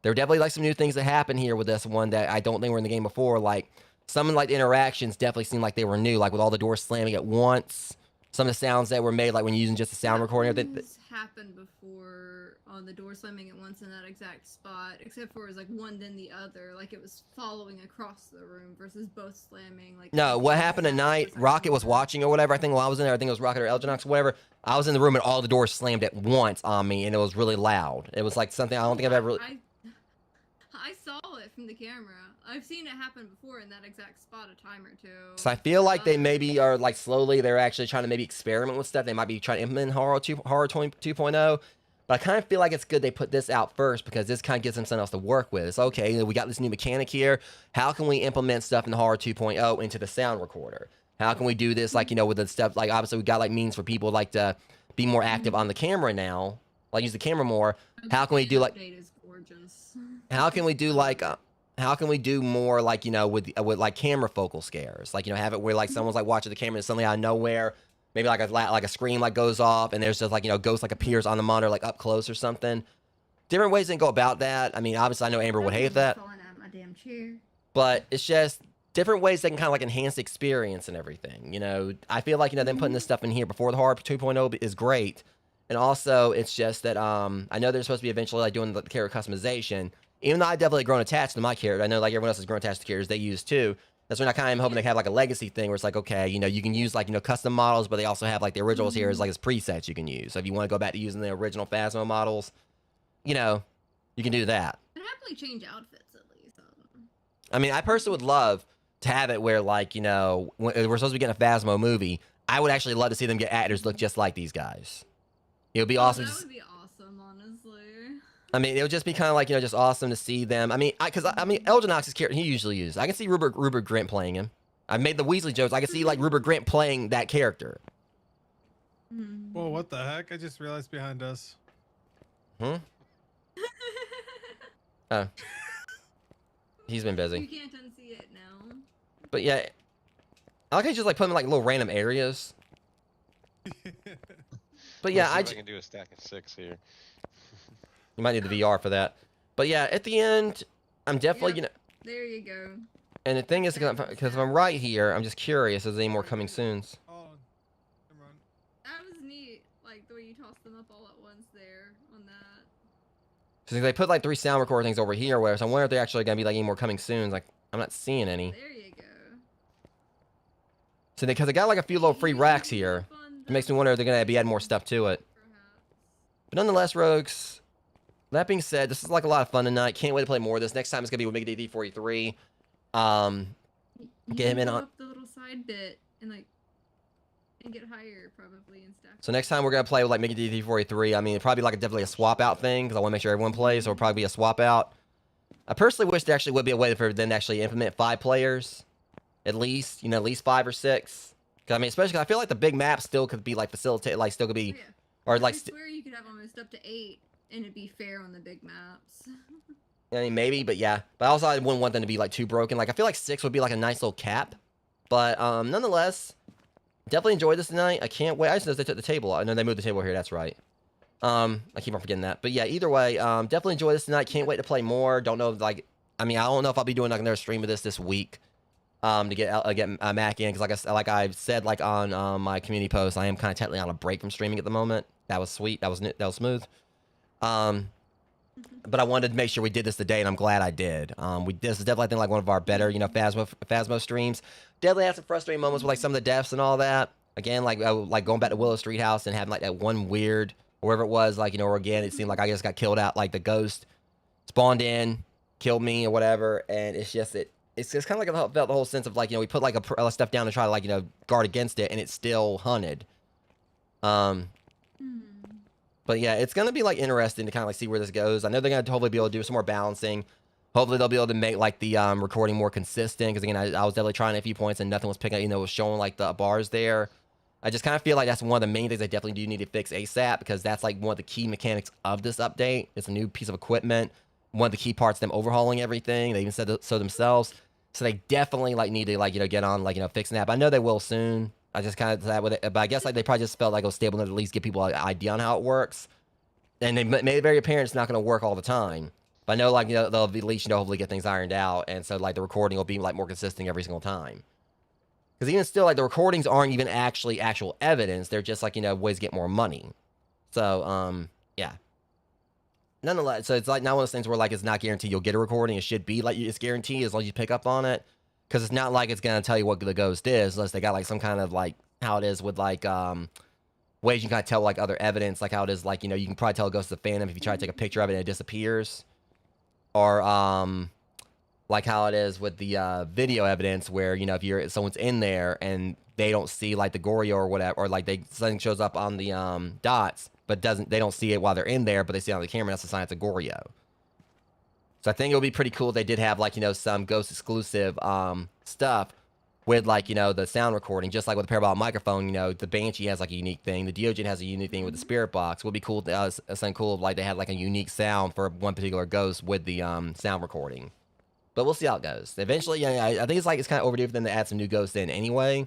There are definitely like some new things that happen here with this one that I don't think were in the game before. Like some of like the interactions definitely seemed like they were new, like with all the doors slamming at once. Some of the sounds that were made like when using just a sound recording. This happened before on the door slamming at once in that exact spot, except for it was like one then the other, like it was following across the room versus both slamming. Like No, what happened tonight? Rocket was watching or whatever. I think while I was in there, I think it was Rocket or Elginox, whatever. I was in the room and all the doors slammed at once on me, and it was really loud. It was like something I don't think I've ever. I saw it from the camera. I've seen it happen before in that exact spot a time or two. So I feel like they maybe are like slowly. They're actually trying to maybe experiment with stuff. They might be trying to implement horror 2.0. But I kind of feel like it's good they put this out first because this kind of gives them something else to work with. It's okay, we got this new mechanic here. How can we implement stuff in the horror 2.0 into the sound recorder? How can we do this like, with the stuff, like obviously we got like means for people like to be more active on the camera now, like use the camera more. How can we do like, is gorgeous. how can we do like, how can we do more like, with like camera focal scares? Like, have it where like someone's like watching the camera and suddenly out of nowhere, maybe like a screen like goes off and there's just like, ghost like appears on the monitor like up close or something. Different ways they can go about that. I mean, obviously I know Amber would hate that, Falling out of my damn chair. but it's just different ways they can kind of like enhance the experience and everything. I feel like, them putting this stuff in here before the horror 2.0 is great. And also it's just that, I know they're supposed to be eventually like doing the character customization. Even though I definitely grown attached to my character, I know like everyone else has grown attached to characters they use too. That's when I kind of am hoping to have like a legacy thing where it's like, okay, you can use like, custom models, but they also have like the originals here as like as presets you can use. So if you want to go back to using the original Phasmo models, you can do that. I'd happily change outfits at least. I mean, I personally would love to have it where like, when we're supposed to be getting a Phasmo movie, I would actually love to see them get actors look just like these guys. It would be awesome. That would be awesome, honestly. I mean, it would just be kind of like, just awesome to see them. I mean, because Elginox's character, he usually uses. I can see Rupert Grint playing him. I've made the Weasley jokes. I can see, like, Rupert Grint playing that character. Whoa, what the heck? I just realized behind us. Oh. He's been busy. You can't unsee it now. But, yeah. I like how you just, like, put them in, like, little random areas. But, yeah, I can do a stack of 6 here. You might need the VR for that. But yeah, at the end, I'm definitely, There you go. And the thing is, because if I'm right here, I'm just curious, is there any more coming soon? Oh, Come on. That was neat, like the way you tossed them up all at once there on that. So they put like 3 sound recorder things over here, where so I wonder if they're actually gonna be like any more coming soon. Like I'm not seeing any. There you go. So because they got like a few little free racks here, it makes me wonder if they're gonna be adding more stuff to it. But nonetheless, Rogues, that being said, this is like a lot of fun tonight. Can't wait to play more of this. Next time it's gonna be with MickDD43. Get him in on up the little side bit and like and get higher probably and stuff. So next time we're gonna play with like MickDD43. I mean, it'd probably be like definitely a swap out thing because I want to make sure everyone plays. So it'll probably be a swap out. I personally wish there actually would be a way for them to actually implement 5 players, at least, you know, at least 5 or 6. Cause I mean, especially 'cause I feel like the big map still could be like facilitated, like still could be, Yeah. or like. I swear you could have almost up to 8 and it'd be fair on the big maps. I mean, maybe, but yeah. But also, I wouldn't want them to be like too broken. Like I feel like 6 would be like a nice little cap. But nonetheless, definitely enjoyed this tonight. I can't wait. I just noticed they took the table. I know they moved the table here. That's right. I keep on forgetting that. But yeah, either way, definitely enjoyed this tonight. Can't wait to play more. Don't know, like, I mean, I don't know if I'll be doing like another stream of this week. To get Mac in, because like I've said like on my community post, I am kind of technically on a break from streaming at the moment. That was sweet. That was smooth. But I wanted to make sure we did this today, and I'm glad I did. This is definitely, I think, like one of our better, you know, Phasmo streams. Definitely had some frustrating moments with like some of the deaths and all that. Again, like going back to Willow Street House and having like that one weird, wherever it was, like, you know, or again, it seemed like I just got killed out, like the ghost spawned in, killed me or whatever, and it's just it's just kind of like I felt the whole sense of like, you know, we put like a stuff down to try to like, you know, guard against it, and it's still hunted. But yeah, it's gonna be like interesting to kind of like see where this goes. I know they're gonna hopefully be able to do some more balancing. Hopefully they'll be able to make like the recording more consistent. Because again, I was definitely trying a few points and nothing was picking up. You know, was showing like the bars there. I just kind of feel like that's one of the main things I definitely do need to fix ASAP, because that's like one of the key mechanics of this update. It's a new piece of equipment. One of the key parts of them overhauling everything. They even said so themselves. So they definitely like need to like, you know, get on like, you know, fixing that. But I know they will soon. I just kind of that with it, but I guess like they probably just felt like it was stable enough to at least give people an idea on how it works. And they made it very apparent it's not going to work all the time. But I know, like, you know, they'll at least, you know, hopefully get things ironed out. And so, like, the recording will be, like, more consistent every single time. Because even still, like, the recordings aren't even actually actual evidence. They're just, like, you know, ways to get more money. So, yeah. Nonetheless, so it's, like, not one of those things where, like, it's not guaranteed you'll get a recording. It should be, like, it's guaranteed as long as you pick up on it. Because it's not like it's going to tell you what the ghost is, unless they got, like, some kind of, like, how it is with, like, ways you can kind of tell like other evidence, like how it is, like, you know, you can probably tell a ghost is a phantom if you try to take a picture of it and it disappears, or like how it is with the video evidence where, you know, if someone's in there and they don't see like the Goryo or whatever, or like something shows up on the dots but they don't see it while they're in there, but they see it on the camera, that's a sign it's a Goryo. So I think it would be pretty cool if they did have like, you know, some ghost exclusive stuff with, like, you know, the sound recording, just like with the parabolic microphone. You know, the Banshee has like a unique thing, the Diogen has a unique thing with the Spirit Box. It would be cool, something cool if like they had like a unique sound for one particular ghost with the sound recording. But we'll see how it goes. Eventually, yeah, I think it's kind of overdue for them to add some new ghosts in anyway.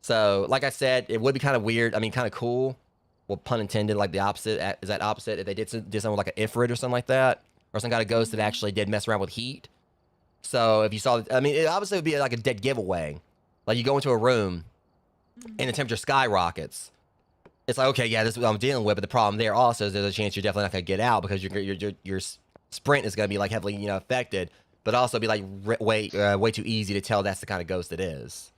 So, like I said, it would be kind of weird. I mean, kind of cool. Well, pun intended, like the opposite. Is that opposite? If they did something with like an Ifrit or something like that, or some kind of ghost that actually did mess around with heat. So if you saw, I mean, it obviously would be like a dead giveaway. Like you go into a room and the temperature skyrockets. It's like, okay, yeah, this is what I'm dealing with. But the problem there also is there's a chance you're definitely not going to get out, because your sprint is going to be like heavily, you know, affected. But also be like way too easy to tell that's the kind of ghost it is.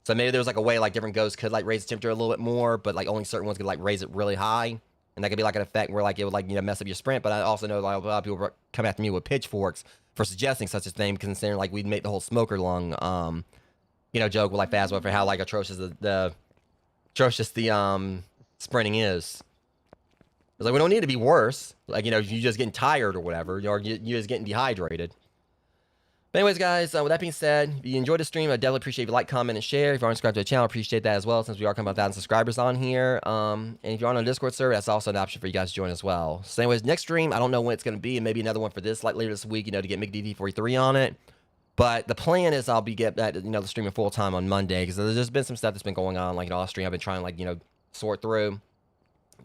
So maybe there's like a way like different ghosts could like raise the temperature a little bit more, but like only certain ones could like raise it really high. And that could be like an effect where like it would like, you know, mess up your sprint. But I also know like a lot of people come after me with pitchforks for suggesting such a thing, considering like we'd make the whole smoker lung you know, joke with like Phasmo for how like atrocious the sprinting is. It's like, we don't need to be worse. Like, you know, you just getting tired or whatever, or you just getting dehydrated. But anyways, guys, with that being said, if you enjoyed the stream, I definitely appreciate if you like, comment, and share. If you aren't subscribed to the channel, I appreciate that as well, since we are coming about 1,000 subscribers on here. And if you're on a Discord server, that's also an option for you guys to join as well. So anyways, next stream, I don't know when it's going to be, and maybe another one for this, like later this week, you know, to get MickDD43 on it. But the plan is I'll be get that, you know, the streaming full time on Monday, because there's just been some stuff that's been going on, like, you know, off stream I've been trying to, like, you know, sort through.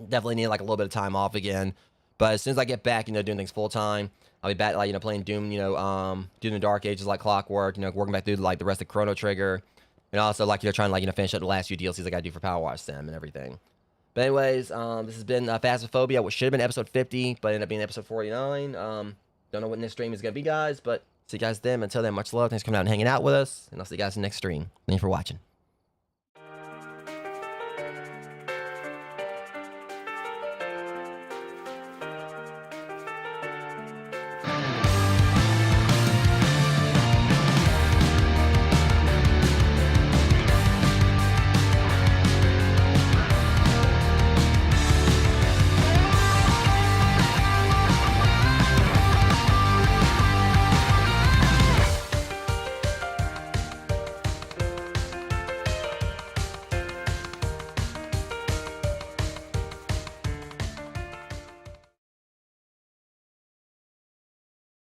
Definitely need like a little bit of time off again. But as soon as I get back, you know, doing things full time, I'll be back, like, you know, playing Doom, you know, Doom the Dark Ages like clockwork, you know, working back through like the rest of Chrono Trigger, And also, like, you're trying to, like, finish up the last few DLCs I gotta do for Power Wash Sim and everything. But anyways, this has been Phasmophobia, which should have been episode 50, but ended up being episode 49. Don't know what next stream is gonna be, guys, but see you guys then. Until then, much love. Thanks for coming out and hanging out with us, and I'll see you guys in the next stream. Thank you for watching.